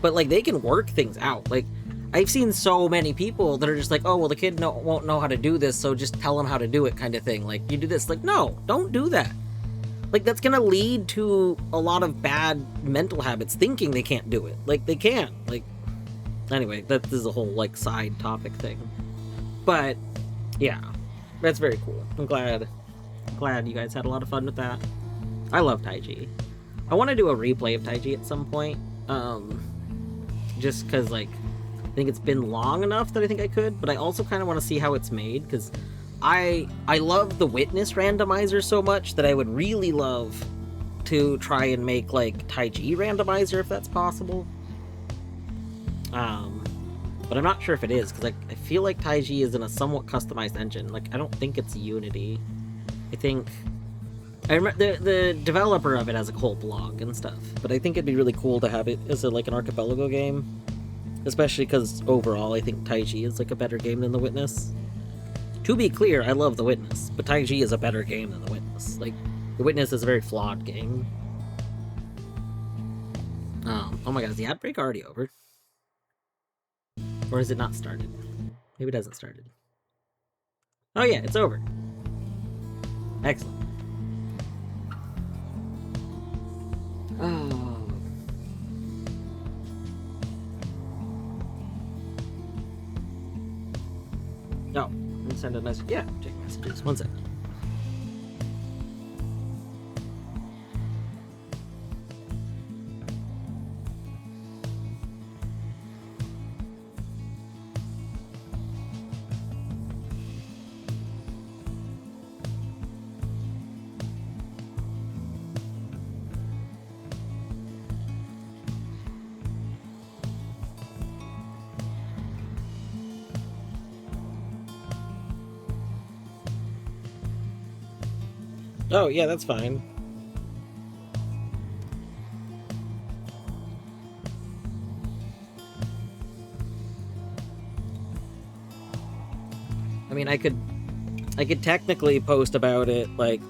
but like they can work things out. Like, I've seen so many people that are just like, oh, well, the kid won't know how to do this, so just tell him how to do it, kind of thing. Like, you do this. Like, no, don't do that. Like, that's gonna lead to a lot of bad mental habits, thinking they can't do it. Like, they can't. Like, anyway, this is a whole, like, side topic thing. But, yeah, that's very cool. I'm glad you guys had a lot of fun with that. I love Taiji. I want to do a replay of Taiji at some point. Just because, like, I think it's been long enough that I think I could, but I also kind of want to see how it's made, because I love the Witness randomizer so much that I would really love to try and make, like, Taiji randomizer if that's possible. But I'm not sure if it is, because I feel like Taiji is in a somewhat customized engine. Like, I don't think it's Unity. I remember the developer of it has a whole blog and stuff, but I think it'd be really cool to have it as like an archipelago game, especially because overall I think Taiji is like a better game than The Witness. To be clear, I love The Witness, but Taiji is a better game than The Witness. Like, The Witness is a very flawed game. Oh my god, is the ad break already over? Or has it not started? Maybe it hasn't started. Oh yeah, it's over. Excellent. Oh. No, let's send a message. Yeah, check messages. One sec. Oh, yeah, that's fine. I mean, I could technically post about it, like,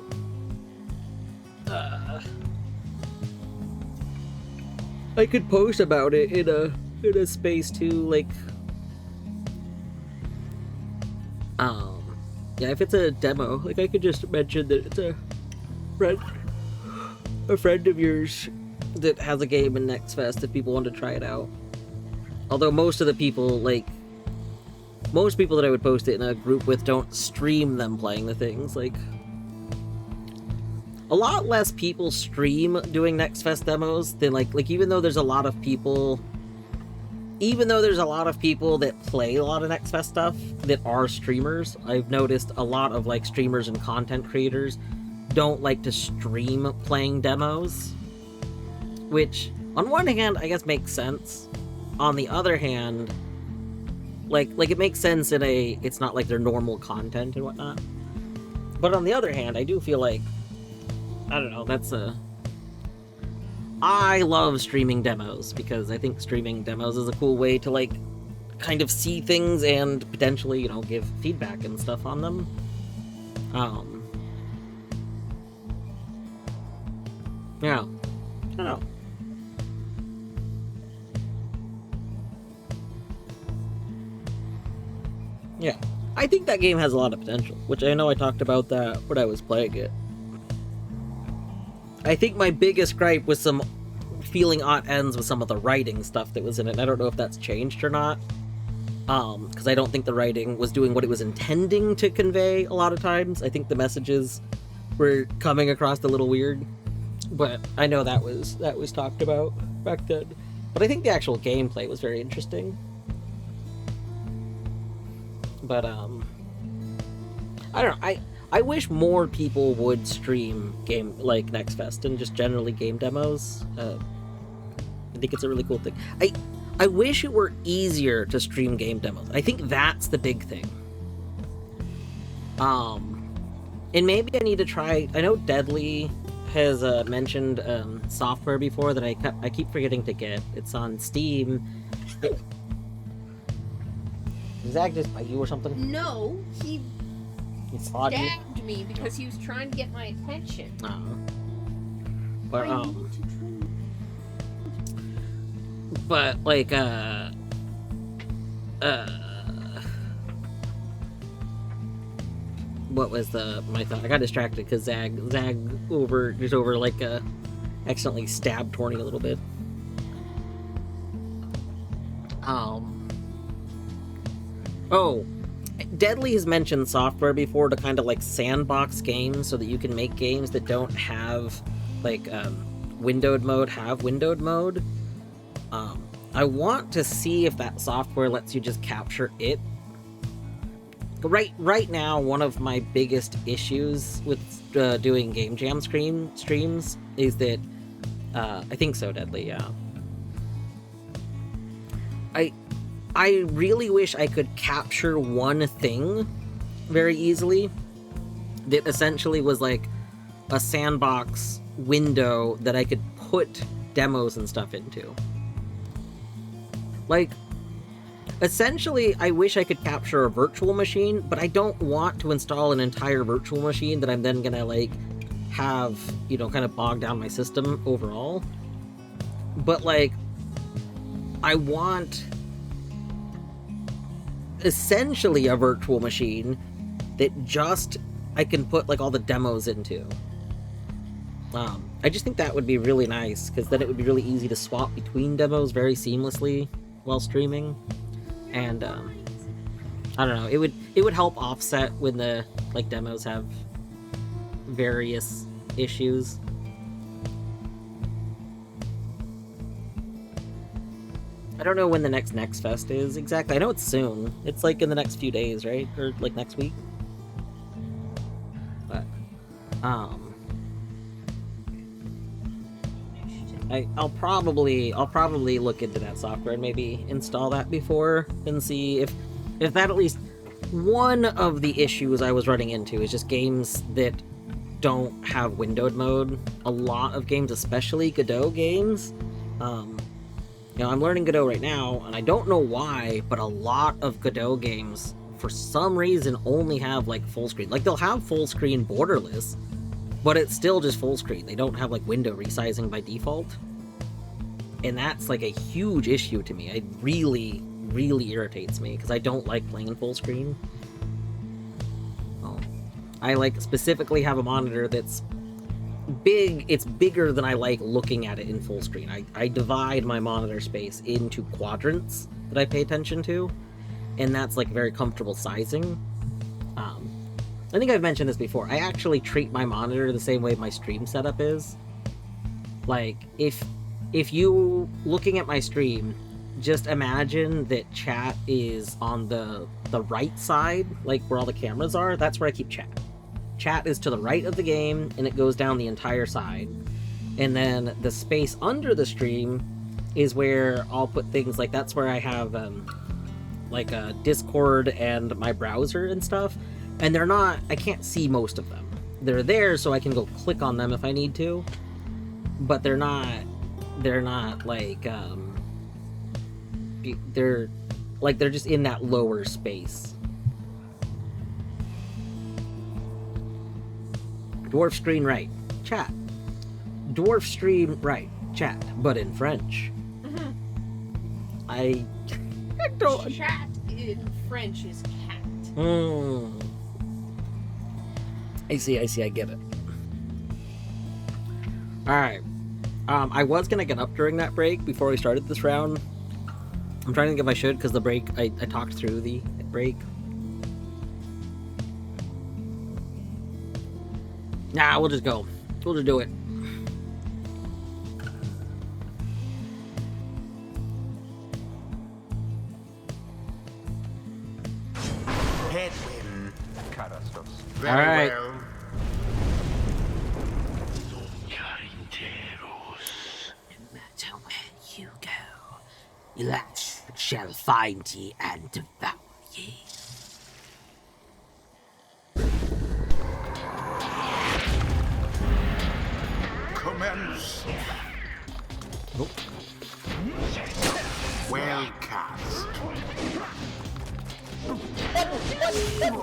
I could post about it in a space too, like, yeah, if it's a demo, like, I could just mention that it's a friend of yours that has a game in Next Fest if people want to try it out. Although most of the people, like, most people that I would post it in a group with don't stream them playing the things. Like, a lot less people stream doing Next Fest demos than, like even though there's a lot of people that play a lot of Next Fest stuff that are streamers, I've noticed a lot of, like, streamers and content creators don't like to stream playing demos, which on one hand I guess makes sense. On the other hand, like it makes sense in it's not like their normal content and whatnot. But on the other hand, I do feel like, I don't know, I love streaming demos because I think streaming demos is a cool way to, like, kind of see things and potentially, you know, give feedback and stuff on them. Yeah, I don't know. Yeah, I think that game has a lot of potential, which I know I talked about that when I was playing it. I think my biggest gripe was some feeling odd ends with some of the writing stuff that was in it, and I don't know if that's changed or not. Because I don't think the writing was doing what it was intending to convey a lot of times. I think the messages were coming across a little weird. But I know that was talked about back then. But I think the actual gameplay was very interesting. But I don't know. I wish more people would stream game like Next Fest and just generally game demos. I think it's a really cool thing. I wish it were easier to stream game demos. I think that's the big thing. And maybe I need to try. I know Deadly has mentioned software before that I keep forgetting to get. It's on Steam. Is that just by you or something? No, He sawed you? stabbed me because he was trying to get my attention. But, I need to train. but, like, what was my thought? I got distracted because Zag like, accidentally stabbed Torny a little bit. Oh, Deadly has mentioned software before to kind of like sandbox games so that you can make games that don't have like windowed mode have windowed mode. I want to see if that software lets you just capture it. Right now, one of my biggest issues with doing Game Jam streams is that I think so, Deadly, yeah. I really wish I could capture one thing very easily that essentially was like a sandbox window that I could put demos and stuff into. Like, essentially, I wish I could capture a virtual machine, but I don't want to install an entire virtual machine that I'm then gonna, like, have, you know, kind of bog down my system overall. But, like, I want essentially a virtual machine that just I can put, like, all the demos into. I just think that would be really nice, because then it would be really easy to swap between demos very seamlessly while streaming. And I don't know, it would help offset when the like demos have various issues. I don't know when the next Fest is exactly. I know it's soon. It's like in the next few days, right? Or like next week. But I'll probably look into that software and maybe install that before and see if that at least one of the issues I was running into is just games that don't have windowed mode. A lot of games, especially Godot games. You know, I'm learning Godot right now, and I don't know why, but a lot of Godot games, for some reason, only have, like, full screen. Like, they'll have full screen borderless, but it's still just full screen. They don't have, like, window resizing by default. And that's, like, a huge issue to me. It really, really irritates me, because I don't like playing in full screen. I, like, specifically have a monitor that's big. It's bigger than I like looking at it in full screen. I divide my monitor space into quadrants that I pay attention to, and that's like very comfortable sizing. I think I've mentioned this before. I actually treat my monitor the same way my stream setup is. Like, if you looking at my stream, just imagine that chat is on the right side, like where all the cameras are. That's where I keep chat. Chat is to the right of the game, and it goes down the entire side. And then the space under the stream is where I'll put things like, that's where I have, like, Discord and my browser and stuff. And they're not, I can't see most of them. They're there so I can go click on them if I need to. But they're not, like, they're just in that lower space. Dwarf screen right, chat. Dwarf stream right, chat, but in French. Mm-hmm. I don't... Chat in French is cat. I see, I get it. Alright. I was gonna get up during that break before we started this round. I'm trying to think if I should, because the break, I talked through the break. Nah, we'll just go. We'll just do it. Headwind. Carastos. Very All right. well. No matter where you go, Elash shall find ye and devour ye. Commence. Nope. Well cast.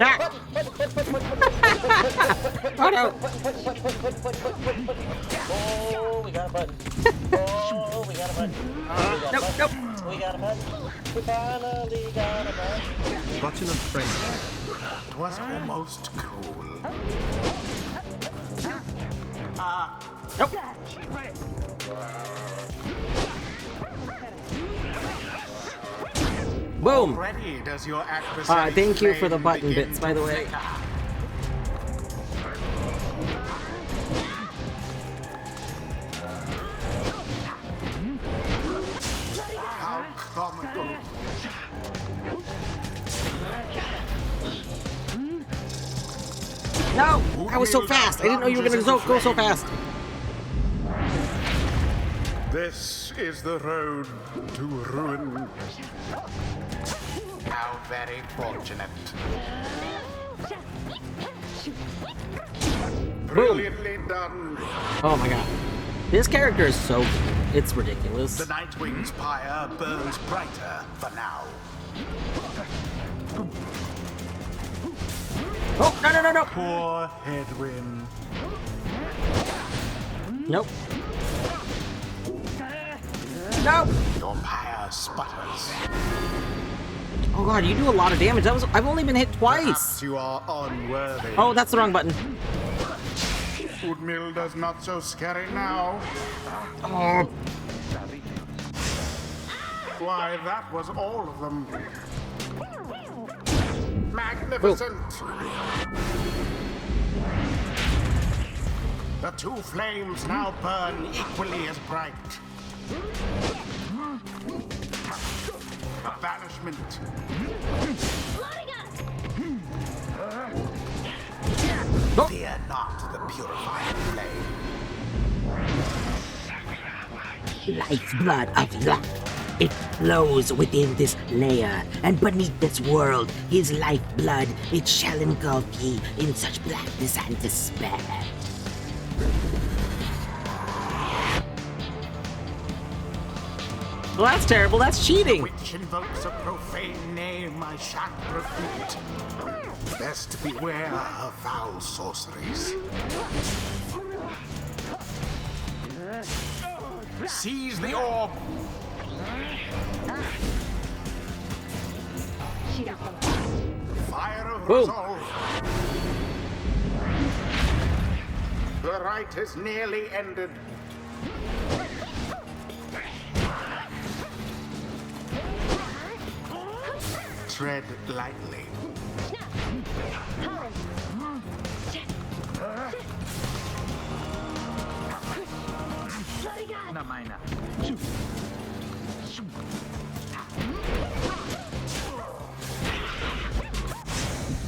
Ah! Oh no! Oh, we got a button. Oh, we got a button. Nope, nope. We got a button. We finally got a button. Button of friendship. It was almost cool. Nope. Boom! Already does your adversary Thank you for the flame button begin bits, by to the way. flicker? How comical. No! I was so fast! I didn't know you were gonna go so fast! This is the road to ruin. How very fortunate. Brilliantly done. Oh my god. This character is so good. It's ridiculous. The Nightwing's pyre burns brighter for now. Oh, no, no, no, no! Poor Headwind. Nope. No! Your pyre sputters. Oh god, you do a lot of damage. I've only been hit twice! Perhaps you are unworthy. Oh, that's the wrong button. Udmilda's not so scary now. Oh. Why, that was all of them. Magnificent! The two flames now burn equally as bright. A banishment. Oh. Fear not the purifying flame. Lifeblood of life. It flows within this layer, and beneath this world, his lifeblood, it shall engulf ye in such blackness and despair. Well, that's terrible. That's cheating. Which invokes a profane name I shan't refute. Best beware of foul sorceries. Seize the orb. Fire of Boom. resolve. The rite is nearly ended. Tread lightly.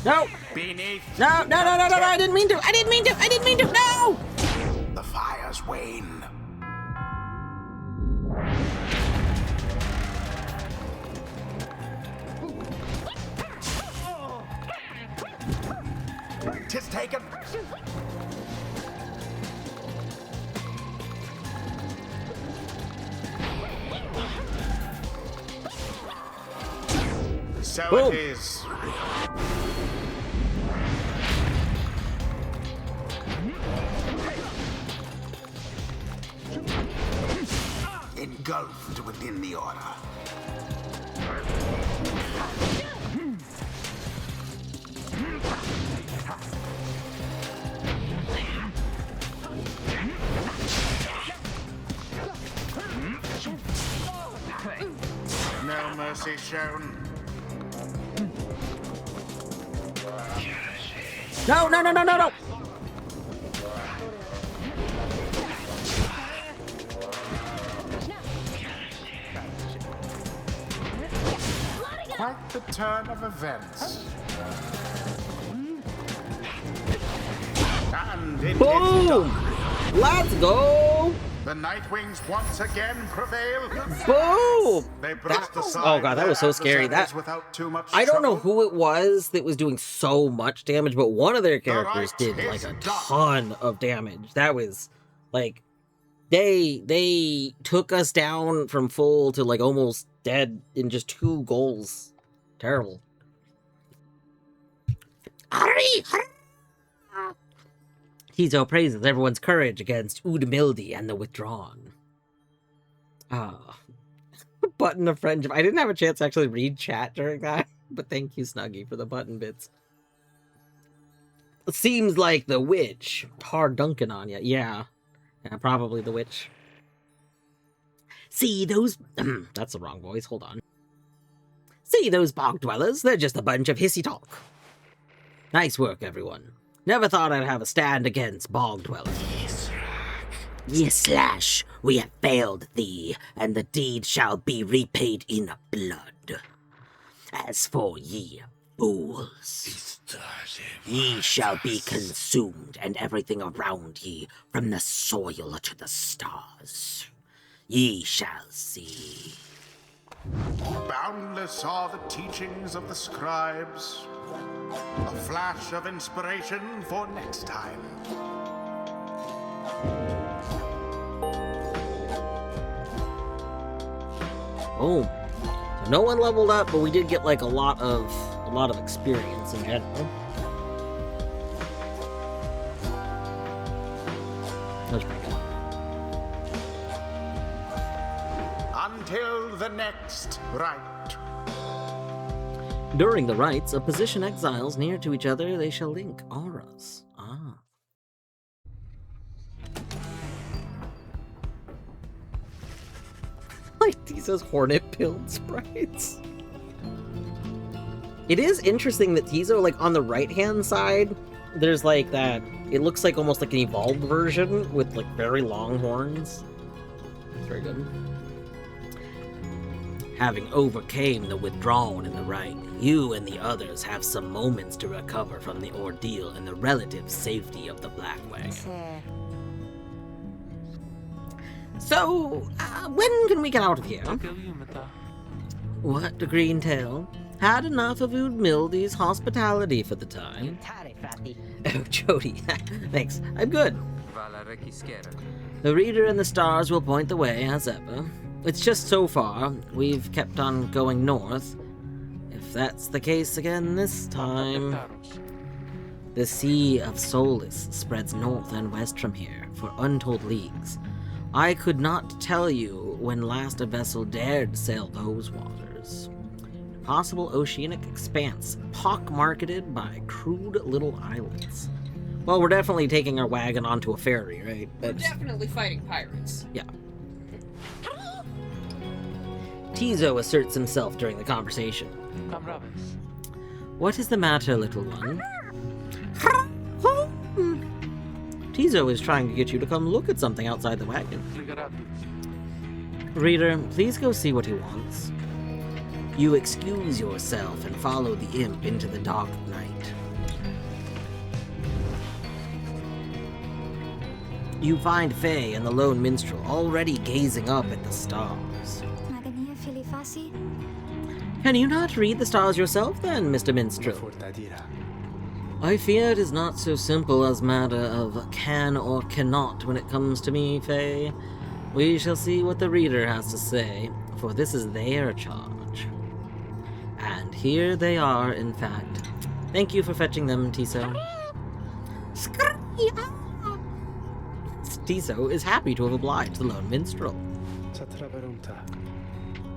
No! Beneath No, no, no, no, no, no, I didn't mean to! I didn't mean to! I didn't mean to! No! the fire's wane. Tis taken. So Boom. it is. Engulfed within the order. No mercy shown. No, no, no, no, no, no! Quite the turn of events. And it is Boom! done. Let's go! The Nightwings once again prevail. Boom! They brushed aside Oh god, that their was so scary. That adversaries without too much I don't know trouble. who it was that was doing so much damage, but one of their characters right did is like a done. ton of damage. That was like they took us down from full to like almost dead in just 2 goals. Terrible. Hurry! Tizo praises everyone's courage against Udmildi and the Withdrawn. Ah. Button of friendship. I didn't have a chance to actually read chat during that, but thank you, Snuggy, for the button bits. It seems like the witch. Hard dunking on you. Yeah, probably the witch. See those... That's the wrong voice. Hold on. See those bog dwellers? They're just a bunch of hissy talk. Nice work, everyone. Never thought I'd have a stand against bog dwellers. Yes, Slash, we have failed thee, and the deed shall be repaid in blood. As for ye fools, ye shall be consumed, and everything around ye, from the soil to the stars. Ye shall see. Boundless are the teachings of the scribes. A flash of inspiration for next time. Oh, so no one leveled up, but we did get like a lot of experience in general. That's pretty good. Until the next rite. During the rites of position exiles near to each other, they shall link auras. Ah. Like Tizo's hornet-pilled sprites. It is interesting that Tizo, like, on the right-hand side, there's, like, that... It looks like almost like an evolved version with, like, very long horns. It's very good. Having overcame the withdrawn in the right, you and the others have some moments to recover from the ordeal in the relative safety of the Black Wagon. So, when can we get out of here? What, the Green Tail? Had enough of Udmildi's hospitality for the time. Oh, Jody, thanks. I'm good. The Reader and the stars will point the way, as ever. It's just so far, we've kept on going north. If that's the case again this time... The Sea of Solace spreads north and west from here, for untold leagues. I could not tell you when last a vessel dared sail those waters. Possible oceanic expanse, pock-marketed by crude little islands. Well, we're definitely taking our wagon onto a ferry, right? We're definitely fighting pirates. Yeah. Tizo asserts himself during the conversation. What is the matter, little one? Tizo is trying to get you to come look at something outside the wagon. Reader, please go see what he wants. You excuse yourself and follow the imp into the dark night. You find Faye and the lone minstrel already gazing up at the stars. Can you not read the stars yourself then, Mr. Minstrel? I fear it is not so simple as matter of can or cannot when it comes to me, Faye. We shall see what the Reader has to say, for this is their charge. And here they are, in fact. Thank you for fetching them, Tizo. Tizo is happy to have obliged the lone minstrel.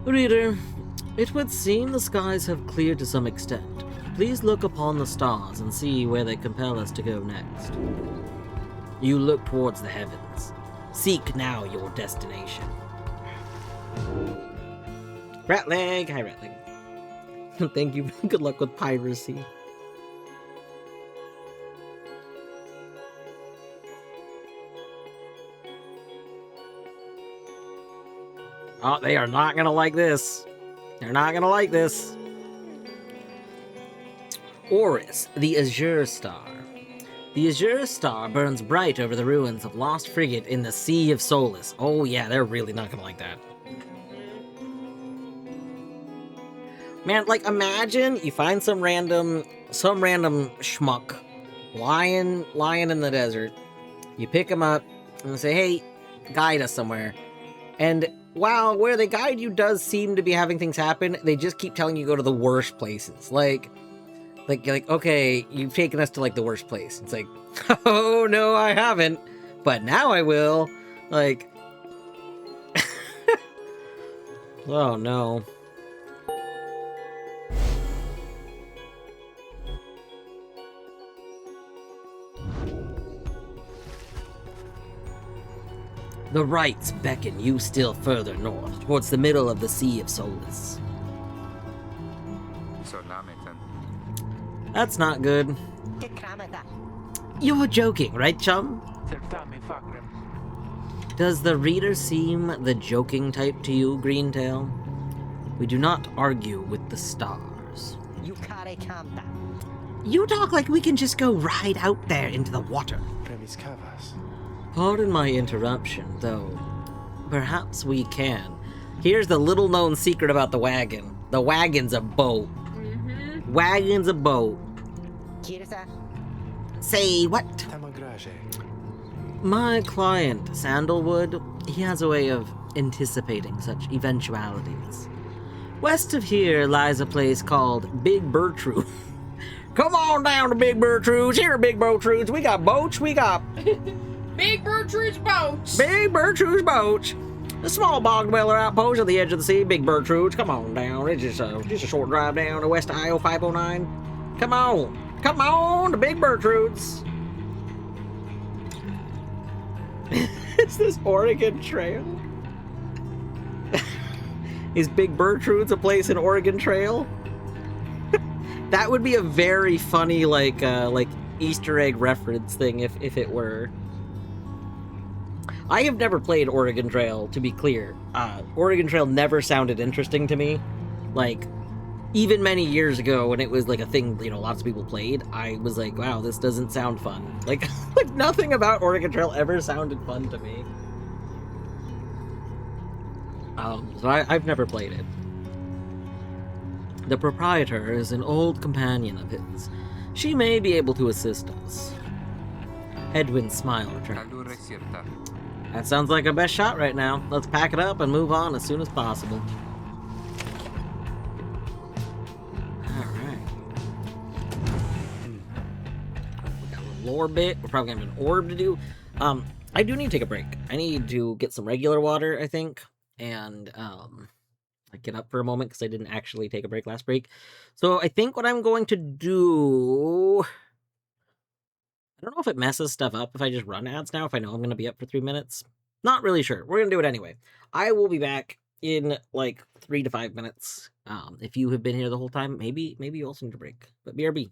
Reader, it would seem the skies have cleared to some extent. Please look upon the stars and see where they compel us to go next. You look towards the heavens. Seek now your destination. Ratleg! Hi, Ratleg. Thank you. Good luck with piracy. Oh, they are not gonna like this. They're not gonna like this. Oris, the Azure Star. The Azure Star burns bright over the ruins of Lost Frigate in the Sea of Solace. Oh yeah, they're really not gonna like that. Man, like, imagine you find some random schmuck lying in the desert. You pick him up and say, hey, guide us somewhere. And while where they guide you does seem to be having things happen, they just keep telling you to go to the worst places. Like, Like, okay, you've taken us to like the worst place. It's like, oh no, I haven't, but now I will. Like, oh no. The rites beckon you still further north, towards the middle of the Sea of Soulless. Solamiten. That's not good. You're joking, right, chum? Certami facrem. Does the reader seem the joking type to you, Greentail? We do not argue with the stars. You talk like we can just go right out there into the water. Premiscavas. Pardon my interruption, though. Perhaps we can. Here's the little-known secret about the wagon. The wagon's a boat. Mm-hmm. Wagon's a boat. Say what? Tamagraje. My client, Sandalwood, he has a way of anticipating such eventualities. West of here lies a place called Big Bertrude. Come on down to Big Bertrude's. Here, Big Bertrude's. We got boats. We got Big Bertrude's boats. Big Bertrude's boats. The small bog dweller outpost at the edge of the sea, Big Bertrude's. Come on down. It's just a short drive down to West Io 509. Come on. Come on to Big Bertrude's. Is this Oregon Trail? Is Big Bertrude's a place in Oregon Trail? That would be a very funny, like Easter egg reference thing if it were. I have never played Oregon Trail, to be clear. Oregon Trail never sounded interesting to me. Like, even many years ago when it was like a thing, you know, lots of people played, I was like, wow, this doesn't sound fun. Like nothing about Oregon Trail ever sounded fun to me. So I've never played it. The proprietor is an old companion of his. She may be able to assist us. Edwin's smile returns. Allure sirta. That sounds like our best shot right now. Let's pack it up and move on as soon as possible. Alright. We got a little lore bit. We're probably gonna have an orb to do. I do need to take a break. I need to get some regular water, I think. And like get up for a moment because I didn't actually take a break last break. So I think what I'm going to do, I don't know if it messes stuff up if I just run ads now, if I know I'm going to be up for 3 minutes. Not really sure. We're going to do it anyway. I will be back in like 3 to 5 minutes. If you have been here the whole time, maybe you also need a break. But BRB.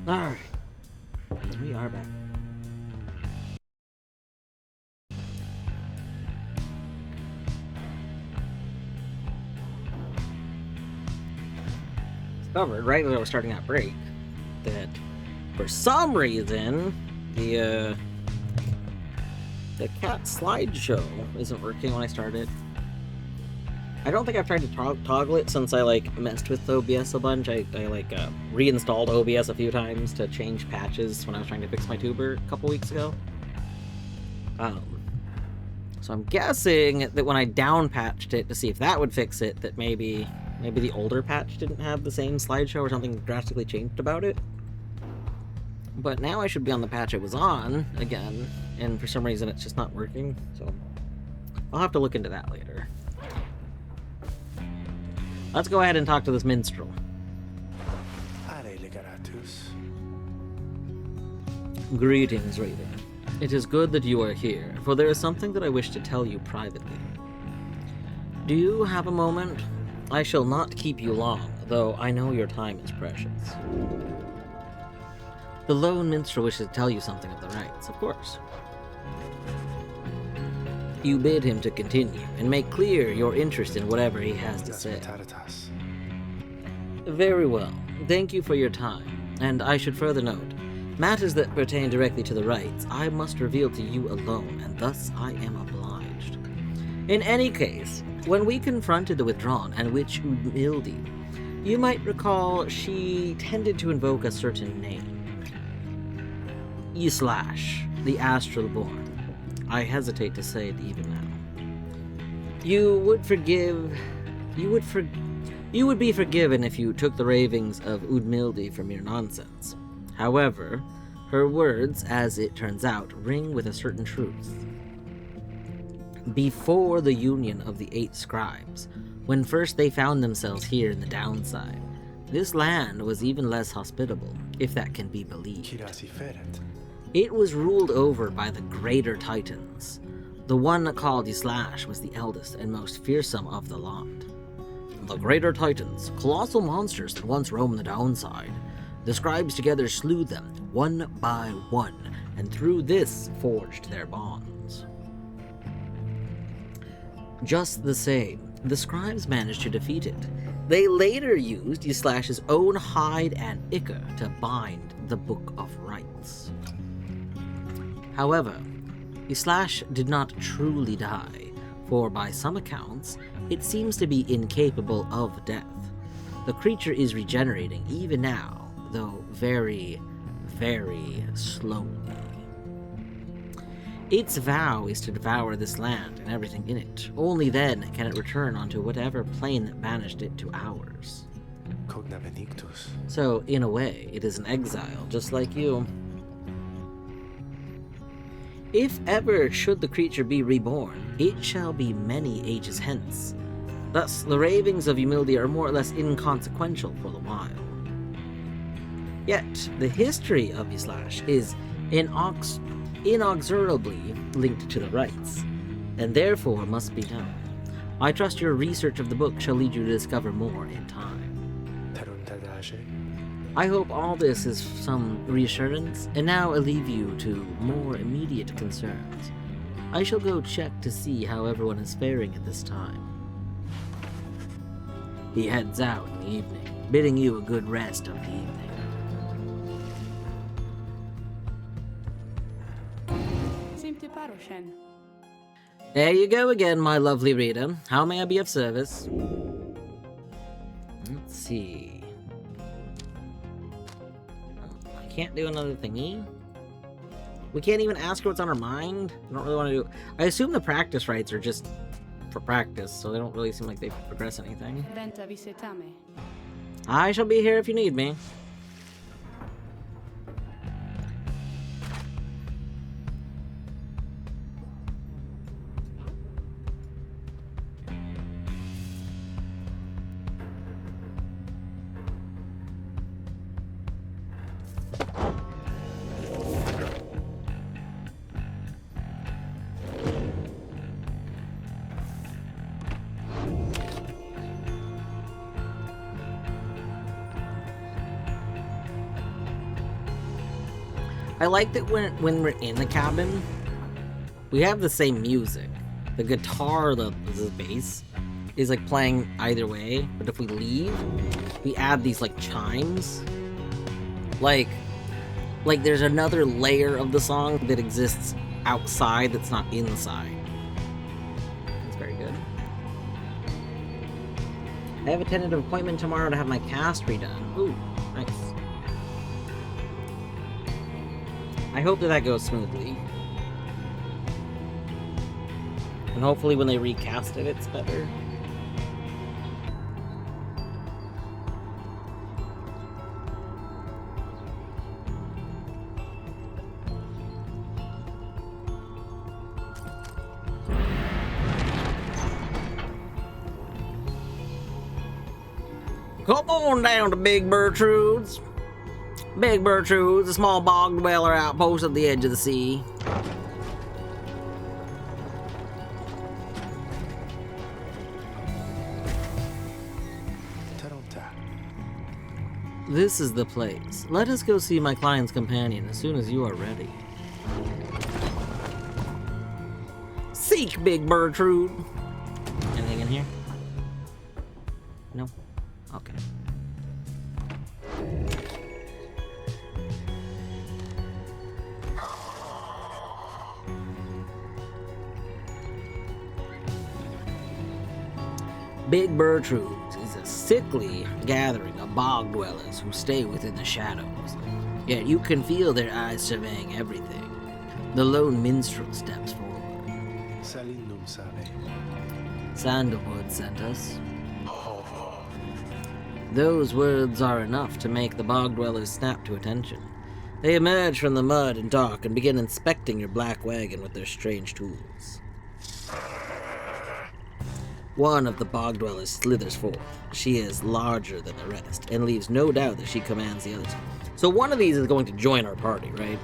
Alright. We are back. Discovered right as I was starting that break that for some reason the cat slideshow isn't working when I start it. I don't think I've tried to toggle it since I like messed with OBS a bunch. I reinstalled OBS a few times to change patches when I was trying to fix my tuber a couple weeks ago. So I'm guessing that when I down patched it to see if that would fix it, that maybe the older patch didn't have the same slideshow or something drastically changed about it. But now I should be on the patch it was on again, and for some reason it's just not working, so I'll have to look into that later. Let's go ahead and talk to this minstrel. Are legaratus. Greetings, Raven. It is good that you are here, for there is something that I wish to tell you privately. Do you have a moment? I shall not keep you long, though I know your time is precious. The lone minstrel wishes to tell you something of the rites, of course. You bid him to continue, and make clear your interest in whatever he has to say. Very well. Thank you for your time, and I should further note, matters that pertain directly to the rites, I must reveal to you alone, and thus I am obliged. In any case, when we confronted the Withdrawn and witch Udmildi, you might recall she tended to invoke a certain name. Yislash, the Astral Born. I hesitate to say it even now. You would be forgiven if you took the ravings of Udmildi from your nonsense. However, her words, as it turns out, ring with a certain truth. Before the union of the 8 scribes, when first they found themselves here in the downside, this land was even less hospitable, if that can be believed. It was ruled over by the Greater Titans. The one called Yislash was the eldest and most fearsome of the lot. The Greater Titans, colossal monsters that once roamed the downside. The scribes together slew them, one by one, and through this forged their bonds. Just the same, the scribes managed to defeat it. They later used Yislash's own hide and ichor to bind the Book of Rites. However, Yislash did not truly die, for by some accounts, it seems to be incapable of death. The creature is regenerating even now, though very, very slowly. Its vow is to devour this land and everything in it. Only then can it return onto whatever plane that banished it to ours. Cogna benedictus. So, in a way, it is an exile, just like you. If ever should the creature be reborn, it shall be many ages hence. Thus, the ravings of humility are more or less inconsequential for the while. Yet, the history of Yislash is inexorably linked to the rites, and therefore must be known. I trust your research of the book shall lead you to discover more in time. I hope all this is some reassurance, and now I leave you to more immediate concerns. I shall go check to see how everyone is faring at this time. He heads out in the evening, bidding you a good rest of the evening. There you go again, my lovely reader. How may I be of service? Let's see. I can't do another thingy. We can't even ask her what's on her mind. I don't really want to do... I assume the practice rites are just for practice, so they don't really seem like they progress anything. I shall be here if you need me. I like that when we're in the cabin, we have the same music. The guitar, the bass, is like playing either way, but if we leave, we add these like chimes. Like there's another layer of the song that exists outside that's not inside. That's very good. I have a tentative appointment tomorrow to have my cast redone. Ooh, nice. I hope that goes smoothly. And hopefully when they recast it, it's better. Come on down to Big Bertrude's. Big Bertrude's, a small bog dweller outpost at the edge of the sea. This is the place. Let us go see my client's companion as soon as you are ready. Seek Big Bertrude. Anything in here? No? Okay. Big Bertrude's is a sickly gathering of bog dwellers who stay within the shadows. Yet you can feel their eyes surveying everything. The lone minstrel steps forward. Salindum sale. Sandalwood sent us. Those words are enough to make the bog dwellers snap to attention. They emerge from the mud and dark and begin inspecting your black wagon with their strange tools. One of the bog dwellers slithers forth. She is larger than the rest, and leaves no doubt that she commands the others. So one of these is going to join our party, right?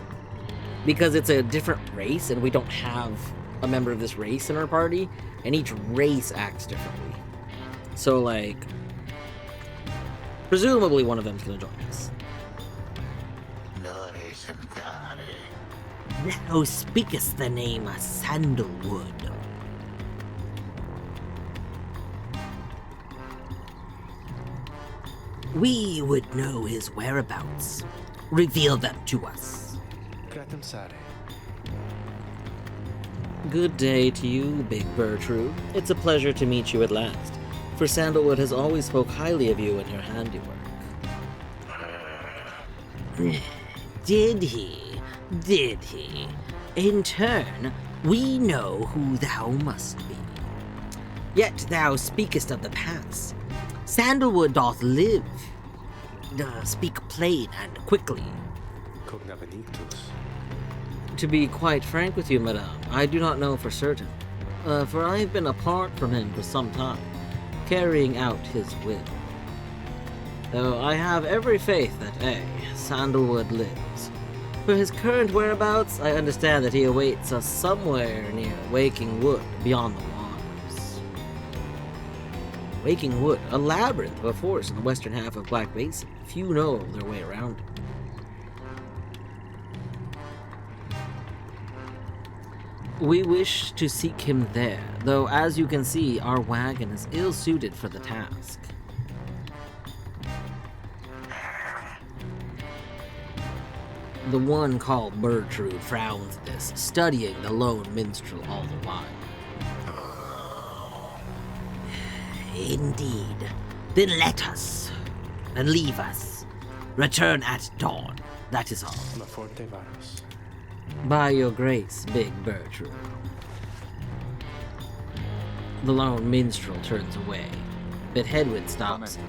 Because it's a different race, and we don't have a member of this race in our party, and each race acts differently. So, like, presumably one of them's going to join us. Thou speakest the name Sandalwood. We would know his whereabouts. Reveal them to us. Gratum sare. Good day to you, Big Bertrude. It's a pleasure to meet you at last, for Sandalwood has always spoke highly of you and your handiwork. Did he? Did he? In turn, we know who thou must be. Yet thou speakest of the past. Sandalwood doth live. Speak plain and quickly. Cogna benedictus. To be quite frank with you, madame, I do not know for certain, for I have been apart from him for some time, carrying out his will. Though I have every faith that Sandalwood lives. For his current whereabouts, I understand that he awaits us somewhere near Waking Wood, beyond the waters. Waking Wood, a labyrinth of a forest in the western half of Black Basin. Few know their way around it. We wish to seek him there, though as you can see, our wagon is ill-suited for the task. The one called Bertrude frowns at this, studying the lone minstrel all the while. Indeed. Then let us, and leave us. Return at dawn, that is all. Ma forte varus. By your grace, Big Bertrude. The lone minstrel turns away, but Hedwig stops him.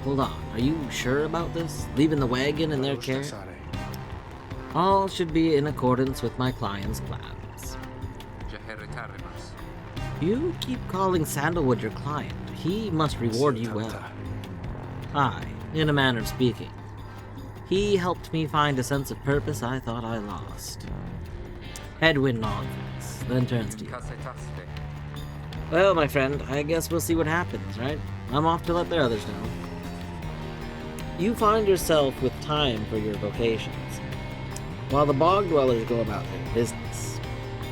Hold on, are you sure about this? Leaving the wagon in their care? All should be in accordance with my client's plans. You keep calling Sandalwood your client. He must reward you well. Aye, in a manner of speaking. He helped me find a sense of purpose I thought I lost. Hedwig nods, then turns to you. Well, my friend, I guess we'll see what happens, right? I'm off to let the others know. You find yourself with time for your vocations. while the bog dwellers go about their business.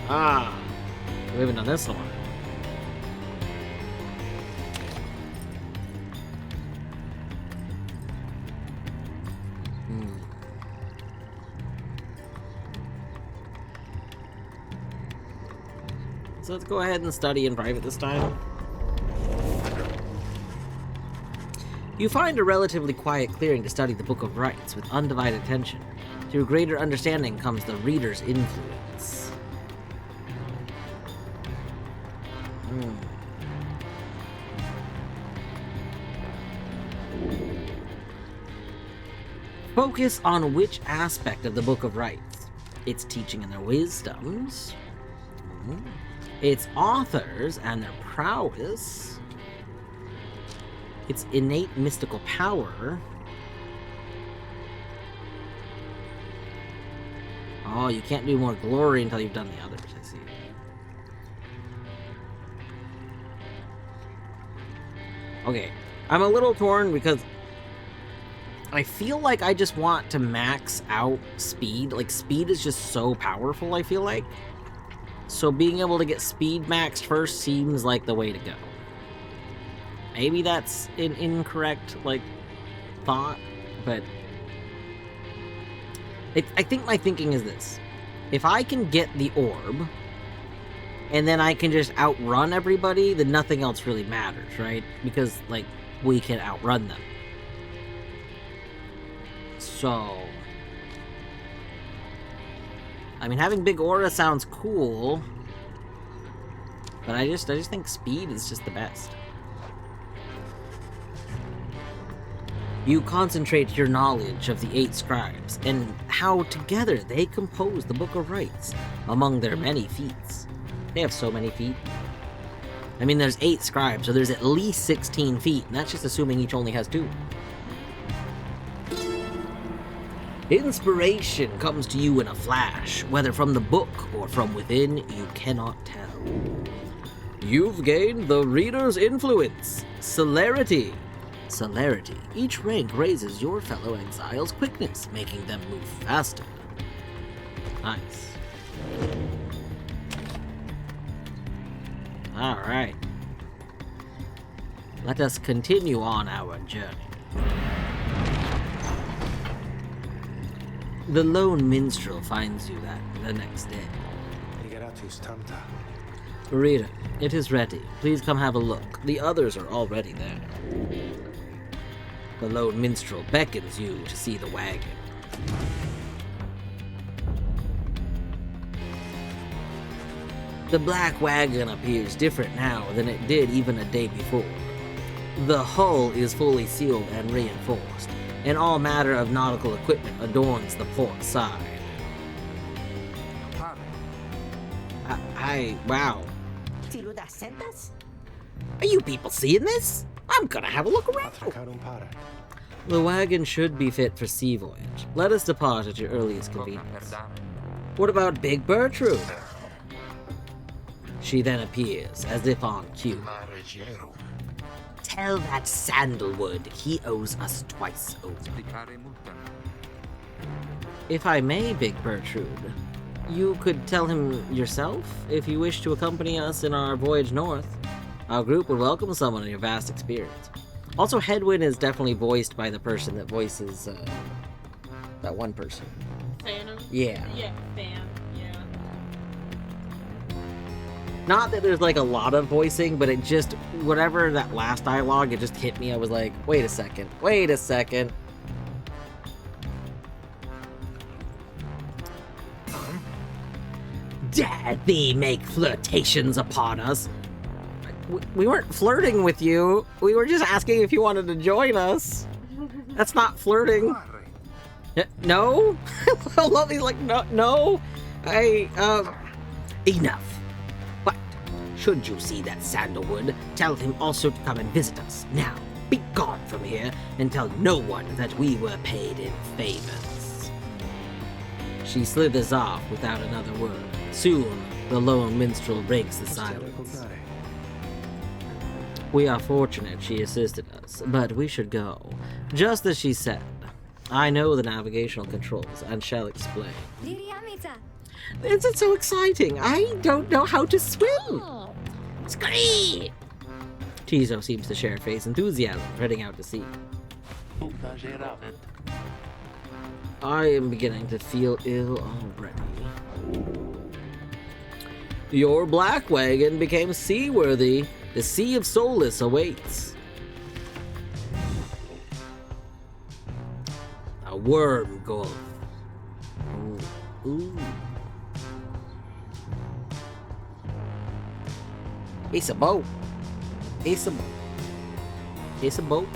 Ah, we haven't done this one. So let's go ahead and study in private this time. You find a relatively quiet clearing to study the Book of Rites with undivided attention. Through greater understanding comes the reader's influence. Focus on which aspect of the Book of Rites? Its teaching and their wisdoms, its authors and their prowess, its innate mystical power. Oh, you can't do more glory until you've done the others, I see. Okay, I'm a little torn because I feel like I just want to max out speed. Like, speed is just so powerful, I feel like. So being able to get speed maxed first seems like the way to go. Maybe that's an incorrect, like, thought, but I think my thinking is this. If I can get the orb, and then I can just outrun everybody, then nothing else really matters, right? Because, like, we can outrun them. So, I mean, having big aura sounds cool, but I just think speed is just the best. You concentrate your knowledge of the 8 scribes and how together they compose the Book of Rites among their many feats. They have so many feet. I mean, there's 8 scribes, so there's at least 16 feet, and that's just assuming each only has 2. Inspiration comes to you in a flash, whether from the book or from within, you cannot tell. You've gained the reader's influence, celerity. Celerity. Each rank raises your fellow exiles' quickness, making them move faster. Nice. Alright. Let us continue on our journey. The lone minstrel finds you the next day. Reader, it is ready. Please come have a look. The others are already there. The lone minstrel beckons you to see the wagon. The black wagon appears different now than it did even a day before. The hull is fully sealed and reinforced, and all matter of nautical equipment adorns the port side. Wow. Are you people seeing this? I'm gonna have a look around. The wagon should be fit for sea voyage. Let us depart at your earliest convenience. What about Big Bertrude? She then appears, as if on cue. Tell that Sandalwood he owes us twice over. If I may, Big Bertrude, you could tell him yourself if you wish to accompany us in our voyage north. Our group would welcome someone in your vast experience. Also, Hedwyn is definitely voiced by the person that voices that one person. Phantom? Yeah. Yeah, Phantom. Yeah. Not that there's like a lot of voicing, but it just, whatever that last dialogue, it just hit me. I was like, wait a second. Dare thee make flirtations upon us? We weren't flirting with you. We were just asking if you wanted to join us. That's not flirting. No? Lovely's like, no. Enough. But, should you see that Sandalwood, tell him also to come and visit us. Now, be gone from here and tell no one that we were paid in favors. She slithers off without another word. Soon, the lone minstrel breaks the silence. We are fortunate she assisted us, but we should go. Just as she said, I know the navigational controls and shall explain. Diriamita. This is so exciting. I don't know how to swim. Scree! Tizo seems to share Faye's enthusiasm, heading out to sea. I am beginning to feel ill already. Your black wagon became seaworthy. The Sea of Solace awaits. A worm gulf. Ooh. Ooh. It's a boat. It's a boat.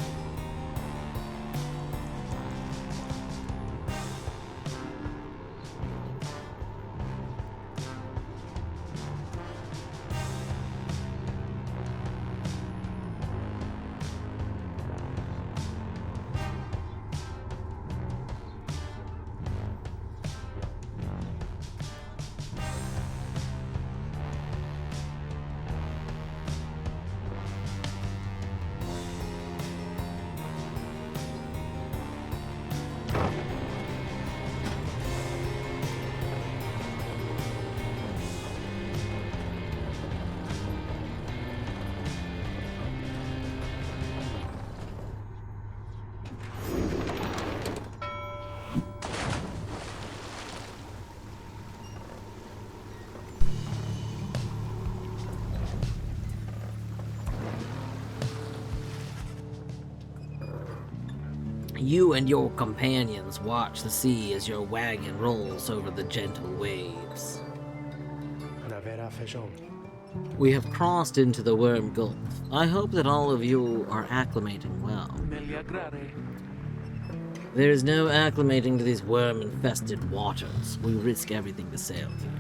You and your companions watch the sea as your wagon rolls over the gentle waves. We have crossed into the Worm Gulf. I hope that all of you are acclimating well. There is no acclimating to these worm-infested waters. We risk everything to sail here.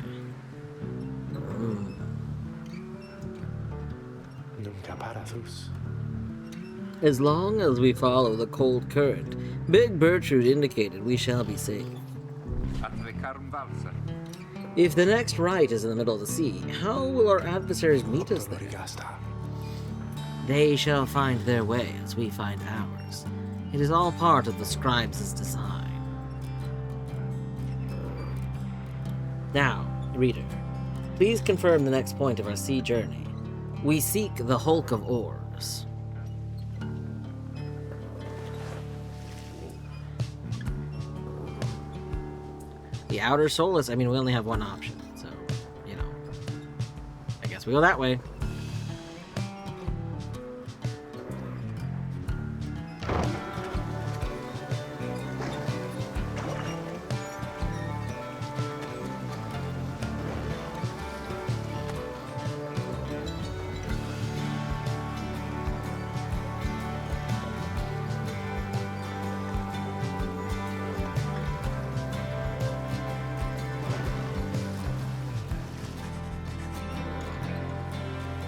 As long as we follow the cold current, Big Bertrude indicated we shall be safe. If the next right is in the middle of the sea, how will our adversaries meet us there? They shall find their way as we find ours. It is all part of the scribes' design. Now, reader, please confirm the next point of our sea journey. We seek the Hulk of Oars. The Outer Solace, I mean, we only have one option, so, you know. I guess we go that way.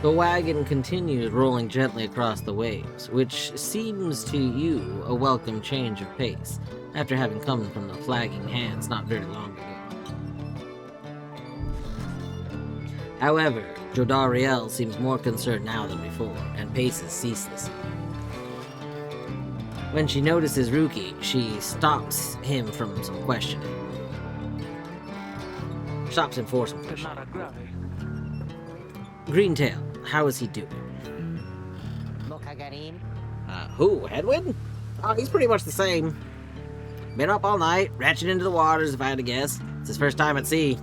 The wagon continues rolling gently across the waves, which seems to you a welcome change of pace, after having come from the flagging hands not very long ago. However, Jodariel seems more concerned now than before, and paces ceaselessly. When she notices Ruki, she stops him from some questioning. Stops him for some questioning. Greentail, how is he doing? Who, Hedwin? Oh, he's pretty much the same. Been up all night, ratcheting into the waters, if I had to guess. It's his first time at sea.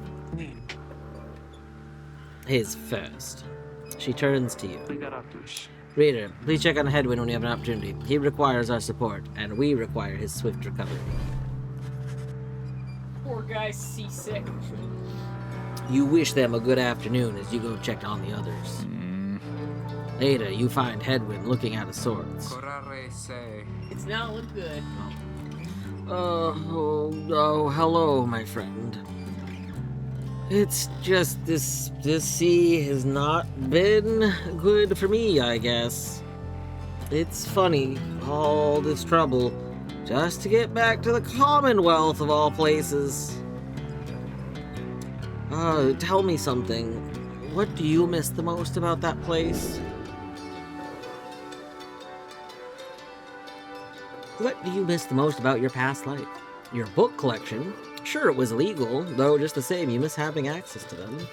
His first. She turns to you. Reader, please check on Hedwin when you have an opportunity. He requires our support, and we require his swift recovery. Poor guy's seasick. You wish them a good afternoon as you go check on the others. Later, you find Hedwin looking out of sorts. It's not look good. Hello, my friend. It's just this sea has not been good for me, I guess. It's funny, all this trouble, just to get back to the Commonwealth of all places. Tell me something. What do you miss the most about that place? What do you miss the most about your past life? Your book collection? Sure, it was illegal, though just the same, you miss having access to them.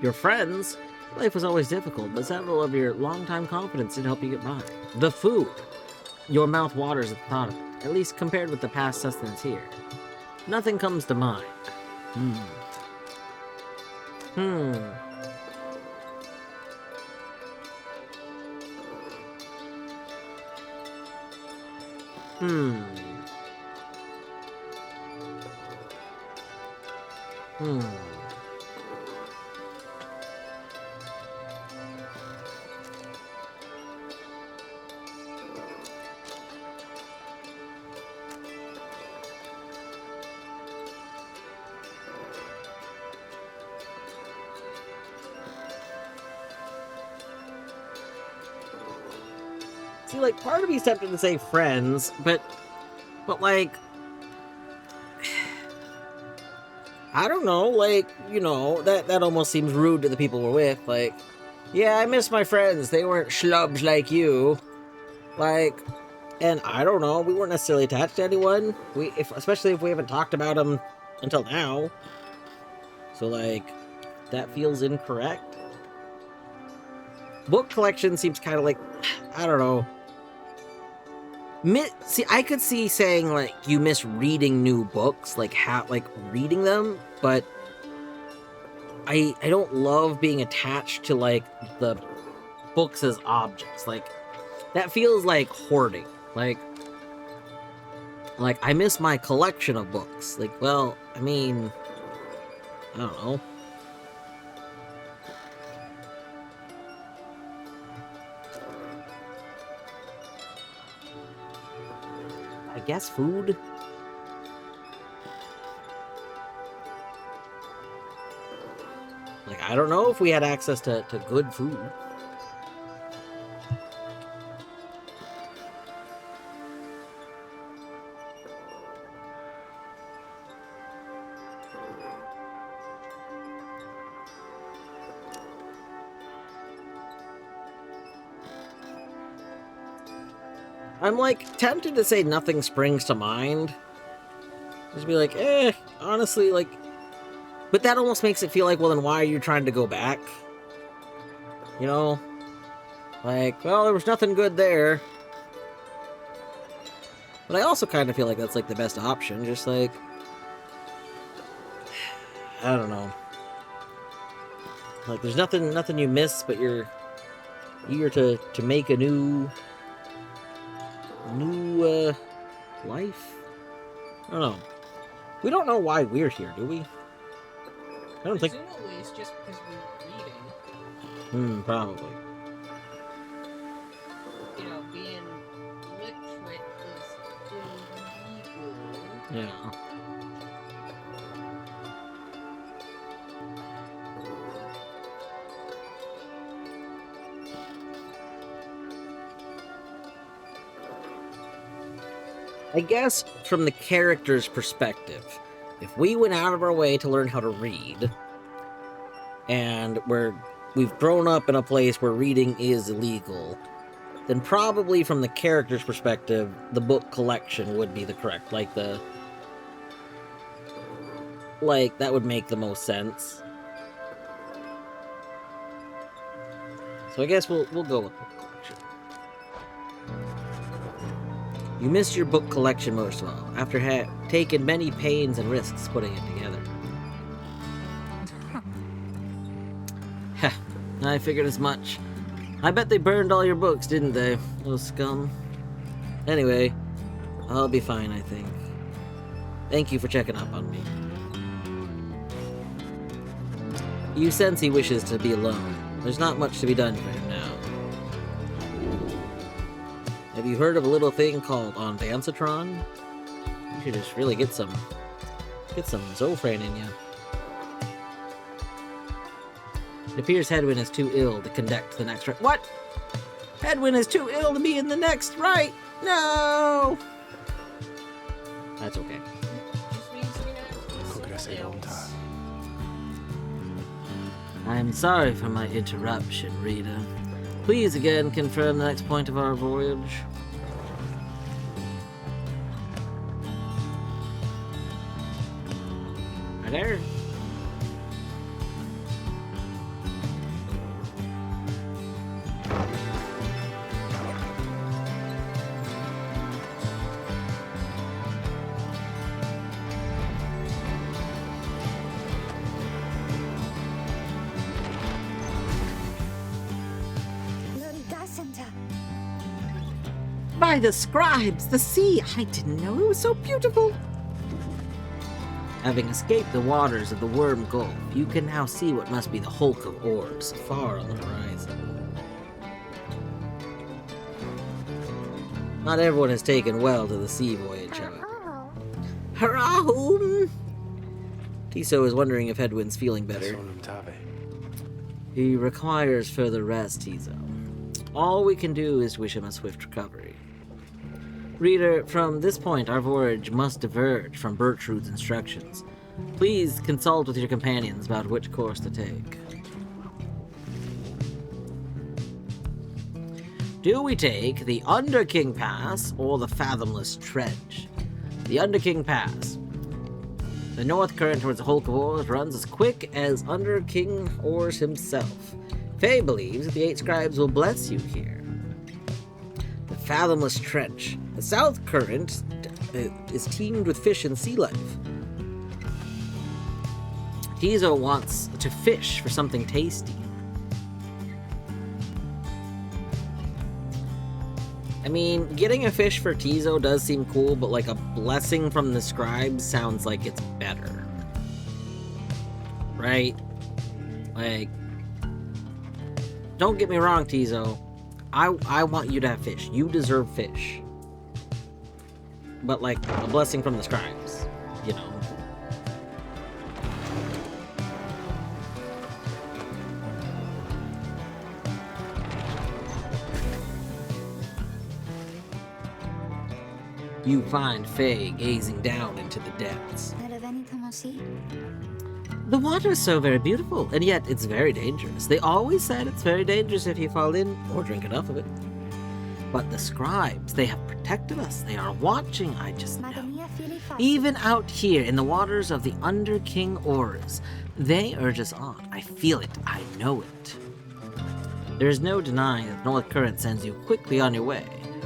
Your friends? Life was always difficult, but several of your longtime confidants did help you get by. The food? Your mouth waters at the thought of it, at least compared with the past sustenance here. Nothing comes to mind. Hmm. Hmm. See, like, part of me's tempted to say friends, but like, I don't know, like, you know, that almost seems rude to the people we're with. Like, yeah, I miss my friends. They weren't schlubs like you. Like, and I don't know, we weren't necessarily attached to anyone. Especially if we haven't talked about them until now. So, like, that feels incorrect. Book collection seems kind of like, I don't know. See, I could see saying, like, you miss reading new books, like, reading them, but I don't love being attached to, like, the books as objects. Like, that feels like hoarding. Like, I miss my collection of books. Like, well, I mean, I don't know. I guess food? Like, I don't know if we had access to good food. I'm, like, tempted to say nothing springs to mind. Just be like, honestly, like... But that almost makes it feel like, well, then why are you trying to go back? You know? Like, well, there was nothing good there. But I also kind of feel like that's, like, the best option. Just, like... I don't know. Like, there's nothing you miss, but you're eager to make a new life? I don't know. We don't know why we're here, do we? I don't think... Presumably it's just because we're reading. Probably. You know, being literate is illegal. Yeah. I guess from the character's perspective, if we went out of our way to learn how to read, and we've grown up in a place where reading is illegal, then probably from the character's perspective, the book collection would be the correct, that would make the most sense. So I guess we'll go with book collection. You missed your book collection most of all, after taken many pains and risks putting it together. Heh, I figured as much. I bet they burned all your books, didn't they, those scum? Anyway, I'll be fine, I think. Thank you for checking up on me. You sense he wishes to be alone. There's not much to be done for him now. Have you heard of a little thing called Onvancitron? You should just really get some Zofran in you. It appears Hedwyn is too ill to conduct the next rite. What? Hedwyn is too ill to be in the next rite! No! That's okay. Just means we have to do something else. I'm sorry for my interruption, Rita. Please again confirm the next point of our voyage. Right there. By the scribes, the sea! I didn't know it was so beautiful! Having escaped the waters of the Worm Gulf, you can now see what must be the hulk of orbs far on the horizon. Not everyone has taken well to the sea voyage, however. Hurrah! Tiso is wondering if Hedwin's feeling better. He requires further rest, Tiso. All we can do is wish him a swift recovery. Reader, from this point our voyage must diverge from Bertrude's instructions. Please consult with your companions about which course to take. Do we take the Underking Pass or the Fathomless Trench? The Underking Pass. The north current towards the Hulk of Oars runs as quick as Underking Oars himself. Faye believes that the 8 scribes will bless you here. The Fathomless Trench. The south current is teemed with fish and sea life. Tiso wants to fish for something tasty. I mean, getting a fish for Tiso does seem cool, but like a blessing from the scribes sounds like it's better. Right? Like, don't get me wrong, Tiso. I want you to have fish. You deserve fish. But like a blessing from the scribes, you know. You find Faye gazing down into the depths. The water is so very beautiful, and yet it's very dangerous. They always said it's very dangerous if you fall in or drink enough of it. But the scribes, they have protected us. They are watching, I just know. Even out here in the waters of the Underking Oars, they urge us on. I feel it. I know it. There is no denying that the North Current sends you quickly on your way.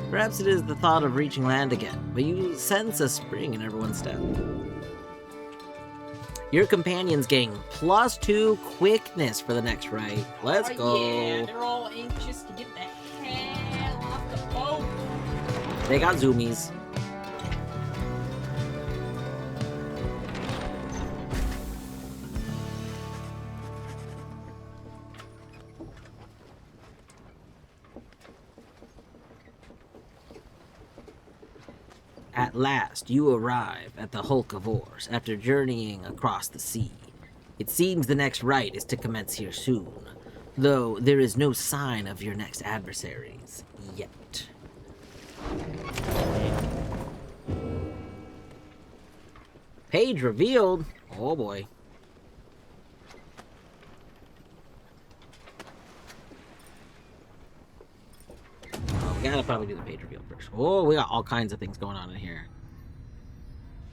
Perhaps it is the thought of reaching land again, but you sense a spring in everyone's step. Your companions gain +2 quickness for the next ride. Let's go. Yeah, they're all anxious to get the hell off the boat. They got zoomies. At last, you arrive at the Hulk of Oars after journeying across the sea. It seems the next rite is to commence here soon, though there is no sign of your next adversaries yet. Page revealed. Oh boy. We gotta probably do the page reveal first. Oh, we got all kinds of things going on in here.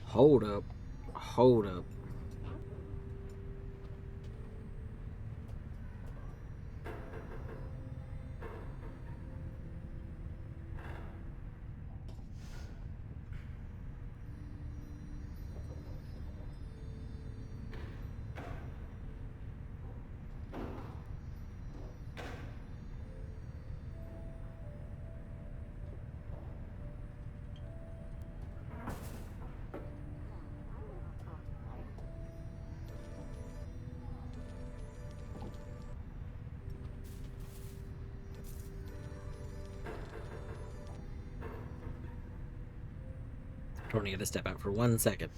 Hold up. Hold up. Tony had to step out for 1 second.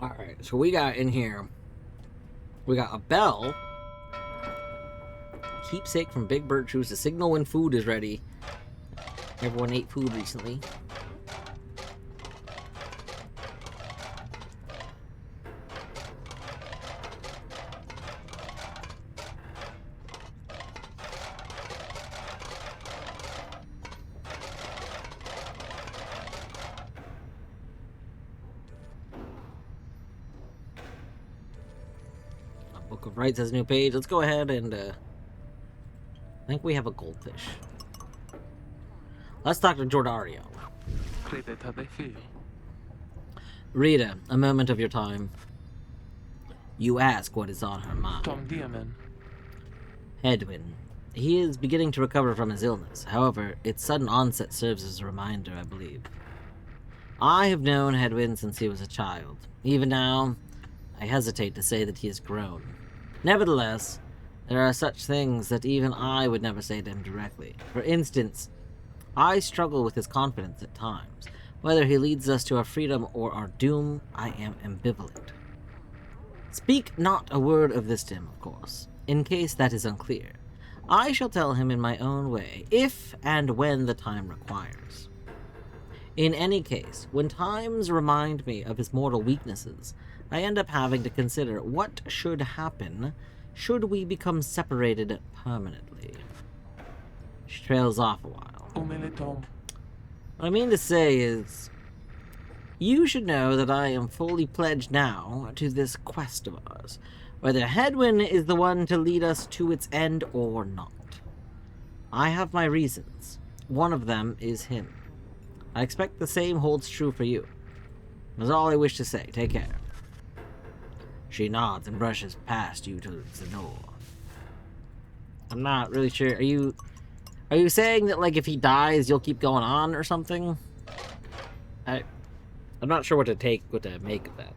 Alright, so we got in here, we got a bell, keepsake from Big Bird Shoes to signal when food is ready. Everyone ate food recently. Book of Rights has a new page. Let's go ahead and, I think we have a goldfish. Let's talk to Jordario. Credeta de fio. Rita, a moment of your time. You ask what is on her mind. Tom Diamen. Hedwin. He is beginning to recover from his illness. However, its sudden onset serves as a reminder, I believe. I have known Hedwin since he was a child. Even now, I hesitate to say that he has grown. Nevertheless, there are such things that even I would never say to him directly. For instance, I struggle with his confidence at times. Whether he leads us to our freedom or our doom, I am ambivalent. Speak not a word of this to him, of course, in case that is unclear. I shall tell him in my own way, if and when the time requires. In any case, when times remind me of his mortal weaknesses, I end up having to consider what should happen should we become separated permanently. She trails off a while. Umeletom. What I mean to say is, you should know that I am fully pledged now to this quest of ours, whether Hedwin is the one to lead us to its end or not. I have my reasons. One of them is him. I expect the same holds true for you. That's all I wish to say. Take care. She nods and brushes past you towards the door. I'm not really sure. Are you saying that, like, if he dies, you'll keep going on or something? I'm not sure what to make of that.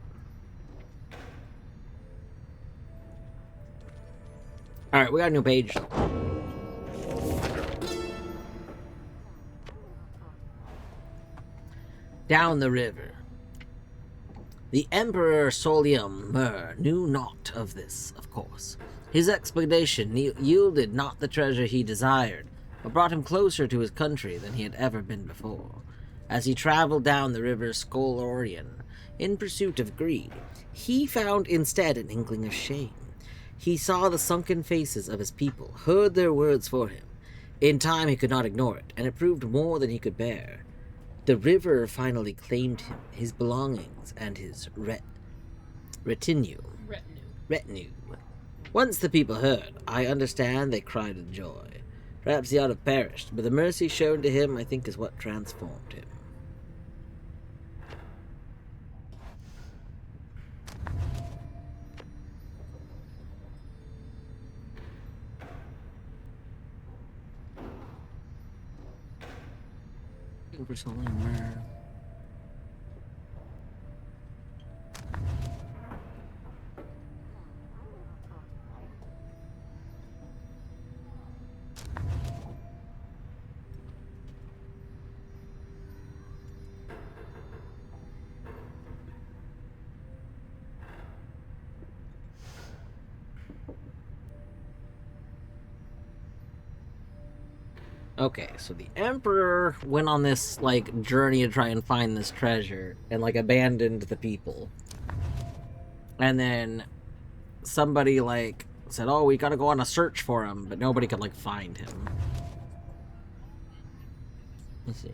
Alright, we got a new page. Down the river. The Emperor Solium Mur knew naught of this, of course. His expedition yielded not the treasure he desired, but brought him closer to his country than he had ever been before. As he traveled down the river Skolorian in pursuit of greed, he found instead an inkling of shame. He saw the sunken faces of his people, heard their words for him. In time he could not ignore it, and it proved more than he could bear. The river finally claimed him, his belongings, and his retinue. Once the people heard, I understand they cried with joy. Perhaps he ought to have perished, but the mercy shown to him, I think, is what transformed him. For somewhere. Okay, so the Emperor went on this, like, journey to try and find this treasure, and, like, abandoned the people. And then somebody, like, said, oh, we gotta go on a search for him, but nobody could, like, find him. Let's see.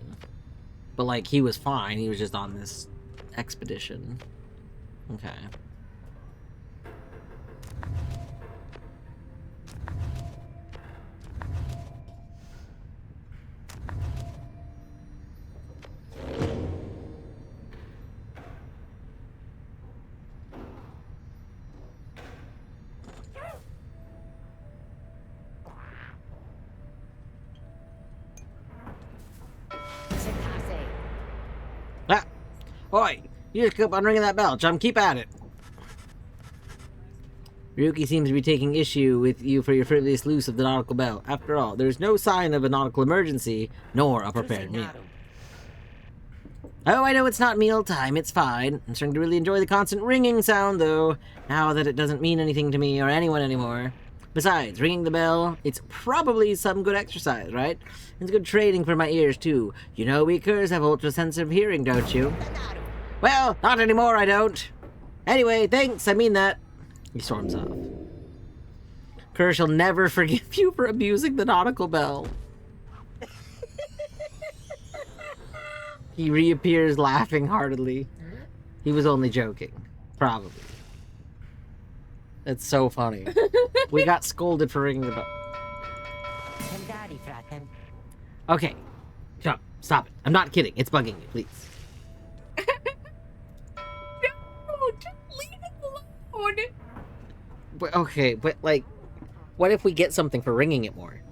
But, like, he was fine, he was just on this expedition. Okay. Ah! Oi! You just keep on ringing that bell, chum. Keep at it. Ryuki seems to be taking issue with you for your frivolous use of the nautical bell. After all, there is no sign of a nautical emergency, nor a prepared meal. Oh, I know it's not meal time. It's fine. I'm starting to really enjoy the constant ringing sound, though, now that it doesn't mean anything to me or anyone anymore. Besides, ringing the bell, it's probably some good exercise, right? It's good training for my ears, too. You know we curs have ultra-sensitive hearing, don't you? Well, not anymore, I don't. Anyway, thanks, I mean that. He storms off. Cur shall never forgive you for abusing the nautical bell. He reappears laughing heartedly. He was only joking. Probably. It's so funny. We got scolded for ringing the bell. Okay. Stop it. I'm not kidding. It's bugging me, please. No, just leave it alone. But, okay, but like, what if we get something for ringing it more?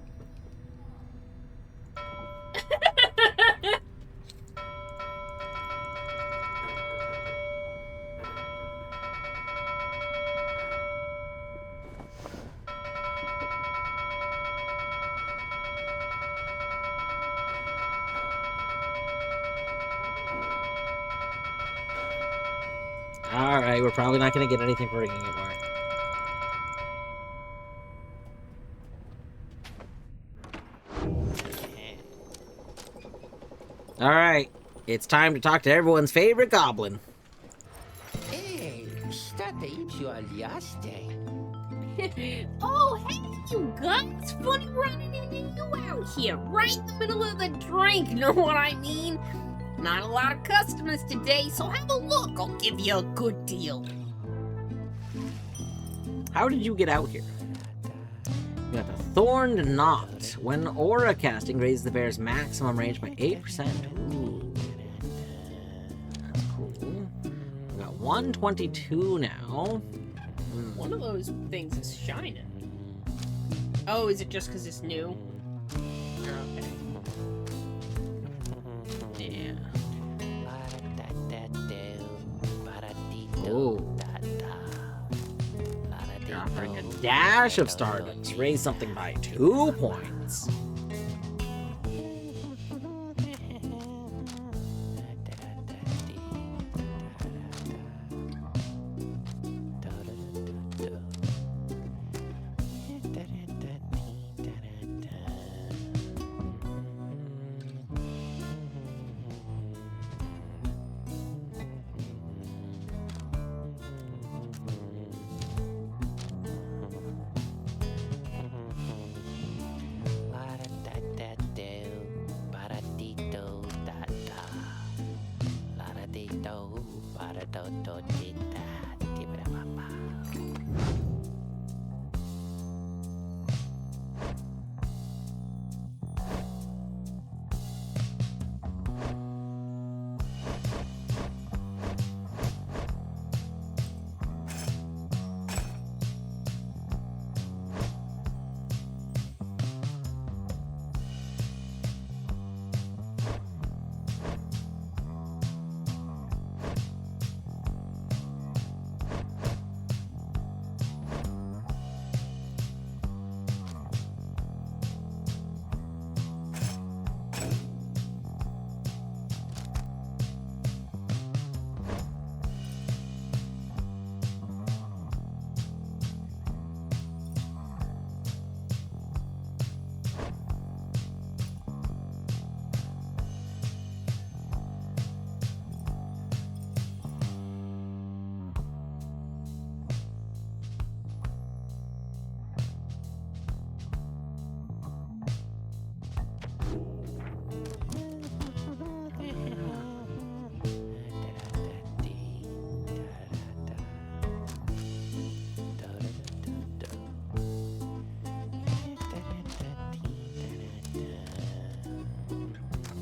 Alright, we're probably not going to get anything for ringing it more. Alright, it's time to talk to everyone's favorite goblin. Hey, state you aliaste. Oh, hey, you guys! Funny running into you out here, right in the middle of the drink, know what I mean? Not a lot of customers today, so have a look. I'll give you a good deal. How did you get out here? You got the Thorned Knot. When aura casting raises the bear's maximum range by 8%. Ooh. That's cool. We got 122 now. One of those things is shining. Oh, is it just because it's new? Okay. Yeah. Oh. You're offering a dash of Stardust. Raise something by 2 points.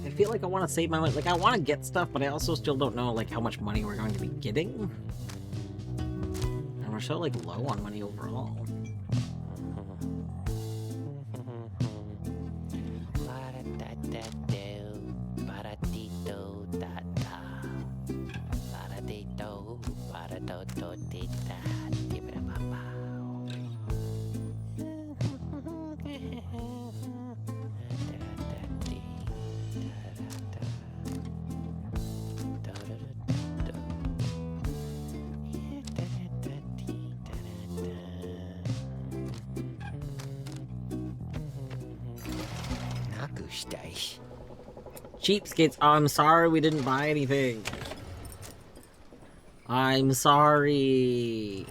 I feel like I want to save my money. Like, I want to get stuff, but I also still don't know, like, how much money we're going to be getting. And we're so, like, low on money overall. Cheapskates, I'm sorry we didn't buy anything. I'm sorry.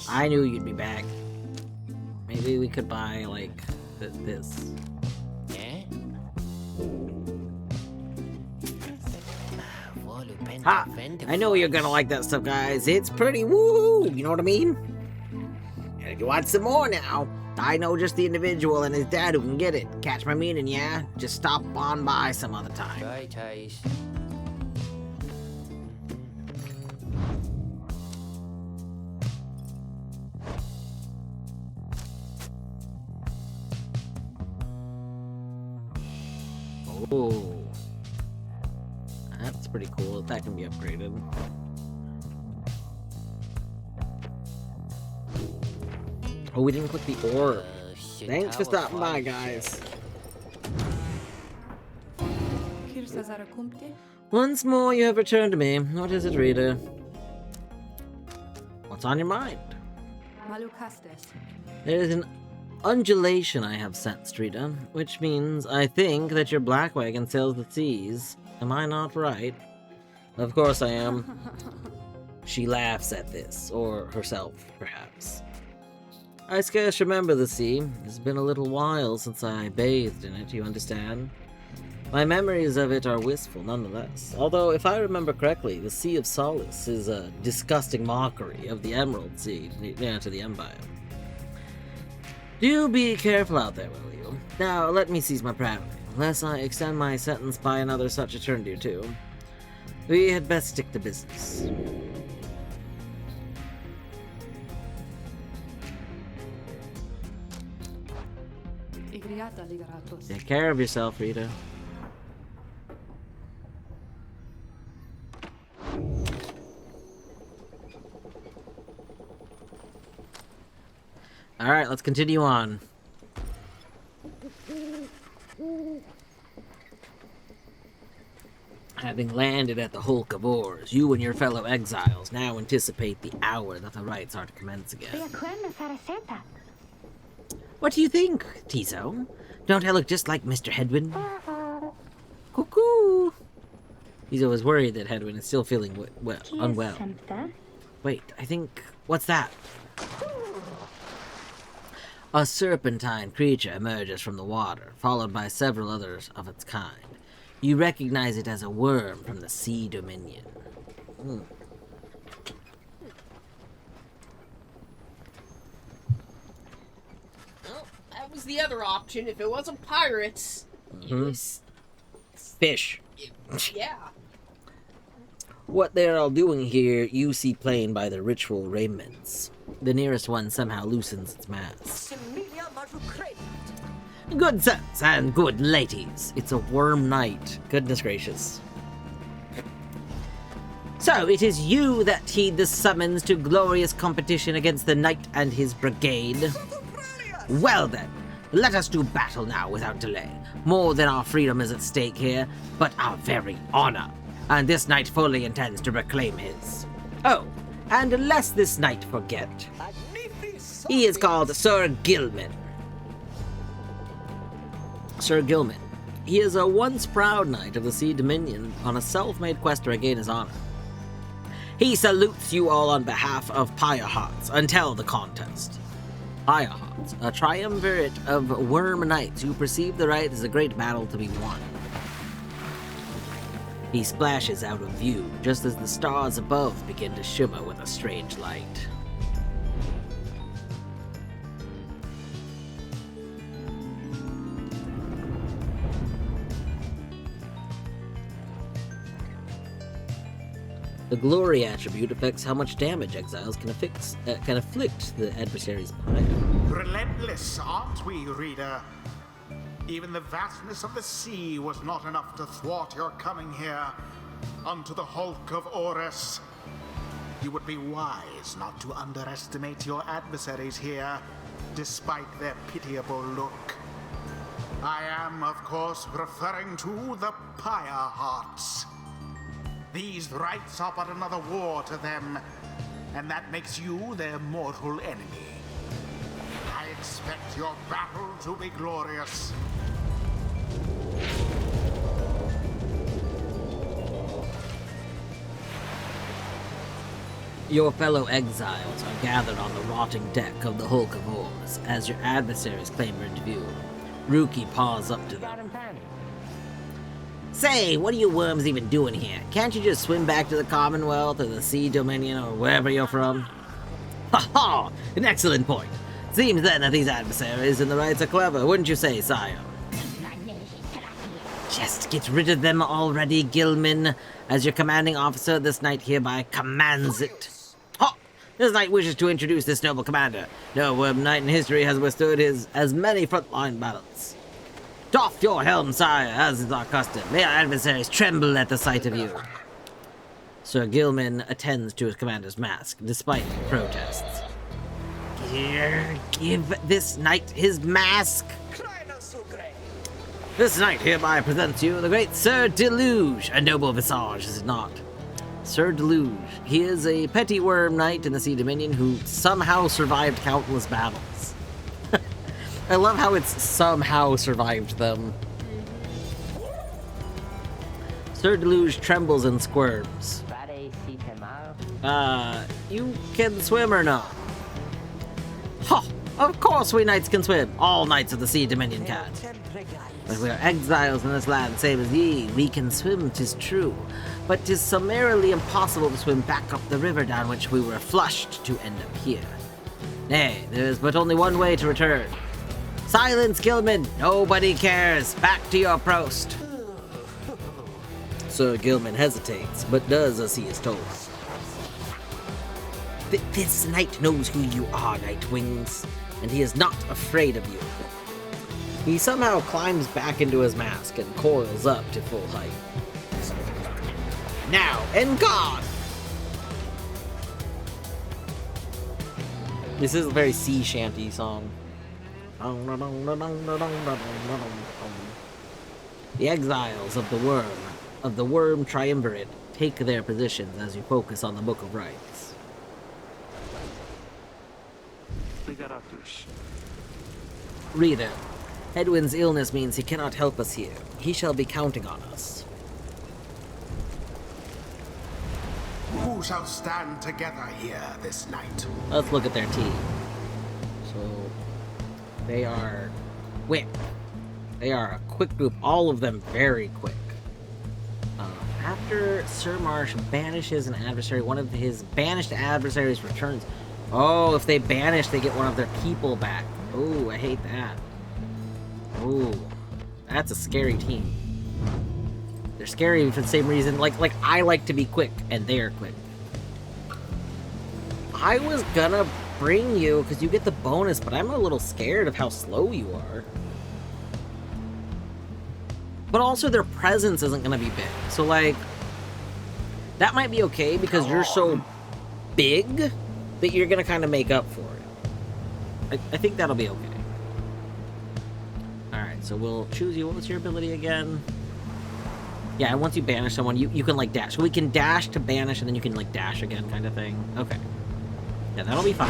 I knew you'd be back. Maybe we could buy, like, this. Ha! I know you're gonna like that stuff, guys. It's pretty woo, you know what I mean? And if you want some more now, I know just the individual and his dad who can get it. Catch my meaning, yeah? Just stop on by some other time. Right, eyes. Oh. That's pretty cool. That can be upgraded. Oh, we didn't click the orb. Thanks for stopping by, guys. Once more, you have returned to me. What is it, reader? What's on your mind? There is an undulation I have sensed, reader, which means I think that your black wagon sails the seas. Am I not right? Of course I am. She laughs at this, or herself, perhaps. I scarce remember the sea. It's been a little while since I bathed in it, you understand? My memories of it are wistful, nonetheless. Although, if I remember correctly, the Sea of Solace is a disgusting mockery of the Emerald Sea near to the Empire. Do be careful out there, will you? Now, let me seize my property, lest I extend my sentence by another such eternity or two. We had best stick to business. Take care of yourself, Rita. Alright, let's continue on. Having landed at the Hulk of Ores, you and your fellow exiles now anticipate the hour that the rites are to commence again. What do you think, Tiso? Don't I look just like Mr. Hedwin? Cuckoo! Tiso was worried that Hedwin is still feeling unwell. Wait, I think... What's that? A serpentine creature emerges from the water, followed by several others of its kind. You recognize it as a worm from the Sea Dominion. Well, that was the other option. If it wasn't pirates, it was... Fish. Yeah. What they're all doing here, you see plain by the ritual raiments. The nearest one somehow loosens its mask. Good sirs and good ladies, it's a worm night. Goodness gracious. So, it is you that heed the summons to glorious competition against the knight and his brigade? Well then, let us do battle now without delay. More than our freedom is at stake here, but our very honor. And this knight fully intends to reclaim his. Oh, and lest this knight forget, he is called Sir Gilman. Sir Gilman. He is a once proud knight of the Sea Dominion on a self-made quest to regain his honor. He salutes you all on behalf of Pyre until the contest. Pyre, a triumvirate of worm knights who perceive the right as a great battle to be won. He splashes out of view just as the stars above begin to shimmer with a strange light. The glory attribute affects how much damage exiles can afflict the adversary's pyre. Relentless, aren't we, reader? Even the vastness of the sea was not enough to thwart your coming here unto the Hulk of Ores. You would be wise not to underestimate your adversaries here, despite their pitiable look. I am, of course, referring to the Pyre. These rites are but another war to them, and that makes you their mortal enemy. I expect your battle to be glorious. Your fellow exiles are gathered on the rotting deck of the Hulk of Ores as your adversaries clamber into view. Ruki paws up to them. Say, what are you worms even doing here? Can't you just swim back to the Commonwealth or the Sea Dominion or wherever you're from? Ha ha! An excellent point. Seems then that these adversaries and the rights are clever, wouldn't you say, sire? Just get rid of them already, Gilman. As your commanding officer, this knight hereby commands it. Ha! This knight wishes to introduce this noble commander. No worm knight in history has withstood as many frontline battles. Doff your helm, sire, as is our custom. May our adversaries tremble at the sight of you. Sir Gilman attends to his commander's mask, despite protests. Give this knight his mask. This knight hereby presents you the great Sir Deluge, a noble visage, is it not? Sir Deluge, he is a petty worm knight in the Sea Dominion who somehow survived countless battles. I love how it's somehow survived them. Sir Deluge trembles and squirms. You can swim or not? Ha! Of course we knights can swim. All knights of the Sea Dominion can. But we are exiles in this land, same as ye. We can swim, 'tis true. But 'tis summarily impossible to swim back up the river down which we were flushed to end up here. Nay, there is but only one way to return. Silence, Gilman! Nobody cares! Back to your post! Sir Gilman hesitates, but does as he is told. This knight knows who you are, Nightwings, and he is not afraid of you. He somehow climbs back into his mask and coils up to full height. Now, and gone! This is a very sea shanty song. The exiles of the worm triumvirate, take their positions as you focus on the Book of Rites. Reader, Edwin's illness means he cannot help us here. He shall be counting on us. Who shall stand together here this night? Let's look at their team. So, they are quick. They are a quick group, all of them very quick. After Sir Marsh banishes an adversary, one of his banished adversaries returns. Oh, if they banish, they get one of their people back. Oh, I hate that. Oh, that's a scary team. They're scary for the same reason. Like I like to be quick, and they are quick. I was gonna bring you because you get the bonus, but I'm a little scared of how slow you are. But also their presence isn't gonna be big. So like, that might be okay because you're so big that you're gonna kind of make up for it. I think that'll be okay. Alright, so we'll choose you. What was your ability again? Yeah, and once you banish someone, you can like dash. So we can dash to banish and then you can like dash again kind of thing. Okay. Yeah, that'll be fine.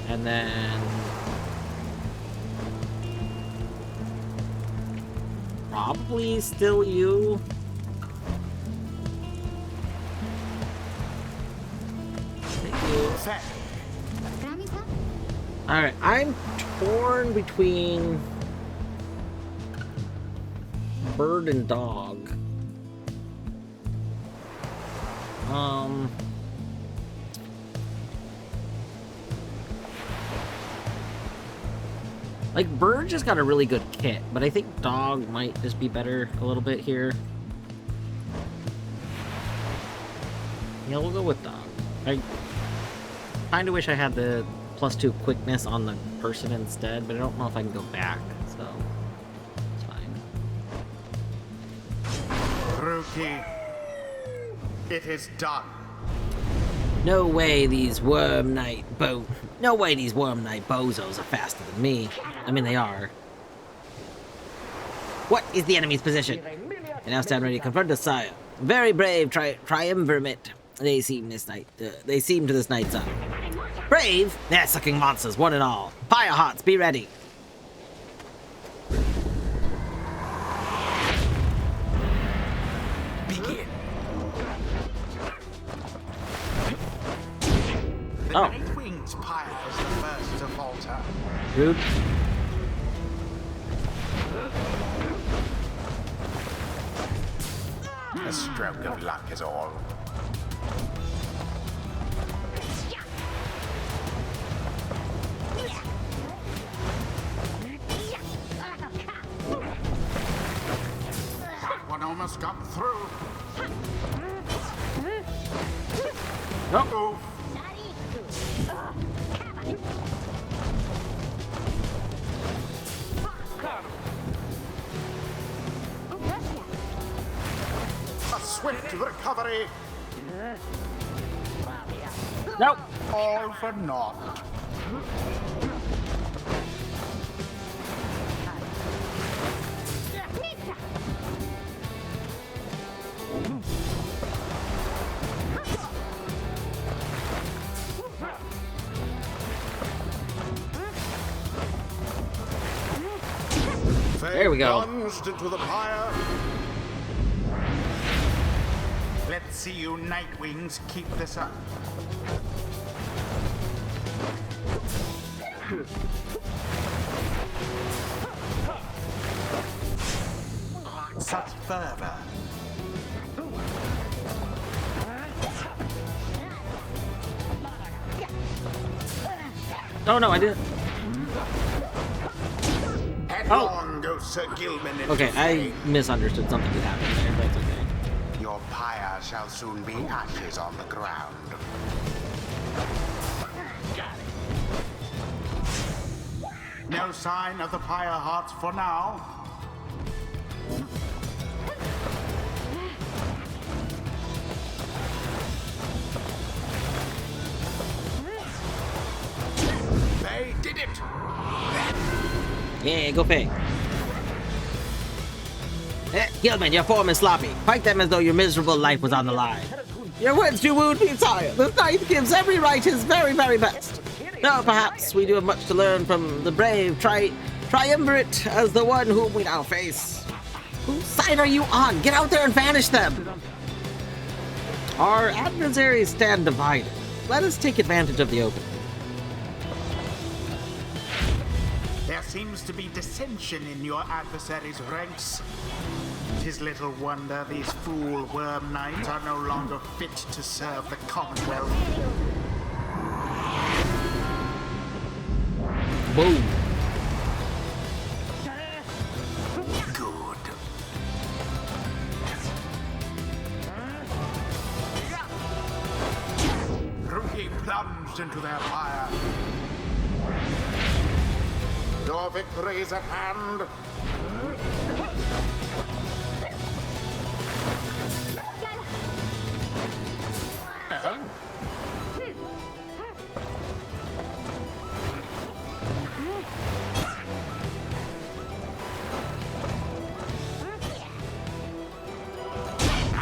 And then probably still you. Alright, I'm torn between bird and dog. Like, bird just got a really good kit, but I think dog might just be better a little bit here. Yeah, we'll go with dog. I kind of wish I had the +2 quickness on the person instead, but I don't know if I can go back, so it's fine. Rookie, it is done. No way these worm knight bozos are faster than me. I mean, they are. What is the enemy's position? They now stand ready to confront us, sire. Very brave triumvirate. They seem to this knight's honor. Brave? They're sucking monsters, one and all. Pyre hearts, be ready. Begin. The Oh. Nightwing's Pyre is the first to falter. Rude. A stroke of luck is all. That one almost got through. Nope. A swift recovery. Nope. All for naught. There we go. Plunged into the pyre. Let's see you Nightwings keep this up. Such fervor. Oh no, I didn't. Headlong goes Sir Gilman into Okay, I flame. misunderstood something that happened there. That's okay. Your pyre shall soon be ashes on the ground. No sign of the pyre hearts for now. They did it! Yeah, go pay. Gilman, your form is sloppy. Fight them as though your miserable life was on the line. Your words do wound me, sire. The knight gives every right his very, very best. Now, perhaps we do have much to learn from the brave triumvirate as the one whom we now face. Whose side are you on? Get out there and vanish them! Our adversaries stand divided. Let us take advantage of the opening. There seems to be dissension in your adversaries' ranks. 'Tis little wonder these fool worm knights are no longer fit to serve the Commonwealth. Boom. Good. Rookie plunged into their fire. Your victory is at hand.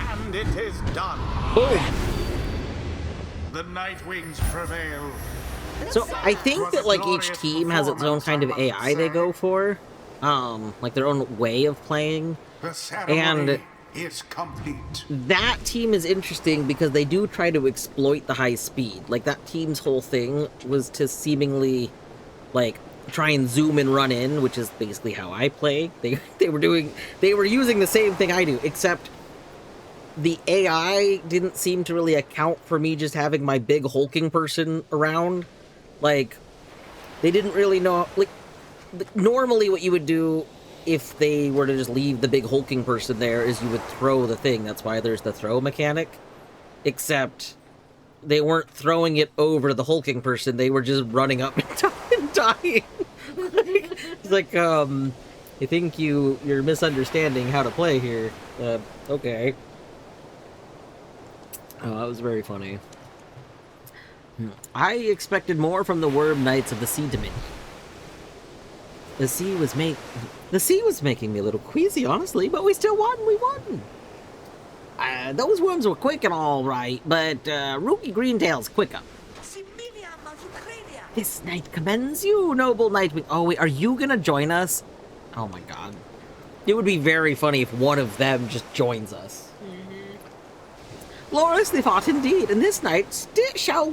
And it is done. Boom. The Nightwings prevail. So I think that like each team has its own kind of AI they go for, like their own way of playing. The ceremony And is complete. that team is interesting because they do try to exploit the high speed. Like that team's whole thing was to seemingly like try and zoom and run in, which is basically how I play. They were using the same thing I do, except the AI didn't seem to really account for me just having my big hulking person around. Like, they didn't really know, like, normally what you would do if they were to just leave the big hulking person there is you would throw the thing. That's why there's the throw mechanic. Except, they weren't throwing it over the hulking person, they were just running up and dying. It's like, I think you're misunderstanding how to play here. Okay. Oh, that was very funny. I expected more from the Worm Knights of the Sea Dominion. The sea was making me a little queasy, honestly, but we still won. We won. Those worms were quick and all right, but Rookie Greentail's quicker. This knight commends you, noble Nightwing. Oh wait, are you gonna join us? Oh my god. It would be very funny if one of them just joins us. Gloriously fought indeed, and this knight shall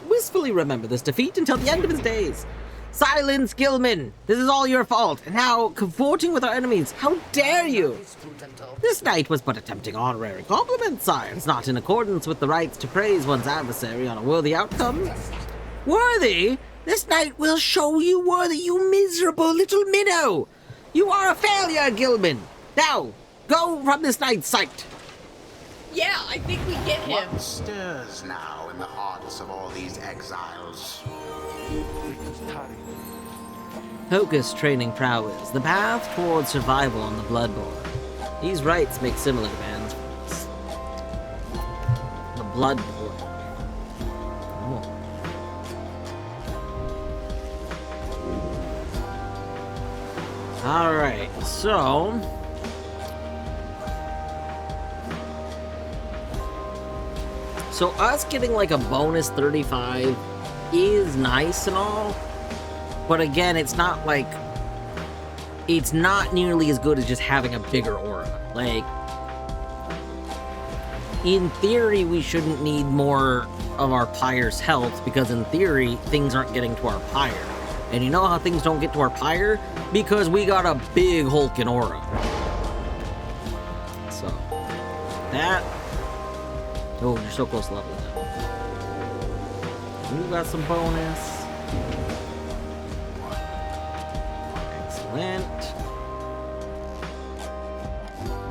wistfully remember this defeat until the end of his days. Silence, Gilman! This is all your fault, and now cavorting with our enemies. How dare you! This knight was but attempting honorary compliments, sire. It's not in accordance with the rights to praise one's adversary on a worthy outcome. Worthy? This knight will show you worthy, you miserable little minnow! You are a failure, Gilman! Now, go from this knight's sight! Yeah, I think we get him. What stirs now in the hearts of all these exiles? Focus training prowess, the path towards survival on the Bloodborne. These rites make similar demands for us. The Bloodborne. Oh. Alright, so... So us getting like a bonus 35 is nice and all, but again, it's not like... It's not nearly as good as just having a bigger aura. Like, in theory, we shouldn't need more of our Pyre's health, because in theory, things aren't getting to our Pyre. And you know how things don't get to our Pyre? Because we got a big hulking aura. So, that... Oh, you're so close to leveling up. You got some bonus. Excellent.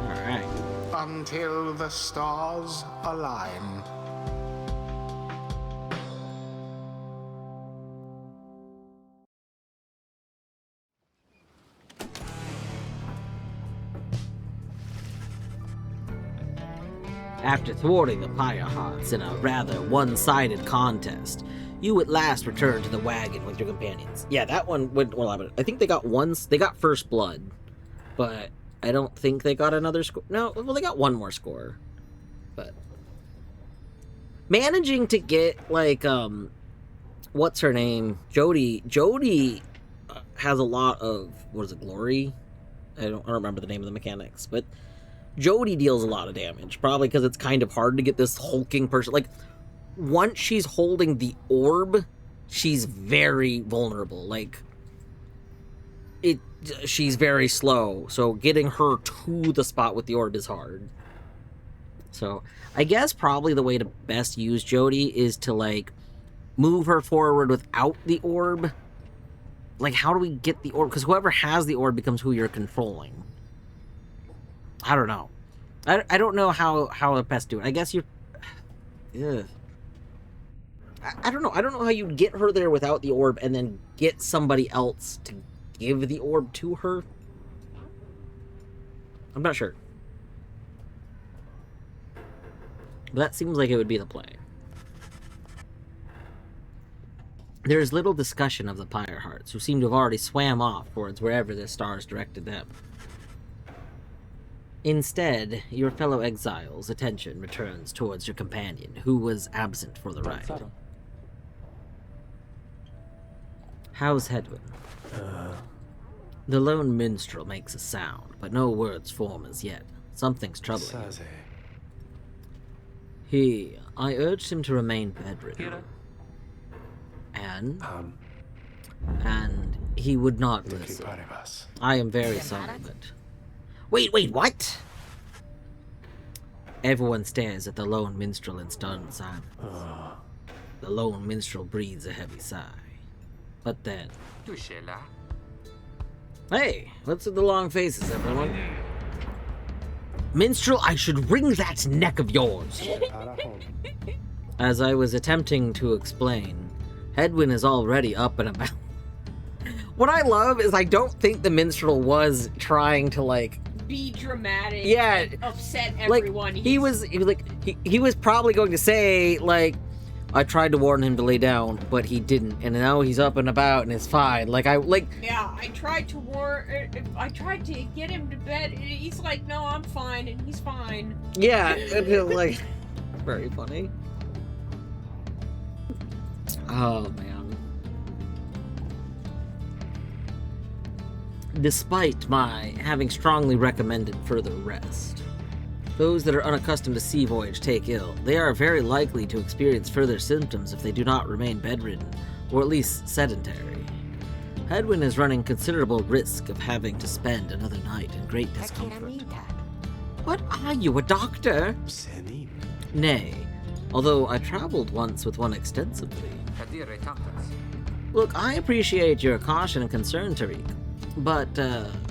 Alright. Until the stars align. After thwarting the Pyre Hearts in a rather one-sided contest, you at last return to the wagon with your companions. Yeah, that one went well. I think they got first blood, but I don't think they got another score. No, well, they got one more score. But managing to get like what's her name? Jody has a lot of, what is it, glory? I don't remember the name of the mechanics, but Jody deals a lot of damage, probably because it's kind of hard to get this hulking person. Like, once she's holding the orb, she's very vulnerable. Like, she's very slow, so getting her to the spot with the orb is hard. So, I guess probably the way to best use Jody is to, like, move her forward without the orb. Like, how do we get the orb? Because whoever has the orb becomes who you're controlling. I don't know. I don't know how to best do it. I guess you're... Ugh. I don't know. I don't know how you'd get her there without the orb and then get somebody else to give the orb to her. I'm not sure. But that seems like it would be the play. There is little discussion of the Pyre Hearts, who seem to have already swam off towards wherever the stars directed them. Instead, your fellow exiles' attention returns towards your companion, who was absent for the ride. How's Hedwin? The lone minstrel makes a sound, but no words form as yet. Something's troubling him. I urged him to remain bedridden. And he would not listen. I am very sorry, but... Wait, what? Everyone stares at the lone minstrel in stunned silence. The lone minstrel breathes a heavy sigh. But then... Hey, what's with the long faces, everyone? Minstrel, I should wring that neck of yours! As I was attempting to explain, Hedwin is already up and about. What I love is I don't think the minstrel was trying to, like... be dramatic. Yeah. And upset everyone. Like, he was probably going to say, like, I tried to warn him to lay down, but he didn't, and now he's up and about and it's fine. Yeah, I tried to get him to bed, and he's like, no, I'm fine, and he's fine. Yeah, like, very funny. Oh, man. Despite my having strongly recommended further rest, those that are unaccustomed to sea voyage take ill. They are very likely to experience further symptoms if they do not remain bedridden, or at least sedentary. Edwin is running considerable risk of having to spend another night in great discomfort. What are you, a doctor? Senim. Nay, although I traveled once with one extensively. Cadire tantas. Look, I appreciate your caution and concern, Tariq, but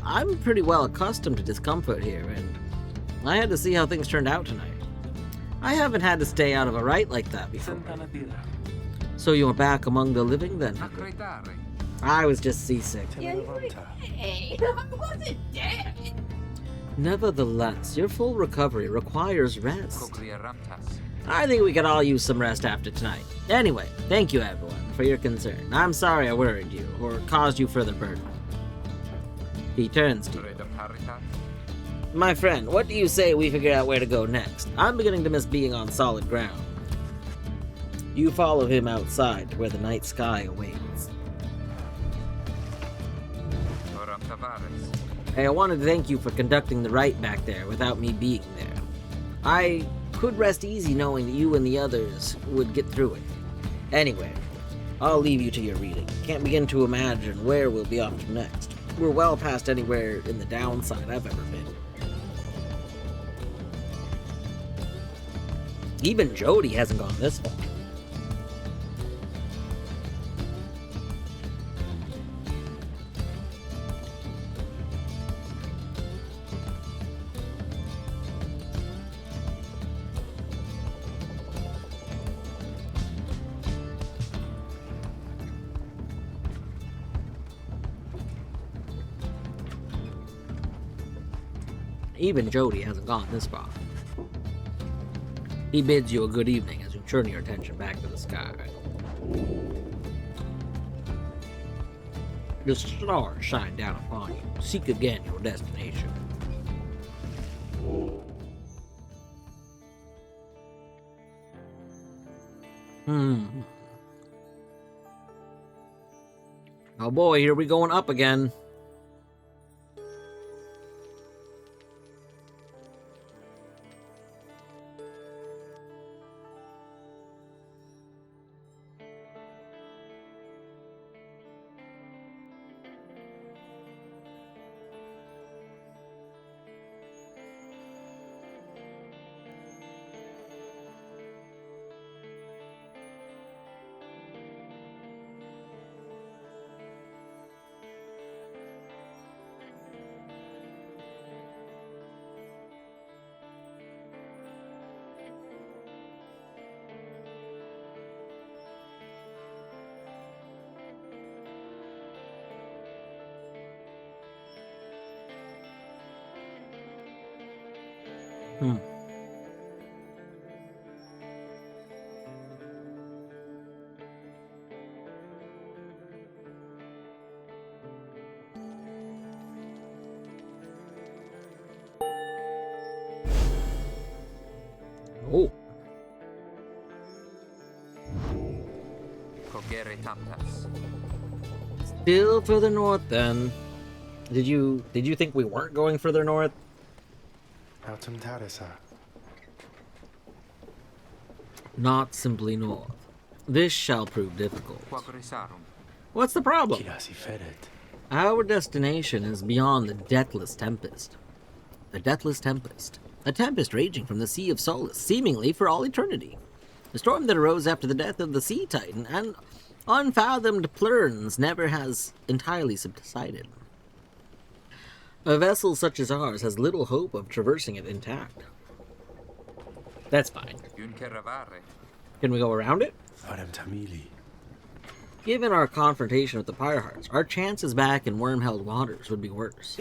I'm pretty well accustomed to discomfort here, and I had to see how things turned out tonight. I haven't had to stay out of a rite like that before. So you're back among the living then? Accredare. I was just seasick. Hey, I wasn't dead. Nevertheless, your full recovery requires rest. Coglia ramtas. I think we could all use some rest after tonight. Anyway, thank you everyone for your concern. I'm sorry I worried you or caused you further burden. He turns to you. Reda paritas. My friend, what do you say we figure out where to go next? I'm beginning to miss being on solid ground. You follow him outside to where the night sky awaits. Oram tavares. Hey, I wanted to thank you for conducting the rite back there without me being there. I could rest easy knowing that you and the others would get through it. Anyway, I'll leave you to your reading. Can't begin to imagine where we'll be off to next. We're well past anywhere in the downside I've ever been. Even Jody hasn't gone this far. Even Jody hasn't gone this far. He bids you a good evening as you turn your attention back to the sky. The stars shine down upon you. Seek again your destination. Oh boy, here we going up again. Oh. Cogere tantas. Still further north then. Did you think we weren't going further north? Autumn Tarisa. Not simply north. This shall prove difficult. Quagrisarum. What's the problem? Kirasi Feret. Our destination is beyond the Deathless Tempest. The Deathless Tempest. A tempest raging from the Sea of Solace, seemingly for all eternity. The storm that arose after the death of the Sea Titan and unfathomed plurns never has entirely subsided. A vessel such as ours has little hope of traversing it intact. That's fine. Can we go around it? Varem Tamili. Given our confrontation with the Pyrehearts, our chances back in worm-held waters would be worse.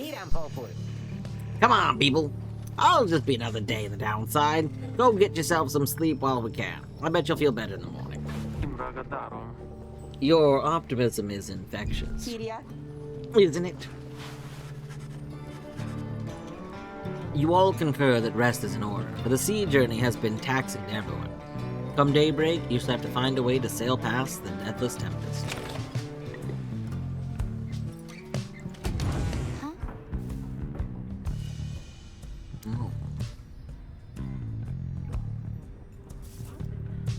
Come on, people. I'll just be another day in the downside. Go get yourself some sleep while we can. I bet you'll feel better in the morning. Your optimism is infectious. Isn't it? You all concur that rest is in order, for the sea journey has been taxing to everyone. Come daybreak, you shall have to find a way to sail past the Deathless Tempest. Oh.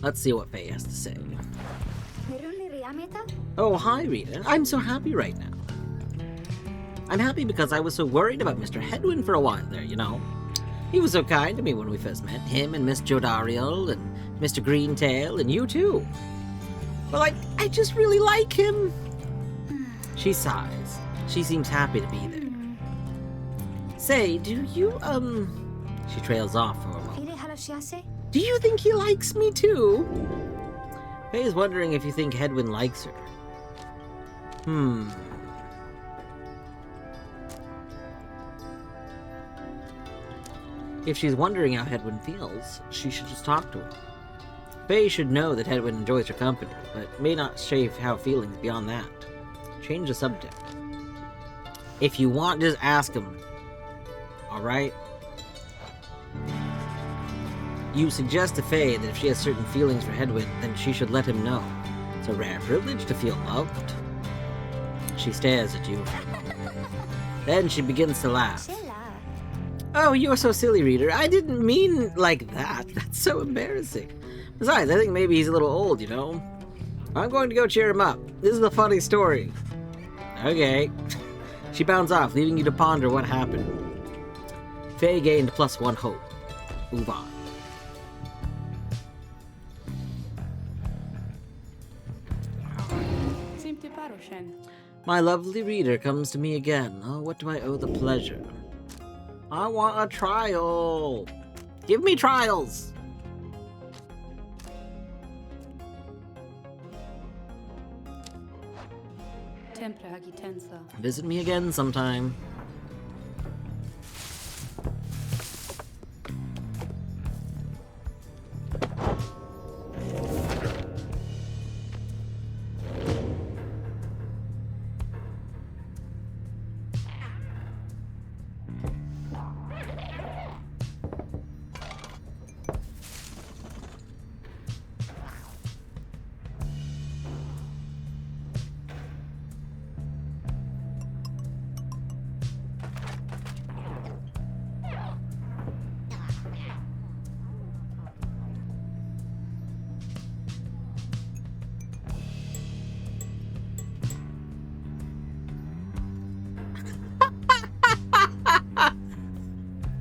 Let's see what Faye has to say. Oh, hi, Rita. I'm so happy right now. I'm happy because I was so worried about Mr. Hedwin for a while there, you know. He was so kind to me when we first met. Him and Miss Jodariel and Mr. Greentail and you too. Well, I just really like him. She sighs. She seems happy to be there. Say, do you, She trails off for a moment. Do you think he likes me too? Faye is wondering if you think Hedwin likes her. If she's wondering how Hedwin feels, she should just talk to him. Faye should know that Hedwin enjoys her company, but may not shave how feelings beyond that. Change the subject. If you want, just ask him. Alright? You suggest to Faye that if she has certain feelings for Hedwin, then she should let him know. It's a rare privilege to feel loved. She stares at you. Then she begins to laugh. Oh, you're so silly, Reader. I didn't mean like that. That's so embarrassing. Besides, I think maybe he's a little old, you know? I'm going to go cheer him up. This is a funny story. Okay. She bounds off, leaving you to ponder what happened. Faye gained +1 hope. Move on. My lovely reader comes to me again. Oh, what do I owe the pleasure? I want a trial. Give me trials. Visit me again sometime.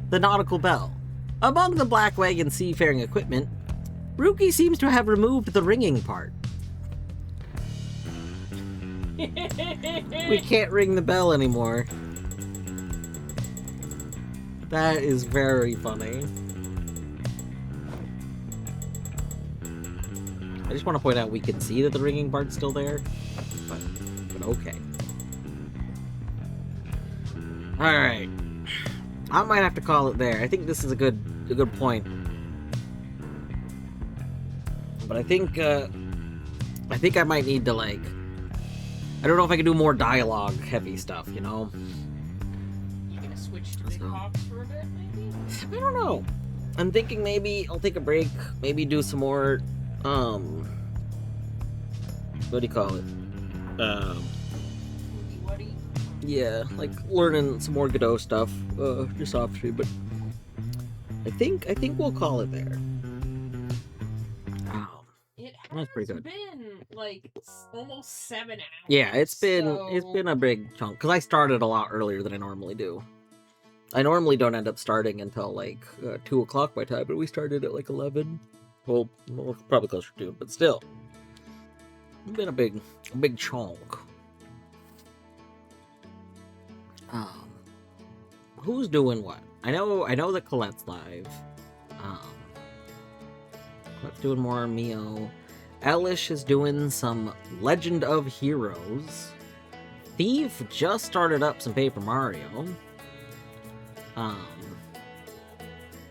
The nautical bell. Among the Black Wagon seafaring equipment, Ruki seems to have removed the ringing part. We can't ring the bell anymore. That is very funny. I just want to point out we can see that the ringing part's still there, but okay. Alright. I might have to call it there. I think this is a good point. But I think I might need to, like, I don't know if I can do more dialogue heavy stuff, you know? You gonna switch to the cops for a bit, maybe? I don't know. I'm thinking maybe I'll take a break, maybe do some more, what do you call it? Yeah, like learning some more Godot stuff, just off stream, but I think we'll call it there. Wow. That's pretty good. It's been like almost 7 hours. Yeah, it's been a big chunk because I started a lot earlier than I normally do. I normally don't end up starting until like 2 o'clock my time, but we started at like 11. Well, probably closer to 2, but still, it's been a big chunk. Who's doing what? I know that Colette's live. Colette's doing more Mio. Elish is doing some Legend of Heroes. Thief just started up some Paper Mario.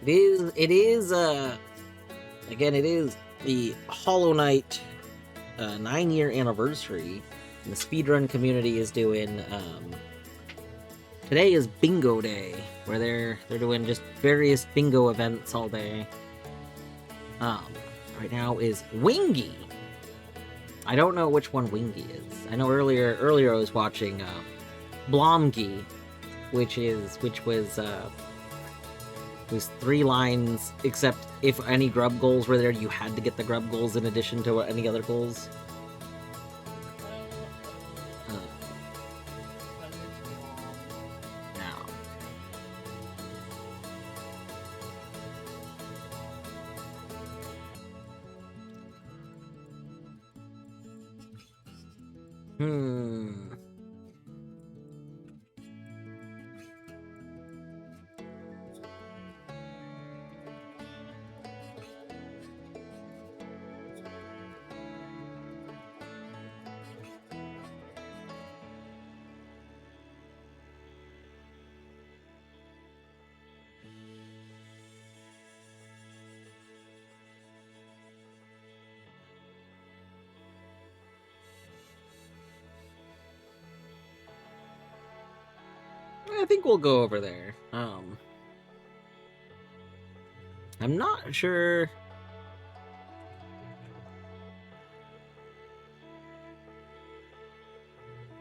It is the Hollow Knight 9-year anniversary. And the speedrun community is doing today is Bingo Day, where they're doing just various bingo events all day. Right now is Wingy. I don't know which one Wingy is. I know earlier I was watching Blomgy, which was 3 lines, except if any grub goals were there, you had to get the grub goals in addition to any other goals. Hmm. I think we'll go over there. I'm not sure.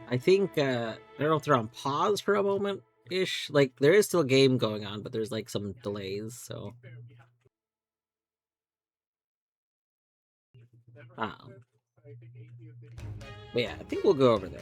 I think, I don't know if they're on pause for a moment-ish. Like, there is still a game going on, but there's, like, some delays, so... But yeah, I think we'll go over there.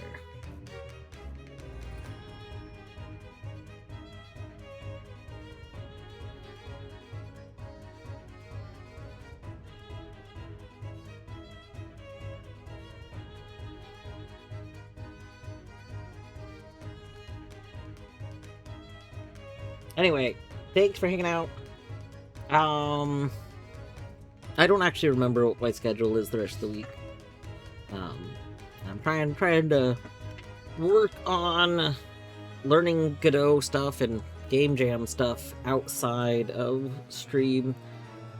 Anyway, thanks for hanging out. I don't actually remember what my schedule is the rest of the week. I'm trying to work on learning Godot stuff and game jam stuff outside of stream.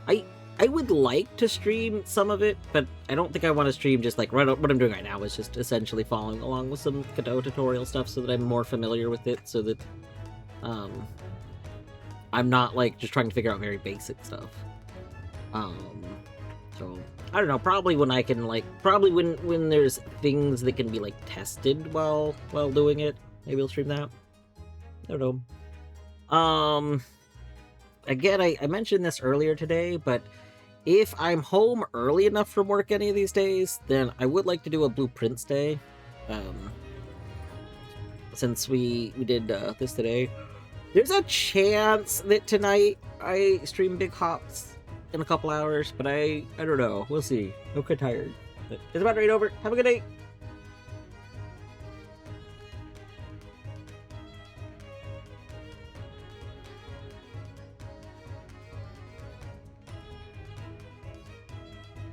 I would like to stream some of it, but I don't think I want to stream just like what I'm doing right now is just essentially following along with some Godot tutorial stuff so that I'm more familiar with it, so that I'm not like just trying to figure out very basic stuff. So I don't know, probably when I can like when there's things that can be like tested while doing it, maybe I'll stream that. I don't know. Again, I mentioned this earlier today, but if I'm home early enough from work any of these days, then I would like to do a Blueprints Day. Since we did this today. There's a chance that tonight I stream Big Hops in a couple hours, but I don't know. We'll see. I'm kind of tired. But it's about right over. Have a good night.